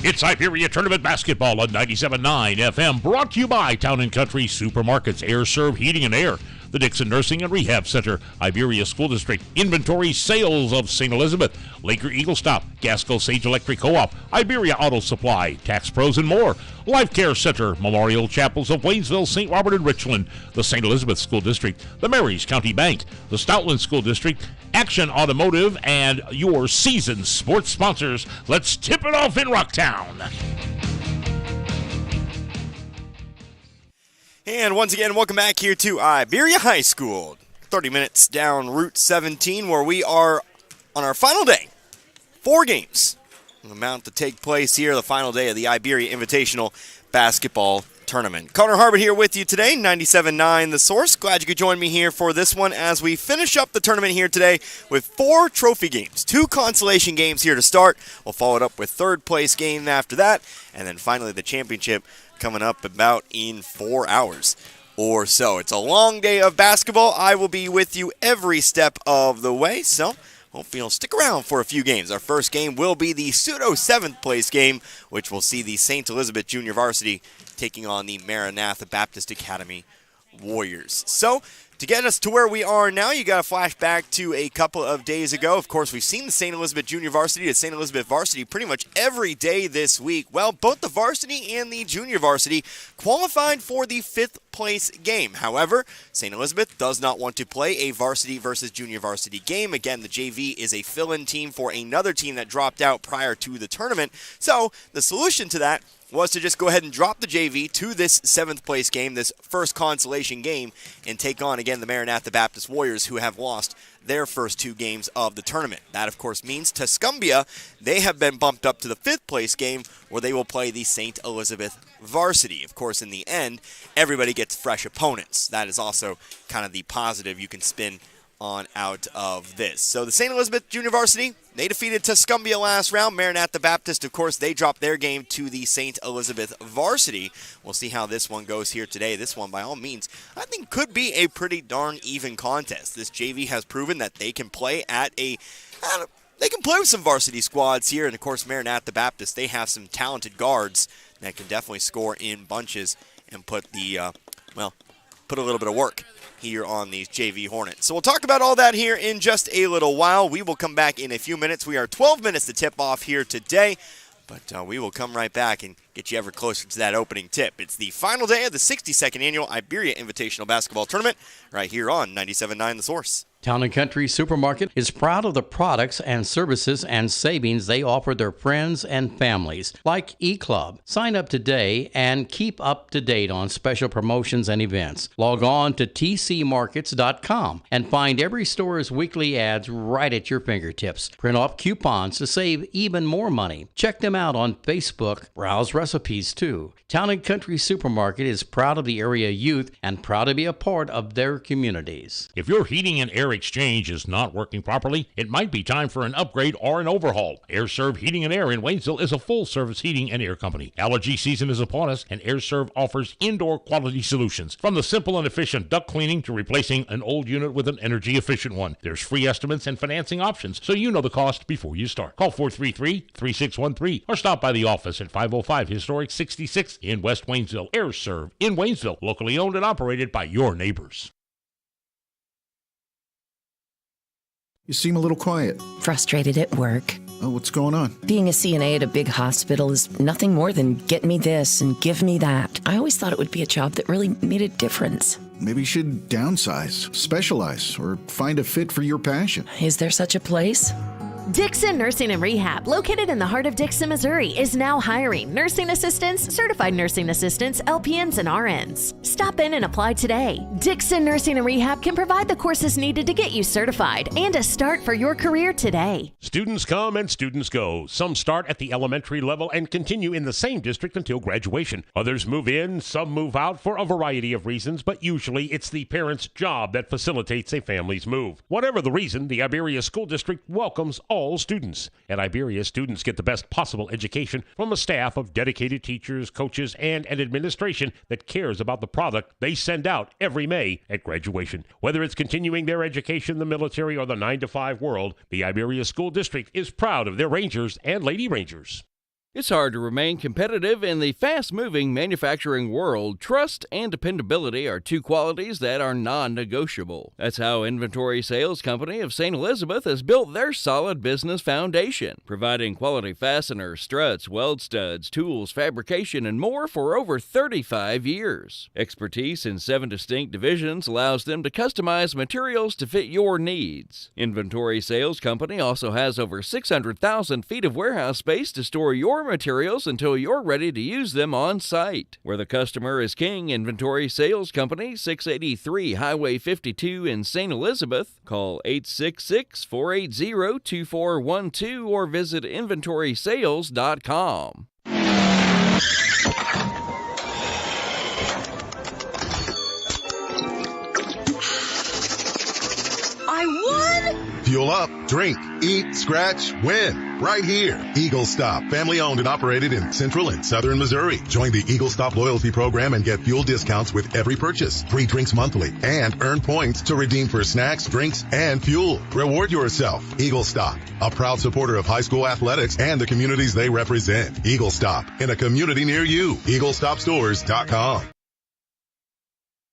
It's Iberia Tournament Basketball on 97.9 FM, brought to you by Town & Country Supermarkets, Air Serv Heating and Air, the Dixon Nursing and Rehab Center, Iberia School District, Inventory Sales of St. Elizabeth, Laker Eagle Stop, Gasco Sage Electric Co-op, Iberia Auto Supply, Tax Pros and more, Life Care Center, Memorial Chapels of Waynesville, St. Robert and Richland, the St. Elizabeth School District, the Marys County Bank, the Stoutland School District, Action Automotive, and your seasoned sports sponsors. Let's tip it off in Rocktown. And once again, welcome back here to Iberia High School. 30 minutes down Route 17, where we are on our final day. 4 games about to take place here, the final day of the Iberia Invitational Basketball Tournament. Connor Harbert here with you today, 97.9 The Source. Glad you could join me here for this one as we finish up the tournament here today with 4 trophy games. 2 consolation games here to start. We'll follow it up with third place game after that, and then finally the championship coming up about in 4 hours or so. It's a long day of basketball. I will be with you every step of the way, so hopefully you'll stick around for a few games. Our first game will be the pseudo 7th place game, which will see the St. Elizabeth Junior Varsity taking on the Maranatha Baptist Academy Warriors. So, to get us to where we are now, you got to flash back to a couple of days ago. Of course, we've seen the St. Elizabeth Junior Varsity to St. Elizabeth Varsity pretty much every day this week. Well, both the varsity and the junior varsity qualified for the 5th place game. However, St. Elizabeth does not want to play a varsity versus junior varsity game. Again, the JV is a fill-in team for another team that dropped out prior to the tournament. So, the solution to that was to just go ahead and drop the JV to this 7th place game, this first consolation game, and take on, again, the Maranatha Baptist Warriors, who have lost their first 2 games of the tournament. That, of course, means Tuscumbia, they have been bumped up to the 5th place game, where they will play the St. Elizabeth Varsity. Of course, in the end, everybody gets fresh opponents. That is also kind of the positive you can spin on out of this. So the St. Elizabeth Junior Varsity, they defeated Tuscumbia last round. Maranatha Baptist, of course, they dropped their game to the St. Elizabeth Varsity. We'll see how this one goes here today. This one, by all means, I think could be a pretty darn even contest. This JV has proven that they can play they can play with some varsity squads here. And, of course, Maranatha Baptist, they have some talented guards that can definitely score in bunches and put a little bit of work here on these JV Hornets. So we'll talk about all that here in just a little while. We will come back in a few minutes. We are 12 minutes to tip off here today, but we will come right back and get you ever closer to that opening tip. It's the final day of the 62nd Annual Iberia Invitational Basketball Tournament right here on 97.9 The Source. Town & Country Supermarket is proud of the products and services and savings they offer their friends and families, like eClub. Sign up today and keep up to date on special promotions and events. Log on to tcmarkets.com and find every store's weekly ads right at your fingertips. Print off coupons to save even more money. Check them out on Facebook. Browse recipes too. Town & Country Supermarket is proud of the area youth and proud to be a part of their communities. If your heating and air exchange is not working properly, it might be time for an upgrade or an overhaul. Air Serv Heating and Air in Waynesville is a full-service heating and air company. Allergy season is upon us, and Air Serv offers indoor quality solutions. From the simple and efficient duct cleaning to replacing an old unit with an energy-efficient one. There's free estimates and financing options, so you know the cost before you start. Call 433-3613 or stop by the office at 505 Historic 66 in West Waynesville. Air Serv in Waynesville, locally owned and operated by your neighbors. You seem a little quiet. Frustrated at work. Oh, what's going on? Being a CNA at a big hospital is nothing more than get me this and give me that. I always thought it would be a job that really made a difference. Maybe you should downsize, specialize, or find a fit for your passion. Is there such a place? Dixon Nursing and Rehab, located in the heart of Dixon, Missouri, is now hiring nursing assistants, certified nursing assistants, LPNs, and RNs. Stop in and apply today. Dixon Nursing and Rehab can provide the courses needed to get you certified and a start for your career today. Students come and students go. Some start at the elementary level and continue in the same district until graduation. Others move in, some move out for a variety of reasons, but usually it's the parent's job that facilitates a family's move. Whatever the reason, the Iberia School District welcomes all students. At Iberia, students get the best possible education from a staff of dedicated teachers, coaches, and an administration that cares about the product they send out every May at graduation. Whether it's continuing their education, the military, or the 9-to-5 world, the Iberia School District is proud of their Rangers and Lady Rangers. It's hard to remain competitive in the fast-moving manufacturing world. Trust and dependability are two qualities that are non-negotiable. That's how Inventory Sales Company of St. Elizabeth has built their solid business foundation, providing quality fasteners, struts, weld studs, tools, fabrication, and more for over 35 years. Expertise in 7 distinct divisions allows them to customize materials to fit your needs. Inventory Sales Company also has over 600,000 feet of warehouse space to store your materials until you're ready to use them on site. Where the customer is king, Inventory Sales Company, 683 Highway 52 in St. Elizabeth. Call 866-480-2412 or visit inventorysales.com. I won! Fuel up, drink, eat, scratch, win. Right here. Eagle Stop, family owned and operated in Central and Southern Missouri. Join the Eagle Stop loyalty program and get fuel discounts with every purchase. Free drinks monthly and earn points to redeem for snacks, drinks, and fuel. Reward yourself. Eagle Stop, a proud supporter of high school athletics and the communities they represent. Eagle Stop, in a community near you. EagleStopStores.com.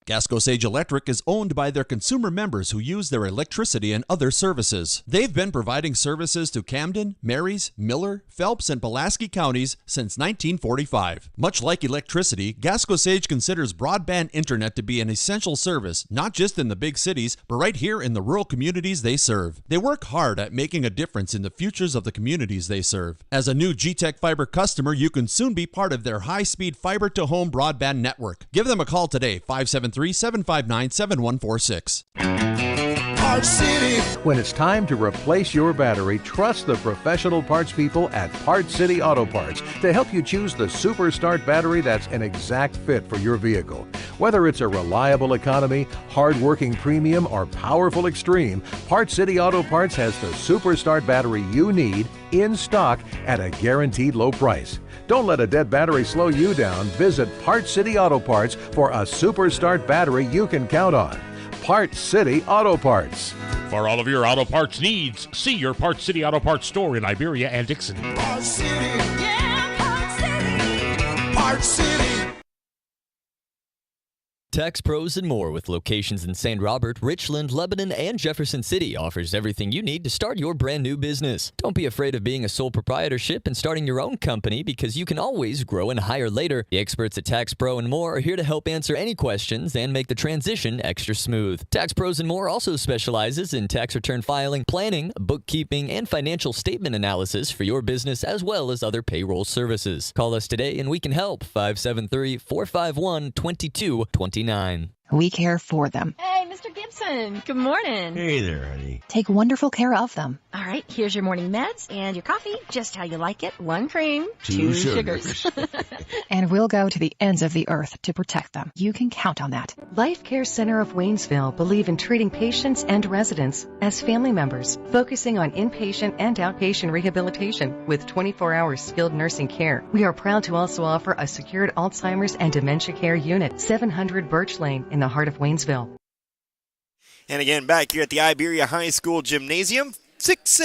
Gasco Sage Electric is owned by their consumer members who use their electricity and other services. They've been providing services to Camden, Marys, Miller, Phelps, and Pulaski counties since 1945. Much like electricity, Gasco Sage considers broadband internet to be an essential service, not just in the big cities, but right here in the rural communities they serve. They work hard at making a difference in the futures of the communities they serve. As a new G-Tech Fiber customer, you can soon be part of their high-speed fiber-to-home broadband network. Give them a call today, 573-759-7146. Parts City. When it's time to replace your battery, trust the professional parts people at Parts City Auto Parts to help you choose the Super Start battery that's an exact fit for your vehicle. Whether it's a reliable economy, hard-working premium, or powerful extreme, Parts City Auto Parts has the Super Start battery you need in stock at a guaranteed low price. Don't let a dead battery slow you down. Visit Parts City Auto Parts for a Super Start battery you can count on. Parts City Auto Parts. For all of your auto parts needs, see your Parts City Auto Parts store in Iberia and Dixon. Parts City. Yeah, Parts City. Parts City. Tax Pros and More, with locations in St. Robert, Richland, Lebanon, and Jefferson City, offers everything you need to start your brand new business. Don't be afraid of being a sole proprietorship and starting your own company, because you can always grow and hire later. The experts at Tax Pro and More are here to help answer any questions and make the transition extra smooth. Tax Pros and More also specializes in tax return filing, planning, bookkeeping, and financial statement analysis for your business, as well as other payroll services. Call us today and we can help. 573-451-2229. We care for them. Hey, Mr. Gibson. Good morning. Hey there, honey. Take wonderful care of them. All right, here's your morning meds and your coffee, just how you like it. 1 cream, 2 sugars. And we'll go to the ends of the earth to protect them. You can count on that. Life Care Center of Waynesville believe in treating patients and residents as family members, focusing on inpatient and outpatient rehabilitation with 24-hour skilled nursing care. We are proud to also offer a secured Alzheimer's and dementia care unit, 700 Birch Lane in the heart of Waynesville. And again, back here at the Iberia High School Gymnasium, 6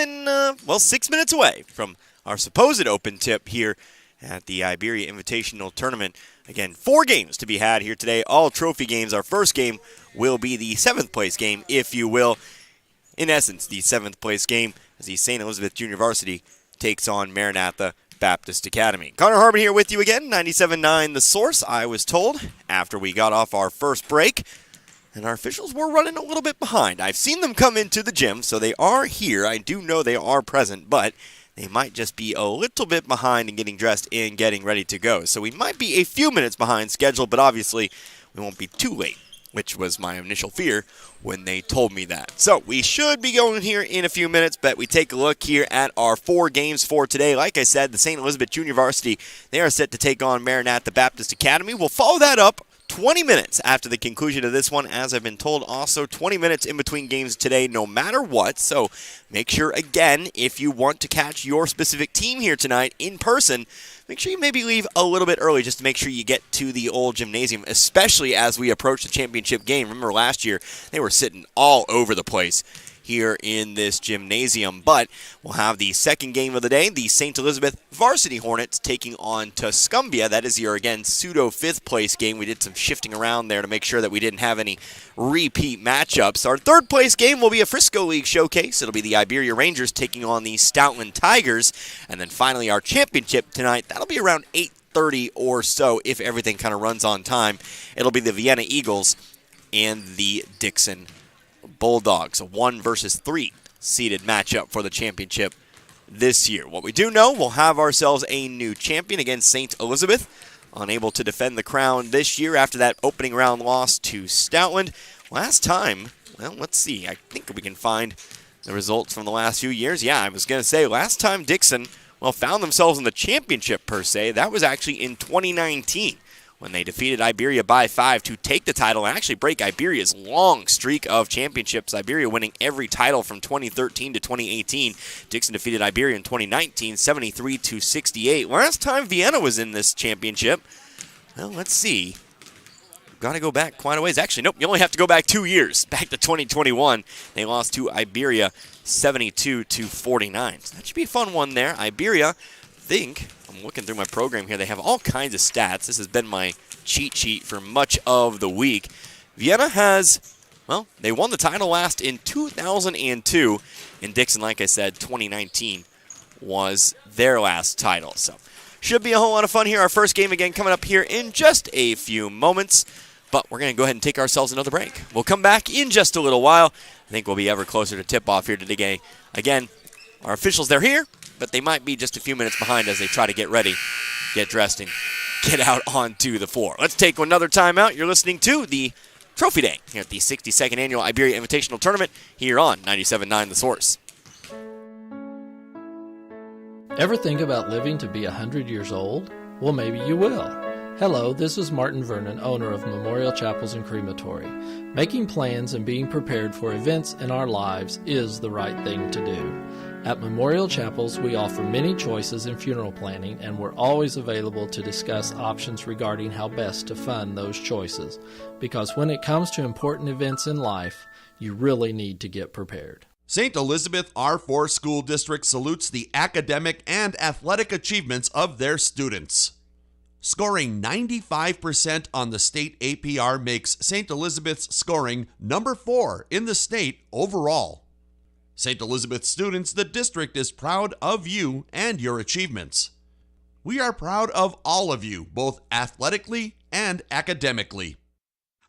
minutes away from our supposed open tip here at the Iberia Invitational Tournament. Again, 4 games to be had here today, all trophy games. Our first game will be the 7th place game, if you will. In essence, the 7th place game as the St. Elizabeth Junior Varsity takes on Maranatha Baptist Academy. Connor Harbin here with you again, 97.9 The Source. I was told after we got off our first break, and our officials were running a little bit behind. I've seen them come into the gym, so they are here. I do know they are present, but they might just be a little bit behind in getting dressed and getting ready to go. So we might be a few minutes behind schedule, but obviously we won't be too late, which was my initial fear when they told me that. So we should be going here in a few minutes, but we take a look here at our 4 games for today. Like I said, the St. Elizabeth Junior Varsity, they are set to take on Maranatha Baptist Academy. We'll follow that up 20 minutes after the conclusion of this one, as I've been told. Also 20 minutes in between games today, no matter what. So make sure, again, if you want to catch your specific team here tonight in person, make sure you maybe leave a little bit early just to make sure you get to the old gymnasium, especially as we approach the championship game. Remember last year, they were sitting all over the place here in this gymnasium. But we'll have the second game of the day, the St. Elizabeth Varsity Hornets taking on Tuscumbia. That is your, again, pseudo fifth place game. We did some shifting around there to make sure that we didn't have any repeat matchups. Our third place game will be a Frisco League showcase. It'll be the Iberia Rangers taking on the Stoutland Tigers. And then finally our championship tonight, that'll be around 8:30 or so if everything kind of runs on time. It'll be the Vienna Eagles and the Dixon Bulldogs, a 1 versus 3 seeded matchup for the championship this year. What we do know, we'll have ourselves a new champion against St. Elizabeth, unable to defend the crown this year after that opening round loss to Stoutland. Last time, well, let's see, I think we can find the results from the last few years. Yeah, I was going to say, last time Dixon, well, found themselves in the championship per se, that was actually in 2019. When they defeated Iberia by 5 to take the title and actually break Iberia's long streak of championships. Iberia winning every title from 2013 to 2018. Dixon defeated Iberia in 2019, 73-68. Last time Vienna was in this championship, well, let's see. Got to go back quite a ways. Actually, nope, you only have to go back 2 years, back to 2021. They lost to Iberia 72-49. So that should be a fun one there. Iberia, I'm looking through my program here. They have all kinds of stats. This has been my cheat sheet for much of the week. Vienna has, well, they won the title last in 2002. And Dixon, like I said, 2019 was their last title. So should be a whole lot of fun here. Our first game again coming up here in just a few moments. But we're going to go ahead and take ourselves another break. We'll come back in just a little while. I think we'll be ever closer to tip-off here today. Again, our officials, they're here, but they might be just a few minutes behind as they try to get ready, get dressed, and get out onto the floor. Let's take another timeout. You're listening to the Trophy Day here at the 62nd Annual Iberia Invitational Tournament here on 97.9 The Source. Ever think about living to be 100 years old? Well, maybe you will. Hello, this is Martin Vernon, owner of Memorial Chapels and Crematory. Making plans and being prepared for events in our lives is the right thing to do. At Memorial Chapels, we offer many choices in funeral planning, and we're always available to discuss options regarding how best to fund those choices. Because when it comes to important events in life, you really need to get prepared. St. Elizabeth R4 School District salutes the academic and athletic achievements of their students. Scoring 95% on the state APR makes St. Elizabeth's scoring number 4 in the state overall. St. Elizabeth students, the district is proud of you and your achievements. We are proud of all of you, both athletically and academically.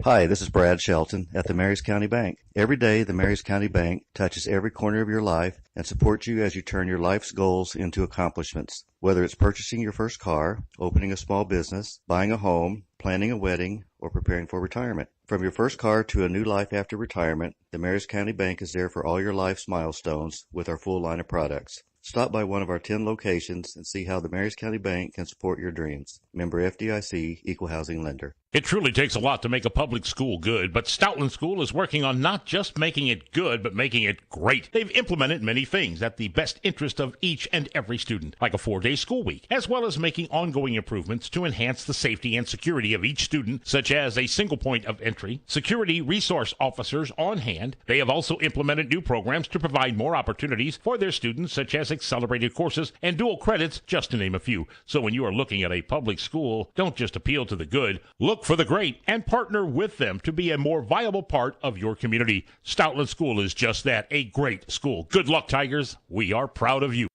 Hi, this is Brad Shelton at the Marys County Bank. Every day, the Marys County Bank touches every corner of your life and supports you as you turn your life's goals into accomplishments. Whether it's purchasing your first car, opening a small business, buying a home, planning a wedding, or preparing for retirement. From your first car to a new life after retirement, the Marys County Bank is there for all your life's milestones with our full line of products. Stop by one of our 10 locations and see how the Marys County Bank can support your dreams. Member FDIC, Equal Housing Lender. It truly takes a lot to make a public school good, but Stoutland School is working on not just making it good, but making it great. They've implemented many things at the best interest of each and every student, like a 4-day school week, as well as making ongoing improvements to enhance the safety and security of each student, such as a single point of entry, security resource officers on hand. They have also implemented new programs to provide more opportunities for their students, such as accelerated courses and dual credits, just to name a few. So when you are looking at a public school, don't just appeal to the good, look for the great and partner with them to be a more viable part of your community. Stoutland School is just that, a great school. Good luck, Tigers. We are proud of you.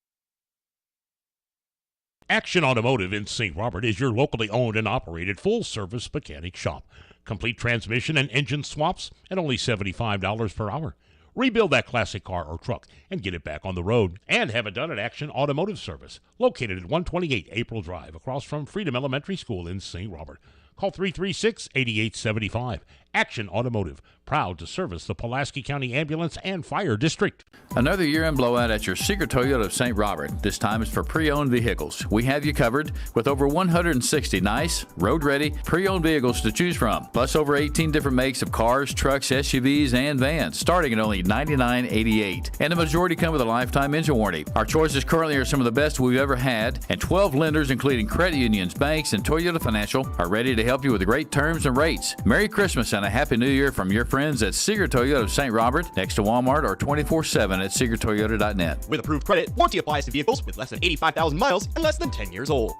Action Automotive in St. Robert is your locally owned and operated full-service mechanic shop. Complete transmission and engine swaps at only $75 per hour. Rebuild that classic car or truck and get it back on the road. And have it done at Action Automotive Service, located at 128 April Drive, across from Freedom Elementary School in St. Robert. Call 336-8875. Action Automotive, proud to service the Pulaski County Ambulance and Fire District. Another year-end blowout at your Seeger Toyota of St. Robert. This time it's for pre-owned vehicles. We have you covered with over 160 nice, road-ready, pre-owned vehicles to choose from, plus over 18 different makes of cars, trucks, SUVs, and vans, starting at only $99.88. And the majority come with a lifetime engine warranty. Our choices currently are some of the best we've ever had, and 12 lenders, including credit unions, banks, and Toyota Financial, are ready to help you with great terms and rates. Merry Christmas and a Happy New Year from your friends at Seeger Toyota of St. Robert, next to Walmart, or 24/7 at SeegerToyota.net. With approved credit, warranty applies to vehicles with less than 85,000 miles and less than 10 years old.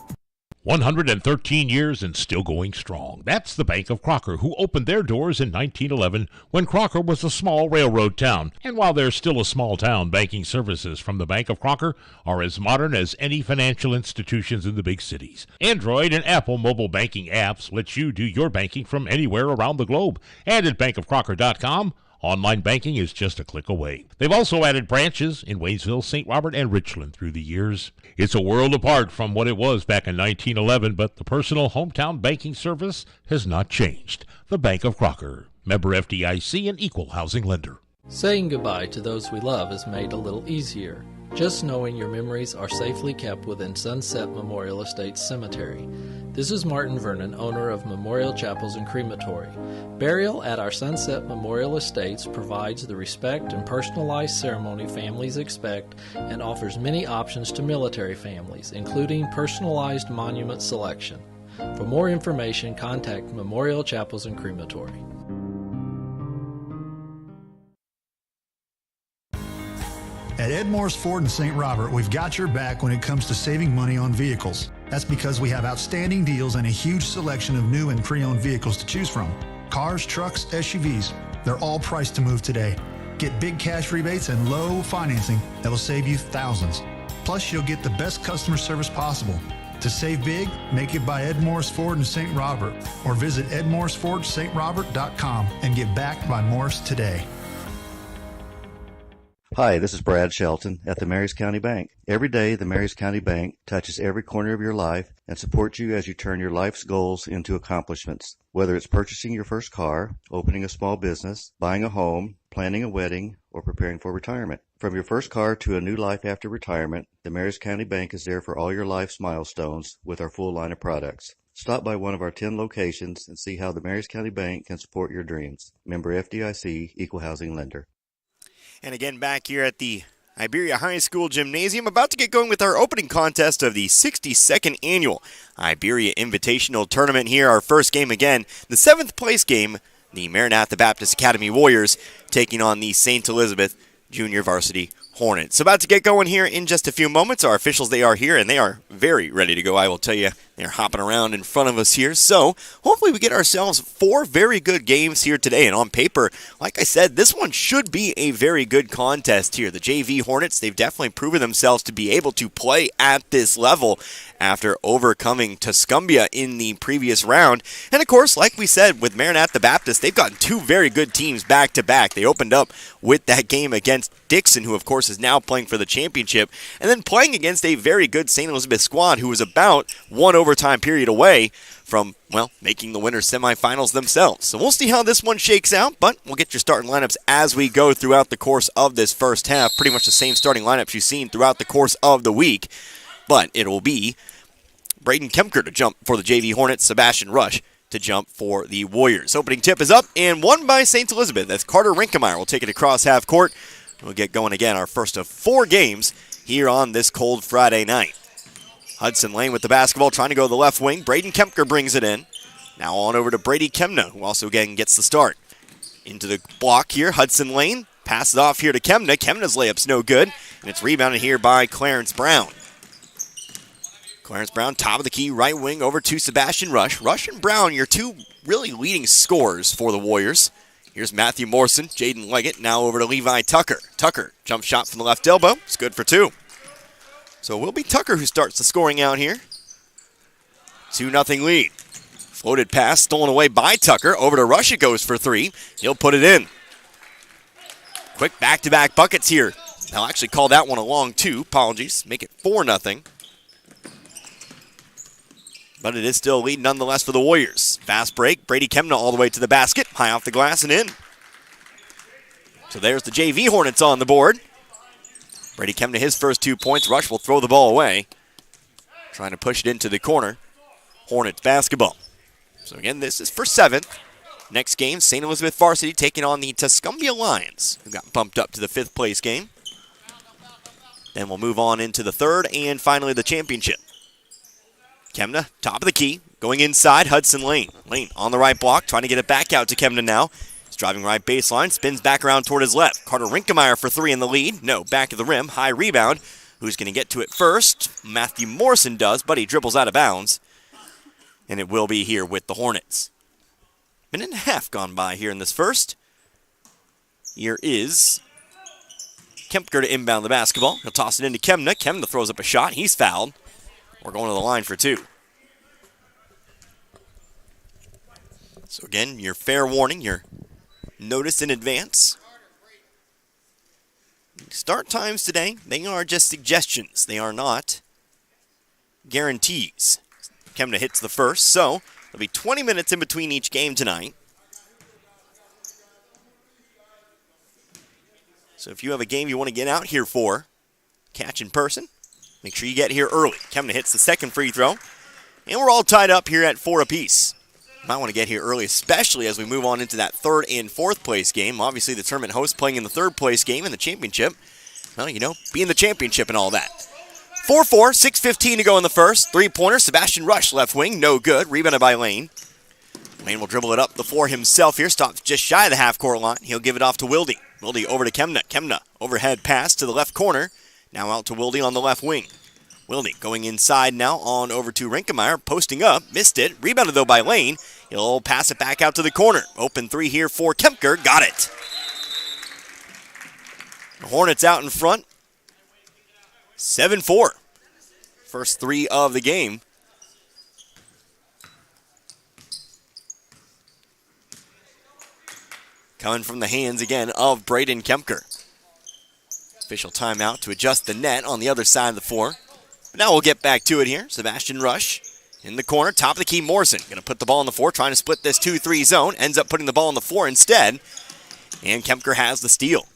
113 years and still going strong. That's the Bank of Crocker, who opened their doors in 1911 when Crocker was a small railroad town. And while they're still a small town, banking services from the Bank of Crocker are as modern as any financial institutions in the big cities. Android and Apple mobile banking apps let you do your banking from anywhere around the globe. And at bankofcrocker.com, online banking is just a click away. They've also added branches in Waynesville, St. Robert, and Richland through the years. It's a world apart from what it was back in 1911, but the personal hometown banking service has not changed. The Bank of Crocker, member FDIC and equal housing lender. Saying goodbye to those we love is made a little easier. Just knowing your memories are safely kept within Sunset Memorial Estates Cemetery. This is Martin Vernon, owner of Memorial Chapels and Crematory. Burial at our Sunset Memorial Estates provides the respect and personalized ceremony families expect and offers many options to military families, including personalized monument selection. For more information, contact Memorial Chapels and Crematory. At Ed Morris Ford in St. Robert, we've got your back when it comes to saving money on vehicles. That's because we have outstanding deals and a huge selection of new and pre-owned vehicles to choose from. Cars, trucks, SUVs, they're all priced to move today. Get big cash rebates and low financing that will save you thousands. Plus, you'll get the best customer service possible. To save big, make it by Ed Morris Ford in St. Robert or visit edmorrisfordstrobert.com and get backed by Morris today. Hi, this is Brad Shelton at the Marys County Bank. Every day, the Marys County Bank touches every corner of your life and supports you as you turn your life's goals into accomplishments. Whether it's purchasing your first car, opening a small business, buying a home, planning a wedding, or preparing for retirement. From your first car to a new life after retirement, the Marys County Bank is there for all your life's milestones with our full line of products. Stop by one of our 10 locations and see how the Marys County Bank can support your dreams. Member FDIC, equal housing lender. And again, back here at the Iberia High School Gymnasium, about to get going with our opening contest of the 62nd Annual Iberia Invitational Tournament here. Our first game again, the 7th place game, the Maranatha Baptist Academy Warriors taking on the St. Elizabeth Junior Varsity Hornets. So about to get going here in just a few moments. Our officials, they are here, and they are very ready to go. I will tell you, they're hopping around in front of us here. So hopefully we get ourselves 4 very good games here today. And on paper, like I said, this one should be a very good contest here. The JV Hornets, they've definitely proven themselves to be able to play at this level after overcoming Tuscumbia in the previous round. And of course, like we said, with Maranatha Baptist, they've gotten 2 very good teams back-to-back. They opened up with that game against Dixon, who of course is now playing for the championship, and then playing against a very good St. Elizabeth squad who was about 1 overtime period away from, well, making the winners semifinals themselves. So we'll see how this one shakes out, but we'll get your starting lineups as we go throughout the course of this first half. Pretty much the same starting lineups you've seen throughout the course of the week, but it will be Braden Kemker to jump for the JV Hornets, Sebastian Rush to jump for the Warriors. Opening tip is up and won by St. Elizabeth. That's Carter Rinkemeyer will take it across half court. We'll get going again, our first of 4 games here on this cold Friday night. Hudson Lane with the basketball, trying to go to the left wing. Braden Kemker brings it in. Now on over to Brady Kemna, who also again gets the start. Into the block here, Hudson Lane. Passes off here to Kemna. Kemna's layup's no good, and it's rebounded here by Clarence Brown. Clarence Brown, top of the key, right wing over to Sebastian Rush. Rush and Brown, your 2 really leading scorers for the Warriors. Here's Matthew Morrison, Jaden Leggett, now over to Levi Tucker. Tucker, jump shot from the left elbow. It's good for 2. So it will be Tucker who starts the scoring out here. 2-0 lead. Floated pass, stolen away by Tucker. Over to Rush it goes for 3. He'll put it in. Quick back-to-back buckets here. They'll actually call that one a long 2. Apologies. Make it 4-0. But it is still a lead nonetheless for the Warriors. Fast break. Brady Kemna all the way to the basket. High off the glass and in. So there's the JV Hornets on the board. Brady Kemna his first 2 points. Rush will throw the ball away. Trying to push it into the corner. Hornets basketball. So again, this is for 7th. Next game, St. Elizabeth Varsity taking on the Tuscumbia Lions, who got bumped up to the 5th place game. Then we'll move on into the 3rd and finally the championship. Kemna, top of the key, going inside, Hudson Lane. Lane on the right block, trying to get it back out to Kemna now. He's driving right baseline, spins back around toward his left. Carter Rinkemeyer for three in the lead. No, back of the rim, high rebound. Who's going to get to it first? Matthew Morrison does, but he dribbles out of bounds. And it will be here with the Hornets. Minute and a half gone by here in this first. Here is Kempker to inbound the basketball. He'll toss it into Kemna. Kemna throws up a shot. He's fouled. We're going to the line for two. So again, your fair warning, your notice in advance. Start times today, they are just suggestions. They are not guarantees. Kemna hits the first, so there'll be 20 minutes in between each game tonight. So if you have a game you want to get out here for, catch in person, make sure you get here early. Kemna hits the second free throw, and we're all tied up here at 4 apiece. Might want to get here early, especially as we move on into that third and fourth place game. Obviously, the tournament host playing in the third place game in the championship. Well, you know, be in the championship and all that. 4-4, 6:15 to go in the first. Three-pointer, Sebastian Rush, left wing, no good. Rebounded by Lane. Lane will dribble it up the floor himself here. Stops just shy of the half-court line. He'll give it off to Wilde. Wilde over to Kemna. Kemna, overhead pass to the left corner. Now out to Wilde on the left wing. Wilde going inside now on over to Rinkemeyer. Posting up, missed it. Rebounded though by Lane. He'll pass it back out to the corner. Open three here for Kempker. Got it. The Hornets out in front. 7-4. First three of the game. Coming from the hands again of Braden Kempker. Official timeout to adjust the net on the other side of the floor. But now we'll get back to it here. Sebastian Rush in the corner, top of the key, Morrison. Going to put the ball on the floor, trying to split this 2-3 zone. Ends up putting the ball on the floor instead. And Kempker has the steal.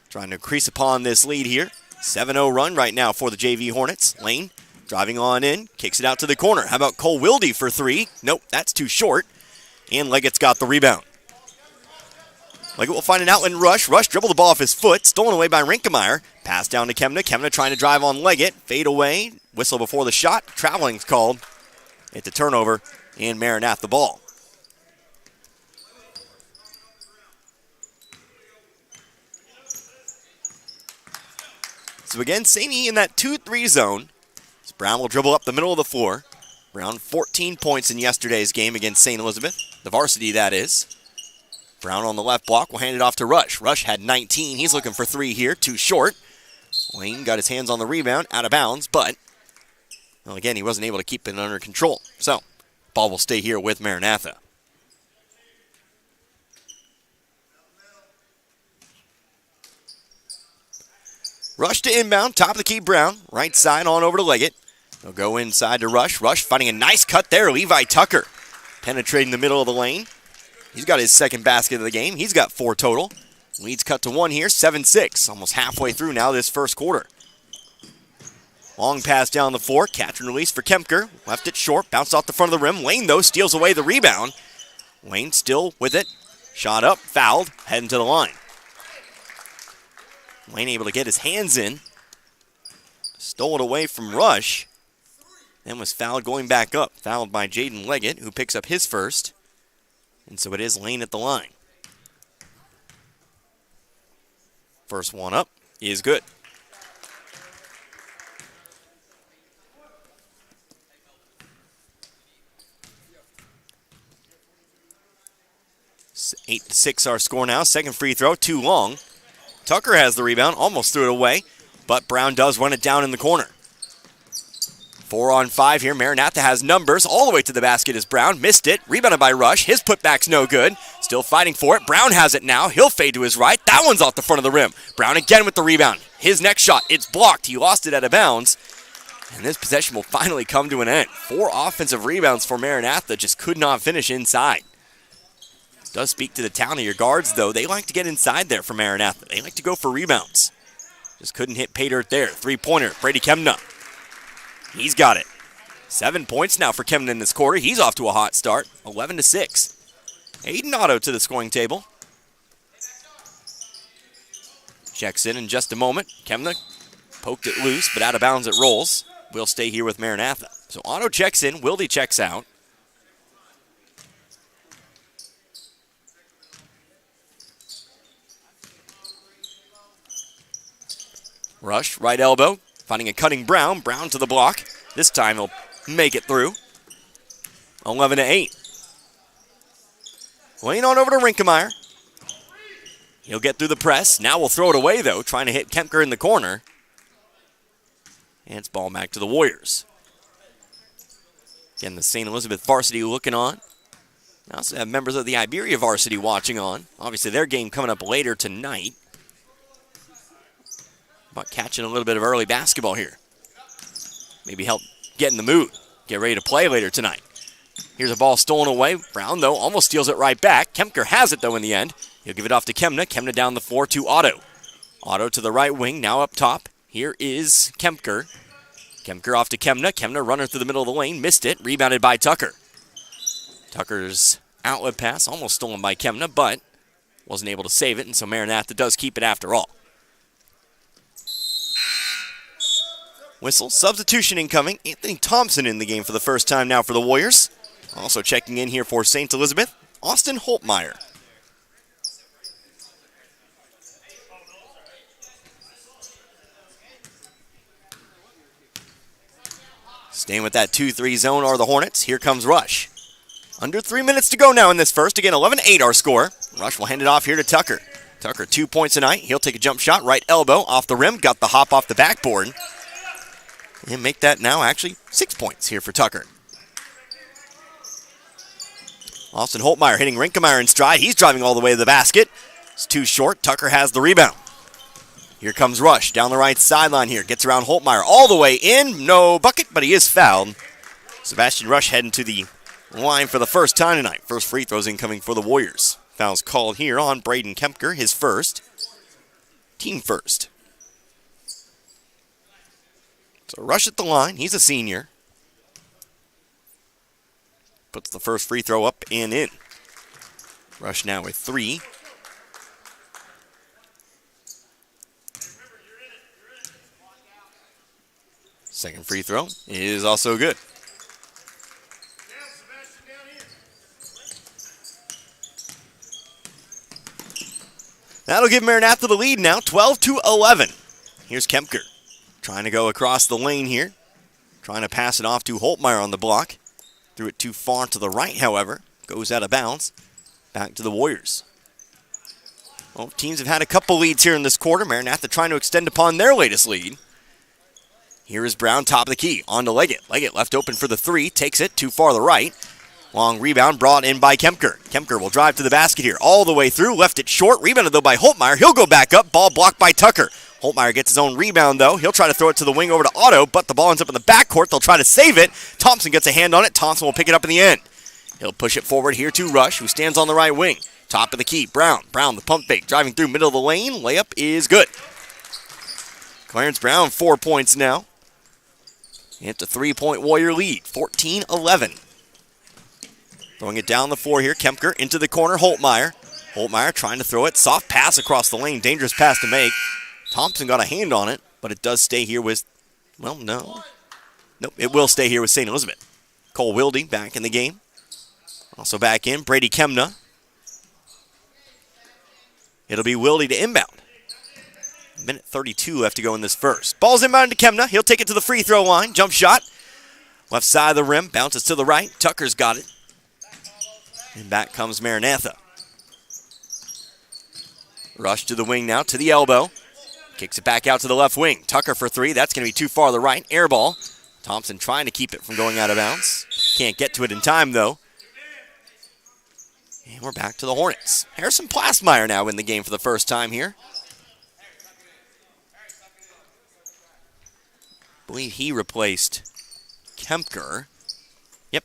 Trying to increase upon this lead here. 7-0 run right now for the JV Hornets. Lane driving on in, kicks it out to the corner. How about Cole Wilde for three? Nope, that's too short. And Leggett's got the rebound. Leggett will find an outlet rush. Rush dribbled the ball off his foot, stolen away by Rinkemeyer. Pass down to Kemna. Kemna trying to drive on Leggett. Fade away. Whistle before the shot. Traveling's called. It's a turnover, and Maranatha the ball. So again, Saney in that 2-3 zone. So Brown will dribble up the middle of the floor. Brown 14 points in yesterday's game against St. Elizabeth. The varsity, that is. Brown on the left block will hand it off to Rush. Rush had 19. He's looking for three here. Too short. Lane got his hands on the rebound. Out of bounds, but well, again, he wasn't able to keep it under control. So, ball will stay here with Maranatha. Rush to inbound, top of the key, Brown. Right side on over to Leggett. They'll go inside to Rush. Rush finding a nice cut there. Levi Tucker penetrating the middle of the lane. He's got his second basket of the game. He's got 4 total. Leads cut to 1 here, 7-6. Almost halfway through now this first quarter. Long pass down the floor. Catch and release for Kempker. Left it short. Bounced off the front of the rim. Lane, though, steals away the rebound. Lane still with it. Shot up. Fouled. Heading to the line. Lane able to get his hands in. Stole it away from Rush. Then was fouled going back up. Fouled by Jaden Leggett, who picks up his first. And so it is Lane at the line. First one up is good. It's 8-6 our score now. Second free throw, too long. Tucker has the rebound, almost threw it away, but Brown does run it down in the corner. 4 on 5 here. Maranatha has numbers. All the way to the basket is Brown. Missed it. Rebounded by Rush. His putback's no good. Still fighting for it. Brown has it now. He'll fade to his right. That one's off the front of the rim. Brown again with the rebound. His next shot. It's blocked. He lost it out of bounds. And this possession will finally come to an end. 4 offensive rebounds for Maranatha. Just could not finish inside. Does speak to the talent of your guards, though. They like to get inside there for Maranatha. They like to go for rebounds. Just couldn't hit pay dirt there. 3-pointer. Brady Kemna. He's got it. 7 points now for Kemna in this quarter. He's off to a hot start. 11-6. Aiden Otto to the scoring table. Checks in just a moment. Kemna poked it loose, but out of bounds it rolls. will stay here with Maranatha. So Otto checks in, Wilde checks out. Rush, right elbow, finding a cutting Brown. Brown to the block. This time he'll make it through. 11-8. Lane on over to Rinkemeyer. He'll get through the press. Now we'll throw it away, though, trying to hit Kempker in the corner. And it's ball back to the Warriors. Again, the St. Elizabeth varsity looking on. We also have members of the Iberia varsity watching on. Obviously, their game coming up later tonight. But catching a little bit of early basketball here. Maybe help get in the mood. Get ready to play later tonight. Here's a ball stolen away. Brown, though, almost steals it right back. Kempker has it, though, in the end. He'll give it off to Kemna. Kemna down the floor to Otto. Otto to the right wing, now up top. Here is Kempker. Kempker off to Kemna. Kemna runner through the middle of the lane. Missed it. Rebounded by Tucker. Tucker's outlet pass almost stolen by Kemna, but wasn't able to save it, and so Maranatha does keep it after all. Whistle. Substitution incoming. Anthony Thompson in the game for the first time now for the Warriors. Also checking in here for St. Elizabeth, Austin Holtmeyer. Staying with that 2-3 zone are the Hornets. Here comes Rush. Under 3 minutes to go now in this first. Again, 11-8 our score. Rush will hand it off here to Tucker. Tucker, 2 points tonight. He'll take a jump shot, right elbow, off the rim. Got the hop off the backboard. And make that now actually 6 points here for Tucker. Austin Holtmeyer hitting Rinkemeyer in stride. He's driving all the way to the basket. It's too short. Tucker has the rebound. Here comes Rush down the right sideline here. Gets around Holtmeyer all the way in. No bucket, but he is fouled. Sebastian Rush heading to the line for the first time tonight. First free throws incoming for the Warriors. Fouls called here on Braden Kempker, his first. Team first. So Rush at the line. He's a senior. Puts the first free throw up and in. Rush now with 3. Second free throw is also good. That'll give Maranatha the lead now, 12-11. Here's Kempker trying to go across the lane here. Trying to pass it off to Holtmeyer on the block. Threw it too far to the right, however. Goes out of bounds. Back to the Warriors. Both teams have had a couple leads here in this quarter. Maranatha trying to extend upon their latest lead. Here is Brown, top of the key. On to Leggett. Leggett left open for the 3. Takes it too far to the right. Long rebound brought in by Kempker. Kempker will drive to the basket here. All the way through. Left it short. Rebounded, though, by Holtmeyer. He'll go back up. Ball blocked by Tucker. Holtmeyer gets his own rebound, though. He'll try to throw it to the wing over to Otto, but the ball ends up in the backcourt. They'll try to save it. Thompson gets a hand on it. Thompson will pick it up in the end. He'll push it forward here to Rush, who stands on the right wing. Top of the key. Brown. Brown, the pump fake. Driving through middle of the lane. Layup is good. Clarence Brown, 4 points now. It's a 3-point Warrior lead, 14-11. Throwing it down the floor here. Kempker into the corner. Holtmeyer. Holtmeyer trying to throw it. Soft pass across the lane. Dangerous pass to make. Thompson got a hand on it, but it does stay here with, well, no. Nope, it will stay here with St. Elizabeth. Cole Wilde back in the game. Also back in, Brady Kemna. It'll be Wilde to inbound. Minute 32 left to go in this first. Ball's inbound to Kemna. He'll take it to the free throw line. Jump shot. Left side of the rim. Bounces to the right. Tucker's got it. And back comes Maranatha. Rush to the wing now, to the elbow. Kicks it back out to the left wing. Tucker for 3. That's going to be too far to the right. Air ball. Thompson trying to keep it from going out of bounds. Can't get to it in time, though. And we're back to the Hornets. Harrison Plastmeyer now in the game for the first time here. I believe he replaced Kempker. Yep.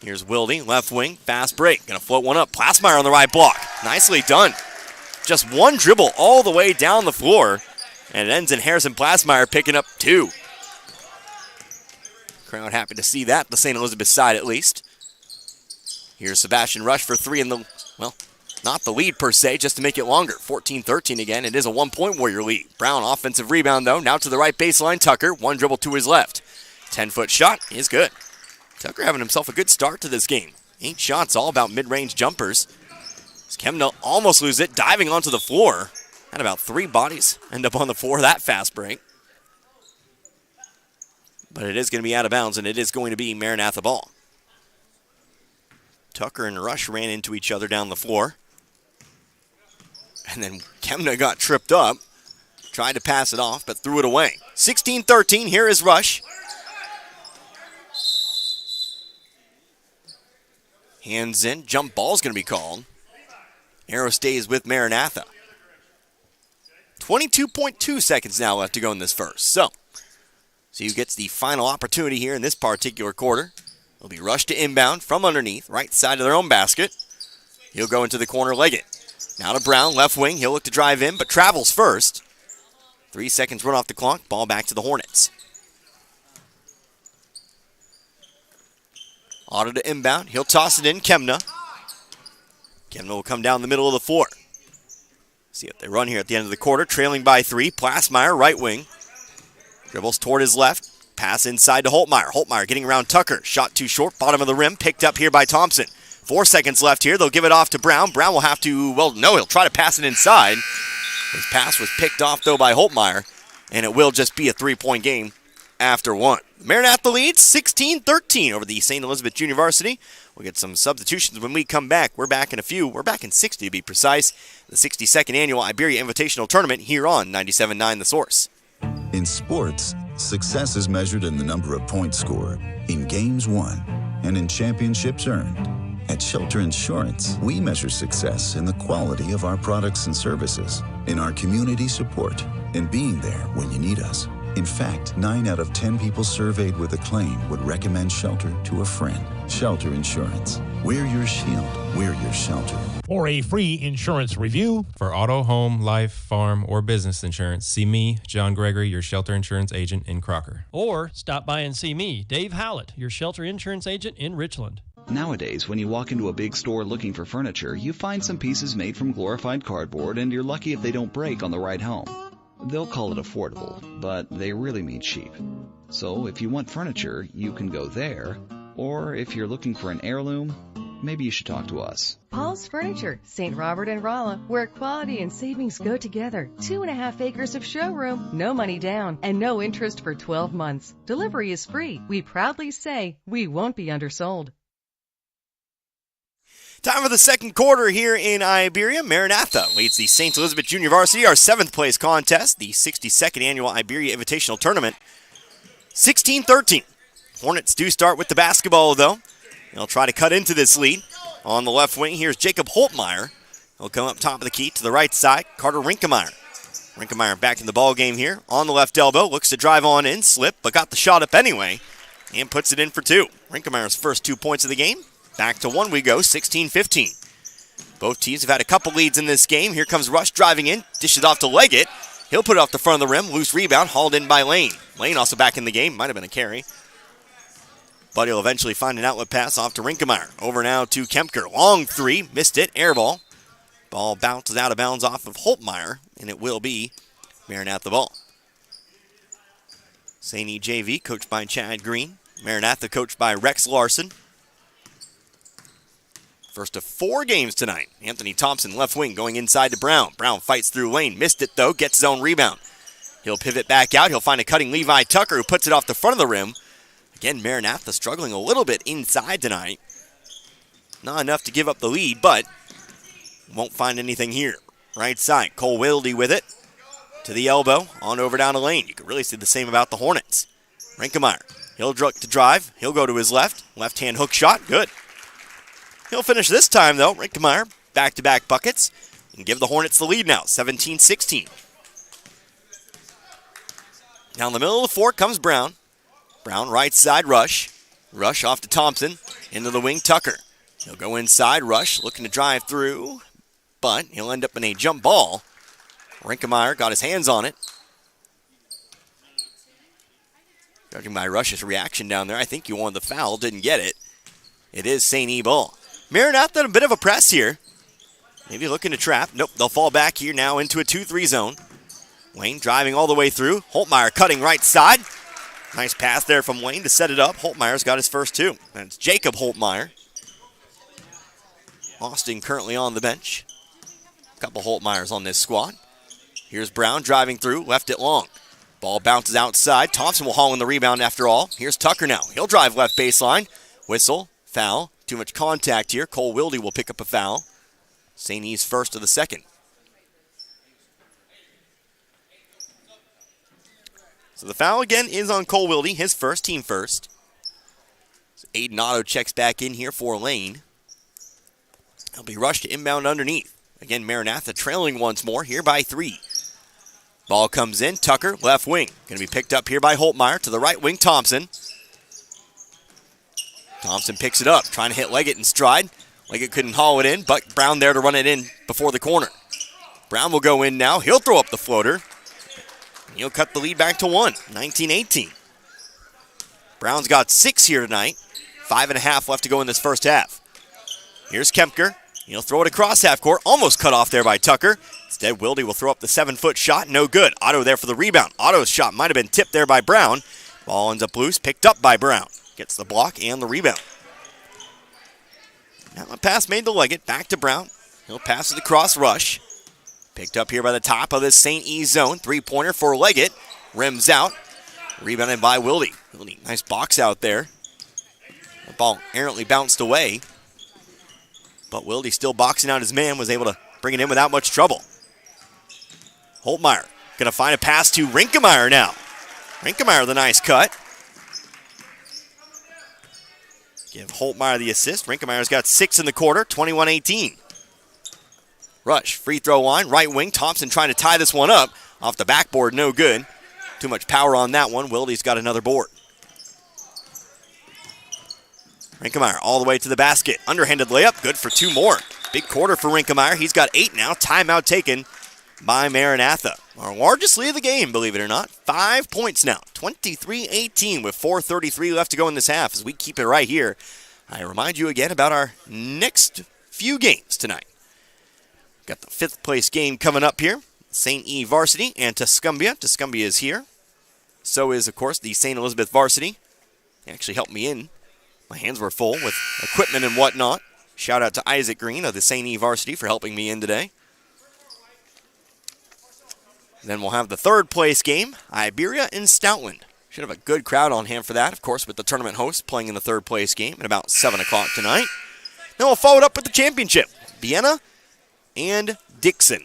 Here's Wilde, left wing, fast break. Gonna float one up. Plastmeyer on the right block. Nicely done. Just one dribble all the way down the floor, and it ends in Harrison Plastmeyer picking up 2. Crowd happy to see that, the St. Elizabeth side at least. Here's Sebastian Rush for 3 in the, well, Not the lead per se, just to make it longer. 14-13 again. It is a 1-point Warrior lead. Brown offensive rebound though. Now to the right baseline. Tucker, one dribble to his left. 10-foot shot is good. Tucker having himself a good start to this game. 8 shots, all about mid-range jumpers. As Kemna almost lose it, diving onto the floor. Had about 3 bodies end up on the floor that fast break. But it is going to be out of bounds, and it is going to be Maranatha ball. Tucker and Rush ran into each other down the floor. And then Kemna got tripped up. Tried to pass it off, but threw it away. 16-13, here is Rush. Hands in, jump ball's going to be called. Arrow stays with Maranatha. 22.2 seconds now left to go in this first. So who gets the final opportunity here in this particular quarter. It'll be Rush to inbound from underneath, right side of their own basket. He'll go into the corner, leg it. Now to Brown, left wing. He'll look to drive in, but travels first. 3 seconds run off the clock. Ball back to the Hornets. Otto to inbound. He'll toss it in. Kemna. Kemna will come down the middle of the floor. See what they run here at the end of the quarter. Trailing by 3. Plasmeyer, right wing. Dribbles toward his left. Pass inside to Holtmeyer. Holtmeyer getting around Tucker. Shot too short. Bottom of the rim. Picked up here by Thompson. 4 seconds left here. They'll give it off to Brown. Brown will have to, well, no, he'll try to pass it inside. His pass was picked off, though, by Holtmeyer. And it will just be a 3-point game after 1. Maranatha leads 16-13 over the St. Elizabeth Junior Varsity. We'll get some substitutions when we come back. We're back in a few. We're back in 60 to be precise. The 62nd Annual Iberia Invitational Tournament here on 97.9 The Source. In sports, success is measured in the number of points scored, in games won, and in championships earned. At Shelter Insurance, we measure success in the quality of our products and services, in our community support, and being there when you need us. In fact, 9 out of 10 people surveyed with a claim would recommend Shelter to a friend. Shelter Insurance. We're your shield. We're your shelter. For a free insurance review, for auto, home, life, farm, or business insurance, see me, John Gregory, your Shelter Insurance agent in Crocker. Or stop by and see me, Dave Howlett, your Shelter Insurance agent in Richland. Nowadays, when you walk into a big store looking for furniture, you find some pieces made from glorified cardboard, and you're lucky if they don't break on the ride home. They'll call it affordable, but they really mean cheap. So if you want furniture, you can go there. Or if you're looking for an heirloom, maybe you should talk to us. Paul's Furniture, St. Robert and Rolla, where quality and savings go together. 2.5 acres of showroom, no money down, and no interest for 12 months. Delivery is free. We proudly say we won't be undersold. Time for the second quarter here in Iberia. Maranatha leads the St. Elizabeth Junior Varsity, our 7th place contest, the 62nd Annual Iberia Invitational Tournament. 16-13. Hornets do start with the basketball, though. They'll try to cut into this lead. On the left wing, here's Jacob Holtmeyer. He'll come up top of the key to the right side. Carter Rinkemeyer. Rinkemeyer back in the ball game here. On the left elbow, looks to drive on in, slip, but got the shot up anyway, and puts it in for 2. Rinkemeyer's first 2 points of the game. Back to 1 we go, 16-15. Both teams have had a couple leads in this game. Here comes Rush driving in, dishes off to Leggett. He'll put it off the front of the rim. Loose rebound, hauled in by Lane. Lane also back in the game. Might have been a carry. But he'll eventually find an outlet pass off to Rinkemeyer. Over now to Kempker. Long 3, missed it, air ball. Ball bounces out of bounds off of Holtmeyer, and it will be Maranatha ball. St. E. JV, coached by Chad Green. Maranatha, coached by Rex Larson. First of 4 games tonight. Anthony Thompson, left wing, going inside to Brown. Brown fights through Lane. Missed it, though. Gets his own rebound. He'll pivot back out. He'll find a cutting Levi Tucker, who puts it off the front of the rim. Again, Maranatha struggling a little bit inside tonight. Not enough to give up the lead, but won't find anything here. Right side, Cole Wildy with it. To the elbow, on over down to Lane. You could really say the same about the Hornets. Rinkemeyer, he'll drive. He'll go to his left. Left-hand hook shot, good. He'll finish this time, though. Rinkemeyer, back-to-back buckets, and give the Hornets the lead now, 17-16. Down the middle of the floor comes Brown. Brown, right side, Rush. Rush off to Thompson. Into the wing, Tucker. He'll go inside, Rush, looking to drive through, but he'll end up in a jump ball. Rinkemeyer got his hands on it. Judging by Rush's reaction down there, I think he wanted the foul, didn't get it. It is St. E ball. Maranatha a bit of a press here. Maybe looking to trap. Nope, they'll fall back here now into a 2-3 zone. Wayne driving all the way through. Holtmeyer cutting right side. Nice pass there from Wayne to set it up. Holtmeyer's got his first two. That's Jacob Holtmeyer. Austin currently on the bench. A couple Holtmeyers on this squad. Here's Brown driving through, left it long. Ball bounces outside. Thompson will haul in the rebound after all. Here's Tucker now. He'll drive left baseline. Whistle, foul. Too much contact here. Cole Wilde will pick up a foul. St. E's first of the second. So the foul again is on Cole Wilde, his first, team first. So Aiden Otto checks back in here for Lane. He'll be rushed to inbound underneath. Again, Maranatha trailing once more here by 3. Ball comes in, Tucker, left wing. Going to be picked up here by Holtmeyer to the right wing, Thompson. Thompson picks it up, trying to hit Leggett in stride. Leggett couldn't haul it in, but Brown there to run it in before the corner. Brown will go in now. He'll throw up the floater. He'll cut the lead back to 1, 19-18. Brown's got 6 here tonight. 5.5 left to go in this first half. Here's Kempker. He'll throw it across half court. Almost cut off there by Tucker. Instead, Wilde will throw up the 7-foot shot. No good. Otto there for the rebound. Otto's shot might have been tipped there by Brown. Ball ends up loose. Picked up by Brown. Gets the block and the rebound. Now a pass made to Leggett. Back to Brown. He'll pass it across Rush. Picked up here by the top of this St. E zone. 3-pointer for Leggett. Rims out. Rebounded by Wilde. Wilde, nice box out there. The ball errantly bounced away. But Wilde still boxing out his man. Was able to bring it in without much trouble. Holtmeyer going to find a pass to Rinkemeyer now. Rinkemeyer the nice cut. Give Holtmeyer the assist. Rinkemeyer's got 6 in the quarter, 21-18. Rush, free throw line, right wing. Thompson trying to tie this one up. Off the backboard, no good. Too much power on that one. Wilde's got another board. Rinkemeyer all the way to the basket. Underhanded layup, good for 2 more. Big quarter for Rinkemeyer. He's got 8 now. Timeout taken by Maranatha. Our largest lead of the game, believe it or not. 5 points now. 23-18 with 4:33 left to go in this half as we keep it right here. I remind you again about our next few games tonight. Got the 5th place game coming up here. St. E varsity and Tuscumbia. Tuscumbia is here. So is, of course, the St. Elizabeth varsity. They actually helped me in. My hands were full with equipment and whatnot. Shout out to Isaac Green of the St. E varsity for helping me in today. Then we'll have the 3rd place game, Iberia and Stoutland. Should have a good crowd on hand for that, of course, with the tournament hosts playing in the 3rd place game at about 7 o'clock tonight. Then we'll follow it up with the championship, Vienna and Dixon.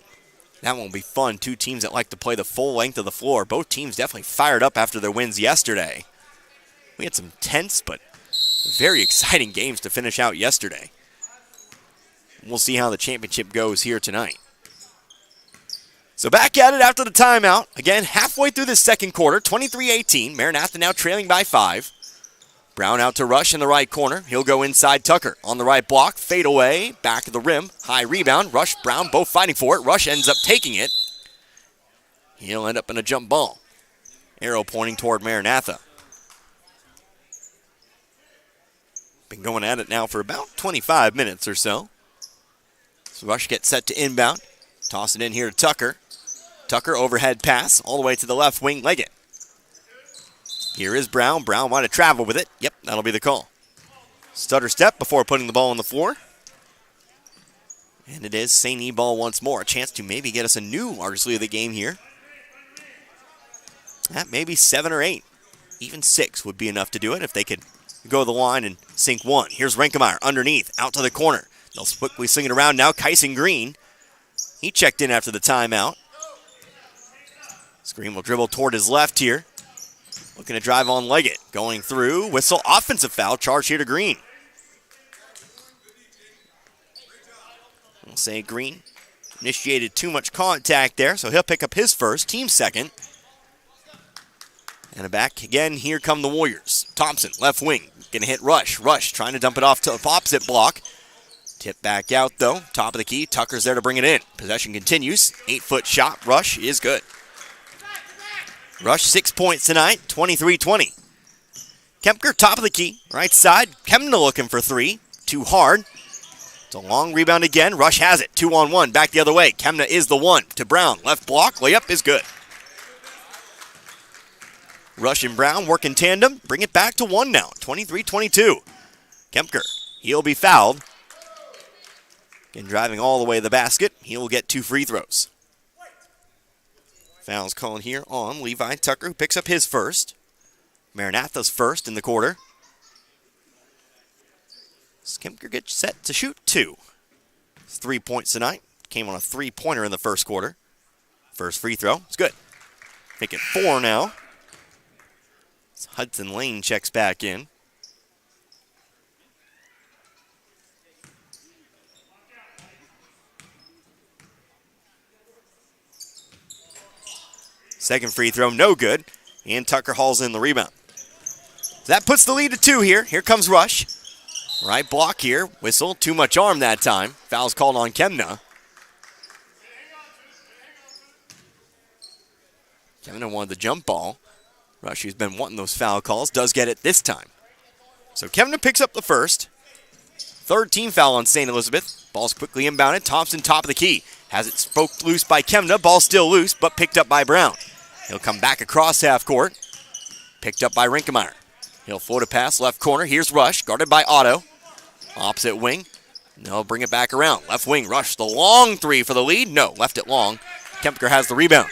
That one will be fun. 2 teams that like to play the full length of the floor. Both teams definitely fired up after their wins yesterday. We had some tense but very exciting games to finish out yesterday. We'll see how the championship goes here tonight. So back at it after the timeout. Again, halfway through the second quarter, 23-18. Maranatha now trailing by 5. Brown out to Rush in the right corner. He'll go inside Tucker on the right block. Fade away, back of the rim. High rebound. Rush, Brown both fighting for it. Rush ends up taking it. He'll end up in a jump ball. Arrow pointing toward Maranatha. Been going at it now for about 25 minutes or so. So Rush gets set to inbound. Toss it in here to Tucker. Tucker overhead pass all the way to the left wing, Leggett. Here is Brown. Brown wanted to travel with it. Yep, that'll be the call. Stutter step before putting the ball on the floor. And it is St. E ball once more. A chance to maybe get us a new largest lead of the game here. Maybe 7 or 8. Even 6 would be enough to do it if they could go to the line and sink 1. Here's Rinkemeyer underneath, out to the corner. They'll quickly swing it around now. Kyson Green. He checked in after the timeout. Green will dribble toward his left here. Looking to drive on Leggett. Going through. Whistle. Offensive foul. Charge here to Green. We'll say Green initiated too much contact there, so he'll pick up his first, team second. And back again, here come the Warriors. Thompson, left wing. Gonna hit Rush. Rush trying to dump it off to the opposite block. Tip back out though. Top of the key. Tucker's there to bring it in. Possession continues. 8-foot shot. Rush is good. Rush 6 points tonight, 23-20. Kempker, top of the key, right side. Kemna looking for 3. Too hard. It's a long rebound again. Rush has it. 2-on-1. Back the other way. Kemna is the one to Brown. Left block. Layup is good. Rush and Brown work in tandem. Bring it back to 1 now. 23-22. Kempker. He'll be fouled. Again, driving all the way to the basket. He will get 2 free throws. Fouls called here on Levi Tucker, who picks up his first. Maranatha's first in the quarter. Kempker gets set to shoot 2. It's 3 points tonight. Came on a 3-pointer in the first quarter. First free throw. It's good. Make it 4 now. Hudson Lane checks back in. Second free throw, no good. And Tucker hauls in the rebound. So that puts the lead at 2 here. Here comes Rush. Right block here. Whistle. Too much arm that time. Foul's called on Kemna. Kemna wanted the jump ball. Rush, who's been wanting those foul calls, does get it this time. So Kemna picks up the first. Third team foul on St. Elizabeth. Ball's quickly inbounded. Thompson top of the key. Has it poked loose by Kemna. Ball still loose, but picked up by Brown. He'll come back across half court. Picked up by Rinkemeyer. He'll float a pass left corner. Here's Rush, guarded by Otto. Opposite wing. They'll bring it back around. Left wing, Rush, the long 3 for the lead. No, left it long. Kempker has the rebound.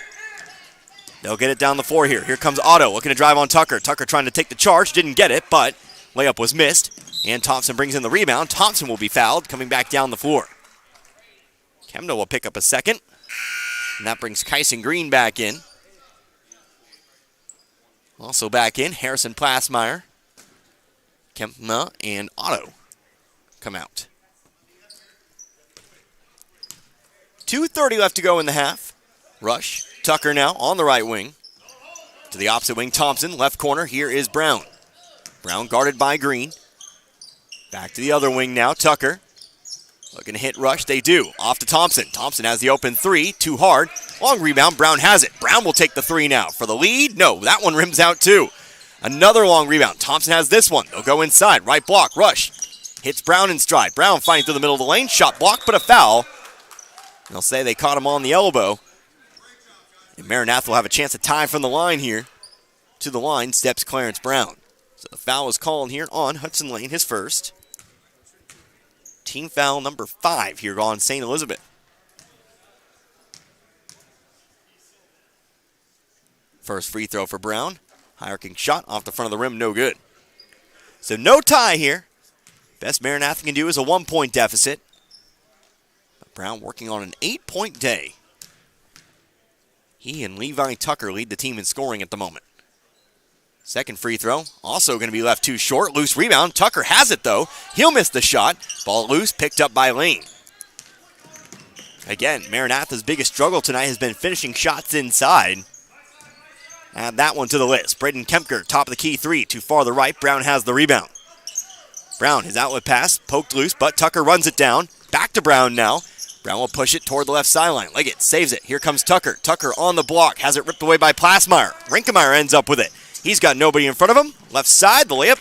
They'll get it down the floor here. Here comes Otto looking to drive on Tucker. Tucker trying to take the charge. Didn't get it, but layup was missed. And Thompson brings in the rebound. Thompson will be fouled, coming back down the floor. Kemna will pick up a second. And that brings Kyson Green back in. Also back in, Harrison Plassmeyer. Kemna and Otto come out. 2:30 left to go in the half. Rush. Tucker now on the right wing. To the opposite wing, Thompson. Left corner, here is Brown. Brown guarded by Green. Back to the other wing now, Tucker. Looking to hit Rush, they do. Off to Thompson. Thompson has the open 3, too hard. Long rebound, Brown has it. Brown will take the 3 now. For the lead, no, that one rims out too. Another long rebound. Thompson has this one. They'll go inside, right block, Rush. Hits Brown in stride. Brown fighting through the middle of the lane. Shot blocked, but a foul. They'll say they caught him on the elbow. And Maranatha will have a chance to tie from the line here. To the line steps Clarence Brown. So the foul is called here on Hudson Lane, his first. Team foul number 5 here on St. Elizabeth. First free throw for Brown. High-arcing shot off the front of the rim, no good. So no tie here. Best Maranatha can do is a 1-point deficit. But Brown working on an 8-point day. He and Levi Tucker lead the team in scoring at the moment. Second free throw, also going to be left too short. Loose rebound. Tucker has it, though. He'll miss the shot. Ball loose, picked up by Lane. Again, Maranatha's biggest struggle tonight has been finishing shots inside. Add that one to the list. Braden Kempker, top of the key 3, too far to the right. Brown has the rebound. Brown, his outlet pass, poked loose, but Tucker runs it down. Back to Brown now. Brown will push it toward the left sideline. Leggett saves it. Here comes Tucker. Tucker on the block. Has it ripped away by Plassmeyer. Rinkemeyer ends up with it. He's got nobody in front of him. Left side, the layup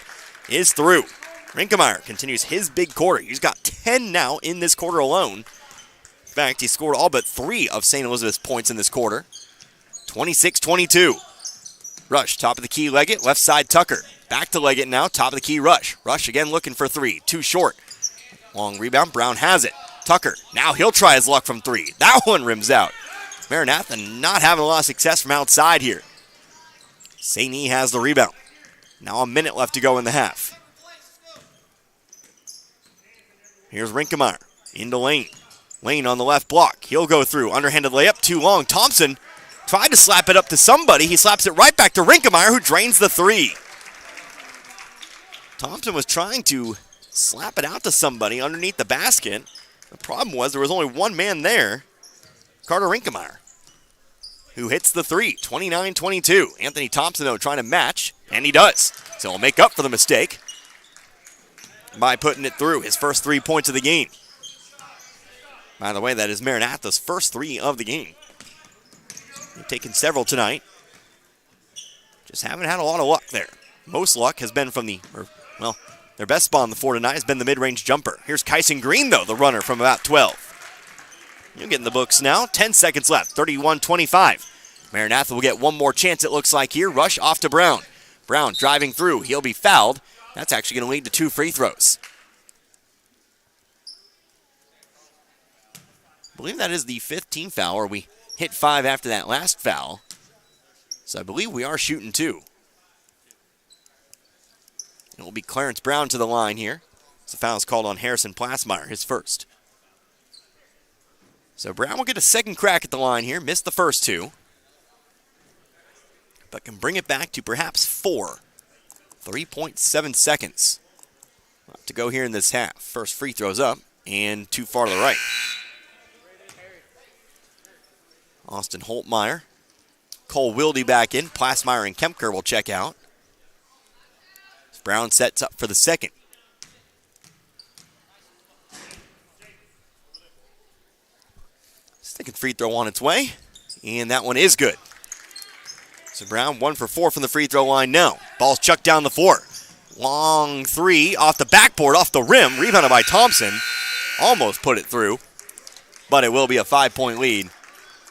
is through. Rinkemeyer continues his big quarter. He's got 10 now in this quarter alone. In fact, he scored all but 3 of St. Elizabeth's points in this quarter. 26-22. Rush, top of the key, Leggett. Left side, Tucker. Back to Leggett now, top of the key, Rush. Rush again looking for 3. Too short. Long rebound, Brown has it. Tucker, now he'll try his luck from 3. That one rims out. Maranatha not having a lot of success from outside here. St. E has the rebound. Now a minute left to go in the half. Here's Rinkemeyer into Lane. Lane on the left block. He'll go through. Underhanded layup, too long. Thompson tried to slap it up to somebody. He slaps it right back to Rinkemeyer, who drains the 3. Thompson was trying to slap it out to somebody underneath the basket. The problem was there was only one man there, Carter Rinkemeyer, who hits the 3, 29-22. Anthony Thompson, though, trying to match, and he does. So he'll make up for the mistake by putting it through. His first 3 points of the game. By the way, that is Maranatha's first 3 of the game. They've taken several tonight. Just haven't had a lot of luck there. Most luck has been from the Their best spot on the floor tonight has been the mid-range jumper. Here's Kyson Green, though, the runner from about 12. You'll get in the books now. 10 seconds left, 31-25. Maranatha will get one more chance, it looks like here. Rush off to Brown. Brown driving through. He'll be fouled. That's actually going to lead to 2 free throws. I believe that is the 5th team foul, or we hit 5 after that last foul. So I believe we are shooting 2. It will be Clarence Brown to the line here. So the foul is called on Harrison Plasmeyer, his first. So Brown will get a second crack at the line here. Missed the first 2. But can bring it back to perhaps 4. 3.7 seconds to go here in this half. First free throws up and too far to the right. Austin Holtmeyer. Cole Wilde back in. Plasmeyer and Kempker will check out. Brown sets up for the second. Second free throw on its way. And that one is good. So Brown 1 for 4 from the free throw line now. Ball's chucked down the floor. Long 3 off the backboard, off the rim. Rebounded by Thompson. Almost put it through. But it will be a 5-point lead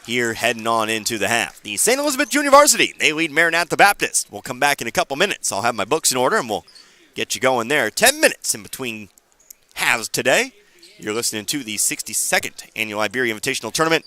here heading on into the half. The St. Elizabeth Junior Varsity, they lead Maranatha Baptist. We'll come back in a couple minutes. I'll have my books in order and we'll get you going there. 10 minutes in between halves today. You're listening to the 62nd Annual Iberia Invitational Tournament.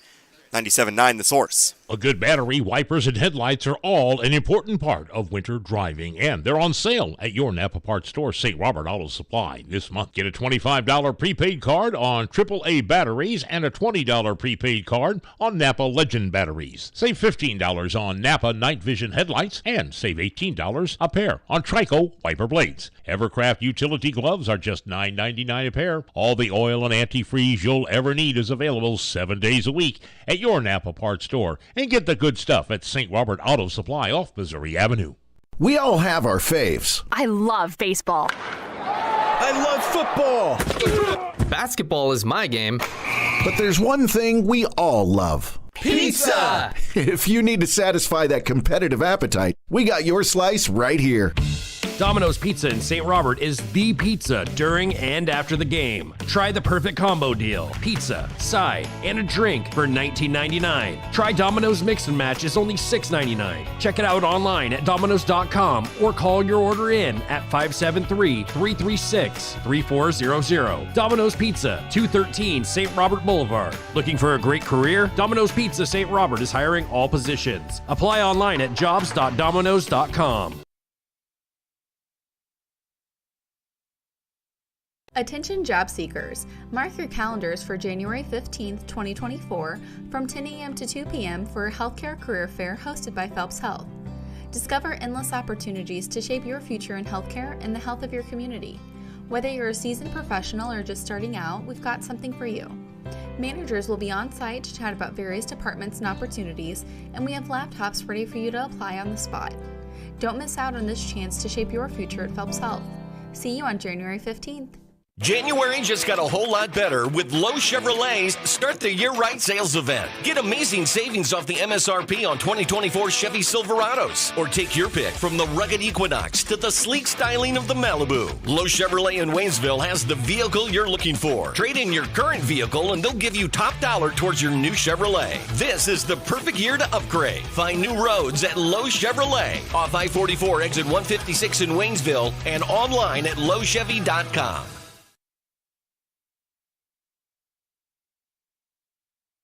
97.9 The Source. A good battery, wipers, and headlights are all an important part of winter driving, and they're on sale at your Napa Parts store, St. Robert Auto Supply. This month, get a $25 prepaid card on AAA batteries and a $20 prepaid card on Napa Legend batteries. Save $15 on Napa Night Vision headlights and save $18 a pair on Trico wiper blades. Evercraft utility gloves are just $9.99 a pair. All the oil and antifreeze you'll ever need is available 7 days a week at your Napa Parts store. And get the good stuff at St. Robert Auto Supply off Missouri Avenue. We all have our faves. I love baseball. I love football. Basketball is my game. But there's one thing we all love. Pizza! If you need to satisfy that competitive appetite, we got your slice right here. Domino's Pizza in St. Robert is the pizza during and after the game. Try the perfect combo deal. Pizza, side, and a drink for $19.99. Try Domino's Mix and Match is only $6.99. Check it out online at Domino's.com or call your order in at 573-336-3400. Domino's Pizza, 213 St. Robert Boulevard. Looking for a great career? Domino's Pizza St. Robert is hiring all positions. Apply online at jobs.dominos.com. Attention job seekers, mark your calendars for January 15th, 2024 from 10 a.m. to 2 p.m. for a healthcare career fair hosted by Phelps Health. Discover endless opportunities to shape your future in healthcare and the health of your community. Whether you're a seasoned professional or just starting out, we've got something for you. Managers will be on site to chat about various departments and opportunities, and we have laptops ready for you to apply on the spot. Don't miss out on this chance to shape your future at Phelps Health. See you on January 15th. January just got a whole lot better with Lowe Chevrolet's Start the Year Right sales event. Get amazing savings off the MSRP on 2024 Chevy Silverados. Or take your pick from the rugged Equinox to the sleek styling of the Malibu. Lowe Chevrolet in Waynesville has the vehicle you're looking for. Trade in your current vehicle and they'll give you top dollar towards your new Chevrolet. This is the perfect year to upgrade. Find new roads at Lowe Chevrolet off I-44 exit 156 in Waynesville and online at lowechevy.com.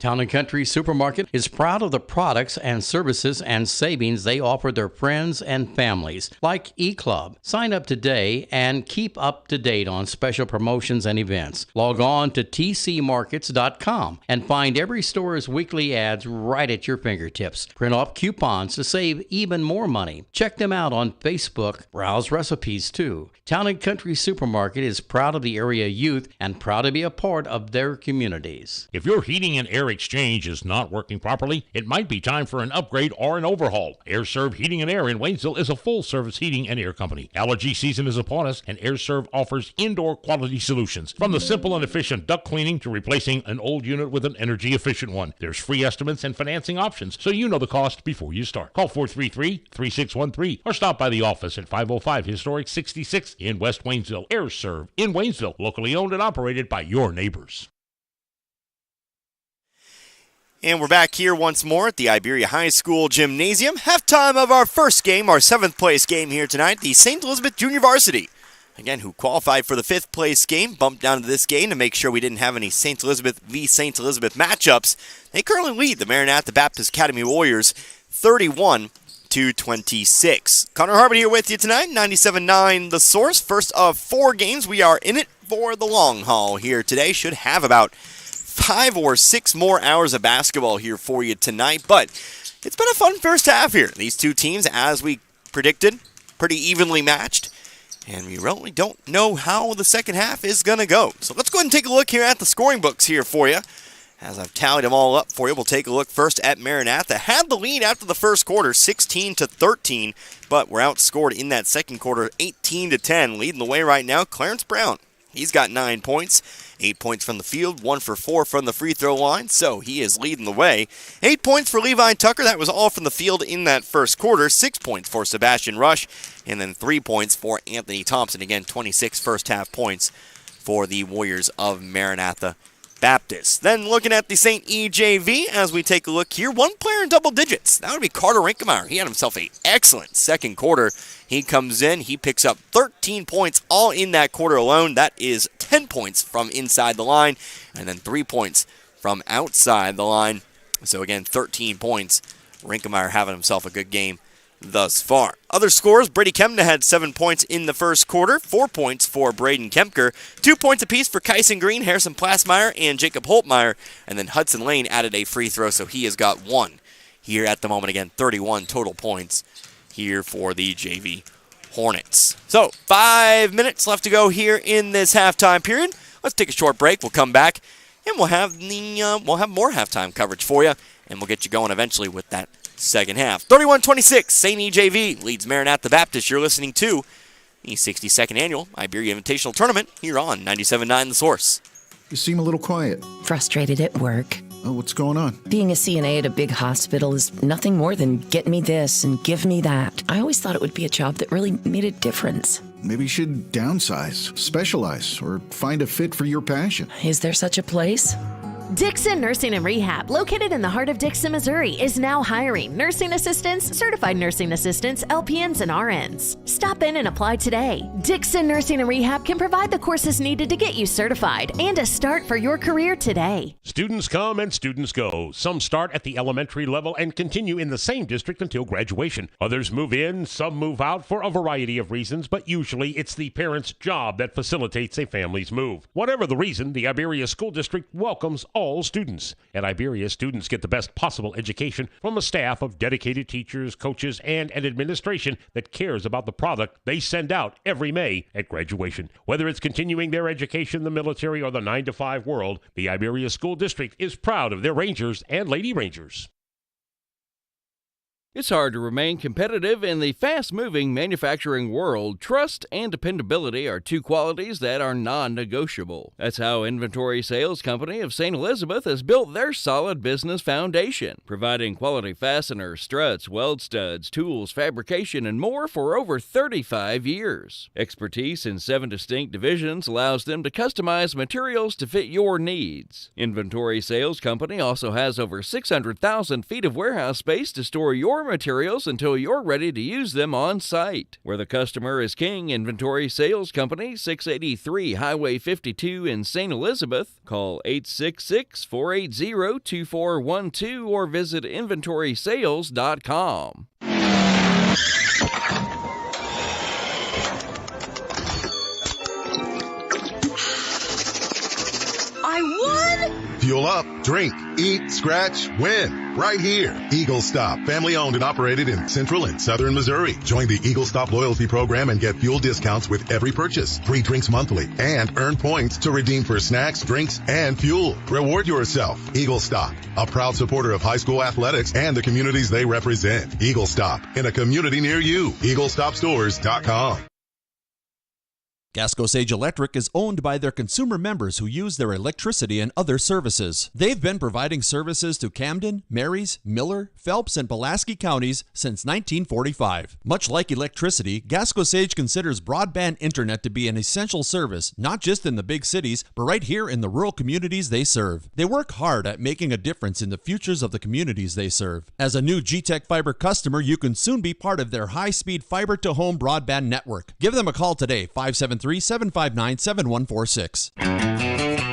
Town & Country Supermarket is proud of the products and services and savings they offer their friends and families, like eClub. Sign up today and keep up to date on special promotions and events. Log on to tcmarkets.com and find every store's weekly ads right at your fingertips. Print off coupons to save even more money. Check them out on Facebook. Browse recipes too. Town & Country Supermarket is proud of the area youth and proud to be a part of their communities. If you're heating and air air exchange is not working properly, it might be time for an upgrade or an overhaul. AirServe Heating and Air in Waynesville is a full-service heating and air company. Allergy season is upon us, and AirServe offers indoor quality solutions. From the simple and efficient duct cleaning to replacing an old unit with an energy-efficient one. There's free estimates and financing options, so you know the cost before you start. Call 433-3613 or stop by the office at 505 Historic 66 in West Waynesville. AirServe in Waynesville, locally owned and operated by your neighbors. And we're back here once more at the Iberia High School Gymnasium. Halftime of our first game, our 7th place game here tonight, the St. Elizabeth Junior Varsity. Again, who qualified for the 5th place game, bumped down to this game to make sure we didn't have any St. Elizabeth v. St. Elizabeth matchups. They currently lead the Maranatha Baptist Academy Warriors 31-26. Connor Harbert here with you tonight, 97.9 The Source. First of 4 games, we are in it for the long haul here today. Should have about 5 or 6 more hours of basketball here for you tonight, but it's been a fun first half here. These two teams, as we predicted, pretty evenly matched, and we really don't know how the second half is going to go. So let's go ahead and take a look here at the scoring books here for you. As I've tallied them all up for you, we'll take a look first at Maranatha. Had the lead after the first quarter, 16-13, but were outscored in that second quarter, 18-10. Leading the way right now, Clarence Brown. He's got 9 points, 8 points from the field, 1 for 4 from the free throw line, so he is leading the way. 8 points for Levi Tucker, that was all from the field in that first quarter. 6 points for Sebastian Rush, and then 3 points for Anthony Thompson. Again, 26 first half points for the Warriors of Maranatha Baptist. Then looking at the St. EJV as we take a look here, 1 player in double digits. That would be Carter Rinkemeyer. He had himself an excellent second quarter. He comes in, he picks up 13 points all in that quarter alone. That is 10 points from inside the line and then 3 points from outside the line. So again, 13 points. Rinkemeyer having himself a good game thus far. Other scores, Brady Kemna had 7 points in the first quarter, 4 points for Braden Kempker, 2 points apiece for Kyson Green, Harrison Plassmeyer, and Jacob Holtmeyer, and then Hudson Lane added a free throw, so he has got 1 here at the moment. Again, 31 total points here for the JV Hornets. So, 5 minutes left to go here in this halftime period. Let's take a short break. We'll come back, and we'll have more halftime coverage for you, and we'll get you going eventually with that second half. 31-26, St. EJV leads Maranatha Baptist. You're listening to the 62nd Annual Iberia Invitational Tournament here on 97.9 The Source. You seem a little quiet. Frustrated at work. Oh, what's going on? Being a CNA at a big hospital is nothing more than get me this and give me that. I always thought it would be a job that really made a difference. Maybe you should downsize, specialize, or find a fit for your passion. Is there such a place? Dixon Nursing and Rehab, located in the heart of Dixon, Missouri, is now hiring nursing assistants, certified nursing assistants, LPNs, and RNs. Stop in and apply today. Dixon Nursing and Rehab can provide the courses needed to get you certified and a start for your career today. Students come and students go. Some start at the elementary level and continue in the same district until graduation. Others move in, some move out for a variety of reasons, but usually it's the parent's job that facilitates a family's move. Whatever the reason, the Iberia School District welcomes all students. At Iberia, students get the best possible education from a staff of dedicated teachers, coaches, and an administration that cares about the product they send out every May at graduation. Whether it's continuing their education, the military, or the 9-to-5 world, the Iberia School District is proud of their Rangers and Lady Rangers. It's hard to remain competitive in the fast-moving manufacturing world. Trust and dependability are 2 qualities that are non-negotiable. That's how Inventory Sales Company of St. Elizabeth has built their solid business foundation, providing quality fasteners, struts, weld studs, tools, fabrication, and more for over 35 years. Expertise in 7 distinct divisions allows them to customize materials to fit your needs. Inventory Sales Company also has over 600,000 feet of warehouse space to store your materials until you're ready to use them on site. Where the customer is king, Inventory Sales Company, 683 Highway 52 in St. Elizabeth. Call 866-480-2412 or visit inventorysales.com. I won! Fuel up, drink, eat, scratch, win. Right here. Eagle Stop, family owned and operated in central and southern Missouri. Join the Eagle Stop loyalty program and get fuel discounts with every purchase. Free drinks monthly and earn points to redeem for snacks, drinks, and fuel. Reward yourself. Eagle Stop, a proud supporter of high school athletics and the communities they represent. Eagle Stop, in a community near you. EagleStopStores.com. Gasco Sage Electric is owned by their consumer members who use their electricity and other services. They've been providing services to Camden, Marys, Miller, Phelps, and Pulaski counties since 1945. Much like electricity, Gasco Sage considers broadband internet to be an essential service, not just in the big cities, but right here in the rural communities they serve. They work hard at making a difference in the futures of the communities they serve. As a new G-Tech Fiber customer, you can soon be part of their high-speed fiber-to-home broadband network. Give them a call today, 573-759-7146.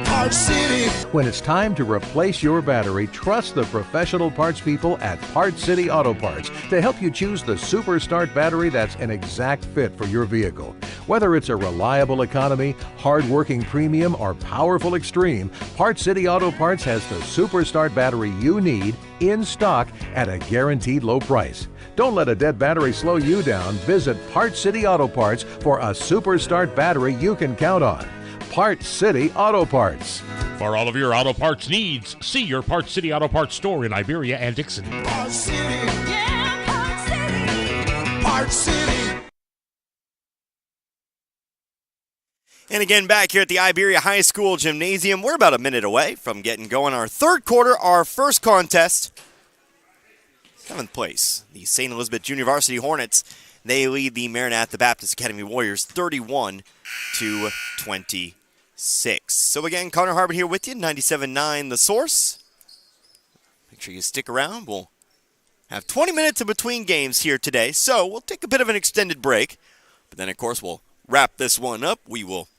Parts City. When it's time to replace your battery, trust the professional parts people at Parts City Auto Parts to help you choose the Super Start battery that's an exact fit for your vehicle. Whether it's a reliable economy, hard-working premium, or powerful extreme, Parts City Auto Parts has the Super Start battery you need in stock at a guaranteed low price. Don't let a dead battery slow you down. Visit Parts City Auto Parts for a Super Start battery you can count on. Parts City Auto Parts. For all of your auto parts needs, see your Parts City Auto Parts store in Iberia and Dixon. Parts City. Yeah, Parts City. Parts City. And again, back here at the Iberia High School Gymnasium, we're about a minute away from getting going our third quarter, our first contest. 7th place, the St. Elizabeth Junior Varsity Hornets. They lead the Maranatha Baptist Academy Warriors 31-26. So again, Connor Harbin here with you, 97.9 The Source. Make sure you stick around. We'll have 20 minutes in between games here today, so we'll take a bit of an extended break. But then, of course, we'll wrap this one up. We will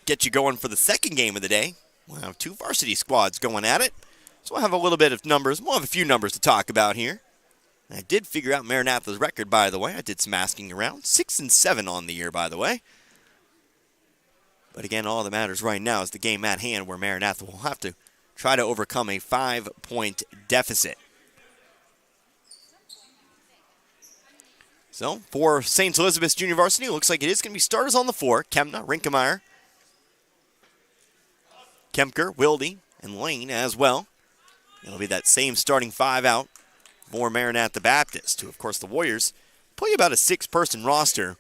get you going for the second game of the day. We'll have 2 varsity squads going at it. So we'll have a little bit of numbers. We'll have a few numbers to talk about here. I did figure out Maranatha's record, by the way. I did some asking around. 6-7 on the year, by the way. But again, all that matters right now is the game at hand, where Maranatha will have to try to overcome a 5-point deficit. So, for St. Elizabeth's Junior Varsity, it looks like it is going to be starters on the floor. Kemna, Rinkemeyer, Kemker, Wilde, and Lane as well. It'll be that same starting 5 out for Maranatha Baptist, who, of course, the Warriors play about a 6-person roster,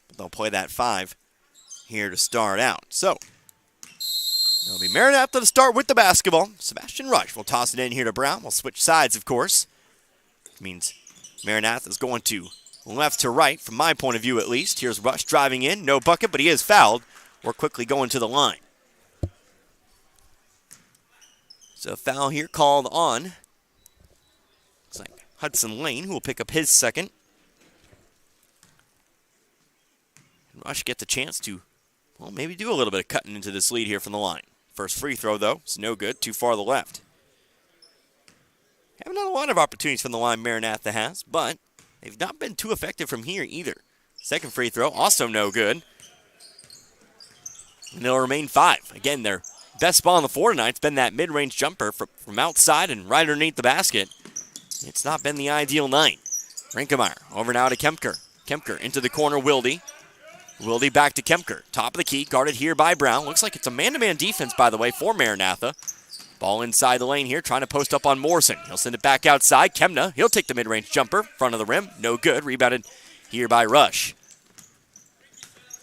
but they'll play that 5 here to start out. So, it'll be Maranatha to start with the basketball. Sebastian Rush will toss it in here to Brown. We'll switch sides, of course. It means Maranatha is going to left to right, from my point of view at least. Here's Rush driving in. No bucket, but he is fouled. We're quickly going to the line. So foul here called on. Looks like Hudson Lane, who will pick up his second. Rush gets a chance to, well, maybe do a little bit of cutting into this lead here from the line. First free throw, though, is no good. Too far to the left. Haven't had a lot of opportunities from the line Maranatha has, but they've not been too effective from here either. Second free throw, also no good. And they'll remain 5. Again, their best ball on the floor tonight has been that mid-range jumper from outside and right underneath the basket. It's not been the ideal night. Rinkemeyer over now to Kemker. Kemker into the corner, Wilde. Wilde back to Kemker. Top of the key, guarded here by Brown. Looks like it's a man-to-man defense, by the way, for Maranatha. Ball inside the lane here, trying to post up on Morrison. He'll send it back outside. Kemna, he'll take the mid-range jumper, front of the rim. No good. Rebounded here by Rush.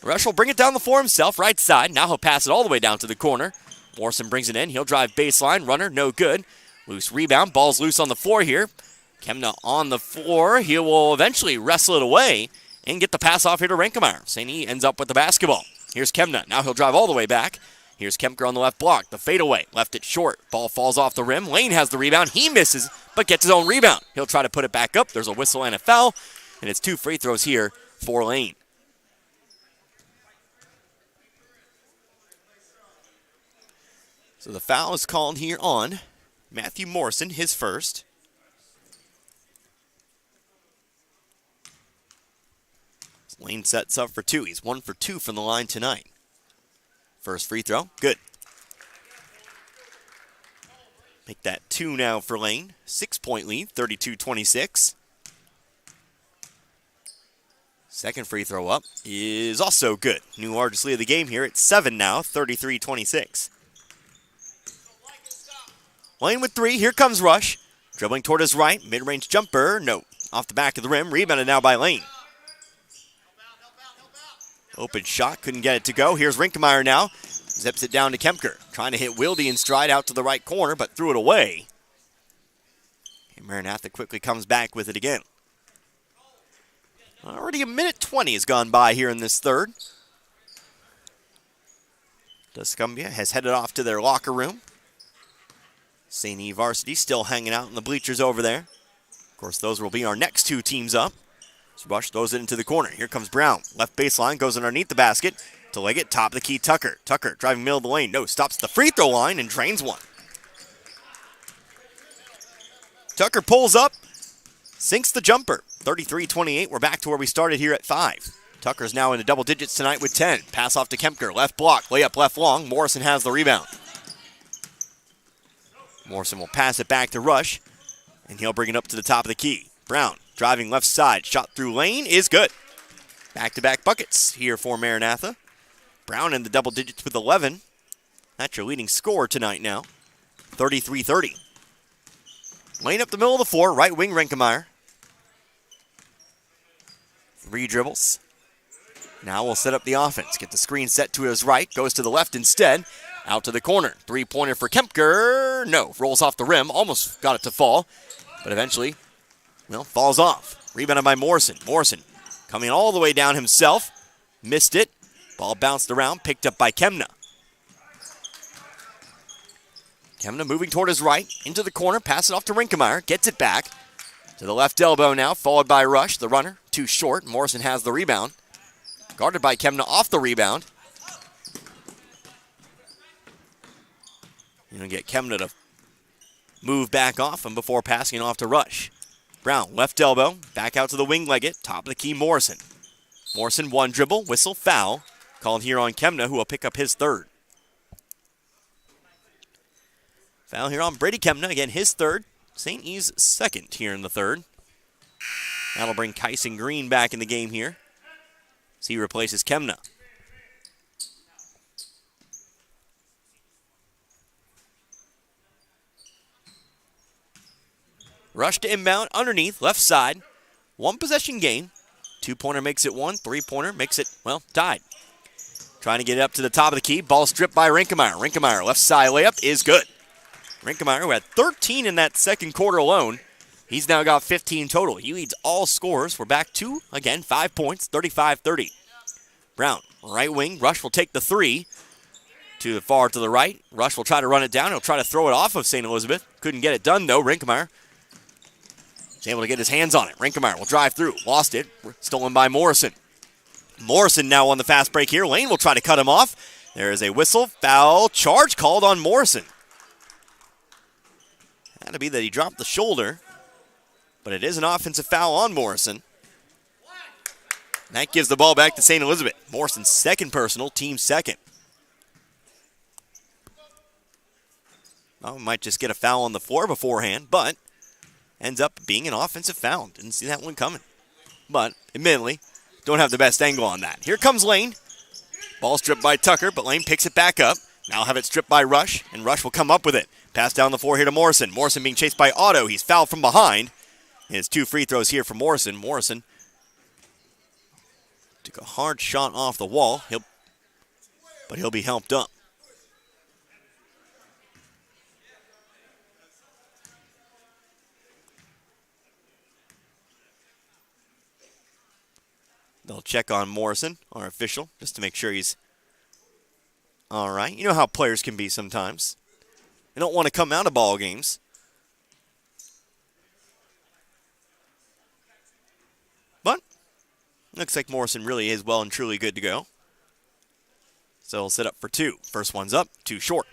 Rush will bring it down the floor himself, right side. Now he'll pass it all the way down to the corner. Morrison brings it in. He'll drive baseline. Runner, no good. Loose rebound. Ball's loose on the floor here. Kemna on the floor. He will eventually wrestle it away and get the pass off here to Rinkemeyer. St. E ends up with the basketball. Here's Kemna. Now he'll drive all the way back. Here's Kemker on the left block. The fadeaway. Left it short. Ball falls off the rim. Lane has the rebound. He misses, but gets his own rebound. He'll try to put it back up. There's a whistle and a foul, and it's 2 free throws here for Lane. So the foul is called here on Matthew Morrison, his first. Lane sets up for 2. He's 1 for 2 from the line tonight. First free throw, good. Make that 2 now for Lane. 6-point lead, 32-26. Second free throw up is also good. New largest lead of the game here at 7 now, 33-26. Lane with 3, here comes Rush. Dribbling toward his right, mid-range jumper, no. Off the back of the rim, rebounded now by Lane. Open shot, couldn't get it to go. Here's Rinkemeyer now. Zips it down to Kempker. Trying to hit Wilde in stride out to the right corner, but threw it away. And Maranatha cumbia comes back with it again. Already a minute 20 has gone by here in this third. Tuscumbia has headed off to their locker room. St. E varsity still hanging out in the bleachers over there. Of course, those will be our next 2 teams up. So Rush throws it into the corner. Here comes Brown. Left baseline, goes underneath the basket. To Leggett, top of the key, Tucker. Tucker driving middle of the lane. No, stops the free throw line and drains one. Tucker pulls up, sinks the jumper. 33-28, we're back to where we started here at 5. Tucker's now in the double digits tonight with 10. Pass off to Kempker, left block, layup left long. Morrison has the rebound. Morrison will pass it back to Rush, and he'll bring it up to the top of the key. Brown driving left side, shot through lane is good. Back-to-back buckets here for Maranatha. Brown in the double digits with 11. That's your leading scorer tonight now. 33-30. Lane up the middle of the floor, right wing Rinkemeyer. 3 dribbles. Now we'll set up the offense. Get the screen set to his right. Goes to the left instead. Out to the corner. 3-pointer for Kempker. No, rolls off the rim. Almost got it to fall. But eventually, well, falls off. Rebounded by Morrison. Morrison coming all the way down himself. Missed it. Ball bounced around. Picked up by Kemna. Kemna moving toward his right. Into the corner. Pass it off to Rinkemeyer. Gets it back. To the left elbow now. Followed by Rush. The runner. Too short. Morrison has the rebound. Guarded by Kemna off the rebound. You're going to get Kemna to move back off him before passing it off to Rush. Brown, left elbow, back out to the wing Leggett, top of the key Morrison. Morrison, 1 dribble, whistle, foul. Called here on Kemna, who will pick up his 3rd. Foul here on Brady Kemna, again his 3rd. St. E's 2nd here in the 3rd. That'll bring Kyson Green back in the game here as he replaces Kemna. Rush to inbound, underneath, left side. 1 possession game. 2-pointer makes it 1. 3-pointer makes it, well, tied. Trying to get it up to the top of the key. Ball stripped by Rinkemeyer. Rinkemeyer, left side layup is good. Rinkemeyer, who had 13 in that second quarter alone, he's now got 15 total. He leads all scorers. We're back to, again, 5 points, 35-30. Brown, right wing. Rush will take the 3. To the far to the right. Rush will try to run it down. He'll try to throw it off of St. Elizabeth. Couldn't get it done, though. Rinkemeyer is able to get his hands on it. Rinkemeyer will drive through. Lost it. Stolen by Morrison. Morrison now on the fast break here. Lane will try to cut him off. There is a whistle. Foul charge called on Morrison. Had to be that he dropped the shoulder. But it is an offensive foul on Morrison. That gives the ball back to St. Elizabeth. Morrison's 2nd personal, team 2nd. Well, might just get a foul on the floor beforehand, but ends up being an offensive foul. Didn't see that one coming. But, admittedly, don't have the best angle on that. Here comes Lane. Ball stripped by Tucker, but Lane picks it back up. Now have it stripped by Rush, and Rush will come up with it. Pass down the floor here to Morrison. Morrison being chased by Otto. He's fouled from behind. His 2 free throws here for Morrison. Morrison took a hard shot off the wall, but he'll be helped up. They'll check on Morrison, our official, just to make sure he's all right. You know how players can be sometimes. They don't want to come out of ball games. But looks like Morrison really is well and truly good to go. So he'll set up for 2. First one's up, 2 short.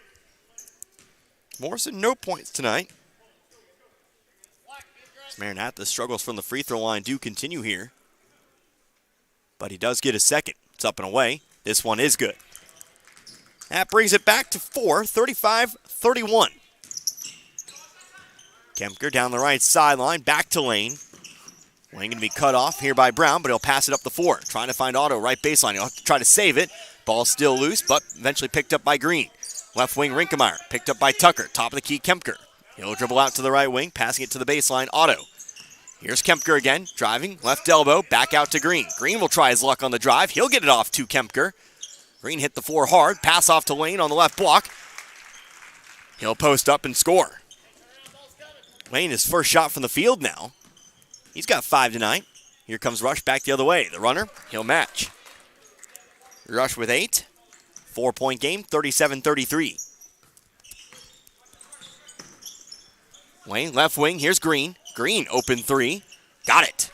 Morrison, no points tonight. Maranatha struggles from the free throw line do continue here. But he does get a 2nd. It's up and away. This one is good. That brings it back to 4, 35-31. Kempker down the right sideline, back to Lane. Lane going to be cut off here by Brown, but he'll pass it up the 4. Trying to find Otto, right baseline. He'll have to try to save it. Ball still loose, but eventually picked up by Green. Left wing, Rinkemeyer, picked up by Tucker. Top of the key, Kempker. He'll dribble out to the right wing, passing it to the baseline, Otto. Here's Kempker again, driving, left elbow, back out to Green. Green will try his luck on the drive. He'll get it off to Kempker. Green hit the 4 hard, pass off to Lane on the left block. He'll post up and score. Lane, his first shot from the field now. He's got 5 tonight. Here comes Rush back the other way. The runner, he'll match. Rush with 8. 4-point game, 37-33. Lane, left wing, here's Green. Green, open 3. Got it.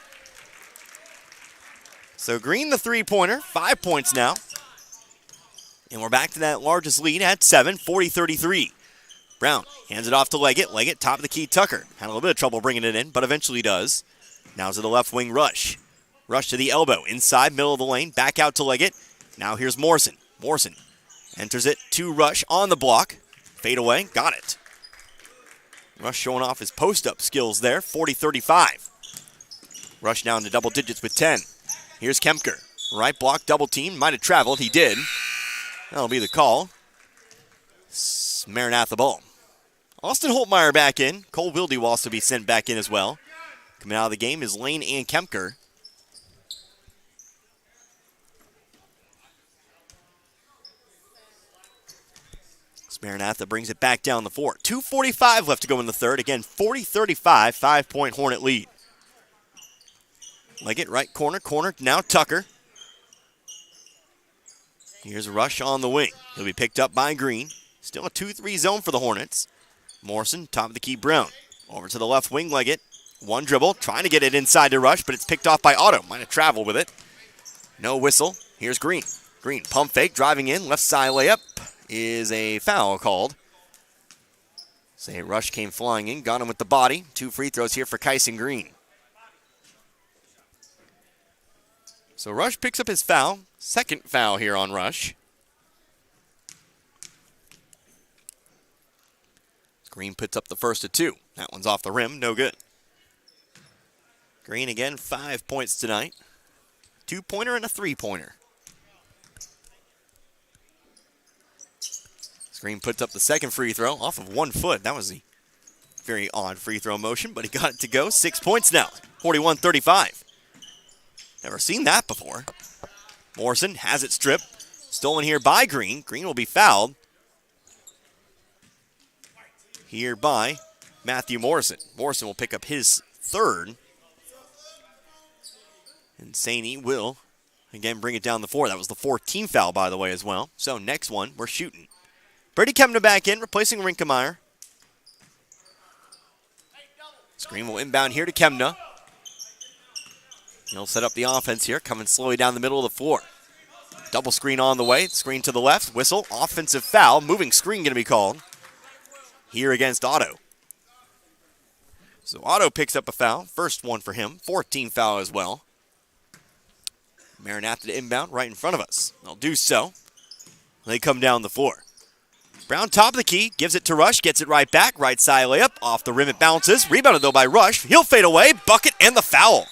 So Green, the 3-pointer, 5 points now. And we're back to that largest lead at 7, 40-33. Brown hands it off to Leggett. Leggett, top of the key, Tucker. Had a little bit of trouble bringing it in, but eventually does. Now to the left wing, Rush. Rush to the elbow, inside, middle of the lane, back out to Leggett. Now here's Morrison. Morrison enters it to Rush on the block. Fade away, got it. Rush showing off his post-up skills there, 40-35. Rush down to double digits with 10. Here's Kempker. Right block, double team, might have traveled, he did. That'll be the call. Maranatha ball. Austin Holtmeyer back in. Cole Wilde will also be sent back in as well. Coming out of the game is Lane and Kempker. Maranatha brings it back down the 4. 2:45 left to go in the third. Again, 40-35, 5-point Hornet lead. Leggett, right corner, now Tucker. Here's a Rush on the wing. He'll be picked up by Green. Still a 2-3 zone for the Hornets. Morrison, top of the key, Brown. Over to the left wing, Leggett. One dribble, trying to get it inside to Rush, but it's picked off by Otto. Might have traveled with it. No whistle. Here's Green. Green, pump fake, driving in, left side layup. Is a foul called. Say Rush came flying in, got him with the body. 2 free throws here for Kyson Green. So Rush picks up his foul. Second foul here on Rush. Green puts up the first of 2. That one's off the rim, no good. Green again, 5 points tonight. 2-pointer and a 3-pointer. Green puts up the second free throw off of 1 foot. That was a very odd free throw motion, but he got it to go. 6 points now, 41-35. Never seen that before. Morrison has it stripped. Stolen here by Green. Green will be fouled. Here by Matthew Morrison. Morrison will pick up his 3rd. And Saney will, again, bring it down the 4. That was the 14th foul, by the way, as well. So next one, we're shooting. Brady Kemna back in, replacing Rinkemeyer. Screen will inbound here to Kemna. He'll set up the offense here, coming slowly down the middle of the floor. Double screen on the way, screen to the left, whistle, offensive foul, moving screen going to be called here against Otto. So Otto picks up a foul, first one for him, 14th foul as well. Maranatha to inbound right in front of us. They'll do so. They come down the floor. Brown, top of the key, gives it to Rush, gets it right back, right side layup, off the rim it bounces, rebounded though by Rush, he'll fade away, bucket and the foul.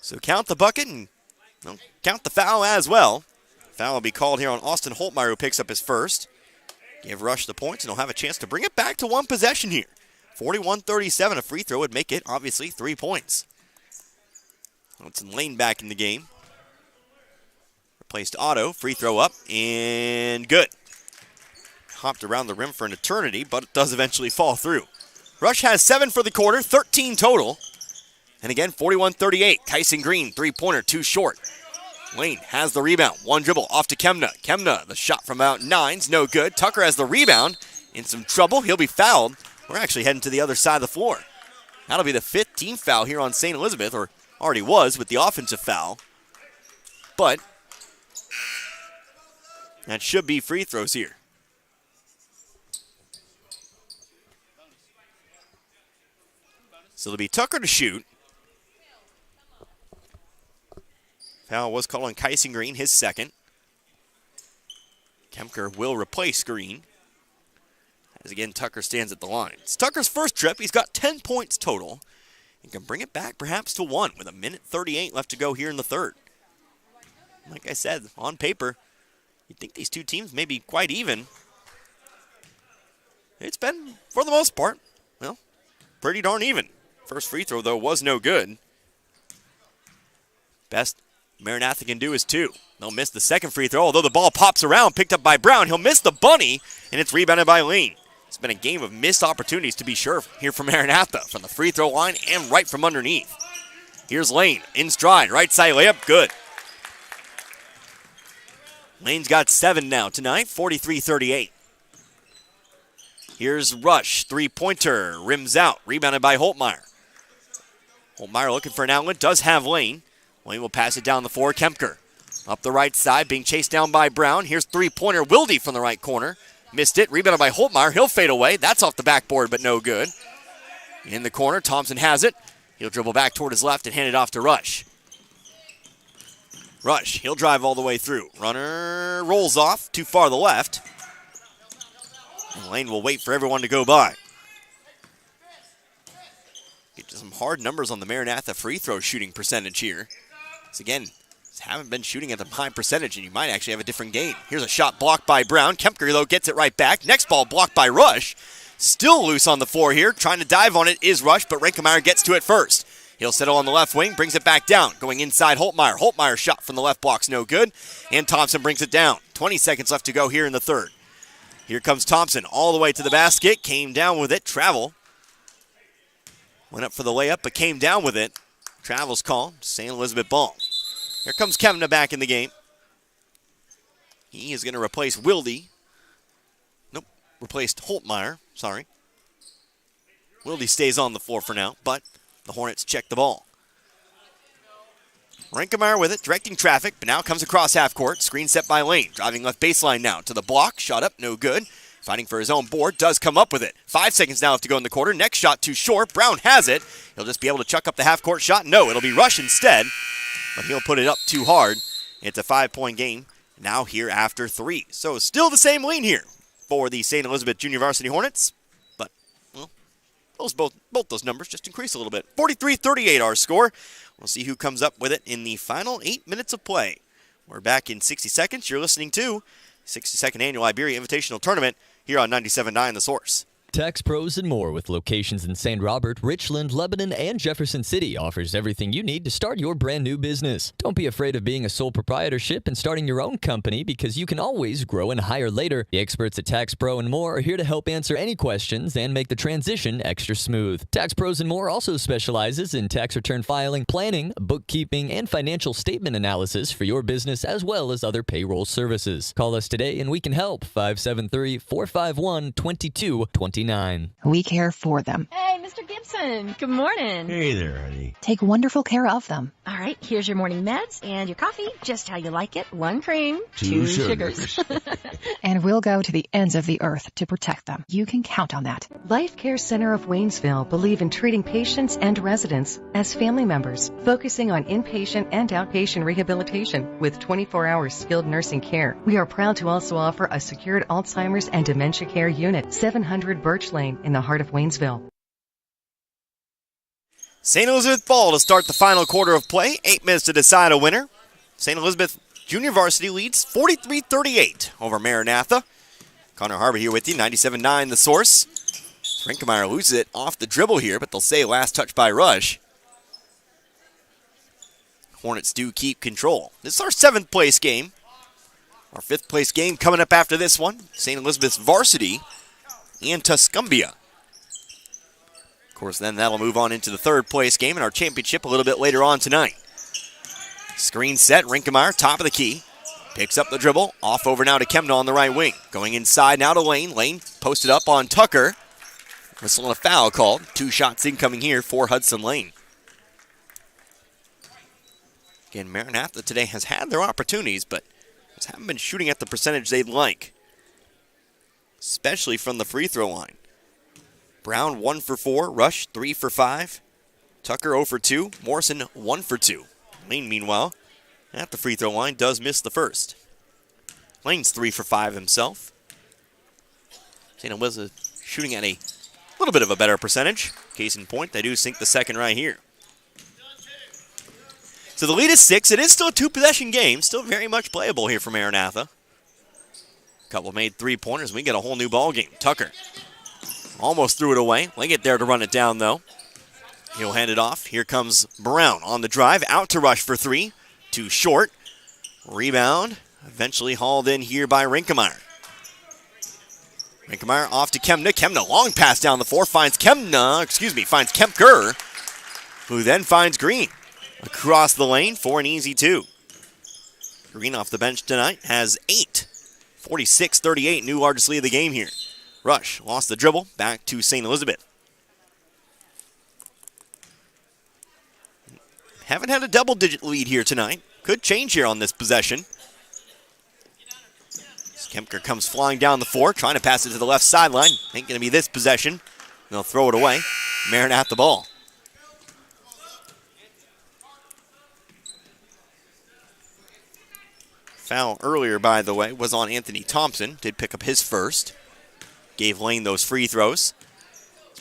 So count the bucket and count the foul as well. Foul will be called here on Austin Holtmeyer, who picks up his first. Give Rush the points and he'll have a chance to bring it back to 1 possession here. 41-37, a free throw would make it, obviously, 3 points. Hudson Lane back in the game. Replaced Otto, free throw up, and good. Hopped around the rim for an eternity, but it does eventually fall through. Rush has 7 for the quarter, 13 total. And again, 41-38. Kyson Green, 3-pointer, too short. Lane has the rebound. 1 dribble off to Kemna. Kemna, the shot from out 9's no good. Tucker has the rebound. In some trouble. He'll be fouled. We're actually heading to the other side of the floor. That'll be the 15th foul here on St. Elizabeth, or already was with the offensive foul. But that should be free throws here. So it'll be Tucker to shoot. Foul was called on Kyson Green, his second. Kemker will replace Green. As again, Tucker stands at the line. It's Tucker's first trip. He's got 10 points total. And can bring it back perhaps to 1 with 1:38 left to go here in the third. Like I said, on paper, you'd think these two teams may be quite even. It's been, for the most part, well, pretty darn even. First free throw, though, was no good. Best Maranatha can do is 2. They'll miss the second free throw, although the ball pops around, picked up by Brown. He'll miss the bunny, and it's rebounded by Lane. It's been a game of missed opportunities, to be sure, here from Maranatha, from the free throw line and right from underneath. Here's Lane, in stride, right side layup, good. Lane's got 7 now tonight, 43-38. Here's Rush, three-pointer, rims out, rebounded by Holtmeyer. Holtmeyer looking for an outlet, does have Lane. Lane will pass it down the floor, Kempker. Up the right side, being chased down by Brown. Here's three-pointer, Wilde from the right corner. Missed it, rebounded by Holtmeyer. He'll fade away. That's off the backboard, but no good. In the corner, Thompson has it. He'll dribble back toward his left and hand it off to Rush. Rush, he'll drive all the way through. Runner rolls off, too far to the left. And Lane will wait for everyone to go by. Get to some hard numbers on the Maranatha free throw shooting percentage here. So again, haven't been shooting at the high percentage, and you might actually have a different game. Here's a shot blocked by Brown. Kempker, though, gets it right back. Next ball blocked by Rush. Still loose on the floor here. Trying to dive on it is Rush, but Renkemeyer gets to it first. He'll settle on the left wing, brings it back down. Going inside Holtmeyer. Holtmeyer's shot from the left block's no good, and Thompson brings it down. 20 seconds left to go here in the third. Here comes Thompson all the way to the basket. Came down with it. Travel. Went up for the layup, but came down with it. Travel's call. St. Elizabeth ball. Here comes Kevna back in the game. He is going to replace Wilde. Nope, replaced Holtmeyer, sorry. Wilde stays on the floor for now, but the Hornets check the ball. Renkemeyer with it, directing traffic, but now comes across half court. Screen set by Lane, driving left baseline now to the block. Shot up, no good. Fighting for his own board, does come up with it. 5 seconds now left to go in the quarter. Next shot too short. Brown has it. He'll just be able to chuck up the half court shot. No, it'll be Rush instead. But he'll put it up too hard. It's a 5-point game now here after 3. So still the same lead here for the St. Elizabeth Junior Varsity Hornets. But, well, both those numbers just increase a little bit. 43-38 our score. We'll see who comes up with it in the final 8 minutes of play. We're back in 60 seconds. You're listening to 62nd Annual Iberia Invitational Tournament here on 97.9 The Source. Tax Pros and More, with locations in St. Robert, Richland, Lebanon, and Jefferson City, offers everything you need to start your brand new business. Don't be afraid of being a sole proprietorship and starting your own company, because you can always grow and hire later. The experts at Tax Pro and More are here to help answer any questions and make the transition extra smooth. Tax Pros and More also specializes in tax return filing, planning, bookkeeping, and financial statement analysis for your business, as well as other payroll services. Call us today and we can help. 573-451-2229. We care for them. Hey, Mr. Gibson. Good morning. Hey there, honey. Take wonderful care of them. All right, here's your morning meds and your coffee, just how you like it. 1 cream, 2 sugars. And we'll go to the ends of the earth to protect them. You can count on that. Life Care Center of Waynesville believe in treating patients and residents as family members, focusing on inpatient and outpatient rehabilitation with 24-hour skilled nursing care. We are proud to also offer a secured Alzheimer's and dementia care unit, 700 Birch Lane in the heart of Waynesville. St. Elizabeth ball to start the final quarter of play. 8 minutes to decide a winner. St. Elizabeth Junior Varsity leads 43-38 over Maranatha. Connor Harbor here with you, 97.9 The Source. Renkemeyer loses it off the dribble here, but they'll say last touch by Rush. Hornets do keep control. This is our 7th place game. Our 5th place game coming up after this one. St. Elizabeth's varsity and Tuscumbia. Of course, then that'll move on into the 3rd place game in our championship a little bit later on tonight. Screen set, Renkemeyer, top of the key. Picks up the dribble, off over now to Kemna on the right wing. Going inside now to Lane. Lane posted up on Tucker. Whistle and a foul called. 2 shots incoming here for Hudson Lane. Again, Maranatha today has had their opportunities, but just haven't been shooting at the percentage they'd like, especially from the free throw line. Brown 1 for 4, Rush 3 for 5, Tucker 0 for 2, Morrison 1 for 2. Lane, meanwhile, at the free throw line, does miss the first. Lane's 3 for 5 himself. St. Elizabeth shooting at a little bit of a better percentage. Case in point, they do sink the second right here. So the lead is 6. It is still a 2-possession game. Still very much playable here for Maranatha. A couple made 3-pointers. We get a whole new ball game. Tucker almost threw it away. Liggett there to run it down, though. He'll hand it off. Here comes Brown on the drive. Out to rush for 3. Too short. Rebound. Eventually hauled in here by Rinkemeyer. Rinkemeyer off to Kemna. Kemna, long pass down the floor. Finds Kempker, who then finds Green. Across the lane for an easy 2. Green off the bench tonight has 8. 46-38, new largest lead of the game here. Rush lost the dribble, back to St. Elizabeth. Haven't had a double-digit lead here tonight. Could change here on this possession. Kempker comes flying down the floor, trying to pass it to the left sideline. Ain't going to be this possession. They'll throw it away. Maranatha the ball. Foul earlier, by the way, was on Anthony Thompson. Did pick up his first. Gave Lane those free throws.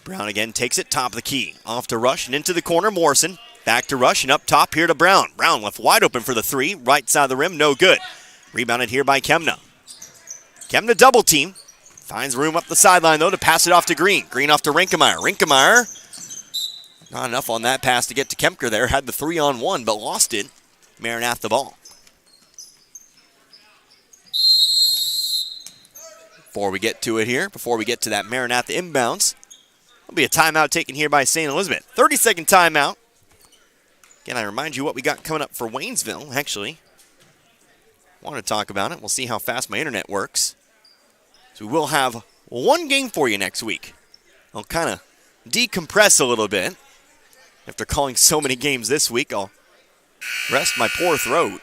Brown again takes it, top of the key. Off to Rush and into the corner, Morrison. Back to Rush and up top here to Brown. Brown left wide open for the 3. Right side of the rim, no good. Rebounded here by Kemna. Kemna double team. Finds room up the sideline, though, to pass it off to Green. Green off to Rinkemeyer. Rinkemeyer, not enough on that pass to get to Kempker there. Had the 3-on-1, but lost it. Maranatha the ball. Before we get to it here, before we get to that Maranatha inbounds, there'll be a timeout taken here by St. Elizabeth. 30-second timeout. Again, I remind you what we got coming up for Waynesville, actually. Want to talk about it. We'll see how fast my internet works. So we will have one game for you next week. I'll kind of decompress a little bit. After calling so many games this week, I'll rest my poor throat.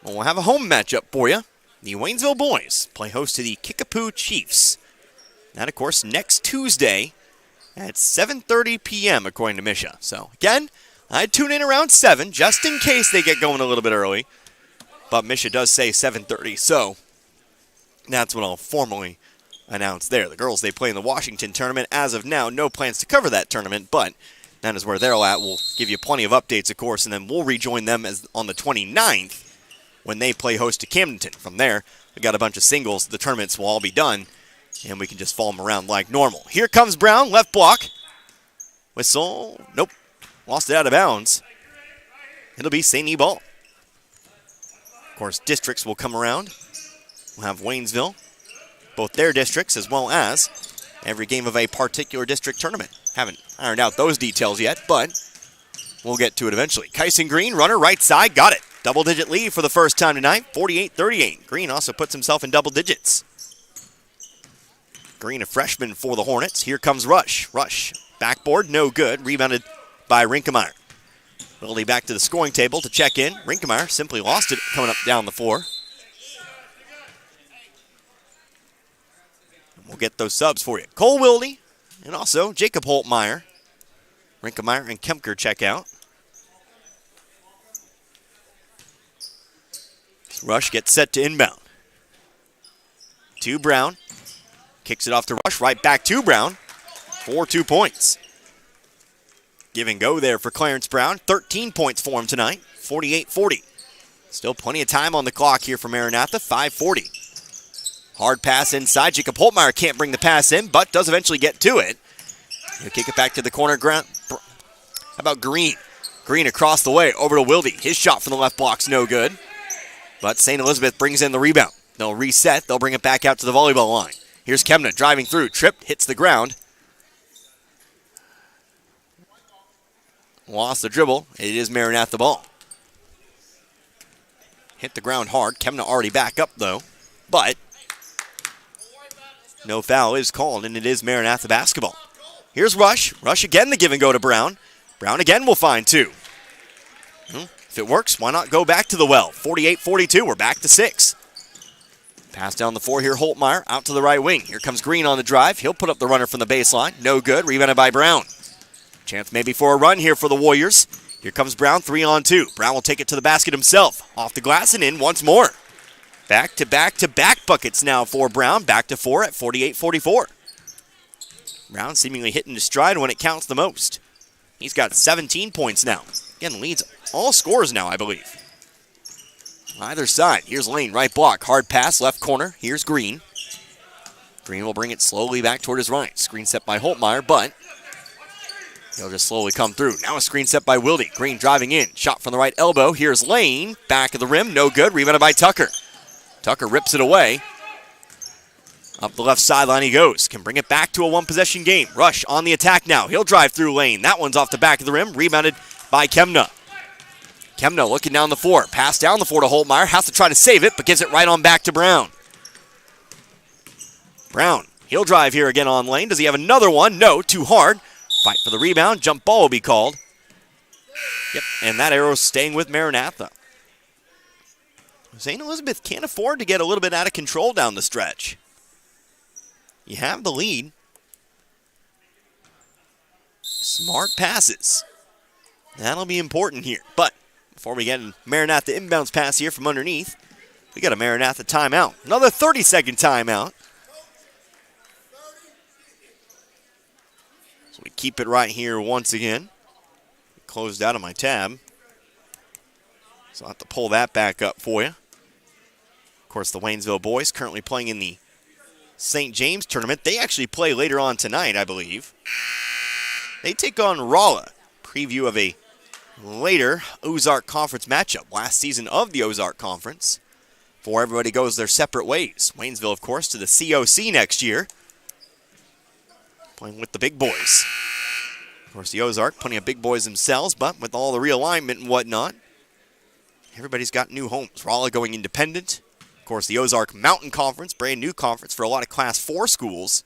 We'll have a home matchup for you. The Waynesville boys play host to the Kickapoo Chiefs. That, of course, next Tuesday at 7:30 p.m., according to Misha. So, again, I'd tune in around 7, just in case they get going a little bit early. But Misha does say 7:30, so that's what I'll formally announce there. The girls, they play in the Washington tournament. As of now, no plans to cover that tournament, but that is where they're at. We'll give you plenty of updates, of course, and then we'll rejoin them on the 29th when they play host to Camdenton. From there, we got a bunch of singles. The tournaments will all be done, and we can just follow them around like normal. Here comes Brown, left block. Whistle. Nope. Lost it out of bounds. It'll be St. E ball. Of course, districts will come around. We'll have Waynesville, both their districts as well as every game of a particular district tournament. Haven't ironed out those details yet, but we'll get to it eventually. Kyson Green, runner right side, got it. Double-digit lead for the first time tonight, 48-38. Green also puts himself in double digits. Green, a freshman for the Hornets. Here comes Rush. Rush, backboard, no good. Rebounded by Rinkemeyer. Willie back to the scoring table to check in. Rinkemeyer simply lost it coming up down the floor. We'll get those subs for you. Cole Wilde and also Jacob Holtmeyer. Rinkemeyer and Kempker check out. Rush gets set to inbound. To Brown. Kicks it off to Rush. Right back to Brown for 2 points. Give and go there for Clarence Brown. 13 points for him tonight. 48-40. Still plenty of time on the clock here for Maranatha. 5:40. Hard pass inside. Jacob Holtmeyer can't bring the pass in, but does eventually get to it. He'll kick it back to the corner. How about Green? Green across the way over to Wilde. His shot from the left block's no good. But St. Elizabeth brings in the rebound. They'll reset. They'll bring it back out to the volleyball line. Here's Kemna driving through. Tripped, hits the ground. Lost the dribble. It is Maranatha the ball. Hit the ground hard. Kemna already back up, though. But no foul is called, and it is Maranatha basketball. Here's Rush. Rush again, the give and go to Brown. Brown again will find 2. If it works, why not go back to the well? 48-42, we're back to 6. Pass down the floor here, Holtmeyer out to the right wing. Here comes Green on the drive. He'll put up the runner from the baseline. No good, rebounded by Brown. Chance maybe for a run here for the Warriors. Here comes Brown, 3-on-2. Brown will take it to the basket himself. Off the glass and in once more. Back-to-back-to-back buckets now for Brown. Back to 4 at 48-44. Brown seemingly hitting his stride when it counts the most. He's got 17 points now. Again, leads all scores now, I believe. Either side. Here's Lane, right block. Hard pass, left corner. Here's Green. Green will bring it slowly back toward his right. Screen set by Holtmeyer, but he'll just slowly come through. Now a screen set by Wilde. Green driving in. Shot from the right elbow. Here's Lane. Back of the rim. No good. Rebounded by Tucker. Tucker rips it away. Up the left sideline he goes. Can bring it back to a one-possession game. Rush on the attack now. He'll drive through Lane. That one's off the back of the rim. Rebounded by Kemna. Kemna looking down the floor. Pass down the floor to Holtmeyer. Has to try to save it, but gives it right on back to Brown. Brown, he'll drive here again on Lane. Does he have another one? No, too hard. Fight for the rebound. Jump ball will be called. Yep, and that arrow's staying with Maranatha. St. Elizabeth can't afford to get a little bit out of control down the stretch. You have the lead. Smart passes. That'll be important here. But before we get Maranatha inbounds pass here from underneath, we got a Maranatha timeout. Another 30-second timeout. So we keep it right here once again. Closed out of my tab. So I'll have to pull that back up for you. Of course, the Waynesville boys currently playing in the St. James tournament. They actually play later on tonight, I believe. They take on Rolla. Preview of a later Ozark Conference matchup. Last season of the Ozark Conference. Before everybody goes their separate ways. Waynesville, of course, to the COC next year. Playing with the big boys. Of course, the Ozark, plenty of big boys themselves, but with all the realignment and whatnot, everybody's got new homes. Rolla going independent. Of course, the Ozark Mountain Conference, brand new conference for a lot of Class 4 schools,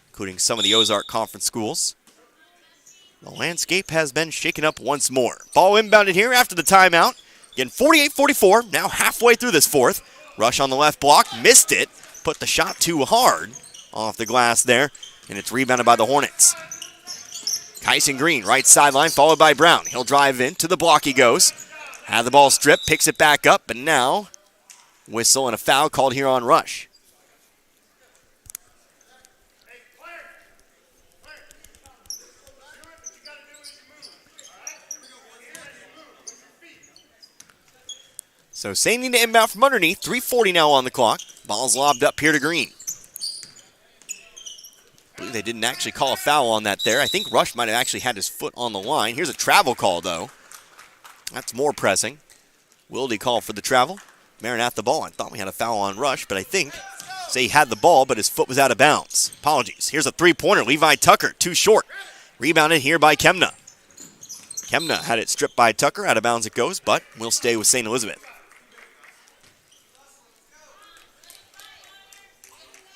including some of the Ozark Conference schools. The landscape has been shaken up once more. Ball inbounded here after the timeout. Again, 48-44, now halfway through this fourth. Rush on the left block, missed it, put the shot too hard off the glass there, and it's rebounded by the Hornets. Kyson Green, right sideline, followed by Brown. He'll drive in, to the block he goes. Had the ball stripped, picks it back up, but now whistle and a foul called here on Rush. So Sandy to inbound from underneath. 3:40 now on the clock. Ball's lobbed up here to Green. I believe they didn't actually call a foul on that there. I think Rush might have actually had his foot on the line. Here's a travel call, though. That's more pressing. Wilde called for the travel. Maranatha ball. I thought we had a foul on Rush, but I think say he had the ball, but his foot was out of bounds. Apologies. Here's a three-pointer. Levi Tucker, too short. Rebounded here by Kemna. Kemna had it stripped by Tucker. Out of bounds it goes, but will stay with St. Elizabeth.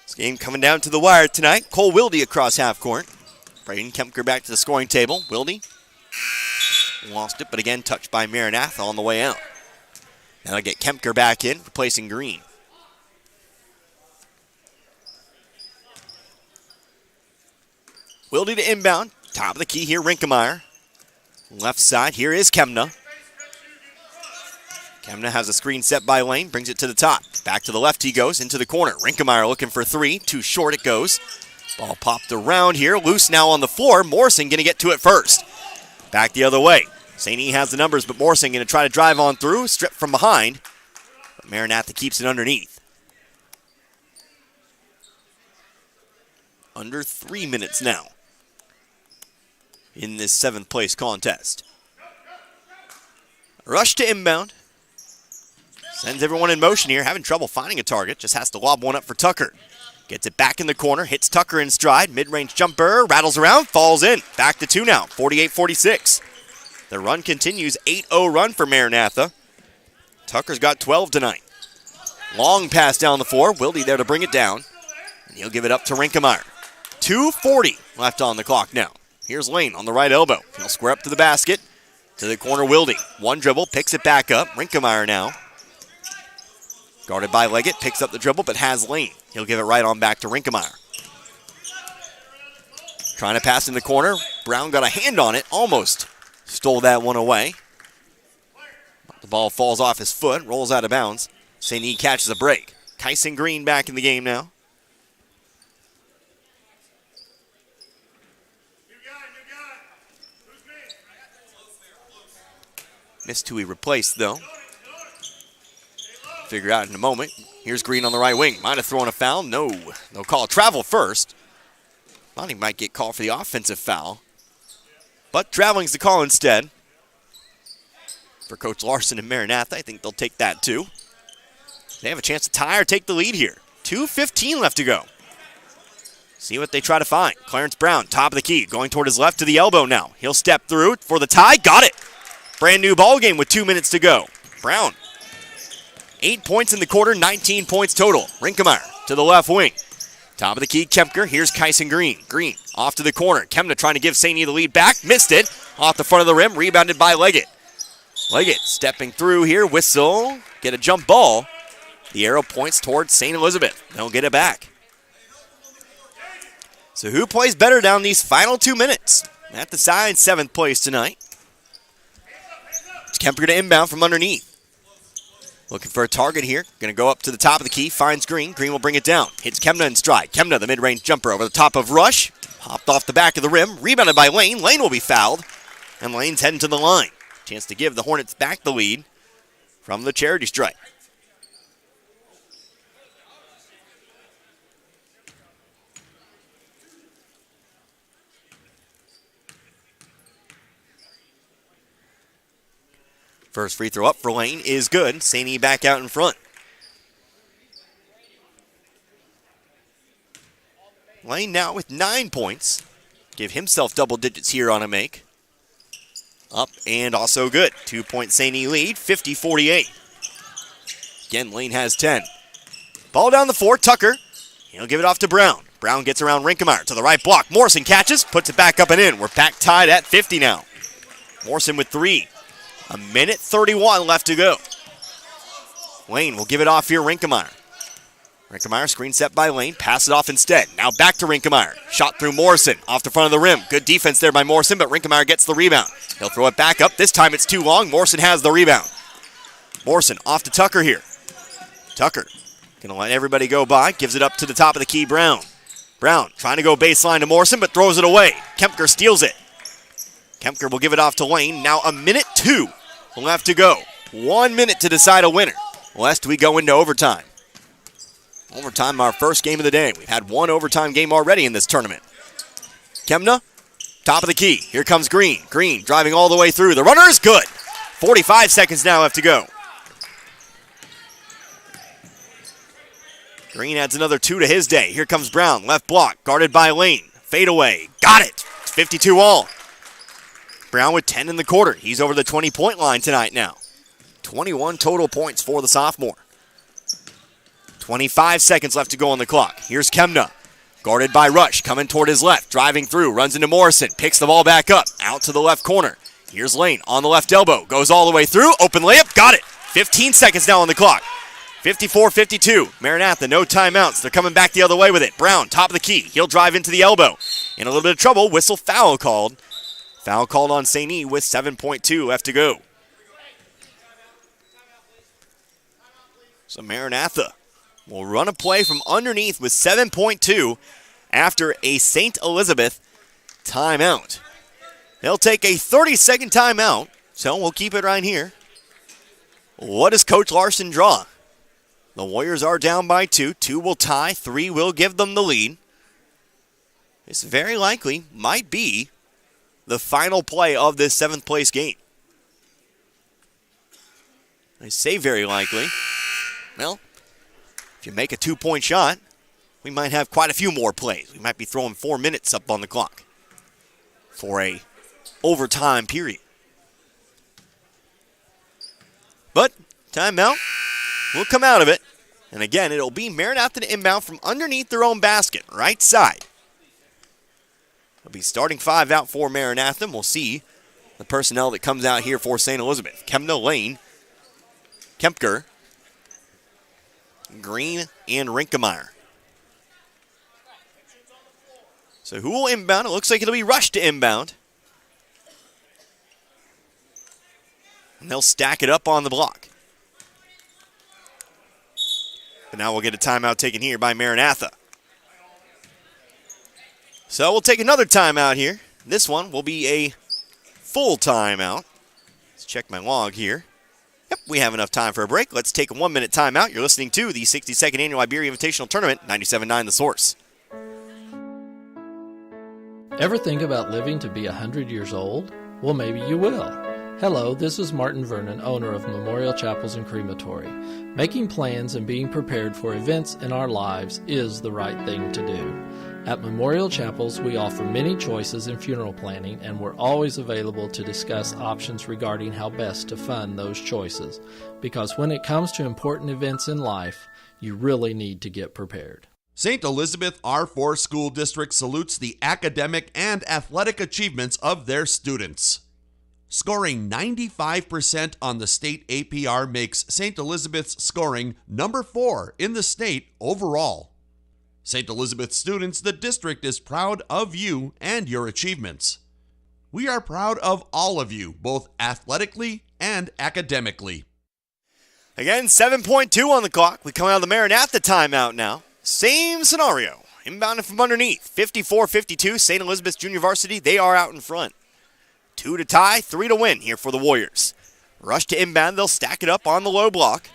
This game coming down to the wire tonight. Cole Wilde across half court. Braden Kempker back to the scoring table. Wilde lost it, but again touched by Maranatha on the way out. Now they'll get Kempker back in, replacing Green. Wilde to inbound. Top of the key here, Rinkemeyer. Left side, here is Kemna. Kemna has a screen set by Lane, brings it to the top. Back to the left he goes, into the corner. Rinkemeyer looking for three, too short it goes. Ball popped around here, loose now on the floor. Morrison going to get to it first. Back the other way. St. E has the numbers, but Morrison going to try to drive on through, strip from behind. But Maranatha keeps it underneath. Under 3 minutes now in this 7th place contest. Rush to inbound. Sends everyone in motion here, having trouble finding a target. Just has to lob one up for Tucker. Gets it back in the corner, hits Tucker in stride. Mid-range jumper, rattles around, falls in. Back to two now, 48-46. The run continues, 8-0 run for Maranatha. Tucker's got 12 tonight. Long pass down the floor, Wilde there to bring it down. And he'll give it up to Rinkemeyer. 2:40 left on the clock now. Here's Lane on the right elbow. He'll square up to the basket. To the corner, Wilde. One dribble, picks it back up. Rinkemeyer now. Guarded by Leggett, picks up the dribble, but has Lane. He'll give it right on back to Rinkemeyer. Trying to pass in the corner. Brown got a hand on it, almost stole that one away. The ball falls off his foot, rolls out of bounds. St. E catches a break. Kyson Green back in the game now. Missed who he replaced, though. Figure out in a moment. Here's Green on the right wing. Might have thrown a foul. No. They'll call travel first. Thought he might get called for the offensive foul. But traveling's the call instead. For Coach Larson and Maranatha, I think they'll take that too. They have a chance to tie or take the lead here. 2:15 left to go. See what they try to find. Clarence Brown, top of the key, going toward his left to the elbow now. He'll step through for the tie. Got it. Brand new ball game with 2 minutes to go. Brown, 8 points in the quarter, 19 points total. Rinkemeyer to the left wing. Top of the key, Kempker. Here's Kyson Green. Green off to the corner. Kemna trying to give St. E the lead back. Missed it. Off the front of the rim. Rebounded by Leggett. Leggett stepping through here. Whistle. Get a jump ball. The arrow points towards St. Elizabeth. They'll get it back. So who plays better down these final 2 minutes? That decides 7th place tonight. It's Kemper to inbound from underneath. Looking for a target here. Going to go up to the top of the key. Finds Green. Green will bring it down. Hits Kemna in stride. Kemna, the mid-range jumper over the top of Rush. Hopped off the back of the rim. Rebounded by Lane. Lane will be fouled. And Lane's heading to the line. Chance to give the Hornets back the lead from the charity stripe. First free throw up for Lane is good. St. E back out in front. Lane now with 9 points. Give himself double digits here on a make. Up and also good. 2-point St. E lead, 50-48. Again, Lane has 10. Ball down the floor, Tucker. He'll give it off to Brown. Brown gets around Rinkemeyer to the right block. Morrison catches, puts it back up and in. We're back tied at 50 now. Morrison with 3. 1:31 left to go. Lane will give it off here, Rinkemeyer. Rinkemeyer screen set by Lane, pass it off instead. Now back to Rinkemeyer. Shot through Morrison, off the front of the rim. Good defense there by Morrison, but Rinkemeyer gets the rebound. He'll throw it back up. This time it's too long. Morrison has the rebound. Morrison off to Tucker here. Tucker gonna let everybody go by. Gives it up to the top of the key, Brown. Brown trying to go baseline to Morrison, but throws it away. Kempker steals it. Kempker will give it off to Lane. Now 1:02 left to go. 1 minute to decide a winner, lest we go into overtime. Overtime, our first game of the day. We've had one overtime game already in this tournament. Kemna, top of the key. Here comes Green. Green driving all the way through. The runner is good. 45 seconds now left to go. Green adds another 2 to his day. Here comes Brown. Left block, guarded by Lane. Fade away. Got it. It's 52 all. Brown with 10 in the quarter. He's over the 20-point line tonight now. 21 total points for the sophomore. 25 seconds left to go on the clock. Here's Kemna. Guarded by Rush. Coming toward his left. Driving through. Runs into Morrison. Picks the ball back up. Out to the left corner. Here's Lane on the left elbow. Goes all the way through. Open layup. Got it. 15 seconds now on the clock. 54-52. Maranatha, no timeouts. They're coming back the other way with it. Brown, top of the key. He'll drive into the elbow. In a little bit of trouble. Whistle foul called. Foul called on St. E with 7.2 left to go. So Maranatha will run a play from underneath with 7.2 after a St. Elizabeth timeout. They'll take a 30-second timeout, so we'll keep it right here. What does Coach Larson draw? The Warriors are down by 2. 2 will tie. 3 will give them the lead. This very likely might be the final play of this 7th place game. I say very likely. Well, if you make a 2-point shot, we might have quite a few more plays. We might be throwing 4 minutes up on the clock for a overtime period. But timeout will come out of it. And again, it'll be Maranatha to inbound from underneath their own basket, right side. It'll be starting 5 out for Maranatha. We'll see the personnel that comes out here for St. Elizabeth. Kemna, Lane, Kempker, Green, and Rinkemeyer. So who will inbound? It looks like it'll be Rush to inbound. And they'll stack it up on the block. But now we'll get a timeout taken here by Maranatha. So we'll take another timeout here. This one will be a full timeout. Let's check my log here. Yep, we have enough time for a break. Let's take a 1-minute timeout. You're listening to the 62nd Annual Iberia Invitational Tournament, 97.9 The Source. Ever think about living to be 100 years old? Well, maybe you will. Hello, this is Martin Vernon, owner of Memorial Chapels and Crematory. Making plans and being prepared for events in our lives is the right thing to do. At Memorial Chapels, we offer many choices in funeral planning, and we're always available to discuss options regarding how best to fund those choices. Because when it comes to important events in life, you really need to get prepared. St. Elizabeth R4 School District salutes the academic and athletic achievements of their students. Scoring 95% on the state APR makes St. Elizabeth's scoring number 4 in the state overall. St. Elizabeth students, the district is proud of you and your achievements. We are proud of all of you, both athletically and academically. Again, 7.2 on the clock. We come out of the Maranatha timeout now. Same scenario. Inbounding from underneath. 54-52, St. Elizabeth's Junior Varsity. They are out in front. 2 to tie, 3 to win here for the Warriors. Rush to inbound. They'll stack it up on the low block.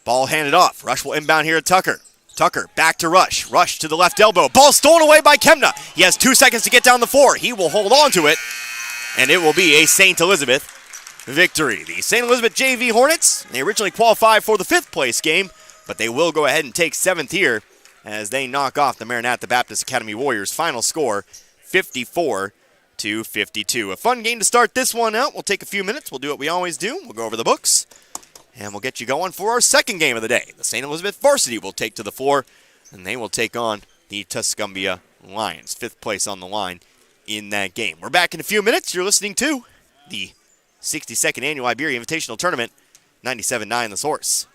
Ball handed off. Rush will inbound here at Tucker. Tucker back to Rush. Rush to the left elbow. Ball stolen away by Kemna. He has 2 seconds to get down the floor. He will hold on to it, and it will be a St. Elizabeth victory. The St. Elizabeth JV Hornets, they originally qualified for the 5th place game, but they will go ahead and take 7th here as they knock off the Maranatha Baptist Academy Warriors. Final score, 54-52. A fun game to start this one out. We'll take a few minutes. We'll do what we always do. We'll go over the books, and we'll get you going for our second game of the day. The St. Elizabeth Varsity will take to the floor, and they will take on the Tuscumbia Lions. 5th place on the line in that game. We're back in a few minutes. You're listening to the 62nd Annual Iberia Invitational Tournament, 97.9 The Source.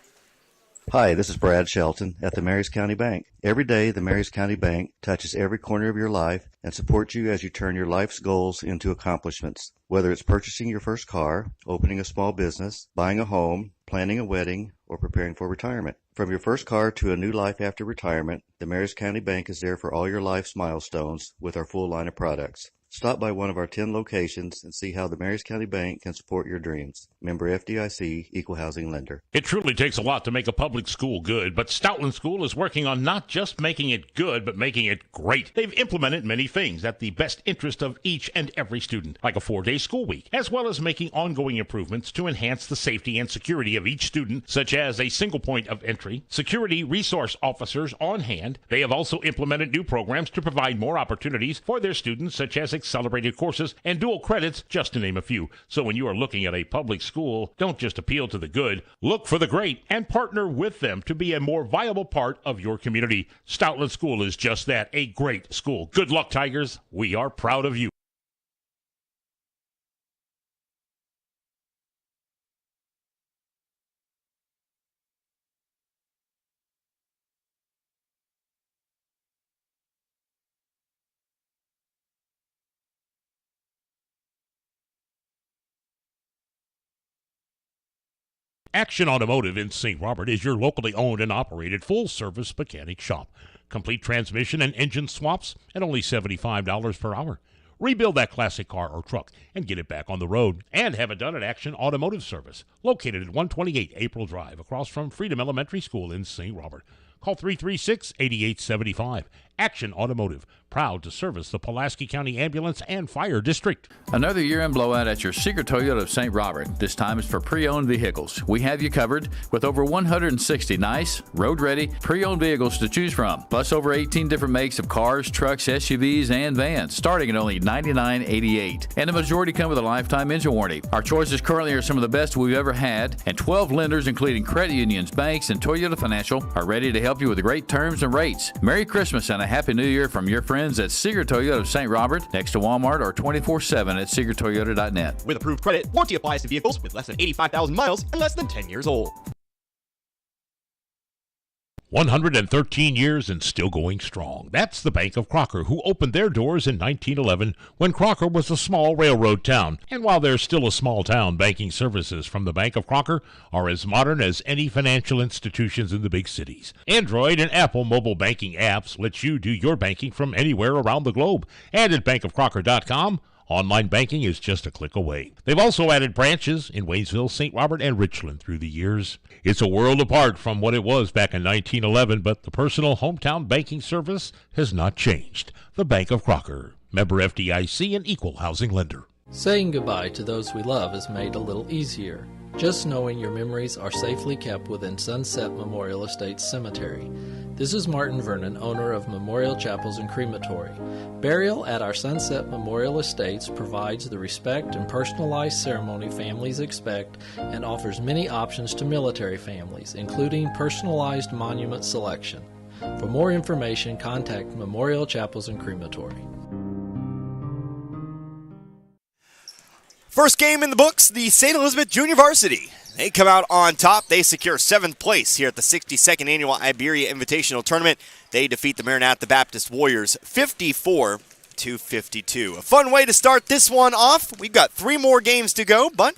Hi, this is Brad Shelton at the Marys County Bank. Every day, the Marys County Bank touches every corner of your life and supports you as you turn your life's goals into accomplishments. Whether it's purchasing your first car, opening a small business, buying a home, planning a wedding, or preparing for retirement. From your first car to a new life after retirement, the Marys County Bank is there for all your life's milestones with our full line of products. Stop by one of our 10 locations and see how the Marys County Bank can support your dreams. Member FDIC, Equal Housing Lender. It truly takes a lot to make a public school good, but Stoutland School is working on not just making it good, but making it great. They've implemented many things at the best interest of each and every student, like a 4-day school week, as well as making ongoing improvements to enhance the safety and security of each student, such as a single point of entry, security resource officers on hand. They have also implemented new programs to provide more opportunities for their students, such as accelerated courses and dual credits, just to name a few. So when you are looking at a public school, don't just appeal to the good, look for the great and partner with them to be a more viable part of your community. Stoutland School is just that, a great school. Good luck, Tigers. We are proud of you. Action Automotive in St. Robert is your locally owned and operated full-service mechanic shop. Complete transmission and engine swaps at only $75 per hour. Rebuild that classic car or truck and get it back on the road. And have it done at Action Automotive Service, located at 128 April Drive, across from Freedom Elementary School in St. Robert. Call 336-8875. Action Automotive, proud to service the Pulaski County Ambulance and Fire District. Another year-end blowout at your Seeger Toyota of St. Robert. This time it's for pre-owned vehicles. We have you covered with over 160 nice, road-ready, pre-owned vehicles to choose from, plus over 18 different makes of cars, trucks, SUVs, and vans, starting at only $99.88. And the majority come with a lifetime engine warranty. Our choices currently are some of the best we've ever had, and 12 lenders, including credit unions, banks, and Toyota Financial, are ready to help you with great terms and rates. Merry Christmas and a Happy New Year from your friends at Seeger Toyota of St. Robert, next to Walmart, or 24/7 at SeegerToyota.net. With approved credit, warranty applies to vehicles with less than 85,000 miles and less than 10 years old. 113 years and still going strong. That's the Bank of Crocker, who opened their doors in 1911 when Crocker was a small railroad town. And while they're still a small town, banking services from the Bank of Crocker are as modern as any financial institutions in the big cities. Android and Apple mobile banking apps let you do your banking from anywhere around the globe. And at bankofcrocker.com, Online banking is just a click away. They've also added branches in Waynesville, St. Robert, and Richland through the years. It's a world apart from what it was back in 1911, but the personal hometown banking service has not changed. The Bank of Crocker. Member FDIC and equal housing lender. Saying goodbye to those we love is made a little easier. Just knowing your memories are safely kept within Sunset Memorial Estates Cemetery. This is Martin Vernon, owner of Memorial Chapels and Crematory. Burial at our Sunset Memorial Estates provides the respect and personalized ceremony families expect and offers many options to military families, including personalized monument selection. For more information, contact Memorial Chapels and Crematory. First game in the books, the St. Elizabeth Junior Varsity. They come out on top. They secure 7th place here at the 62nd Annual Iberia Invitational Tournament. They defeat the Maranatha Baptist Warriors 54-52. A fun way to start this one off. We've got 3 more games to go, but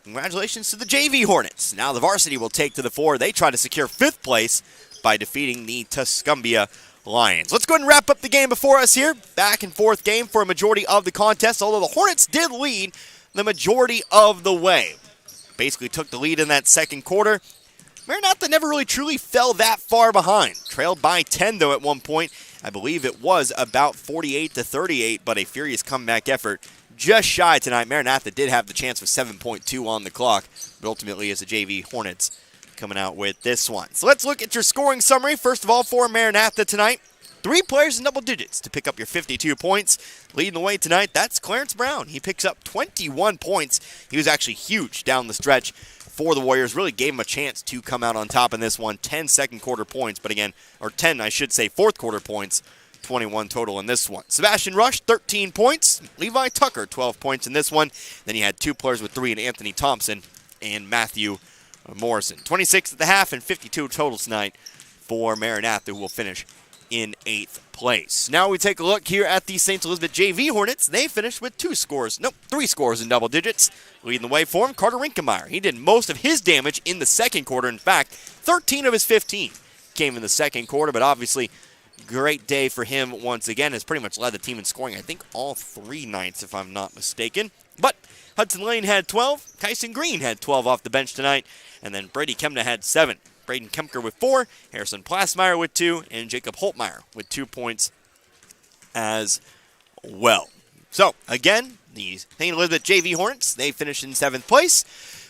congratulations to the JV Hornets. Now the varsity will take to the floor. They try to secure 5th place by defeating the Tuscumbia Lions. Let's go ahead and wrap up the game before us here. Back and forth game for a majority of the contest, although the Hornets did lead the majority of the way. Basically took the lead in that second quarter. Maranatha never really truly fell that far behind. Trailed by 10 though at one point. I believe it was about 48-38, but a furious comeback effort. Just shy tonight. Maranatha did have the chance with 7.2 on the clock, but ultimately it's the JV Hornets coming out with this one. So let's look at your scoring summary. First of all, for Maranatha tonight, 3 players in double digits to pick up your 52 points. Leading the way tonight, that's Clarence Brown. He picks up 21 points. He was actually huge down the stretch for the Warriors. Really gave him a chance to come out on top in this one. 10 second quarter points, but again, or 10, I should say, fourth quarter points. 21 total in this one. Sebastian Rush, 13 points. Levi Tucker, 12 points in this one. Then you had 2 players with 3 in Anthony Thompson and Matthew Morrison. 26 at the half and 52 total tonight for Maranatha, who will finish in 8th place. Now we take a look here at the St. Elizabeth JV Hornets. They finished with 3 scores in double digits. Leading the way for him, Carter Rinkemeyer. He did most of his damage in the second quarter. In fact, 13 of his 15 came in the second quarter, but obviously great day for him once again. Has pretty much led the team in scoring, I think, all 3 nights, if I'm not mistaken. But Hudson Lane had 12. Kyson Green had 12 off the bench tonight. And then Brady Kemna had 7. Braden Kemker with 4, Harrison Plassmeyer with 2, and Jacob Holtmeyer with 2 points as well. So, again, the St. Elizabeth JV Hornets, they finished in 7th place.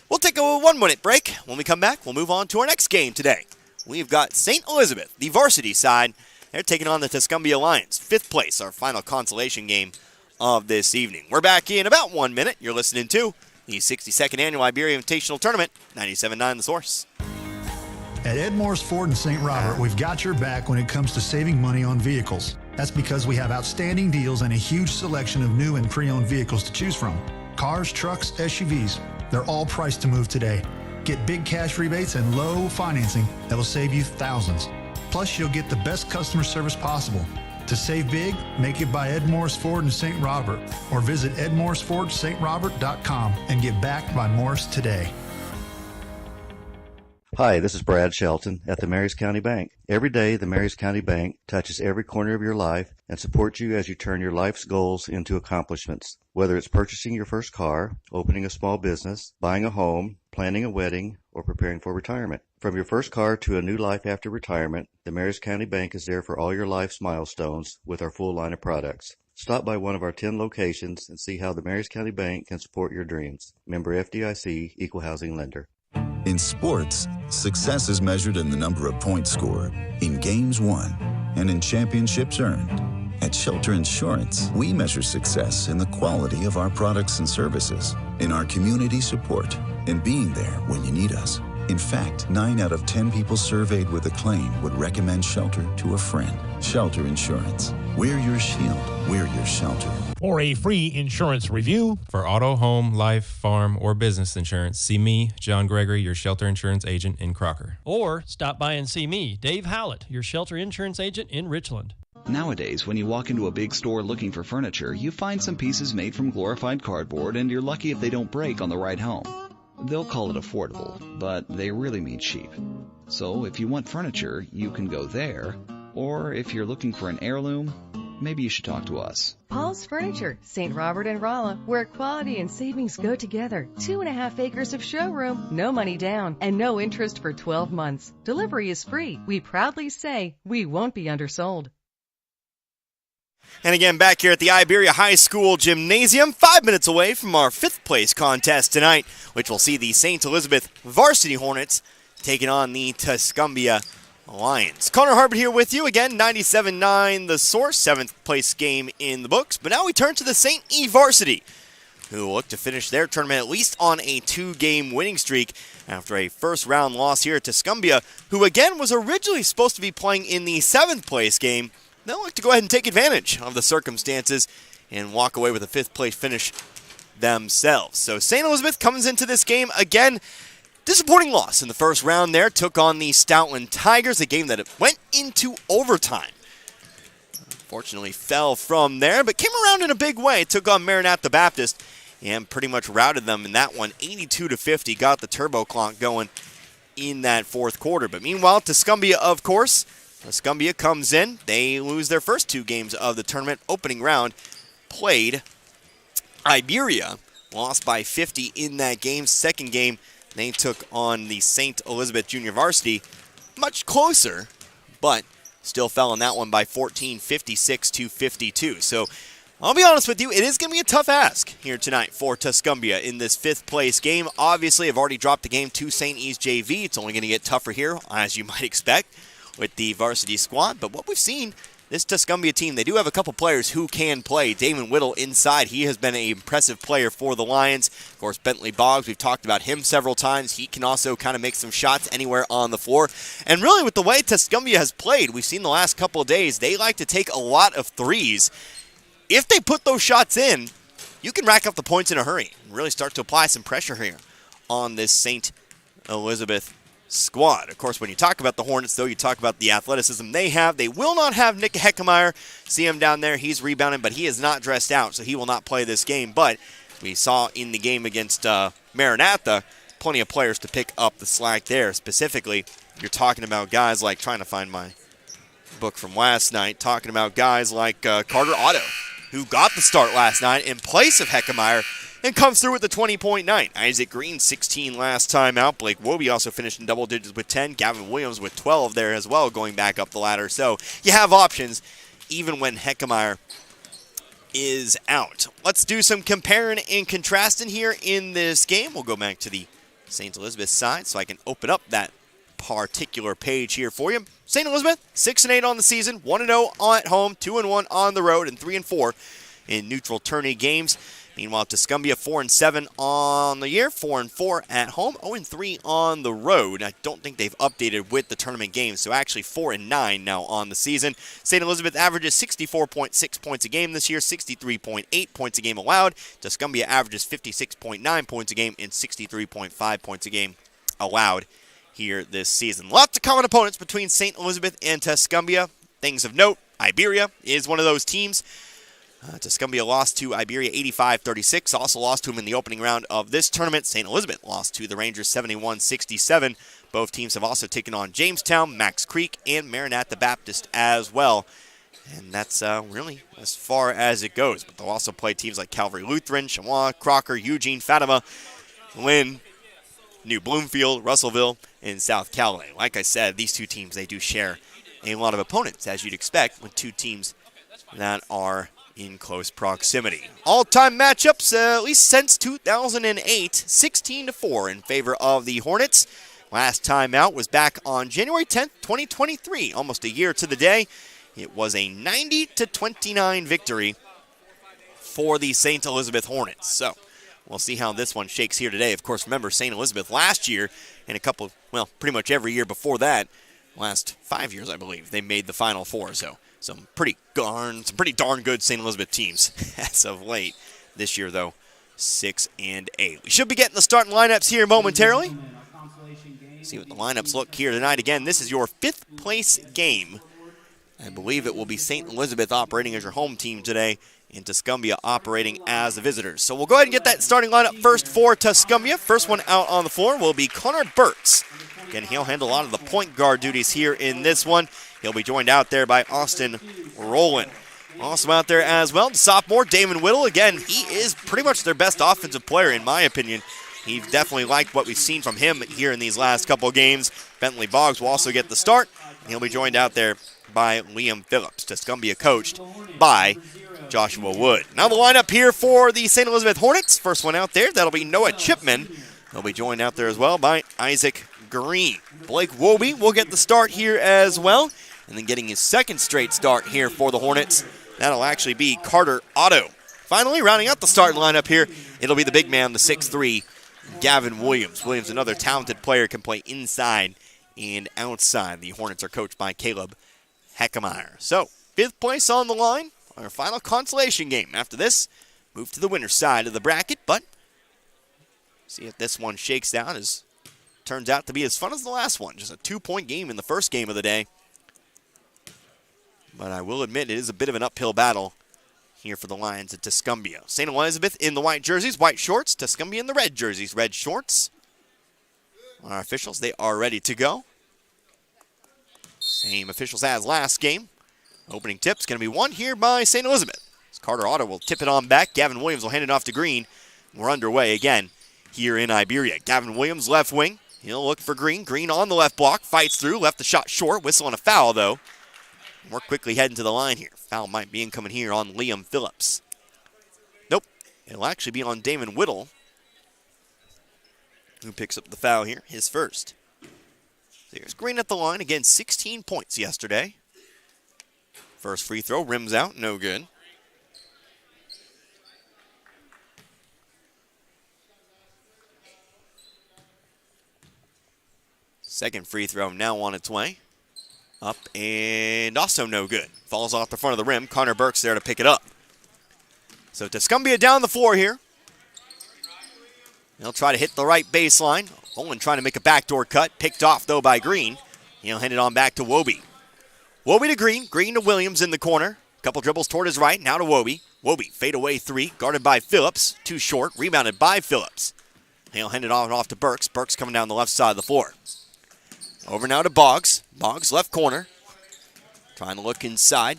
We'll take a 1-minute break. When we come back, we'll move on to our next game today. We've got St. Elizabeth, the varsity side. They're taking on the Tuscumbia Lions. 5th place, our final consolation game of this evening. We're back in about 1 minute. You're listening to the 62nd Annual Iberia Invitational Tournament, 97.9 The Source. At Ed Morris Ford in St. Robert, we've got your back when it comes to saving money on vehicles. That's because we have outstanding deals and a huge selection of new and pre-owned vehicles to choose from. Cars, trucks, SUVs, they're all priced to move today. Get big cash rebates and low financing that will save you thousands. Plus, you'll get the best customer service possible. To save big, make it by Ed Morris Ford in St. Robert or visit edmorrisfordstRobert.com and get backed by Morris today. Hi, this is Brad Shelton at the Marys County Bank. Every day, the Marys County Bank touches every corner of your life and supports you as you turn your life's goals into accomplishments. Whether it's purchasing your first car, opening a small business, buying a home, planning a wedding, or preparing for retirement. From your first car to a new life after retirement, the Marys County Bank is there for all your life's milestones with our full line of products. Stop by one of our 10 locations and see how the Marys County Bank can support your dreams. Member FDIC, Equal Housing Lender. In sports, success is measured in the number of points scored, in games won, and in championships earned. At Shelter Insurance, we measure success in the quality of our products and services, in our community support, and being there when you need us. In fact, 9 out of 10 people surveyed with a claim would recommend Shelter to a friend. Shelter Insurance. We're your shield. We're your shelter. For a free insurance review, for auto, home, life, farm, or business insurance, see me, John Gregory, your Shelter Insurance agent in Crocker. Or stop by and see me, Dave Howlett, your Shelter Insurance agent in Richland. Nowadays, when you walk into a big store looking for furniture, you find some pieces made from glorified cardboard, and you're lucky if they don't break on the ride home. They'll call it affordable, but they really mean cheap. So if you want furniture, you can go there, or if you're looking for an heirloom, maybe you should talk to us. Paul's Furniture, St. Robert and Rolla, where quality and savings go together. 2.5 acres of showroom, no money down, and no interest for 12 months. Delivery is free. We proudly say we won't be undersold. And again, back here at the Iberia High School Gymnasium, 5 minutes away from our 5th place contest tonight, which will see the St. Elizabeth Varsity Hornets taking on the Tuscumbia Lions. Connor Harbert here with you again, 97.9 The Source, 7th place game in the books. But now we turn to the St. E Varsity, who will look to finish their tournament at least on a 2-game winning streak after a first-round loss here at Tuscumbia, who again was originally supposed to be playing in the 7th place game. They'll look to go ahead and take advantage of the circumstances and walk away with a 5th place finish themselves. So St. Elizabeth comes into this game again. Disappointing loss in the first round there. Took on the Stoutland Tigers, a game that went into overtime. Unfortunately fell from there, but came around in a big way. Took on Maranatha Baptist and pretty much routed them in that one. 82-50, got the turbo clock going in that fourth quarter. But meanwhile, Tuscumbia, of course, Tuscumbia comes in. They lose their first 2 games of the tournament. Opening round played Iberia. Lost by 50 in that game. Second game, they took on the St. Elizabeth Junior Varsity. Much closer, but still fell in that one by 14, 56-52. So I'll be honest with you, it is going to be a tough ask here tonight for Tuscumbia in this 5th place game. Obviously, I've already dropped the game to St. E's JV. It's only going to get tougher here, as you might expect, with the varsity squad. But what we've seen, this Tuscumbia team, they do have a couple players who can play. Damon Whittle inside. He has been an impressive player for the Lions. Of course, Bentley Boggs, we've talked about him several times. He can also kind of make some shots anywhere on the floor. And really, with the way Tuscumbia has played, we've seen the last couple of days, they like to take a lot of threes. If they put those shots in, you can rack up the points in a hurry and really start to apply some pressure here on this St. Elizabeth squad. Of course, when you talk about the Hornets, though, you talk about the athleticism they have. They will not have Nick Heckemeyer. See him down there. He's rebounding, but he is not dressed out, so he will not play this game. But we saw in the game against Maranatha, plenty of players to pick up the slack there. Specifically, you're talking about guys like, trying to find my book from last night, talking about guys like Carter Otto, who got the start last night in place of Heckemeyer, and comes through with the 20-point night. Isaac Green, 16 last time out. Blake Wobie also finished in double digits with 10. Gavin Williams with 12 there as well, going back up the ladder. So you have options even when Heckemeyer is out. Let's do some comparing and contrasting here in this game. We'll go back to the St. Elizabeth side so I can open up that particular page here for you. St. Elizabeth, 6-8 on the season, 1-0 at home, 2-1 on the road, and 3-4 in neutral tourney games. Meanwhile, Tuscumbia 4-7 on the year, 4-4 at home, 0-3 on the road. I don't think they've updated with the tournament games, so actually 4-9 now on the season. St. Elizabeth averages 64.6 points a game this year, 63.8 points a game allowed. Tuscumbia averages 56.9 points a game and 63.5 points a game allowed here this season. Lots of common opponents between St. Elizabeth and Tuscumbia. Things of note, Iberia is one of those teams. Tuscumbia lost to Iberia 85-36, also lost to them in the opening round of this tournament. St. Elizabeth lost to the Rangers 71-67. Both teams have also taken on Jamestown, Max Creek, and Maranatha Baptist as well. And that's really as far as it goes. But they'll also play teams like Calvary Lutheran, Chamois, Crocker, Eugene, Fatima, Lynn, New Bloomfield, Russellville, and South Calais. Like I said, these two teams, they do share a lot of opponents, as you'd expect, with two teams that are in close proximity. All-time matchups, at least since 2008, 16-4 in favor of the Hornets. Last time out was back on January 10th, 2023, almost a year to the day. It was a 90-29 victory for the St. Elizabeth Hornets. So we'll see how this one shakes here today. Of course, remember St. Elizabeth last year and pretty much every year before that, last 5 years, I believe, they made the Final Four. So some pretty darn good St. Elizabeth teams as of late. This year, though, 6-8. We should be getting the starting lineups here momentarily. See what the lineups look here tonight. Again, this is your 5th place game. I believe it will be St. Elizabeth operating as your home team today and Tuscumbia operating as the visitors. So we'll go ahead and get that starting lineup first for Tuscumbia. First one out on the floor will be Connor Burtz. Again, he'll handle a lot of the point guard duties here in this one. He'll be joined out there by Austin Rowland. Also out there as well, the sophomore, Damon Whittle. Again, he is pretty much their best offensive player, in my opinion. He's definitely liked what we've seen from him here in these last couple of games. Bentley Boggs will also get the start. He'll be joined out there by Liam Phillips. Tuscumbia coached by Joshua Wood. Now the lineup here for the St. Elizabeth Hornets. First one out there, that'll be Noah Chipman. He'll be joined out there as well by Isaac Green. Blake Woby will get the start here as well. And then getting his second straight start here for the Hornets, that'll actually be Carter Otto. Finally, rounding out the starting lineup here, it'll be the big man, the 6'3", Gavin Williams. Williams, another talented player, can play inside and outside. The Hornets are coached by Caleb Heckemeyer. So, 5th place on the line, our final consolation game. After this, move to the winner's side of the bracket, but see if this one shakes out as turns out to be as fun as the last one. Just a 2-point game in the first game of the day. But I will admit it is a bit of an uphill battle here for the Lions at Tuscumbia. St. Elizabeth in the white jerseys, white shorts. Tuscumbia in the red jerseys, red shorts. Our officials, they are ready to go. Same officials as last game. Opening tip's going to be won here by St. Elizabeth. As Carter Otto will tip it on back. Gavin Williams will hand it off to Green. We're underway again here in Iberia. Gavin Williams, left wing. He'll look for Green. Green on the left block. Fights through. Left the shot short. Whistle on a foul, though. More quickly heading to the line here. Foul might be incoming here on Liam Phillips. Nope. It'll actually be on Damon Whittle, who picks up the foul here, his first. So here's Green at the line. Again, 16 points yesterday. First free throw, rims out, no good. Second free throw now on its way. Up and also no good. Falls off the front of the rim. Connor Burks there to pick it up. So Tuscumbia down the floor here. He'll try to hit the right baseline. Olin trying to make a backdoor cut. Picked off, though, by Green. He'll hand it on back to Woby. Woby to Green. Green to Williams in the corner. Couple dribbles toward his right. Now to Woby. Woby, fade away 3. Guarded by Phillips. Too short. Rebounded by Phillips. He'll hand it off to Burks. Burks coming down the left side of the floor. Over now to Boggs. Boggs left corner. Trying to look inside.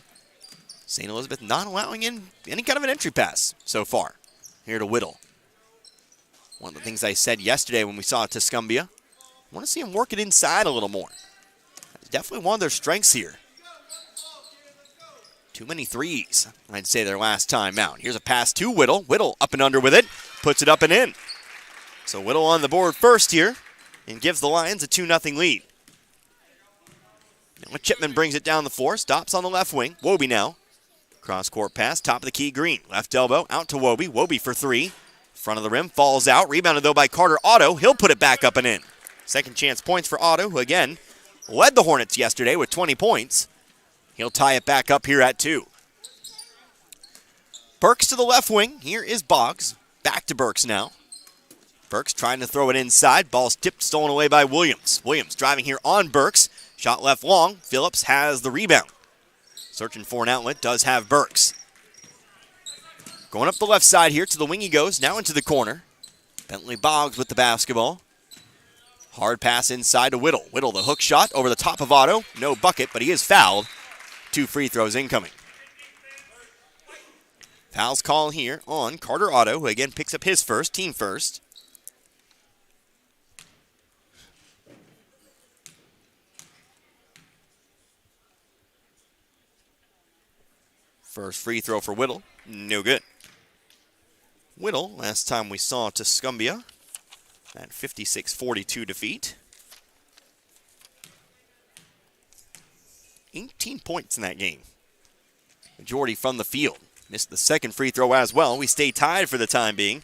St. Elizabeth not allowing in any kind of an entry pass so far. Here to Whittle. One of the things I said yesterday when we saw Tuscumbia, I want to see him work it inside a little more. It's definitely one of their strengths here. Too many threes, I'd say, their last time out. Here's a pass to Whittle. Whittle up and under with it. Puts it up and in. So Whittle on the board first here and gives the Lions a 2-0 lead. Now Chipman brings it down the floor. Stops on the left wing. Woby now. Cross-court pass. Top of the key, Green. Left elbow out to Woby. Woby for 3. Front of the rim. Falls out. Rebounded, though, by Carter Otto. He'll put it back up and in. Second chance points for Otto, who, again, led the Hornets yesterday with 20 points. He'll tie it back up here at 2. Burks to the left wing. Here is Boggs. Back to Burks now. Burks trying to throw it inside. Ball's tipped, stolen away by Williams. Williams driving here on Burks. Shot left long. Phillips has the rebound. Searching for an outlet. Does have Burks. Going up the left side here. To the wing he goes. Now into the corner. Bentley Boggs with the basketball. Hard pass inside to Whittle. Whittle the hook shot over the top of Otto. No bucket, but he is fouled. 2 free throws incoming. Foul's call here on Carter Otto, who again picks up his first, team first. First free throw for Whittle, no good. Whittle, last time we saw Tuscumbia, that 56-42 defeat. 18 points in that game. Majority from the field. Missed the second free throw as well. We stay tied for the time being.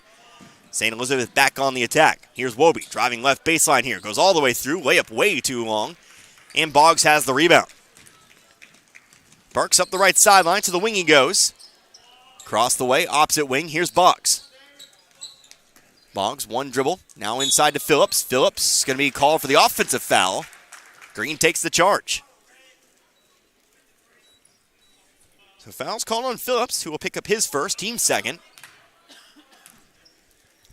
St. Elizabeth back on the attack. Here's Woby driving left baseline here. Goes all the way through. Layup way too long. And Boggs has the rebound. Burks up the right sideline. To the wing he goes. Across the way, opposite wing. Here's Boggs. Boggs, one dribble. Now inside to Phillips. Phillips is going to be called for the offensive foul. Green takes the charge. So foul's called on Phillips, who will pick up his first, team second.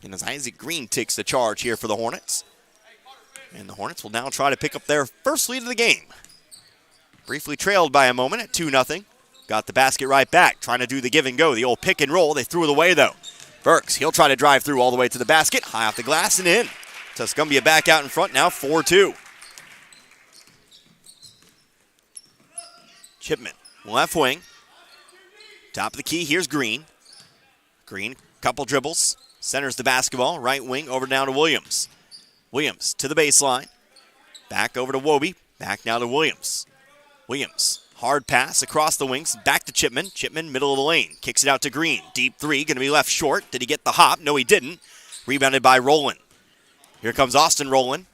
And as Isaac Green takes the charge here for the Hornets. And the Hornets will now try to pick up their first lead of the game. Briefly trailed by a moment at 2-0. got the basket right back, trying to do the give and go, the old pick and roll. They threw it away, though. Burks, he'll try to drive through all the way to the basket, high off the glass and in. Tuscumbia back out in front now, 4-2. Chipman, left wing. Top of the key, here's Green. Green, couple dribbles, centers the basketball, right wing, over down to Williams. Williams to the baseline. Back over to Wobie, back now to Williams. Williams, hard pass across the wings, back to Chipman. Chipman, middle of the lane, kicks it out to Green. Deep three, going to be left short. Did he get the hop? No, he didn't. Rebounded by Rowland. Here comes Austin Rowland.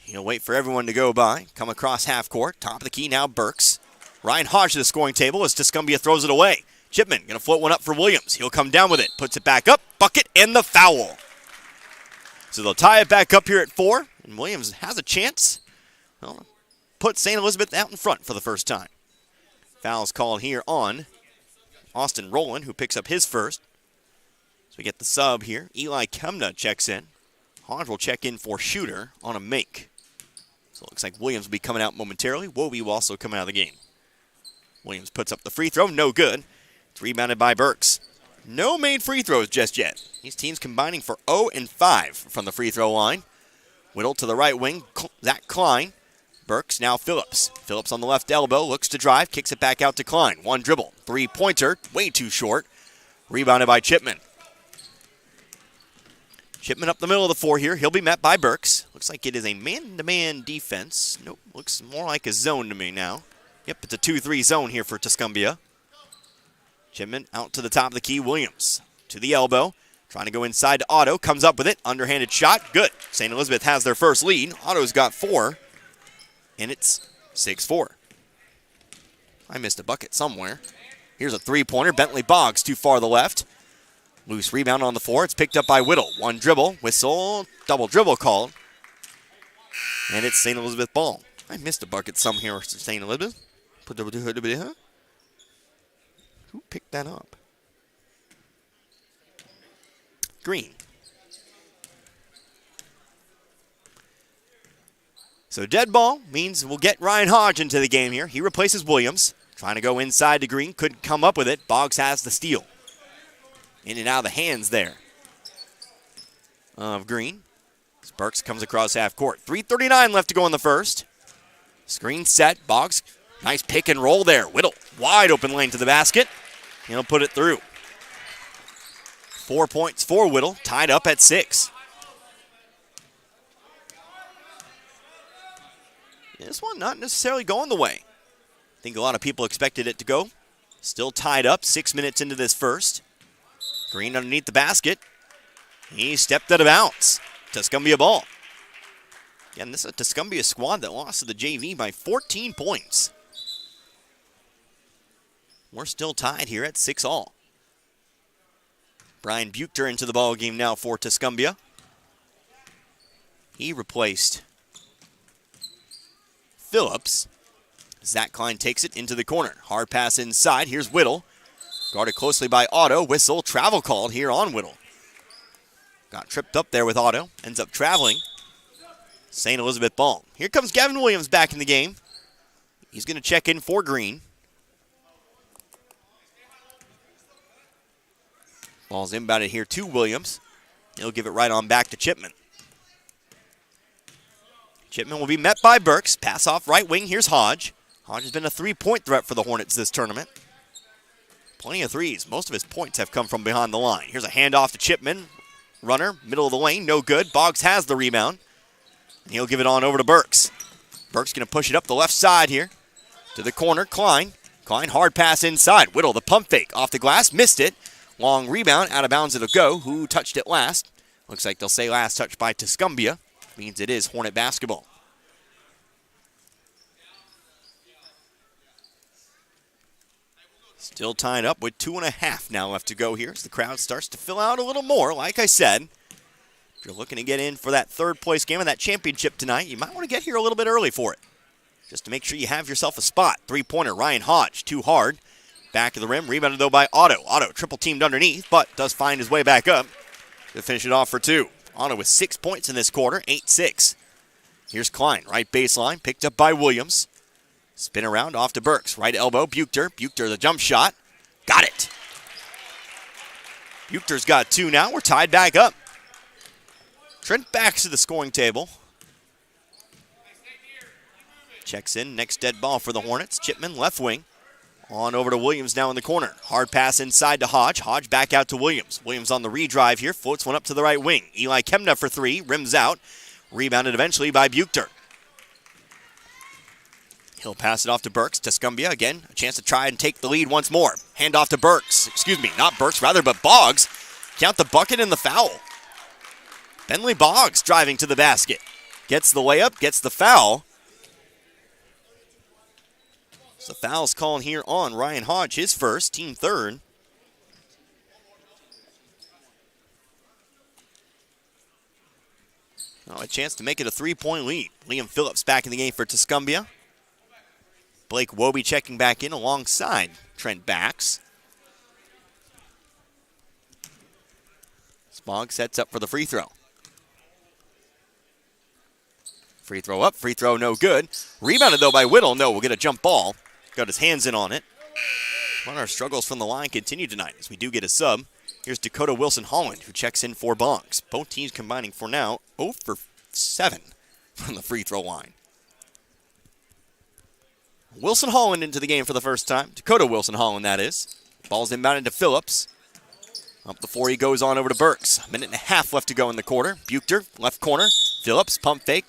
He'll wait for everyone to go by. Come across half court. Top of the key now, Burks. Ryan Hodge to the scoring table as Tuscumbia throws it away. Chipman going to float one up for Williams. He'll come down with it. Puts it back up. Bucket and the foul. So they'll tie it back up here at 4. And Williams has a chance. Well, put St. Elizabeth out in front for the first time. Foul's called here on Austin Rowland, who picks up his first. So we get the sub here. Eli Kemna checks in. Hodge will check in for Shooter on a make. So it looks like Williams will be coming out momentarily. Wobie will also come out of the game. Williams puts up the free throw. No good. It's rebounded by Burks. No made free throws just yet. These teams combining for 0 and 5 from the free throw line. Whittle to the right wing. Zach Klein. Burks, now Phillips. Phillips on the left elbow. Looks to drive. Kicks it back out to Klein. One dribble. Three-pointer. Way too short. Rebounded by Chipman. Chipman up the middle of the floor here. He'll be met by Burks. Looks like it is a man-to-man defense. Nope, looks more like a zone to me now. Yep, it's a 2-3 zone here for Tuscumbia. Chipman out to the top of the key. Williams to the elbow. Trying to go inside to Otto. Comes up with it. Underhanded shot. Good. St. Elizabeth has their first lead. Otto's got 4. And it's 6-4. I missed a bucket somewhere. Here's a three-pointer. Bentley Boggs too far to the left. Loose rebound on the floor. It's picked up by Whittle. One dribble. Whistle. Double dribble called. And it's St. Elizabeth ball. I missed a bucket some here for St. Elizabeth. Who picked that up? Green. So dead ball means we'll get Ryan Hodge into the game here. He replaces Williams. Trying to go inside to Green. Couldn't come up with it. Boggs has the steal. In and out of the hands there of Green. Burks comes across half court. 3:39 left to go in the first. Screen set. Boggs, nice pick and roll there. Whittle, wide open lane to the basket. He'll put it through. 4 points for Whittle, tied up at 6. This one not necessarily going the way I think a lot of people expected it to go. Still tied up, 6 minutes into this first. Green underneath the basket. He stepped out of bounds. Tuscumbia ball. Again, this is a Tuscumbia squad that lost to the JV by 14 points. We're still tied here at 6-all. Brian Buchter into the ball game now for Tuscumbia. He replaced Phillips. Zach Klein takes it into the corner. Hard pass inside. Here's Whittle. Guarded closely by Otto. Whistle. Travel called here on Whittle. Got tripped up there with Otto. Ends up traveling. St. Elizabeth ball. Here comes Gavin Williams back in the game. He's going to check in for Green. Ball's inbounded here to Williams. He'll give it right on back to Chipman. Chipman will be met by Burks. Pass off right wing. Here's Hodge. Hodge has been a three-point threat for the Hornets this tournament. Plenty of threes. Most of his points have come from behind the line. Here's a handoff to Chipman. Runner, middle of the lane, no good. Boggs has the rebound. And he'll give it on over to Burks. Burks going to push it up the left side here. To the corner, Klein. Klein, hard pass inside. Whittle, the pump fake. Off the glass, missed it. Long rebound, out of bounds it'll go. Who touched it last? Looks like they'll say last touch by Tuscumbia. Means it is Hornet basketball. Still tied up with 2.5 now left to go here as the crowd starts to fill out a little more. Like I said, if you're looking to get in for that third place game of that championship tonight, you might want to get here a little bit early for it. Just to make sure you have yourself a spot. Three-pointer, Ryan Hodge, too hard. Back of the rim, rebounded though by Otto. Otto triple teamed underneath, but does find his way back up to finish it off for 2. Otto with 6 points in this quarter, 8-6. Here's Klein, right baseline, picked up by Williams. Spin around off to Burks. Right elbow, Buchter. Buchter, the jump shot. Got it. Buchter's got 2 now. We're tied back up. Trent backs to the scoring table. Checks in. Next dead ball for the Hornets. Chipman, left wing. On over to Williams now in the corner. Hard pass inside to Hodge. Hodge back out to Williams. Williams on the redrive here. Floats one up to the right wing. Eli Kemna for 3. Rims out. Rebounded eventually by Buchter. He'll pass it off to Burks. Tuscumbia again. A chance to try and take the lead once more. Hand off to Burks. Excuse me, not Burks rather, but Boggs. Count the bucket and the foul. Bentley Boggs driving to the basket. Gets the layup, gets the foul. So the foul's calling here on Ryan Hodge, his first, team third. Now a chance to make it a 3-point lead. Liam Phillips back in the game for Tuscumbia. Blake Wobie checking back in alongside Trent Backs. Spog sets up for the free throw. Free throw up, free throw no good. Rebounded though by Whittle. No, we'll get a jump ball. Got his hands in on it. One of our struggles from the line continue tonight as we do get a sub. Here's Dakota Wilson-Holland who checks in for Boggs. Both teams combining for now 0 for 7 from the free throw line. Wilson-Holland into the game for the first time. Dakota Wilson-Holland, that is. Ball's inbounded to Phillips. Up the 4 he goes on over to Burks. A minute and a half left to go in the quarter. Buchter, left corner. Phillips, pump fake.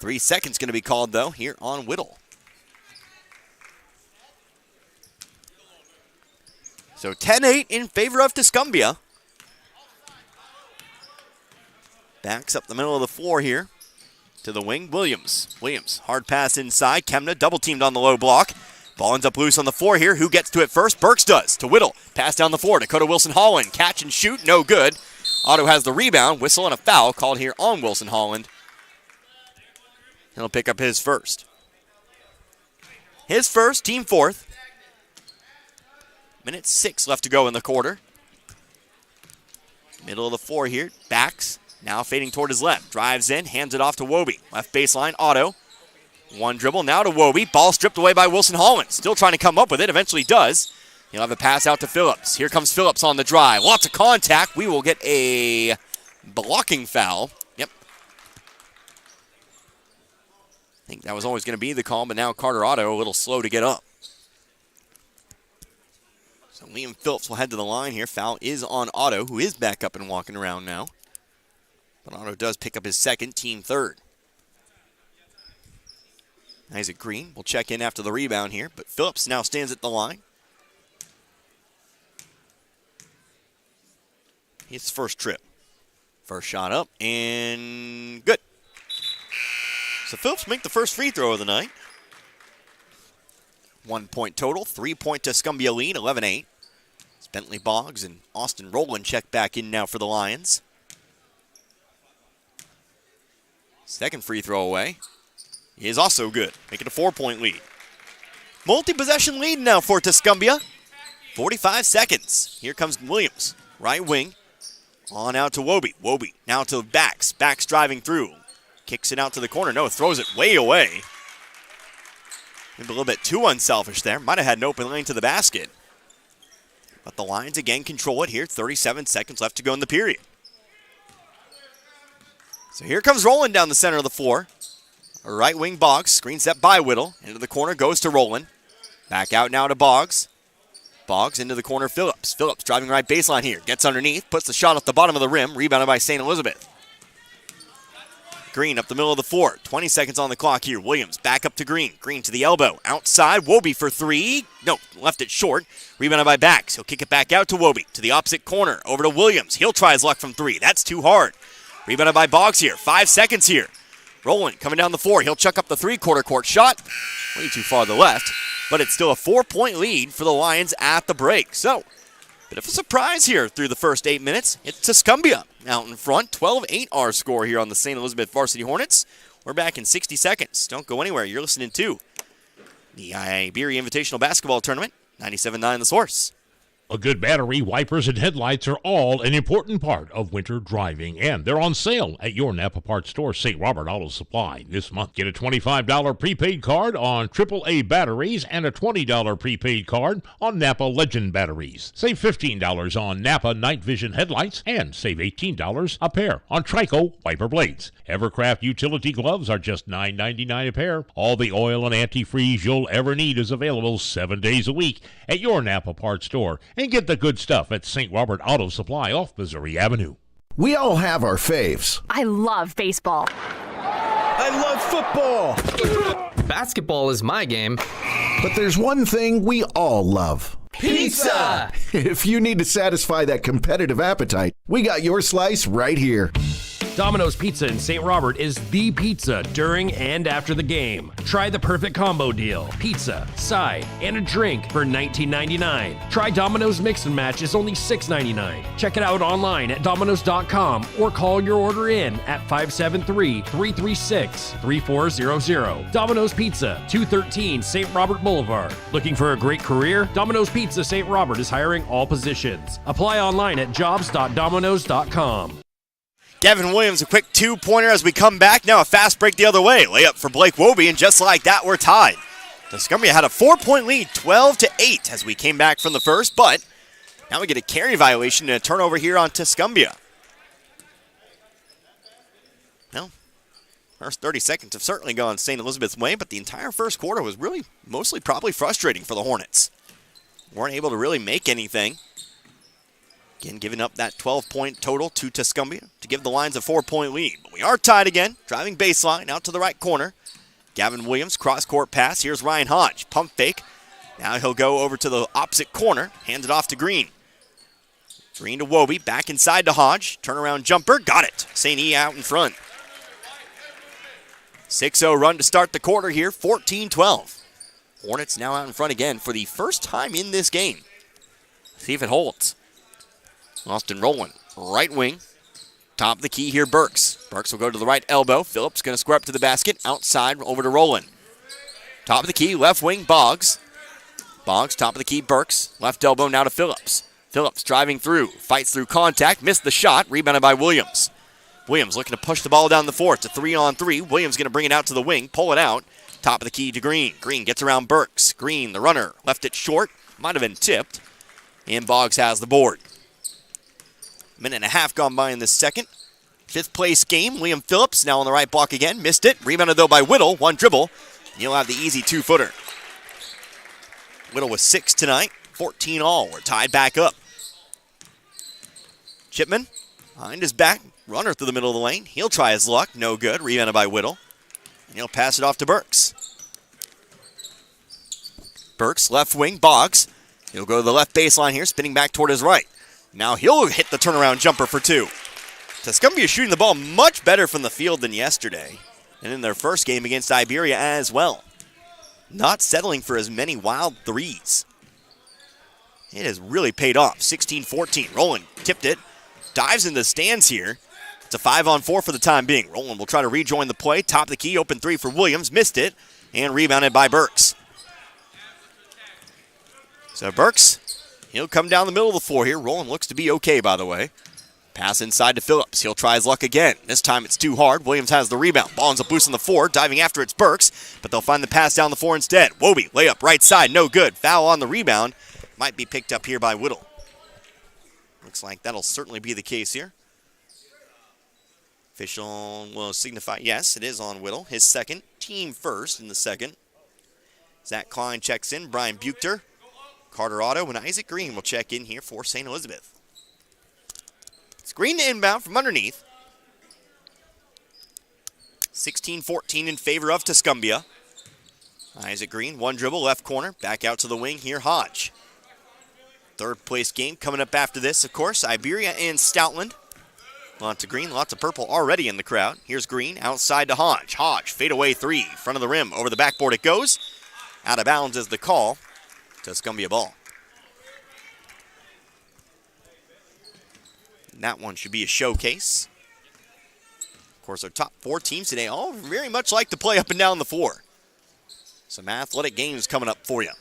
3 seconds going to be called, though, here on Whittle. So 10-8 in favor of Tuscumbia. Backs up the middle of the floor here. To the wing, Williams. Williams, hard pass inside. Kemna double teamed on the low block. Ball ends up loose on the floor here. Who gets to it first? Burks does. To Whittle. Pass down the floor. Dakota Wilson-Holland. Catch and shoot. No good. Otto has the rebound. Whistle and a foul called here on Wilson-Holland. He'll pick up his first. His first, team fourth. Minute 6 left to go in the quarter. Middle of the floor here. Backs. Now fading toward his left. Drives in. Hands it off to Wobie. Left baseline. Otto. One dribble. Now to Wobie. Ball stripped away by Wilson-Holland. Still trying to come up with it. Eventually does. He'll have a pass out to Phillips. Here comes Phillips on the drive. Lots of contact. We will get a blocking foul. Yep. I think that was always going to be the call, but now Carter Otto a little slow to get up. So Liam Phillips will head to the line here. Foul is on Otto, who is back up and walking around now. But Otto does pick up his second, team third. Isaac Green will check in after the rebound here, but Phillips now stands at the line. His first trip. First shot up, and good. So Phillips make the first free throw of the night. 1 point total, 3-point Tuscumbia lead, 11-8. It's Bentley Boggs and Austin Rowland check back in now for the Lions. Second free throw away is also good, making a 4-point lead. Multi-possession lead now for Tuscumbia. 45 seconds. Here comes Williams, right wing. On out to Wobie. Wobie now to Backs. Backs driving through. Kicks it out to the corner. No, throws it way away. Maybe a little bit too unselfish there. Might have had an open lane to the basket. But the Lions again control it here. 37 seconds left to go in the period. So here comes Rowland down the center of the floor. A right wing Boggs. Screen set by Whittle. Into the corner goes to Rowland. Back out now to Boggs. Boggs into the corner, Phillips. Phillips driving right baseline here. Gets underneath, puts the shot off the bottom of the rim. Rebounded by St. Elizabeth. Green up the middle of the floor. 20 seconds on the clock here. Williams back up to Green. Green to the elbow. Outside, Wobie for 3. No, left it short. Rebounded by Backs. He'll kick it back out to Wobie. To the opposite corner. Over to Williams. He'll try his luck from 3. That's too hard. Rebounded by Boggs here. 5 seconds here. Rowland coming down the floor. He'll chuck up the three-quarter court shot. Way too far to the left. But it's still a 4-point lead for the Lions at the break. So, bit of a surprise here through the first 8 minutes. It's Tuscumbia out in front. 12-8 our score here on the St. Elizabeth Varsity Hornets. We're back in 60 seconds. Don't go anywhere. You're listening to the Iberia Invitational Basketball Tournament. 97.9 The Source. A good battery, wipers, and headlights are all an important part of winter driving, and they're on sale at your Napa Parts store, St. Robert Auto Supply, this month. Get a $25 prepaid card on AAA batteries and a $20 prepaid card on Napa Legend batteries. Save $15 on Napa Night Vision headlights and save $18 a pair on Trico wiper blades. Evercraft utility gloves are just $9.99 a pair. All the oil and antifreeze you'll ever need is available 7 days a week at your Napa Parts store. And get the good stuff at St. Robert Auto Supply off Missouri Avenue. We all have our faves. I love baseball. I love football. Basketball is my game. But there's one thing we all love. Pizza! If you need to satisfy that competitive appetite, we got your slice right here. Domino's Pizza in St. Robert is the pizza during and after the game. Try the perfect combo deal. Pizza, side, and a drink for $19.99. Try Domino's Mix and Match is only $6.99. Check it out online at Domino's.com or call your order in at 573-336-3400. Domino's Pizza, 213 St. Robert Boulevard. Looking for a great career? Domino's Pizza St. Robert is hiring all positions. Apply online at jobs.domino's.com. Gavin Williams, a quick two-pointer as we come back. Now a fast break the other way. Layup for Blake Wobie, and just like that, we're tied. Tuscumbia had a 4-point lead, 12-8, as we came back from the first, but now we get a carry violation and a turnover here on Tuscumbia. Well, first 30 seconds have certainly gone St. Elizabeth's way, but the entire first quarter was really mostly probably frustrating for the Hornets. Weren't able to really make anything. Again, giving up that 12-point total to Tuscumbia to give the Lions a 4-point lead. But we are tied again, driving baseline out to the right corner. Gavin Williams, cross-court pass. Here's Ryan Hodge, pump fake. Now he'll go over to the opposite corner, hand it off to Green. Green to Wobie, back inside to Hodge. Turnaround jumper, got it. St. E out in front. 6-0 run to start the quarter here, 14-12. Hornets now out in front again for the first time in this game. See if it holds. Austin Rowland, right wing. Top of the key here, Burks. Burks will go to the right elbow. Phillips going to square up to the basket. Outside, over to Rowland. Top of the key, left wing, Boggs. Boggs, top of the key, Burks. Left elbow now to Phillips. Phillips driving through. Fights through contact. Missed the shot. Rebounded by Williams. Williams looking to push the ball down the floor. It's a 3-on-3. Williams going to bring it out to the wing. Pull it out. Top of the key to Green. Green gets around Burks. Green, the runner. Left it short. Might have been tipped. And Boggs has the board. Minute and a half gone by in this second. Fifth place game. Liam Phillips now on the right block again. Missed it. Rebounded though by Whittle. One dribble. And he'll have the easy two-footer. Whittle with 6 tonight. 14 all. We're tied back up. Chipman behind his back. Runner through the middle of the lane. He'll try his luck. No good. Rebounded by Whittle. And he'll pass it off to Burks. Burks, left wing. Boggs. He'll go to the left baseline here. Spinning back toward his right. Now he'll hit the turnaround jumper for 2. Tuscumbia shooting the ball much better from the field than yesterday. And in their first game against Iberia as well. Not settling for as many wild threes. It has really paid off. 16-14. Rowland tipped it. Dives in the stands here. It's a 5-on-4 for the time being. Rowland will try to rejoin the play. Top of the key. Open 3 for Williams. Missed it. And rebounded by Burks. So Burks, he'll come down the middle of the floor here. Rowland looks to be okay, by the way. Pass inside to Phillips. He'll try his luck again. This time it's too hard. Williams has the rebound. Ball ends up loose on the floor. Diving after it's Burks, but they'll find the pass down the floor instead. Wobie, layup right side. No good. Foul on the rebound. Might be picked up here by Whittle. Looks like that'll certainly be the case here. Official will signify, yes, it is on Whittle. His second. Team first in the second. Zach Klein checks in. Brian Buchter, Carter Otto, and Isaac Green will check in here for St. Elizabeth. It's Green to inbound from underneath. 16-14 in favor of Tuscumbia. Isaac Green, one dribble, left corner. Back out to the wing here, Hodge. Third place game coming up after this, of course, Iberia and Stoutland. Lots of green, lots of purple already in the crowd. Here's Green, outside to Hodge. Hodge, fadeaway three, front of the rim, over the backboard it goes. Out of bounds is the call. Tuscumbia ball. And that one should be a showcase. Of course, our top 4 teams today all very much like to play up and down the floor. Some athletic games coming up for you.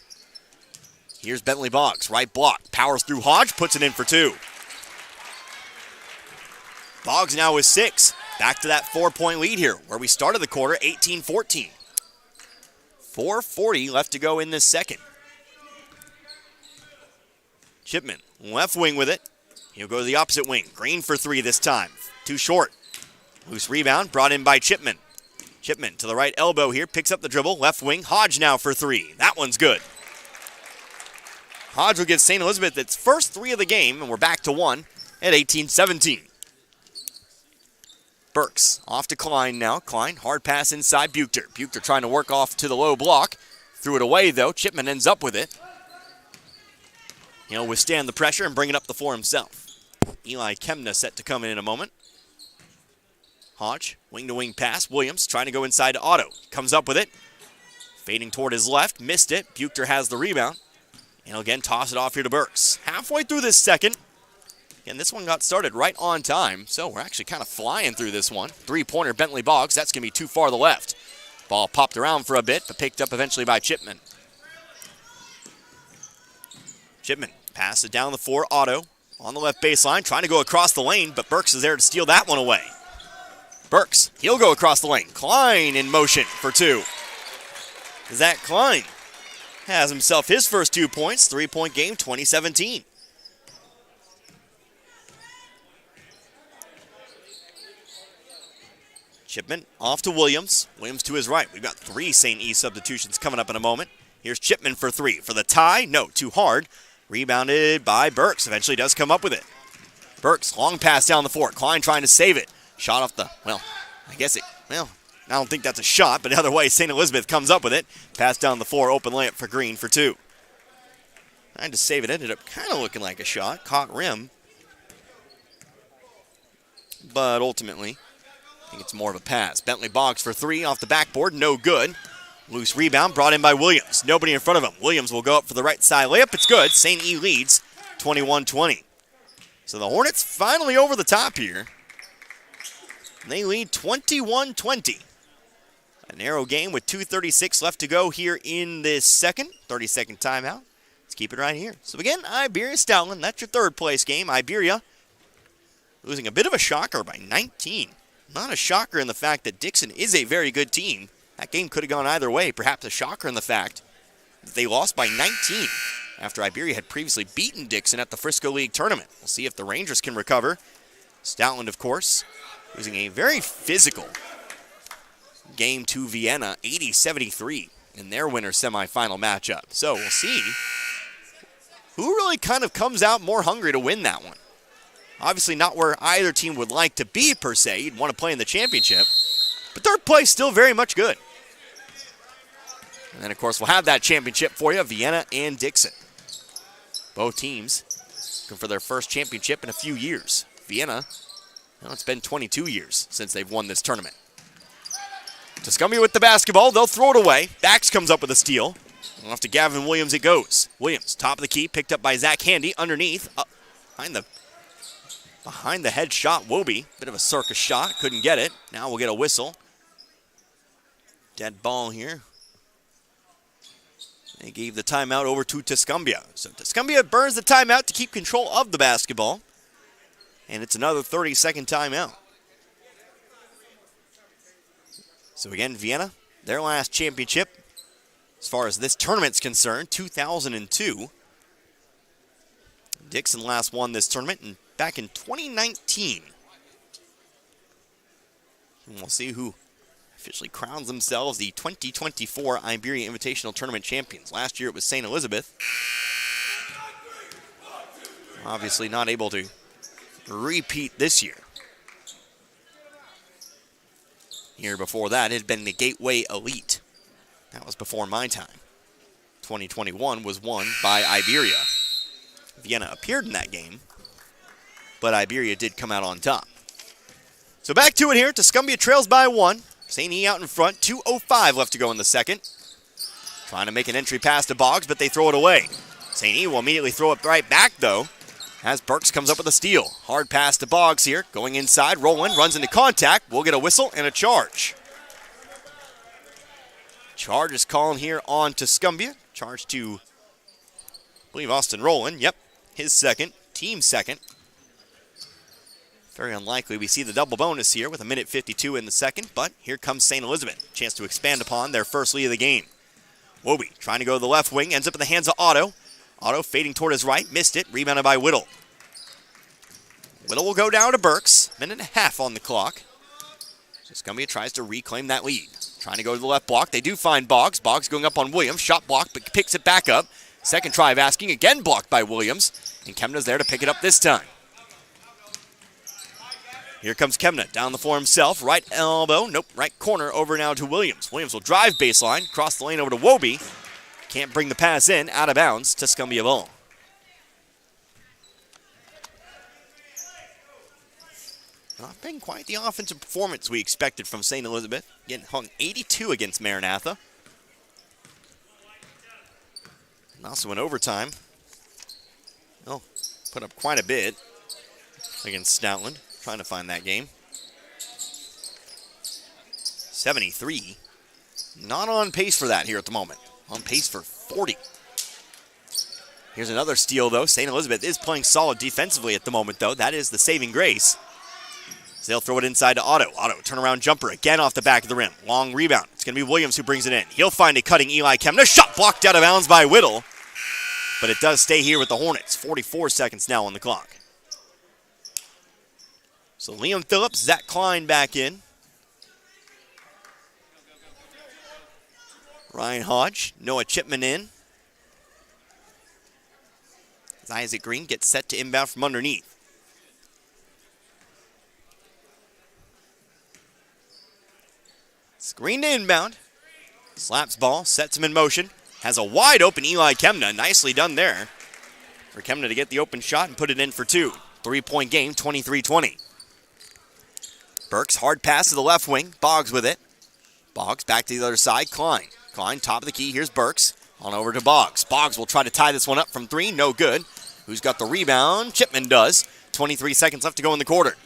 Here's Bentley Boggs, right block. Powers through Hodge, puts it in for 2. Boggs now with 6. Back to that 4-point lead here, where we started the quarter, 18-14. 4:40 left to go in this second. Chipman, left wing with it. He'll go to the opposite wing. Green for 3 this time. Too short. Loose rebound brought in by Chipman. Chipman to the right elbow here, picks up the dribble. Left wing, Hodge now for 3. That one's good. Hodge will give St. Elizabeth its first 3 of the game, and we're back to 1 at 18-17. Burks off to Klein now. Klein, hard pass inside Buchter. Buchter trying to work off to the low block. Threw it away though. Chipman ends up with it. He'll withstand the pressure and bring it up the floor himself. Eli Kemna set to come in a moment. Hodge, wing-to-wing pass. Williams trying to go inside to Otto. Comes up with it. Fading toward his left. Missed it. Buchter has the rebound. And he'll again toss it off here to Burks. Halfway through this second. And this one got started right on time, so we're actually kind of flying through this one. 3-pointer Bentley Boggs. That's going to be too far to the left. Ball popped around for a bit, but picked up eventually by Chipman. Chipman passes it down the floor. Otto on the left baseline, trying to go across the lane, but Burks is there to steal that one away. Burks, he'll go across the lane. Klein in motion for 2. Zach Klein has himself his first 2 points. 3-point game, 2017. Chipman off to Williams. Williams to his right. We've got 3 St. E substitutions coming up in a moment. Here's Chipman for 3. For the tie, no, too hard. Rebounded by Burks. Eventually does come up with it. Burks, long pass down the floor. Klein trying to save it. Shot off the, I don't think that's a shot, but either way, St. Elizabeth comes up with it. Pass down the floor, open layup for Green for 2. Trying to save it, ended up kind of looking like a shot. Caught rim. But ultimately, I think it's more of a pass. Bentley Boggs for 3 off the backboard, no good. Loose rebound brought in by Williams. Nobody in front of him. Williams will go up for the right side layup. It's good. St. E leads 21-20. So the Hornets finally over the top here. They lead 21-20. A narrow game with 2:36 left to go here in this second. 30-second timeout. Let's keep it right here. So again, Iberia Stoutland. That's your third place game. Iberia losing a bit of a shocker by 19. Not a shocker in the fact that Dixon is a very good team. That game could have gone either way. Perhaps a shocker in the fact that they lost by 19 after Iberia had previously beaten Dixon at the Frisco League tournament. We'll see if the Rangers can recover. Stoutland, of course, losing a very physical game to Vienna, 80-73 in their winter semifinal matchup. So we'll see who really kind of comes out more hungry to win that one. Obviously not where either team would like to be, per se. You'd want to play in the championship. But third place still very much good. And then, of course, we'll have that championship for you, Vienna and Dixon. Both teams looking for their first championship in a few years. Vienna, it's been 22 years since they've won this tournament. Tuscumbia with the basketball. They'll throw it away. Bax comes up with a steal. Off to Gavin Williams it goes. Williams, top of the key, picked up by Zach Handy. Underneath, behind the head shot, Wobie. Bit of a circus shot, couldn't get it. Now we'll get a whistle. Dead ball here. They gave the timeout over to Tuscumbia. So Tuscumbia burns the timeout to keep control of the basketball. And it's another 30-second timeout. So again, Vienna, their last championship, as far as this tournament's concerned, 2002. Dixon last won this tournament back in 2019. And we'll see who officially crowns themselves the 2024 Iberia Invitational Tournament champions. Last year it was St. Elizabeth. Obviously not able to repeat this year. Year before that, it had been the Gateway Elite. That was before my time. 2021 was won by Iberia. Vienna appeared in that game, but Iberia did come out on top. So back to it here. Tuscumbia trails by 1. St. E out in front. 2:05 left to go in the second. Trying to make an entry pass to Boggs, but they throw it away. St. E will immediately throw it right back, though, as Burks comes up with a steal. Hard pass to Boggs here. Going inside. Rolling. Runs into contact. We'll get a whistle and a charge. Charge is calling here on Tuscumbia. Charge to believe Austin Rowland, yep, his second, team second. Very unlikely we see the double bonus here with 1:52 in the second, but here comes St. Elizabeth. Chance to expand upon their first lead of the game. Wobie trying to go to the left wing, ends up in the hands of Otto. Otto fading toward his right, missed it, rebounded by Whittle. Whittle will go down to Burks, 1.5 on the clock. So Scumbia tries to reclaim that lead. Trying to go to the left block, they do find Boggs. Boggs going up on Williams, shot blocked, but picks it back up. Second try of asking, again blocked by Williams, and Kemna's there to pick it up this time. Here comes Kemna, down the floor himself, right elbow, nope, right corner, over now to Williams. Williams will drive baseline, cross the lane over to Wobie. Can't bring the pass in, out of bounds to Scumbia ball. Not been quite the offensive performance we expected from St. Elizabeth. Getting hung 82 against Maranatha. And also in overtime. Oh, put up quite a bit against Stoutland. Trying to find that game. 73. Not on pace for that here at the moment. On pace for 40. Here's another steal, though. St. Elizabeth is playing solid defensively at the moment, though. That is the saving grace. So they'll throw it inside to Otto. Otto, turnaround jumper, again off the back of the rim. Long rebound. It's going to be Williams who brings it in. He'll find a cutting Eli Kemna. Shot blocked out of bounds by Whittle. But it does stay here with the Hornets. 44 seconds now on the clock. So Liam Phillips, Zach Klein back in. Ryan Hodge, Noah Chipman in. As Isaac Green gets set to inbound from underneath. Screen to inbound. Slaps ball, sets him in motion. Has a wide open Eli Kemna. Nicely done there for Kemna to get the open shot and put it in for two. 3-point game, 23-20. Burks, hard pass to the left wing. Boggs with it. Boggs back to the other side. Klein. Klein, top of the key. Here's Burks. On over to Boggs. Boggs will try to tie this one up from three. No good. Who's got the rebound? Chipman does. 23 seconds left to go in the quarter.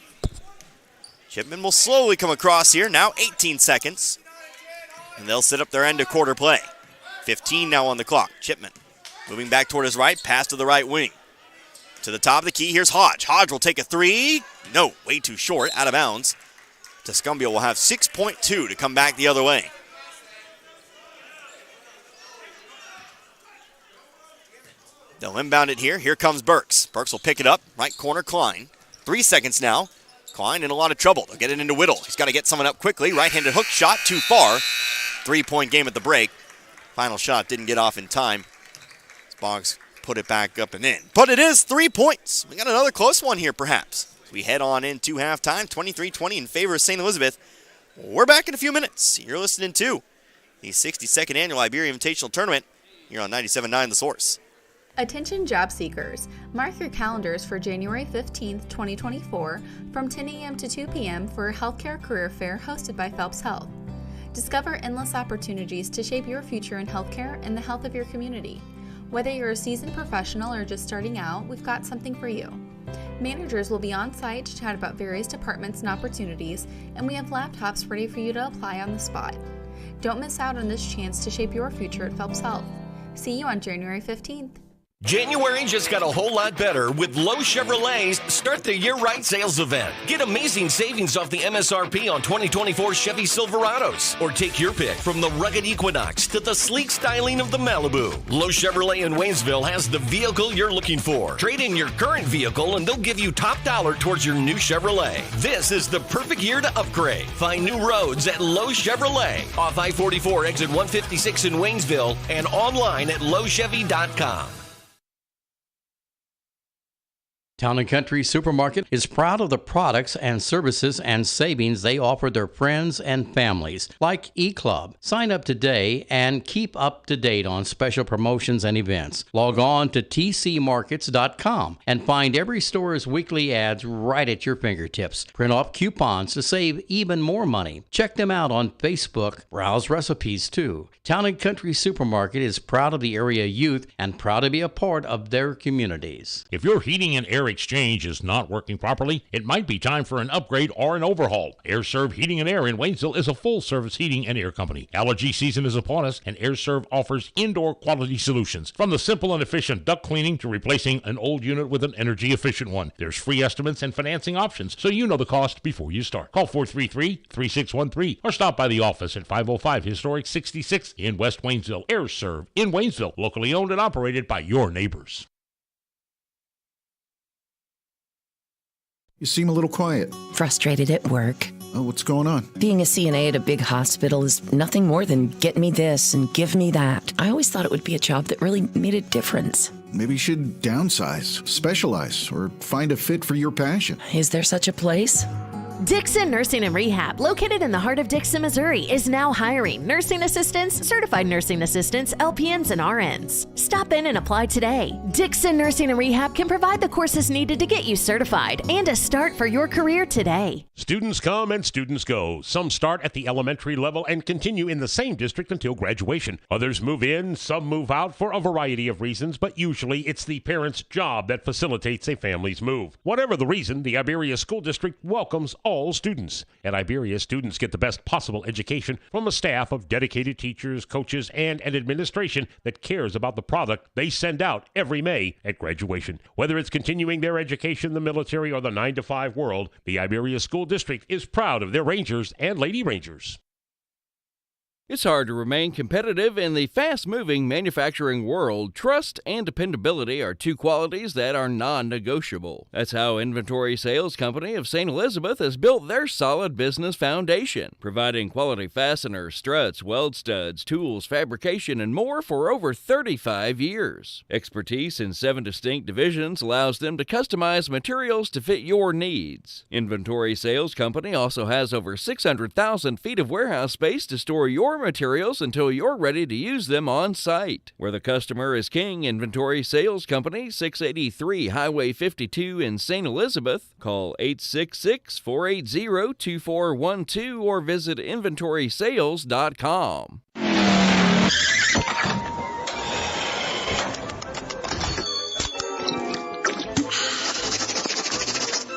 Chipman will slowly come across here. Now 18 seconds. And they'll set up their end of quarter play. 15 now on the clock. Chipman moving back toward his right. Pass to the right wing. To the top of the key. Here's Hodge. Hodge will take a three. No, way too short. Out of bounds. Tuscumbia will have 6.2 to come back the other way. They'll inbound it here. Here comes Burks. Burks will pick it up. Right corner, Klein. 3 seconds now. Klein in a lot of trouble. They'll get it into Whittle. He's got to get someone up quickly. Right-handed hook shot, too far. 3-point game at the break. Final shot didn't get off in time. Boggs put it back up and in. But it is 3 points. We got another close one here, perhaps. We head on into halftime, 23-20 in favor of St. Elizabeth. We're back in a few minutes. You're listening to the 62nd Annual Iberia Invitational Tournament here on 97.9 The Source. Attention job seekers. Mark your calendars for January 15th, 2024 from 10 a.m. to 2 p.m. for a healthcare career fair hosted by Phelps Health. Discover endless opportunities to shape your future in healthcare and the health of your community. Whether you're a seasoned professional or just starting out, we've got something for you. Managers will be on site to chat about various departments and opportunities, and we have laptops ready for you to apply on the spot. Don't miss out on this chance to shape your future at Phelps Health. See you on January 15th. January just got a whole lot better with Lowe Chevrolet's Start the Year Right sales event. Get amazing savings off the MSRP on 2024 Chevy Silverados. Or take your pick from the rugged Equinox to the sleek styling of the Malibu. Lowe Chevrolet in Waynesville has the vehicle you're looking for. Trade in your current vehicle and they'll give you top dollar towards your new Chevrolet. This is the perfect year to upgrade. Find new roads at Lowe Chevrolet. Off I-44 exit 156 in Waynesville and online at lowechevy.com. Town & Country Supermarket is proud of the products and services and savings they offer their friends and families, like eClub. Sign up today and keep up to date on special promotions and events. Log on to tcmarkets.com and find every store's weekly ads right at your fingertips. Print off coupons to save even more money. Check them out on Facebook. Browse recipes too. Town & Country Supermarket is proud of the area youth and proud to be a part of their communities. If you're heating and air air exchange is not working properly, it might be time for an upgrade or an overhaul. AirServe Heating and Air in Waynesville is a full-service heating and air company. Allergy season is upon us, and AirServe offers indoor quality solutions. From the simple and efficient duct cleaning to replacing an old unit with an energy-efficient one. There's free estimates and financing options, so you know the cost before you start. Call 433-3613 or stop by the office at 505 Historic 66 in West Waynesville. AirServe in Waynesville, locally owned and operated by your neighbors. You seem a little quiet. Frustrated at work. Oh, what's going on? Being a CNA at a big hospital is nothing more than get me this and give me that. I always thought it would be a job that really made a difference. Maybe you should downsize, specialize, or find a fit for your passion. Is there such a place? Dixon Nursing and Rehab, located in the heart of Dixon, Missouri, is now hiring nursing assistants, certified nursing assistants, LPNs, and RNs. Stop in and apply today. Dixon Nursing and Rehab can provide the courses needed to get you certified and a start for your career today. Students come and students go. Some start at the elementary level and continue in the same district until graduation. Others move in, some move out for a variety of reasons, but usually it's the parent's job that facilitates a family's move. Whatever the reason, the Iberia School District welcomes all students. At Iberia, students get the best possible education from a staff of dedicated teachers, coaches, and an administration that cares about the product they send out every May at graduation. Whether it's continuing their education, the military, or the 9-to-5 world, the Iberia School District is proud of their Rangers and Lady Rangers. It's hard to remain competitive in the fast-moving manufacturing world. Trust and dependability are two qualities that are non-negotiable. That's how Inventory Sales Company of St. Elizabeth has built their solid business foundation, providing quality fasteners, struts, weld studs, tools, fabrication, and more for over 35 years. Expertise in 7 distinct divisions allows them to customize materials to fit your needs. Inventory Sales Company also has over 600,000 feet of warehouse space to store your materials until you're ready to use them on site. Where the customer is king, Inventory Sales Company, 683 Highway 52 in St. Elizabeth. Call 866-480-2412 or visit inventorysales.com.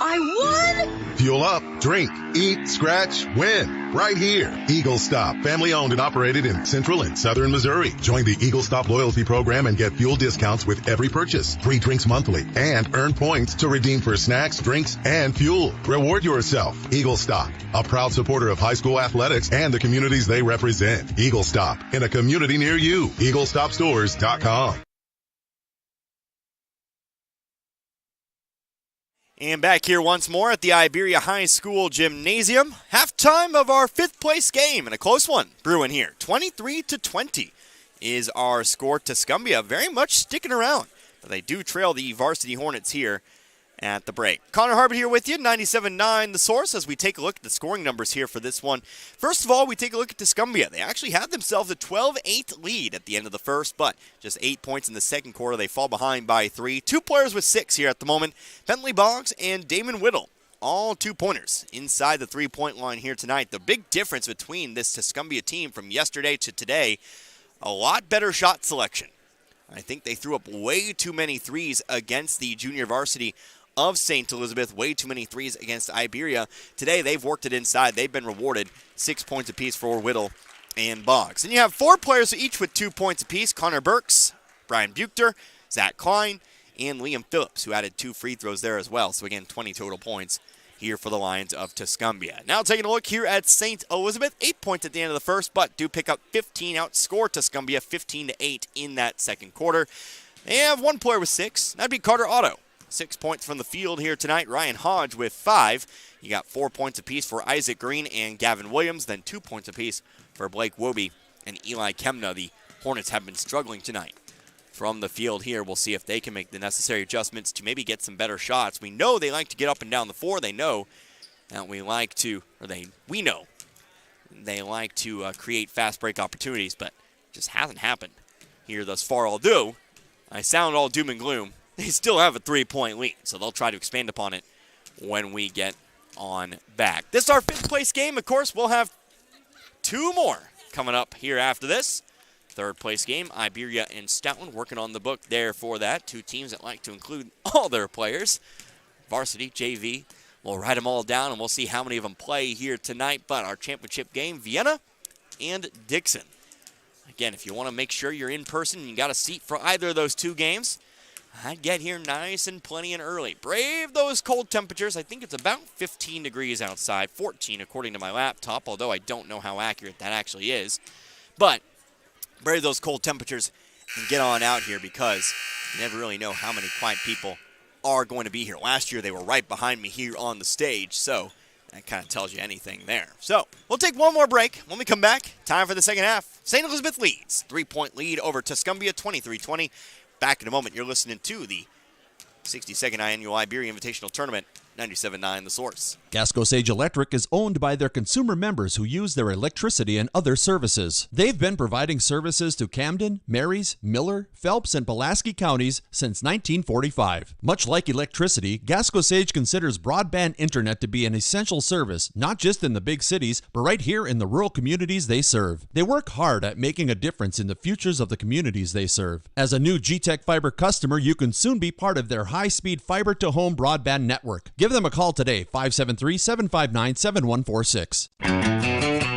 I won! Fuel up, drink, eat, scratch, win. Right here. Eagle Stop, family owned and operated in central and southern Missouri. Join the Eagle Stop loyalty program and get fuel discounts with every purchase. Free drinks monthly and earn points to redeem for snacks, drinks, and fuel. Reward yourself. Eagle Stop, a proud supporter of high school athletics and the communities they represent. Eagle Stop, in a community near you. EagleStopStores.com. And back here once more at the Iberia High School Gymnasium. Halftime of our 5th place game, and a close one brewing here. 23-20 is our score. Tuscumbia very much sticking around, but they do trail the varsity Hornets here at the break. Connor Harbert here with you, 97.9 The Source, as we take a look at the scoring numbers here for this one. First of all, we take a look at Tuscumbia. They actually had themselves a 12-8 lead at the end of the first, but just 8 points in the second quarter. They fall behind by 3. 2 players with 6 here at the moment, Bentley Boggs and Damon Whittle. All 2-pointers inside the 3-point line here tonight. The big difference between this Tuscumbia team from yesterday to today, a lot better shot selection. I think they threw up way too many threes against the junior varsity of St. Elizabeth, way too many threes against Iberia. Today, they've worked it inside. They've been rewarded 6 points apiece for Whittle and Boggs. And you have 4 players each with 2 points apiece. Connor Burks, Brian Buchter, Zach Klein, and Liam Phillips, who added 2 free throws there as well. So again, 20 total points here for the Lions of Tuscumbia. Now taking a look here at St. Elizabeth, 8 points at the end of the first, but do pick up 15, outscore Tuscumbia 15-8 in that second quarter. They have 1 player with 6. That'd be Carter Otto. 6 points from the field here tonight. Ryan Hodge with 5. You got 4 points apiece for Isaac Green and Gavin Williams, then 2 points apiece for Blake Wobe and Eli Kemna. The Hornets have been struggling tonight from the field here. We'll see if they can make the necessary adjustments to maybe get some better shots. We know they like to get up and down the floor. They know that we know they like to create fast break opportunities, but it just hasn't happened here thus far. Although I sound all doom and gloom, they still have a 3-point lead, so they'll try to expand upon it when we get on back. This is our 5th place game. Of course, we'll have 2 more coming up here after this. Third place game, Iberia and Stoutland working on the book there for that. Two teams that like to include all their players. Varsity, JV, we'll write them all down and we'll see how many of them play here tonight. But our championship game, Vienna and Dixon. Again, if you want to make sure you're in person and you got a seat for either of those two games, I'd get here nice and plenty and early. Brave those cold temperatures. I think it's about 15 degrees outside, 14 according to my laptop, although I don't know how accurate that actually is. But brave those cold temperatures and get on out here because you never really know how many quiet people are going to be here. Last year they were right behind me here on the stage, so that kind of tells you anything there. So we'll take one more break. When we come back, time for the second half. St. Elizabeth leads. 3-point lead over Tuscumbia, 23-20. Back in a moment, you're listening to the 62nd Annual Iberia Invitational Tournament, 97.9 The Source. Gasco Sage Electric is owned by their consumer members who use their electricity and other services. They've been providing services to Camden, Marys, Miller, Phelps, and Pulaski counties since 1945. Much like electricity, Gasco Sage considers broadband internet to be an essential service, not just in the big cities, but right here in the rural communities they serve. They work hard at making a difference in the futures of the communities they serve. As a new G-Tech Fiber customer, you can soon be part of their high-speed fiber-to-home broadband network. Give them a call today, 573-759-7146.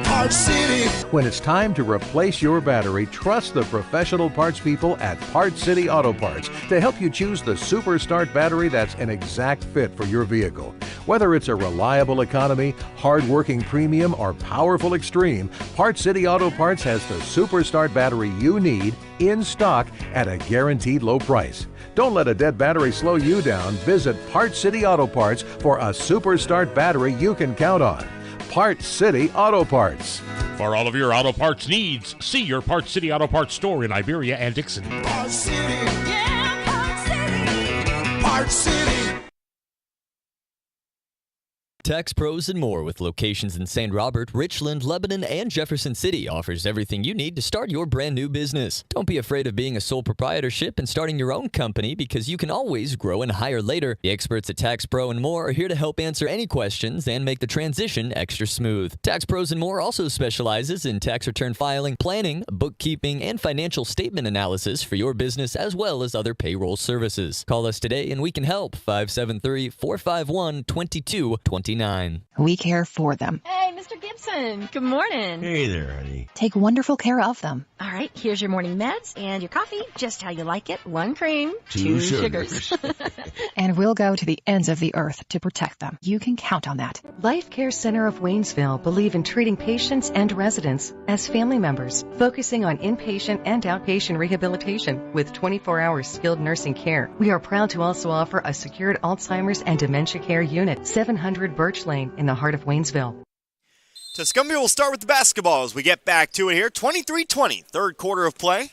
Parts City. When it's time to replace your battery, trust the professional parts people at Parts City Auto Parts to help you choose the Super Start battery that's an exact fit for your vehicle. Whether it's a reliable economy, hard-working premium, or powerful extreme, Parts City Auto Parts has the Super Start battery you need in stock at a guaranteed low price. Don't let a dead battery slow you down. Visit Parts City Auto Parts for a Super Start battery you can count on. Parts City Auto Parts. For all of your auto parts needs, see your Parts City Auto Parts store in Iberia and Dixon. Parts City. Yeah, Parts City. Parts City. Tax Pros and More, with locations in St. Robert, Richland, Lebanon, and Jefferson City, offers everything you need to start your brand new business. Don't be afraid of being a sole proprietorship and starting your own company, because you can always grow and hire later. The experts at Tax Pro and More are here to help answer any questions and make the transition extra smooth. Tax Pros and More also specializes in tax return filing, planning, bookkeeping, and financial statement analysis for your business, as well as other payroll services. Call us today and we can help. 573-451-2229. We care for them. Hey, Mr. Gibson. Good morning. Hey there, honey. Take wonderful care of them. All right, here's your morning meds and your coffee, just how you like it. 1 cream, 2 sugars. And we'll go to the ends of the earth to protect them. You can count on that. Life Care Center of Waynesville believe in treating patients and residents as family members, focusing on inpatient and outpatient rehabilitation with 24-hour skilled nursing care. We are proud to also offer a secured Alzheimer's and dementia care unit, 700 Birch Lane in the heart of Waynesville. Tuscumbia will start with the basketball as we get back to it here. 23-20, third quarter of play.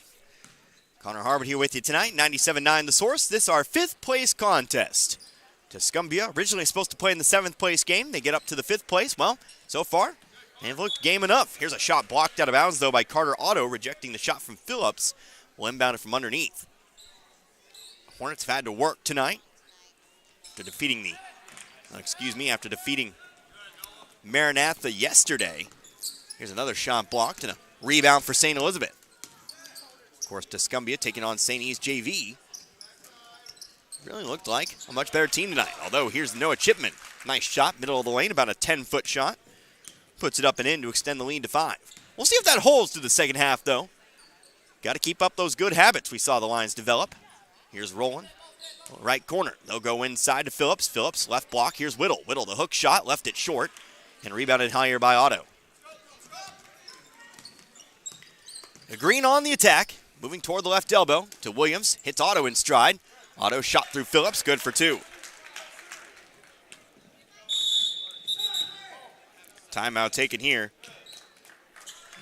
Connor Harbert here with you tonight, 97.9 The Source. This is our 5th place contest. Tuscumbia originally supposed to play in the 7th place game. They get up to the 5th place. Well, so far, they've looked game enough. Here's a shot blocked out of bounds, though, by Carter Otto, rejecting the shot from Phillips. Will inbound it from underneath. Hornets have had to work tonight after defeating Maranatha yesterday. Here's another shot blocked and a rebound for St. Elizabeth. Of course, Tuscumbia taking on St. E's JV. Really looked like a much better team tonight. Although, here's Noah Chipman. Nice shot, middle of the lane, about a 10-foot shot. Puts it up and in to extend the lead to 5. We'll see if that holds through the second half, though. Got to keep up those good habits we saw the Lions develop. Here's Rowland. Right corner. They'll go inside to Phillips. Phillips, left block. Here's Whittle. Whittle, the hook shot, left it short, and rebounded higher by Otto. Green on the attack, moving toward the left elbow to Williams. Hits Otto in stride. Otto shot through Phillips, good for 2. Timeout taken here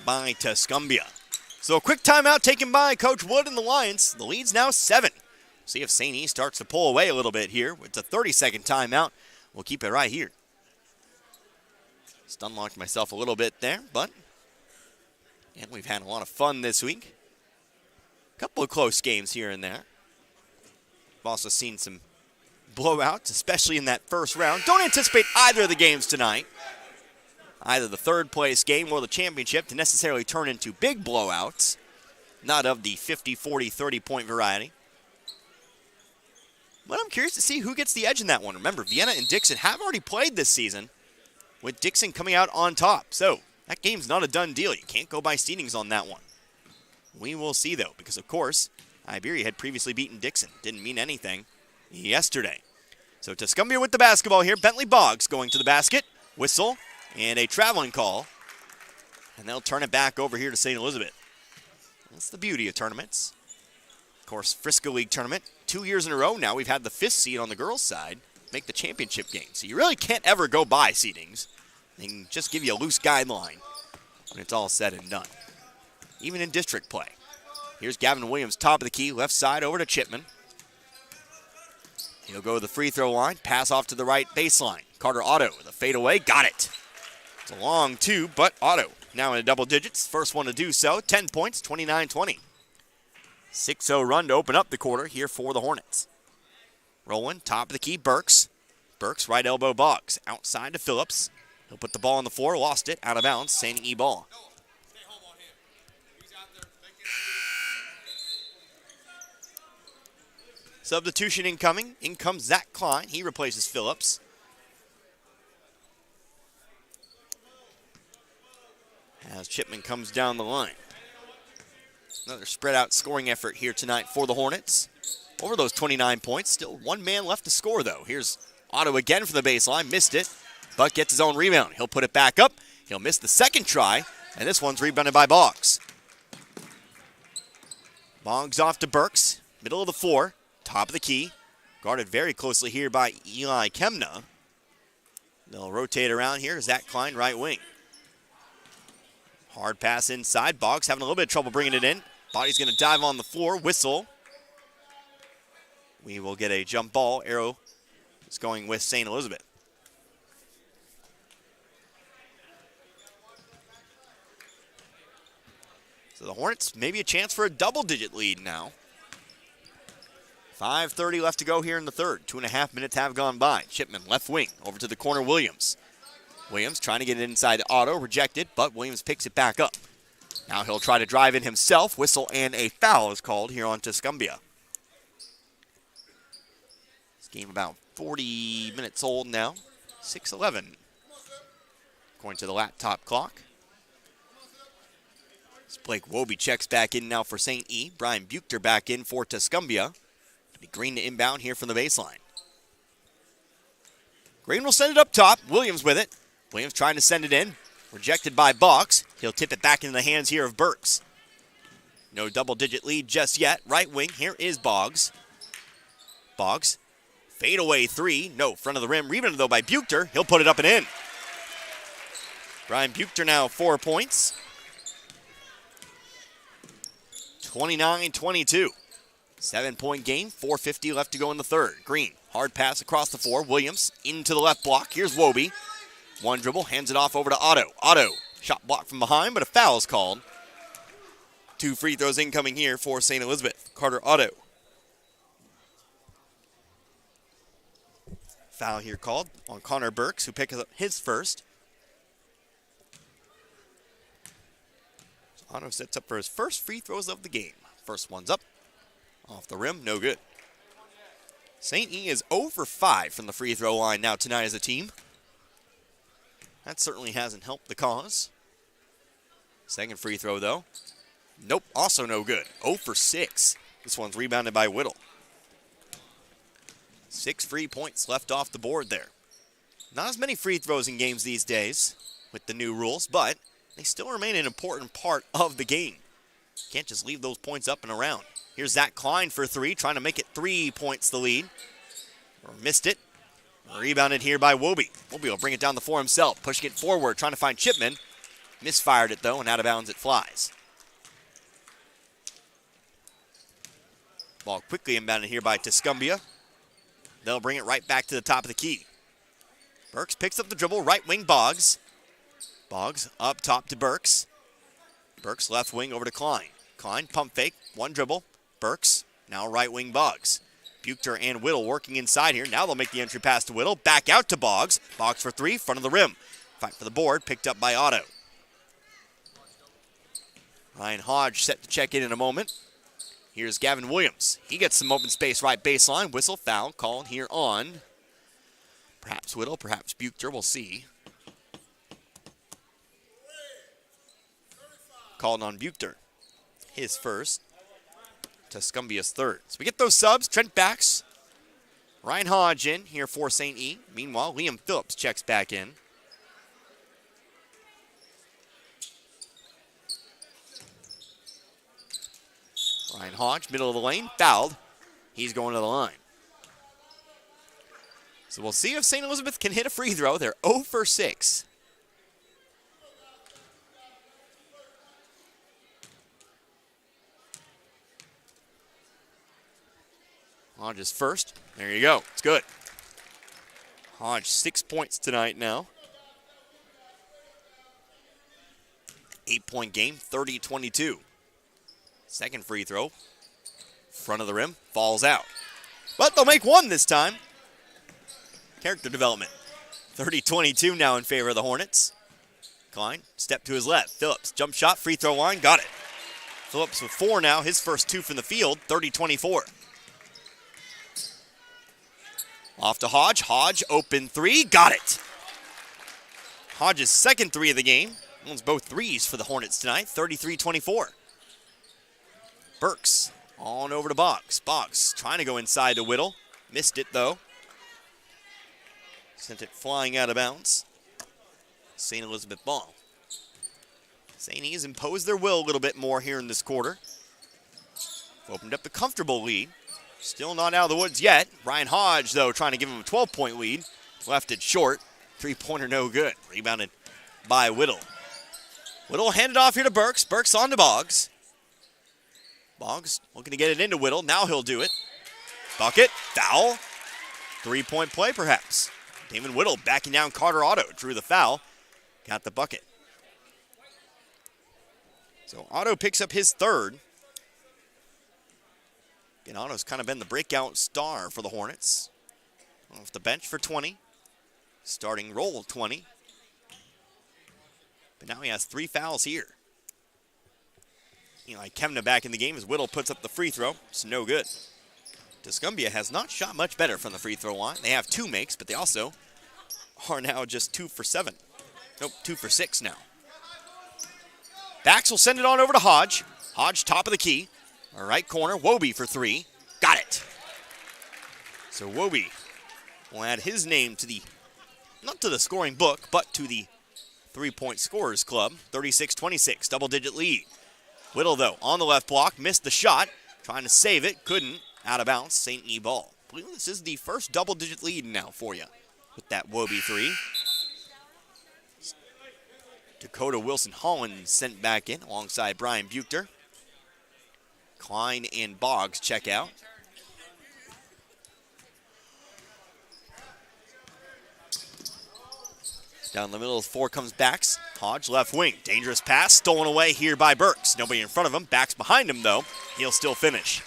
by Tuscumbia. So a quick timeout taken by Coach Wood and the Lions. The lead's now 7. See if St. E starts to pull away a little bit here. It's a 30-second timeout. We'll keep it right here. Stun locked myself a little bit there, but and we've had a lot of fun this week. A couple of close games here and there. We've also seen some blowouts, especially in that first round. Don't anticipate either of the games tonight, either the third place game or the championship, to necessarily turn into big blowouts. not of the 50, 40, 30-point variety. But I'm curious to see who gets the edge in that one. Remember, Vienna and Dixon have already played this season, with Dixon coming out on top. So that game's not a done deal. You can't go by seedings on that one. We will see, though, because, of course, Iberia had previously beaten Dixon. Didn't mean anything yesterday. So Tuscumbia with the basketball here. Bentley Boggs going to the basket. Whistle and a traveling call. And they'll turn it back over here to St. Elizabeth. That's the beauty of tournaments. Of course, Frisco League tournament. 2 years in a row now, we've had the 5th seed on the girls' side make the championship game. So you really can't ever go by seedings. They can just give you a loose guideline when it's all said and done. Even in district play. Here's Gavin Williams, top of the key, left side over to Chipman. He'll go to the free throw line, pass off to the right baseline. Carter Otto with a fadeaway, got it. It's a long two, but Otto now in double digits. First one to do so, 10 points, 29-20. 6-0 run to open up the quarter here for the Hornets. Rolling, top of the key, Burks. Burks, right elbow, Boggs. Outside to Phillips. He'll put the ball on the floor, lost it, out of bounds, St. E ball. Substitution incoming. In comes Zach Klein. He replaces Phillips. As Chipman comes down the line. Another spread out scoring effort here tonight for the Hornets. Over those 29 points. Still one man left to score, though. Here's Otto again for the baseline. Missed it, but gets his own rebound. He'll put it back up. He'll miss the second try, and this one's rebounded by Boggs. Boggs off to Burks. Middle of the floor. Top of the key. Guarded very closely here by Eli Kemna. They'll rotate around here. Zach Klein, right wing. Hard pass inside. Boggs having a little bit of trouble bringing it in. Body's going to dive on the floor. Whistle. We will get a jump ball. Arrow is going with St. Elizabeth. So the Hornets, maybe a chance for a double-digit lead now. 5:30 left to go here in the third. 2.5 minutes have gone by. Chipman, left wing, over to the corner, Williams. Williams trying to get it inside to Otto, rejected, but Williams picks it back up. Now he'll try to drive in himself. Whistle and a foul is called here on Tuscumbia. This game about 40 minutes old now. 6:11, according to the laptop clock. As Blake Wobie checks back in now for St. E. Brian Buchter back in for Tuscumbia. It'll be Green to inbound here from the baseline. Green will send it up top. Williams with it. Williams trying to send it in. Rejected by Boggs. He'll tip it back into the hands here of Burks. No double-digit lead just yet. Right wing, here is Boggs. Boggs, fadeaway three. No, front of the rim. Rebounded, though, by Buchter. He'll put it up and in. Brian Buchter now 4 points. 29-22. 7-point game, 4:50 left to go in the third. Green, hard pass across the floor. Williams into the left block. Here's Wobie. One dribble, hands it off over to Otto. Otto, shot blocked from behind, but a foul is called. 2 free throws incoming here for St. Elizabeth. Carter Otto. Foul here called on Connor Burks, who picks up his first. So Otto sets up for his first free throws of the game. First one's up. Off the rim, no good. St. E is 0 for 5 from the free throw line now tonight as a team. That certainly hasn't helped the cause. Second free throw, though. Nope, also no good. 0 for 6. This one's rebounded by Whittle. 6 free points left off the board there. Not as many free throws in games these days with the new rules, but they still remain an important part of the game. Can't just leave those points up and around. Here's Zach Klein for 3, trying to make it 3 points the lead. Or missed it. Rebounded here by Wobie. Wobie will bring it down the floor himself, pushing it forward, trying to find Chipman. Misfired it, though, and out of bounds it flies. Ball quickly inbounded here by Tuscumbia. They'll bring it right back to the top of the key. Burks picks up the dribble, right wing Boggs. Boggs up top to Burks. Burks left wing over to Klein. Klein, pump fake, one dribble. Burks, now right wing Boggs. Buchter and Whittle working inside here. Now they'll make the entry pass to Whittle. Back out to Boggs. Boggs for 3, front of the rim. Fight for the board, picked up by Otto. Ryan Hodge set to check in a moment. Here's Gavin Williams. He gets some open space right baseline. Whistle, foul called here on perhaps Whittle, perhaps Buchter. We'll see. Called on Buchter. His first. Tuscumbia's third. So we get those subs. Trent backs. Ryan Hodge in here for St. E. Meanwhile, Liam Phillips checks back in. Ryan Hodge, middle of the lane, fouled. He's going to the line. So we'll see if St. Elizabeth can hit a free throw. They're 0 for 6. Hodge's first. There you go. It's good. Hodge 6 points tonight now. 8-point game, 30-22. Second free throw. Front of the rim. Falls out. But they'll make one this time. Character development. 30-22 now in favor of the Hornets. Klein, step to his left. Phillips, jump shot, free throw line, got it. Phillips with 4 now, his first 2 from the field, 30-24. Off to Hodge. Hodge, open 3, got it. Hodge's second 3 of the game. Owns both threes for the Hornets tonight, 33-24. Burks on over to Boggs. Boggs trying to go inside to Whittle. Missed it, though. Sent it flying out of bounds. St. Elizabeth ball. St. E has imposed their will a little bit more here in this quarter. Opened up a comfortable lead. Still not out of the woods yet. Ryan Hodge, though, trying to give him a 12-point lead. Left it short. Three-pointer no good. Rebounded by Whittle. Whittle handed off here to Burks. Burks on to Boggs. Boggs looking to get it into Whittle. Now he'll do it. Bucket. Foul. 3-point play, perhaps. Damon Whittle backing down Carter Otto. Drew the foul. Got the bucket. So Otto picks up his third. Again, Otto's kind of been the breakout star for the Hornets. Off the bench for 20. Starting roll 20. But now he has 3 fouls here. Eli Kemna back in the game as Whittle puts up the free throw. It's no good. Tuscumbia has not shot much better from the free throw line. They have 2 makes, but they also are now just 2 for 7. Nope, 2 for 6 now. Bax will send it on over to Hodge. Hodge, top of the key. All right, corner, Wobie for 3. Got it. So Wobie will add his name to the, not to the scoring book, but to the 3-point scorers club. 36-26, double-digit lead. Whittle, though, on the left block, missed the shot. Trying to save it, couldn't. Out of bounds, St. E ball. I believe this is the first double-digit lead now for you with that Wobie 3. Dakota Wilson-Holland sent back in alongside Brian Buchter. Klein and Boggs check out. Down the middle of the floor comes Bax. Hodge left wing. Dangerous pass stolen away here by Burks. Nobody in front of him. Bax behind him, though. He'll still finish.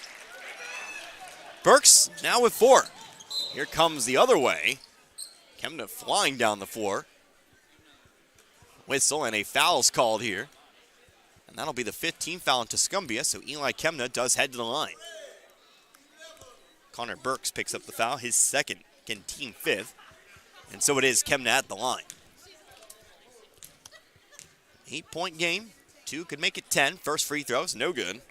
Burks now with 4. Here comes the other way. Kemna flying down the floor. Whistle and a foul's called here. And that'll be the 15th foul in Tuscumbia, so Eli Kemna does head to the line. Connor Burks picks up the foul, his second, again team 5th. And so it is Kemna at the line. 8-point game, 2 could make it 10. First free throws, no good.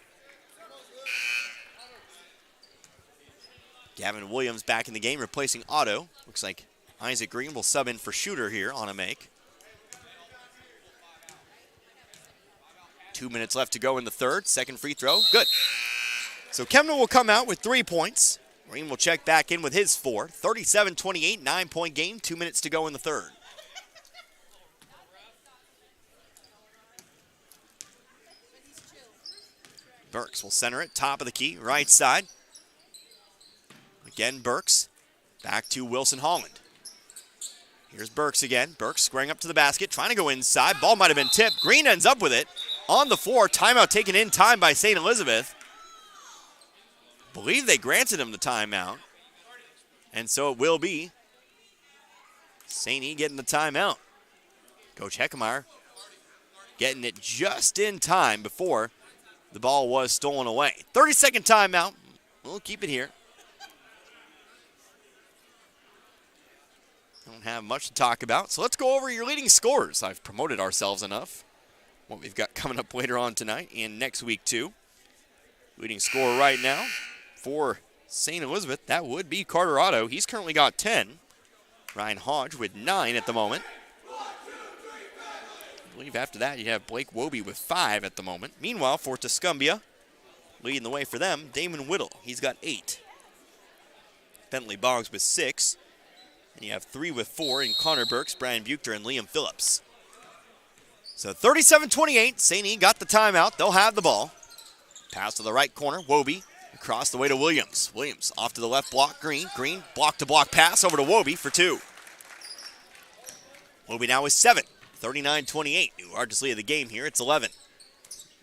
Gavin Williams back in the game, replacing Otto. Looks like Isaac Green will sub in for Shooter here on a make. 2 minutes left to go in the third. Second free throw, good. So Kemna will come out with 3 points. Green will check back in with his 4. 37-28, 9-point game, 2 minutes to go in the third. Burks will center it, top of the key, right side. Again, Burks, back to Wilson-Holland. Here's Burks again. Burks squaring up to the basket, trying to go inside. Ball might have been tipped. Green ends up with it on the floor. Timeout taken in time by St. Elizabeth. Believe they granted him the timeout. And so it will be St. E getting the timeout. Coach Heckemeyer getting it just in time before the ball was stolen away. 30-second timeout. We'll keep it here. Don't have much to talk about, so let's go over your leading scorers. I've promoted ourselves enough. What we've got coming up later on tonight and next week too. Leading scorer right now for St. Elizabeth, that would be Carter Otto. He's currently got 10. Ryan Hodge with 9 at the moment. I believe after that you have Blake Wobie with 5 at the moment. Meanwhile, for Tuscumbia, leading the way for them, Damon Whittle. He's got 8. Bentley Boggs with 6. And you have 3 with 4 in Connor Burks, Brian Buchter, and Liam Phillips. So 37-28, St. E got the timeout. They'll have the ball. Pass to the right corner, Wobie across the way to Williams. Williams off to the left block, Green. Green, block-to-block pass over to Wobie for 2. Wobie now is 7, 39-28. New largest lead of the game here, it's 11.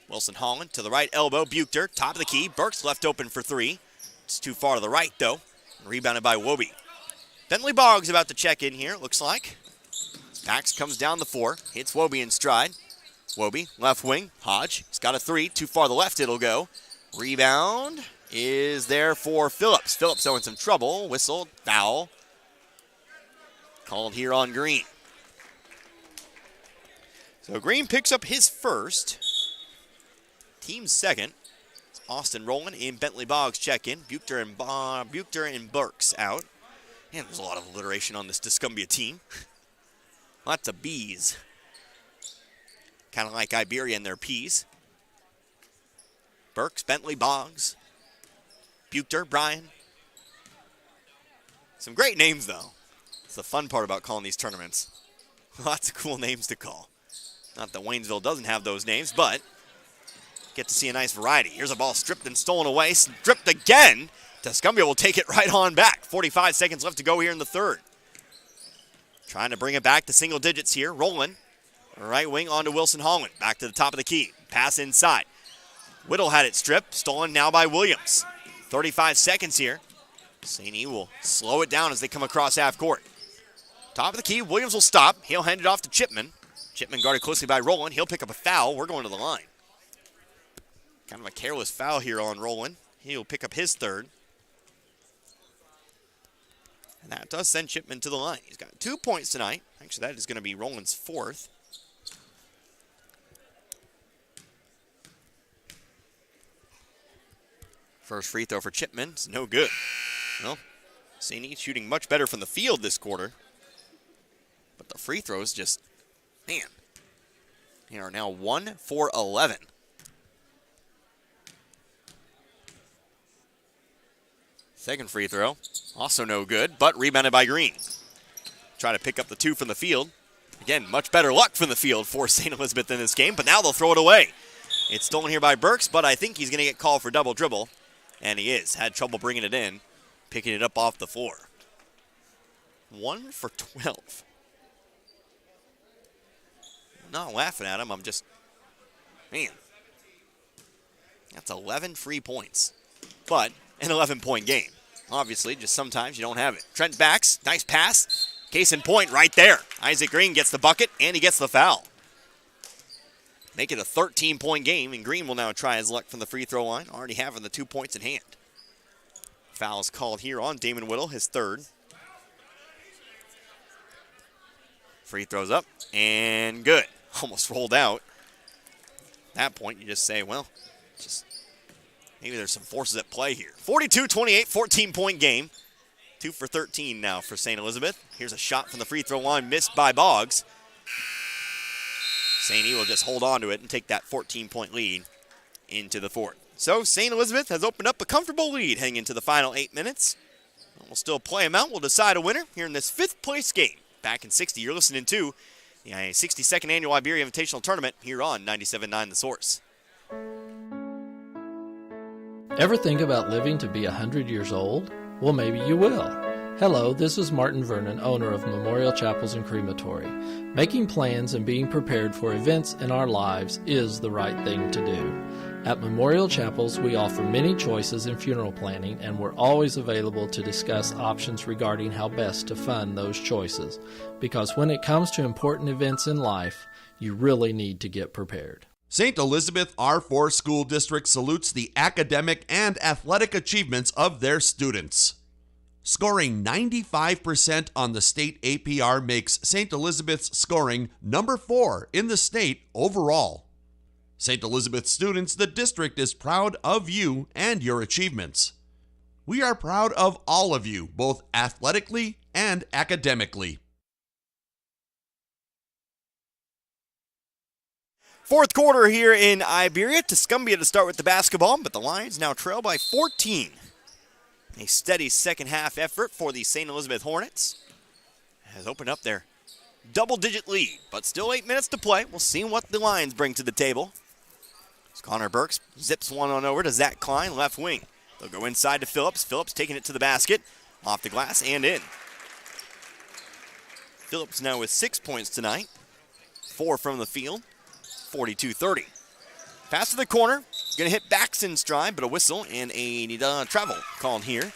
Wilson Holland to the right elbow, Buchter, top of the key. Burks left open for 3. It's too far to the right, though. Rebounded by Wobie. Bentley Boggs about to check in here, it looks like. Pax comes down the 4, hits Wobie in stride. Wobie, left wing, Hodge. He's got a 3, too far to the left it'll go. Rebound is there for Phillips. Phillips in some trouble, whistled, foul. Called here on Green. So Green picks up his first. Team's second. It's Austin Rowland and Bentley Boggs check in. Buchter and Burks out. Man, there's a lot of alliteration on this Tuscumbia team. Lots of B's. Kind of like Iberia and their P's. Burks, Bentley, Boggs, Buchter, Brian. Some great names, though. It's the fun part about calling these tournaments. Lots of cool names to call. Not that Waynesville doesn't have those names, but get to see a nice variety. Here's a ball stripped and stolen away. Stripped again. Tuscumbia will take it right on back. 45 seconds left to go here in the third. Trying to bring it back to single digits here. Rowland, right wing onto Wilson Holland. Back to the top of the key. Pass inside. Whittle had it stripped. Stolen now by Williams. 35 seconds here. St. E will slow it down as they come across half court. Top of the key. Williams will stop. He'll hand it off to Chipman. Chipman guarded closely by Rowland. He'll pick up a foul. We're going to the line. Kind of a careless foul here on Rowland. He'll pick up his third. And that does send Chipman to the line. He's got 2 points tonight. Actually, that is going to be Rowland's 4th. First free throw for Chipman. It's no good. Well, St. E shooting much better from the field this quarter. But the free throws just, man. They are now 1 for 11. Second free throw, also no good, but rebounded by Green. Try to pick up the 2 from the field. Again, much better luck from the field for St. Elizabeth in this game, but now they'll throw it away. It's stolen here by Burks, but I think he's going to get called for double dribble. And he is. Had trouble bringing it in, picking it up off the floor. 1 for 12. I'm not laughing at him, I'm just, man. That's 11 free points, but an 11-point game. Obviously, just sometimes you don't have it. Trent backs, nice pass. Case in point right there. Isaac Green gets the bucket, and he gets the foul. Make it a 13-point game, and Green will now try his luck from the free throw line, already having the 2 points in hand. Foul is called here on Damon Whittle, his third. Free throws up, and good. Almost rolled out. At that point, you just say, well, just maybe there's some forces at play here. 42-28, 14-point game. 2 for 13 now for St. Elizabeth. Here's a shot from the free throw line, missed by Boggs. St. E will just hold on to it and take that 14-point lead into the fourth. So St. Elizabeth has opened up a comfortable lead heading into the final 8 minutes. We'll still play them out. We'll decide a winner here in this 5th place game. Back in 60, you're listening to the 62nd Annual Iberia Invitational Tournament here on 97.9 The Source. Ever think about living to be 100 years old? Well, maybe you will. Hello, this is Martin Vernon, owner of Memorial Chapels and Crematory. Making plans and being prepared for events in our lives is the right thing to do. At Memorial Chapels, we offer many choices in funeral planning, and we're always available to discuss options regarding how best to fund those choices. Because when it comes to important events in life, You really need to get prepared. St. Elizabeth R4 School District salutes the academic and athletic achievements of their students. Scoring 95% on the state APR makes St. Elizabeth's scoring number 4 in the state overall. St. Elizabeth students, the district is proud of you and your achievements. We are proud of all of you, both athletically and academically. Fourth quarter here in Iberia. Tuscumbia to start with the basketball, but the Lions now trail by 14. A steady second half effort for the St. Elizabeth Hornets has opened up their double-digit lead, but still 8 minutes to play. We'll see what the Lions bring to the table. As Connor Burks zips one on over to Zach Klein, left wing. They'll go inside to Phillips. Phillips taking it to the basket, off the glass and in. Phillips now with 6 points tonight, 4 from the field. 42-30. Pass to the corner. Going to hit Baxton's stride, but a whistle and a travel called here.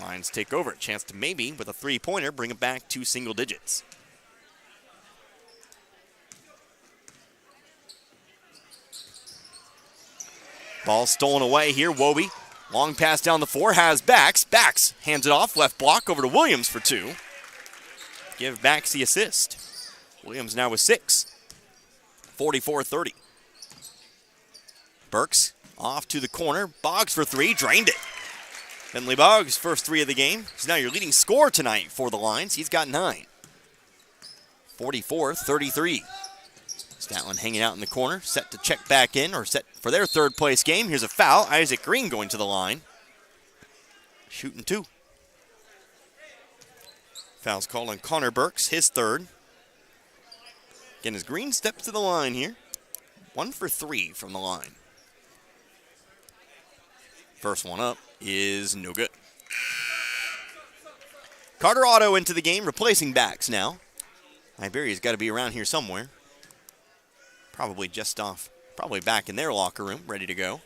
Lions take over. Chance to maybe, with a three-pointer, bring it back to single digits. Ball stolen away here. Wobie. Long pass down the floor. Has Bax. Bax hands it off. Left block over to Williams for 2. Give Bax the assist. Williams now with 6. 44-30. Burks off to the corner. Boggs for 3. Drained it. Bentley Boggs, first 3 of the game. He's now your leading scorer tonight for the Lions. He's got 9. 44-33. Statland hanging out in the corner. Set to check back in, or set for their third place game. Here's a foul. Isaac Green going to the line. Shooting 2. Foul's called on Connor Burks, his third. Again, as Green steps to the line here. 1 for 3 from the line. First one up is no good. Carter Otto into the game, replacing Bax now. Iberia's got to be around here somewhere. Probably just off, probably back in their locker room, ready to go.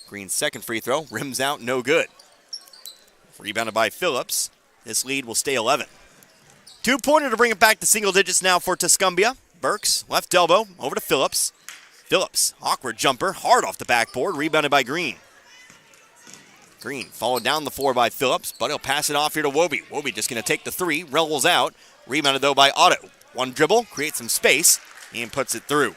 Green's second free throw, rims out, no good. Rebounded by Phillips. This lead will stay 11. 2-pointer to bring it back to single digits now for Tuscumbia. Burks, left elbow, over to Phillips. Phillips, awkward jumper, hard off the backboard, rebounded by Green. Green followed down the floor by Phillips, but he'll pass it off here to Wobie. Wobie just going to take the 3, rolls out. Rebounded, though, by Otto. One dribble, creates some space, and puts it through.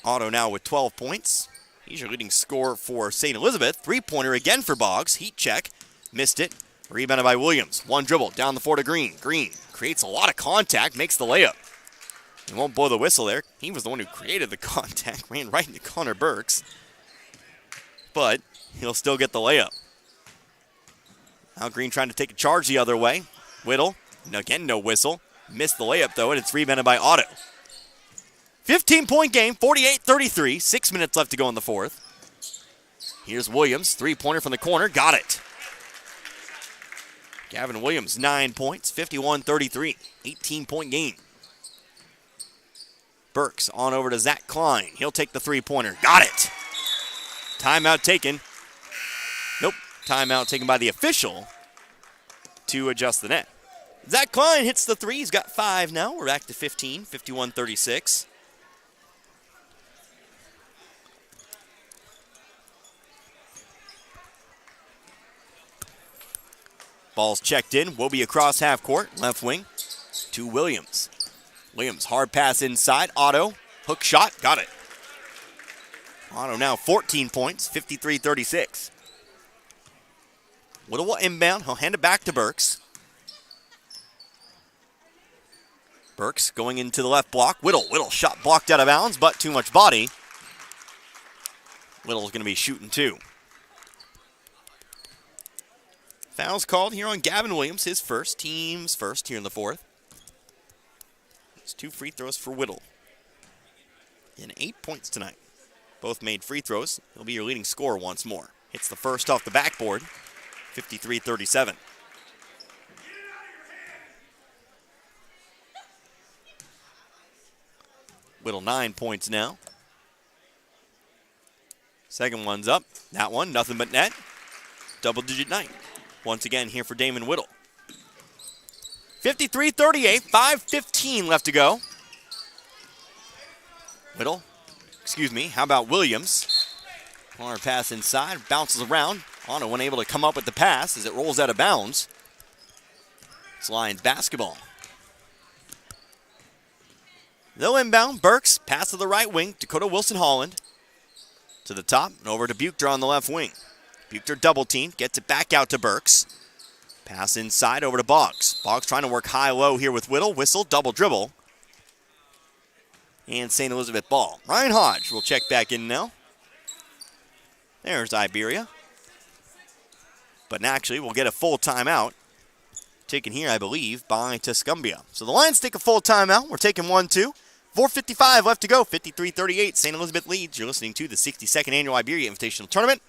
Otto now with 12 points. He's your leading scorer for St. Elizabeth. 3-pointer again for Boggs. Heat check. Missed it. Rebounded by Williams. One dribble down the floor to Green. Green creates a lot of contact, makes the layup. He won't blow the whistle there. He was the one who created the contact, ran right into Connor Burks. But he'll still get the layup. Now Green trying to take a charge the other way. Whittle, again no whistle. Missed the layup though, and it's rebounded by Otto. 15-point game, 48-33. 6 minutes left to go in the fourth. Here's Williams, 3-pointer from the corner, got it. Gavin Williams, 9 points, 51-33, 18-point game. Burks on over to Zach Klein. He'll take the 3-pointer. Got it. Timeout taken. Nope. Timeout taken by the official to adjust the net. Zach Klein hits the 3. He's got 5 now. We're back to 15, 51-36. Ball's checked in. Wobie across half court. Left wing to Williams. Williams, hard pass inside. Otto, hook shot, got it. Otto now 14 points, 53-36. Whittle will inbound. He'll hand it back to Burks. Burks going into the left block. Whittle shot blocked out of bounds, but too much body. Whittle's going to be shooting 2. Foul's called here on Gavin Williams, his first, team's first here in the fourth. It's 2 free throws for Whittle. And 8 points tonight. Both made free throws. He'll be your leading scorer once more. Hits the first off the backboard, 53-37. Whittle 9 points now. Second one's up. That one, nothing but net. Double-digit night. once again here for Damon Whittle. 53-38, 5:15 left to go. Whittle, how about Williams? Corner pass inside, bounces around. Otto unable to come up with the pass as it rolls out of bounds. It's Lions basketball. They'll inbound. Burks, pass to the right wing. Dakota Wilson-Holland to the top and over to Buchter on the left wing. Buchter double team, gets it back out to Burks. Pass inside over to Boggs. Boggs trying to work high-low here with Whittle. Whistle, double dribble. And St. Elizabeth ball. Ryan Hodge will check back in now. There's Iberia. But actually, we'll get a full timeout. Taken here, I believe, by Tuscumbia. So the Lions take a full timeout. We're taking 1-2. 4:55 left to go. 53-38. St. Elizabeth leads. You're listening to the 62nd Annual Iberia Invitational Tournament.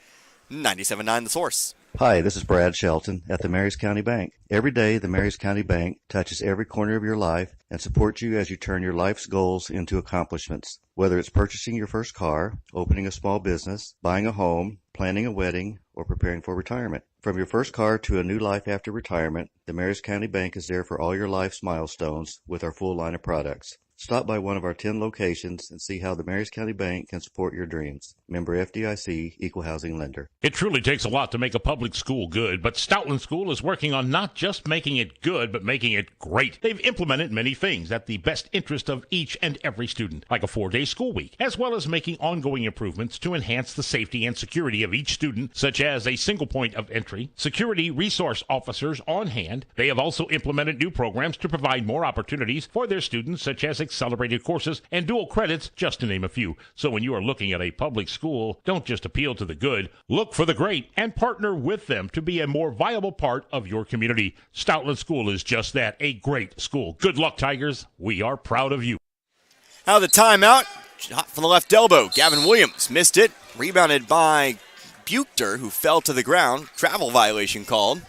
97.9 The Source. Hi, this is Brad Shelton at the Marys County Bank. Every day, the Marys County Bank touches every corner of your life and supports you as you turn your life's goals into accomplishments. Whether it's purchasing your first car, opening a small business, buying a home, planning a wedding, or preparing for retirement. From your first car to a new life after retirement, the Marys County Bank is there for all your life's milestones with our full line of products. Stop by one of our 10 locations and see how the Marys County Bank can support your dreams. Member FDIC, Equal Housing Lender. It truly takes a lot to make a public school good, but Stoutland School is working on not just making it good, but making it great. They've implemented many things at the best interest of each and every student, like a 4-day school week, as well as making ongoing improvements to enhance the safety and security of each student, such as a single point of entry, security resource officers on hand. They have also implemented new programs to provide more opportunities for their students, such as accelerated courses and dual credits, just to name a few. So when you are looking at a public school, don't just appeal to the good, look for the great and partner with them to be a more viable part of your community. Stoutland School is just that, a great school. Good luck, Tigers. We are proud of you. Out of the timeout, shot from the left elbow. Gavin Williams missed it. Rebounded by Buchter, who fell to the ground. Travel violation called.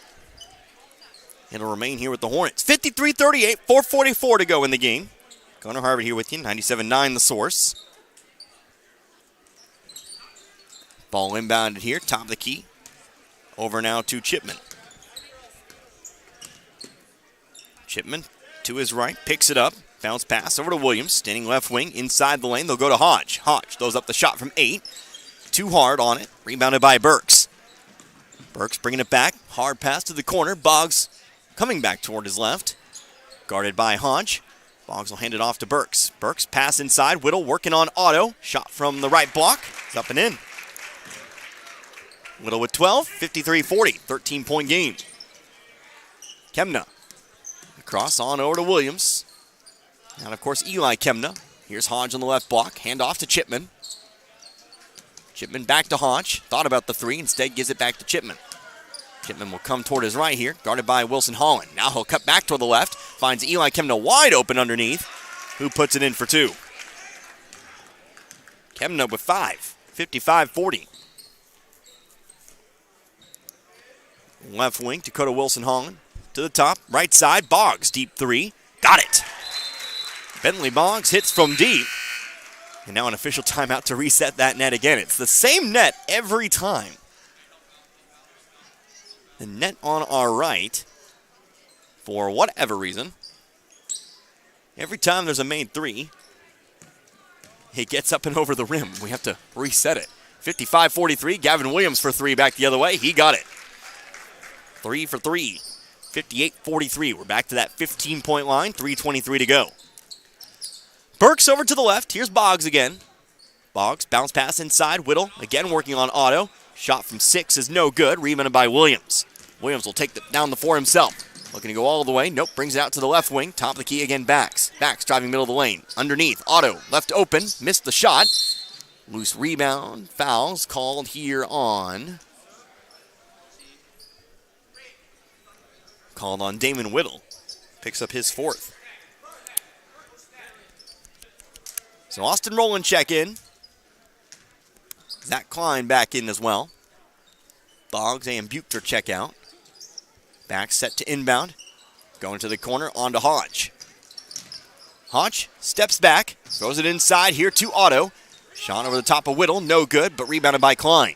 It'll remain here with the Hornets. 53-38, 4:44 to go in the game. Connor Harvard here with you, 97.9 The Source. Ball inbounded here, top of the key. Over now to Chipman. Chipman to his right, picks it up. Bounce pass over to Williams, standing left wing, inside the lane. They'll go to Hodge. Hodge throws up the shot from 8. Too hard on it, rebounded by Burks. Burks bringing it back, hard pass to the corner. Boggs coming back toward his left. Guarded by Hodge. Boggs will hand it off to Burks. Burks pass inside. Whittle working on Otto. Shot from the right block. It's up and in. Whittle with 12, 53-40, 13-point game. Kemna. Across on over to Williams. And of course, Eli Kemna. Here's Hodge on the left block. Hand off to Chipman. Chipman back to Hodge. Thought about the 3. Instead gives it back to Chipman. Chipman will come toward his right here, guarded by Wilson-Holland. Now he'll cut back toward the left, finds Eli Kemna wide open underneath, who puts it in for 2. Kemna with 5, 55-40. Left wing, Dakota Wilson-Holland to the top, right side, Boggs, deep 3, got it. Bentley Boggs hits from deep, and now an official timeout to reset that net again. It's the same net every time. The net on our right, for whatever reason, every time there's a made 3, it gets up and over the rim. We have to reset it. 55-43, Gavin Williams for 3 back the other way. He got it. 3 for 3, 58-43. We're back to that 15-point line, 3:23 to go. Burks over to the left. Here's Boggs again. Boggs, bounce pass inside. Whittle again working on Otto. Shot from 6 is no good. Rebounded by Williams. Williams will take down the 4 himself. Looking to go all the way. Nope, brings it out to the left wing. Top of the key again, Backs. Backs driving middle of the lane. Underneath, Otto left open. Missed the shot. Loose rebound. Fouls called here on. Called on Damon Whittle. Picks up his 4th. So Austin Rowland check in. Zach Klein back in as well. Boggs and Buchter check out. Back set to inbound. Going to the corner, on to Hodge. Hodge steps back, throws it inside here to Otto. Shot over the top of Whittle, no good, but rebounded by Klein.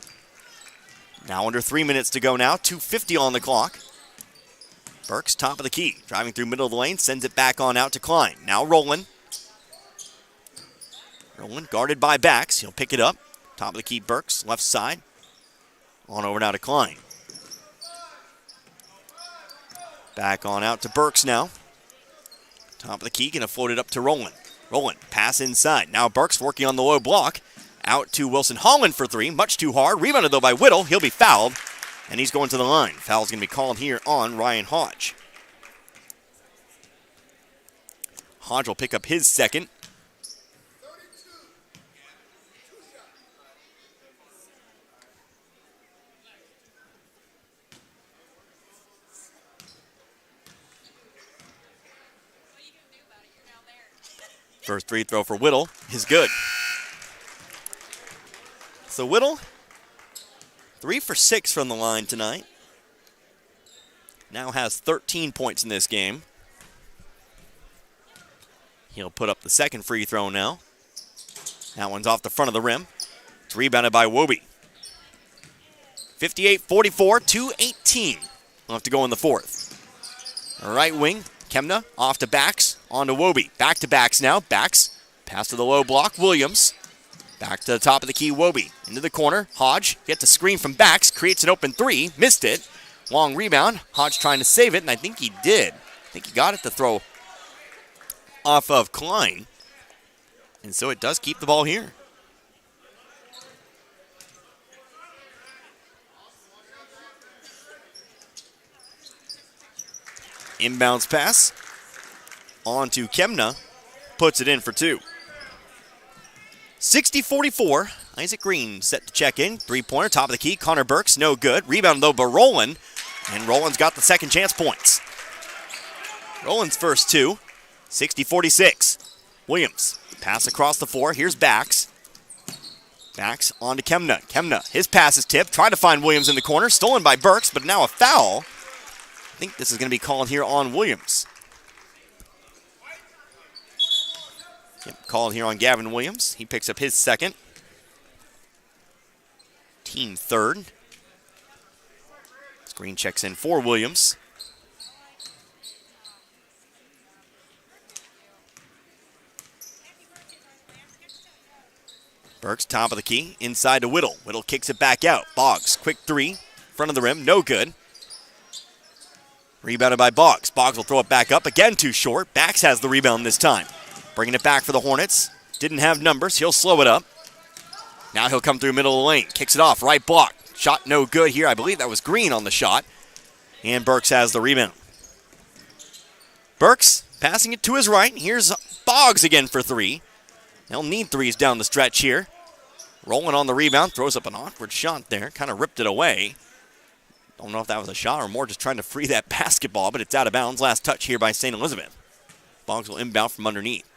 Now under 3 minutes to go now, 2:50 on the clock. Burks, top of the key, driving through middle of the lane, sends it back on out to Klein. Now Rowland. Rowland guarded by backs. He'll pick it up. Top of the key, Burks, left side. On over now to Klein. Back on out to Burks now. Top of the key, gonna float it up to Rowland. Rowland, pass inside. Now Burks working on the low block. Out to Wilson Holland for three. Much too hard. Rebounded though by Whittle. He'll be fouled. And he's going to the line. Foul's going to be called here on Ryan Hodge. Hodge will pick up his second. First free throw for Whittle is good. So Whittle, 3 for 6 from the line tonight. Now has 13 points in this game. He'll put up the second free throw now. That one's off the front of the rim. It's rebounded by Wobie. 58-44, 2:18 left to go in the fourth. Right wing, Kemna off to Bax, on to Wobie. Back to Bax now. Bax, pass to the low block, Williams. Back to the top of the key, Wobie. Into the corner, Hodge gets a screen from Bax, creates an open three, missed it. Long rebound, Hodge trying to save it, and I think he did. I think he got it to throw off of Klein. And so it does keep the ball here. Inbounds pass on to Kemna, puts it in for two. 60-44, Isaac Green set to check in. Three-pointer, top of the key, Connor Burks, no good. Rebound though by Rowland, and Rowland's got the second chance points. Rowland's first two, 60-46. Williams, pass across the floor, here's Bax. Bax on to Kemna. Kemna, his pass is tipped, trying to find Williams in the corner, stolen by Burks, but now a foul. I think this is going to be called here on Williams. Yep, called here on Gavin Williams. He picks up his second. Team third. Screen checks in for Williams. Burks, top of the key, inside to Whittle. Whittle kicks it back out. Boggs, quick three, front of the rim, no good. Rebounded by Boggs. Boggs will throw it back up, again too short. Bax has the rebound this time. Bringing it back for the Hornets. Didn't have numbers. He'll slow it up. Now he'll come through middle of the lane. Kicks it off. Right block. Shot no good here. I believe that was Green on the shot. And Burks has the rebound. Burks passing it to his right. Here's Boggs again for three. They'll need threes down the stretch here. Rolling on the rebound. Throws up an awkward shot there. Kind of ripped it away. Don't know if that was a shot or more just trying to free that basketball, but it's out of bounds. Last touch here by St. Elizabeth. Boggs will inbound from underneath.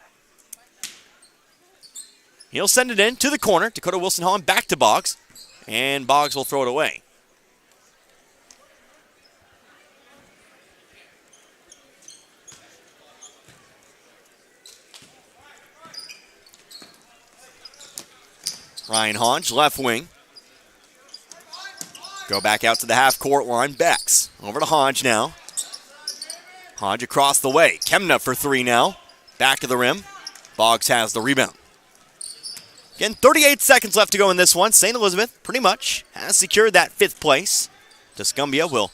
He'll send it in to the corner. Dakota Wilson Holland back to Boggs. And Boggs will throw it away. Ryan Hodge, left wing. Go back out to the half-court line. Bex over to Hodge now. Hodge across the way. Kemna for three now. Back to the rim. Boggs has the rebound. Again, 38 seconds left to go in this one. St. Elizabeth pretty much has secured that fifth place. Tuscumbia will